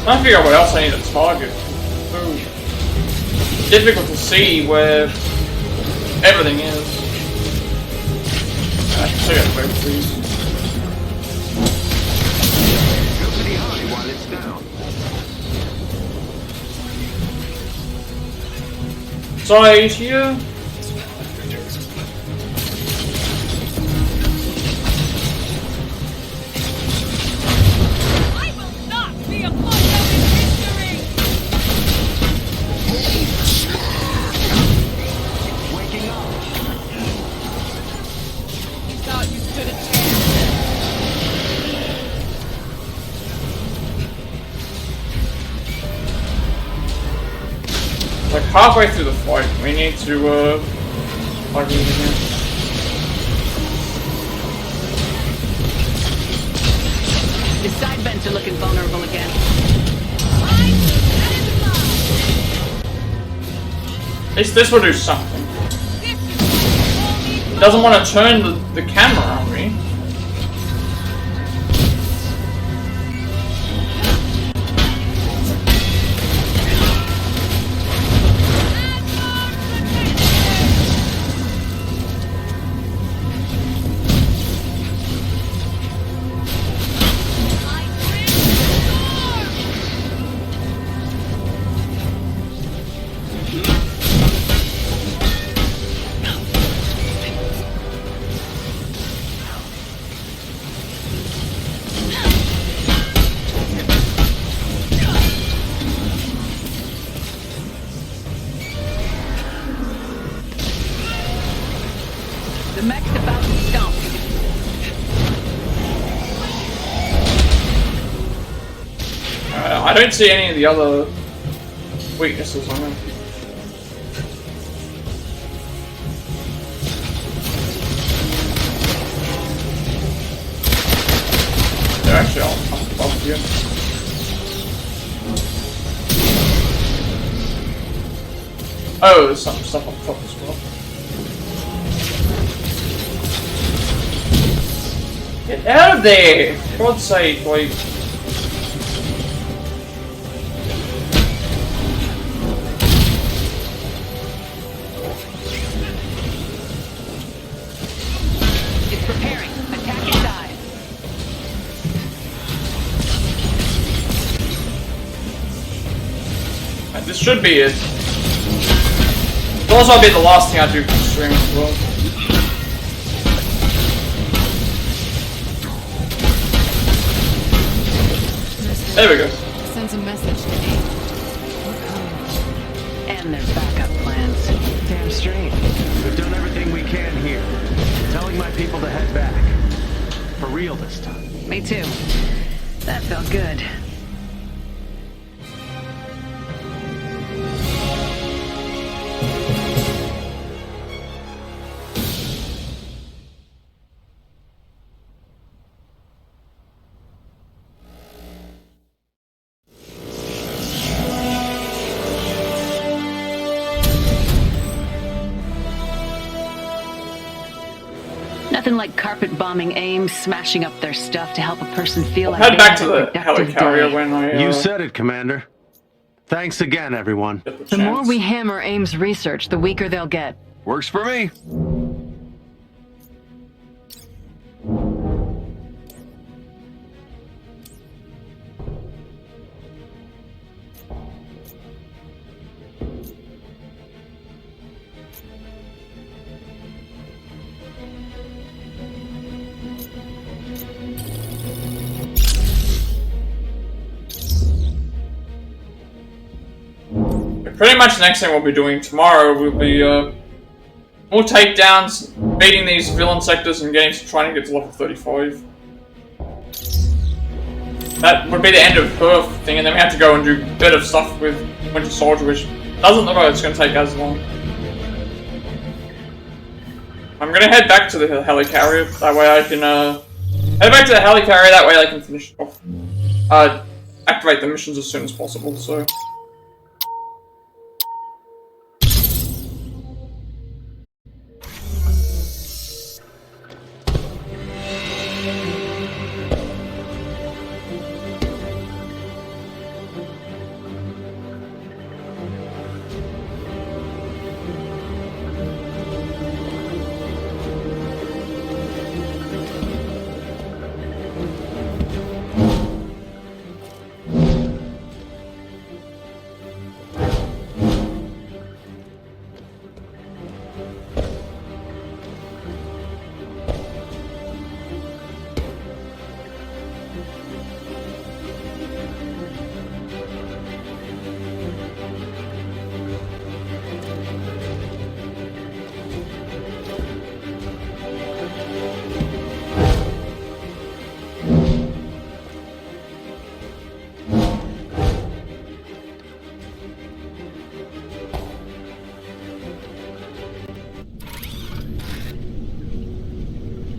I'm trying to figure out what else I need to target. So difficult to see where everything is. I can check out both these. Go for the eye while it's down. Side here. I will not be a footnote in history. Waking up. You thought you stood a chance. Like halfway through the fight, we need to plug these again. The side vents are looking vulnerable again. At least this will do something. It doesn't want to turn the camera on me. The mech's about to stomp. I don't see any of the other weaknesses on him. They're actually all above you. Oh, there's some stuff on top as well. Get out of there! For God's sake, like. It's preparing. Attack inside. And this should be it. It'll also be the last thing I do for the stream as well. There we go. Sends a message to AIM. And their backup plans. Damn strange. We've done everything we can here. Telling my people to head back. For real this time. Me too. That felt good. Nothing like carpet bombing AIM, smashing up their stuff to help a person feel like Head they back had to a the productive helicarrier day. when I. You said it, Commander. Thanks again, everyone. The more we hammer AIM's research, the weaker they'll get. Works for me. Pretty much the next thing we'll be doing tomorrow will be more takedowns, beating these villain sectors and trying to get to level 35. That would be the end of her thing, and then we have to go and do a bit of stuff with Winter Soldier, which doesn't look like it's going to take as long. I'm going to head back to the helicarrier, that way I can head back to the helicarrier, that way I can finish off, activate the missions as soon as possible, so.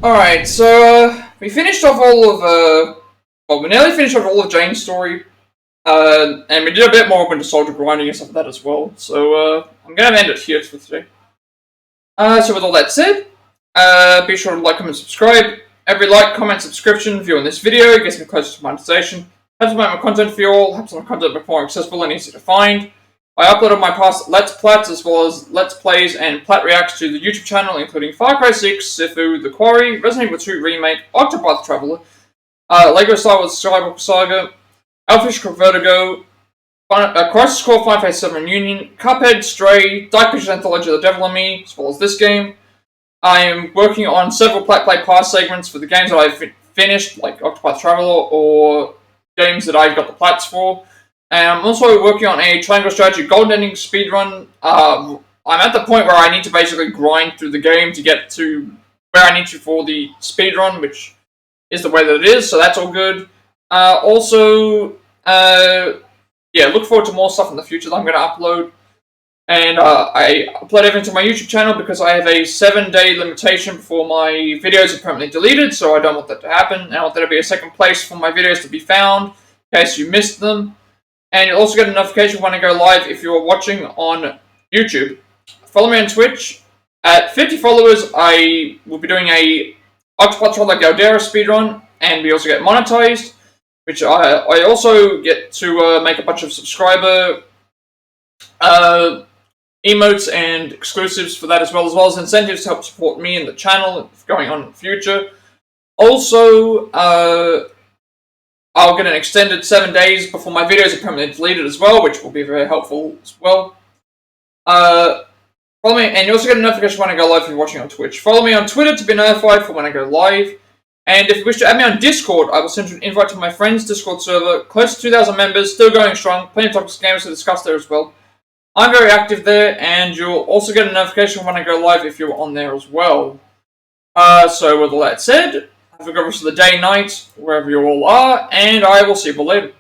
Alright, so we finished off all of, well, we nearly finished off all of Jane's story, and we did a bit more Winter Soldier grinding and stuff like that as well, so I'm going to end it here for today. So with all that said, be sure to like, comment, subscribe. Every like, comment, subscription, view on this video gets me closer to monetization, helps make my content for you all, helps my content be more accessible and easy to find. I uploaded my past Let's Plats as well as Let's Plays and Plat Reacts to the YouTube channel, including Far Cry 6, Sifu, The Quarry, Resident Evil 2 Remake, Octopath Traveler, LEGO Star Wars Skywalker Saga, Elfish Called Vertigo, Crisis Core 587 Reunion, Cuphead, Stray, Dark Pictures Anthology of the Devil in Me, as well as this game. I am working on several Plat Play past segments for the games that I've finished, like Octopath Traveler or games that I've got the plats for. And I'm also working on a Triangle Strategy Golden Ending speedrun. I'm at the point where I need to basically grind through the game to get to where I need to for the speedrun, which is the way that it is, so that's all good. Yeah, look forward to more stuff in the future that I'm going to upload. And I upload everything to my YouTube channel because I have a 7-day limitation before my videos are permanently deleted, so I don't want that to happen. I want there to be a second place for my videos to be found, in case you missed them. And you'll also get a notification when I go live if you're watching on YouTube. Follow me on Twitch. At 50 followers, I will be doing a Octopath Traveler Galdera speedrun, and we also get monetized, which I also get to make a bunch of subscriber emotes and exclusives for that, as well as incentives to help support me and the channel going on in the future. Also, I'll get an extended 7 days before my videos are permanently deleted as well, which will be very helpful as well. Follow me, and you also get a notification when I go live if you're watching on Twitch. Follow me on Twitter to be notified for when I go live. And if you wish to add me on Discord, I will send you an invite to my friend's Discord server. Close to 2,000 members, still going strong. Plenty of topics games to discuss there as well. I'm very active there, and you'll also get a notification when I go live if you're on there as well. So with all that said, have a good rest of the day, night, wherever you all are, and I will see you all later.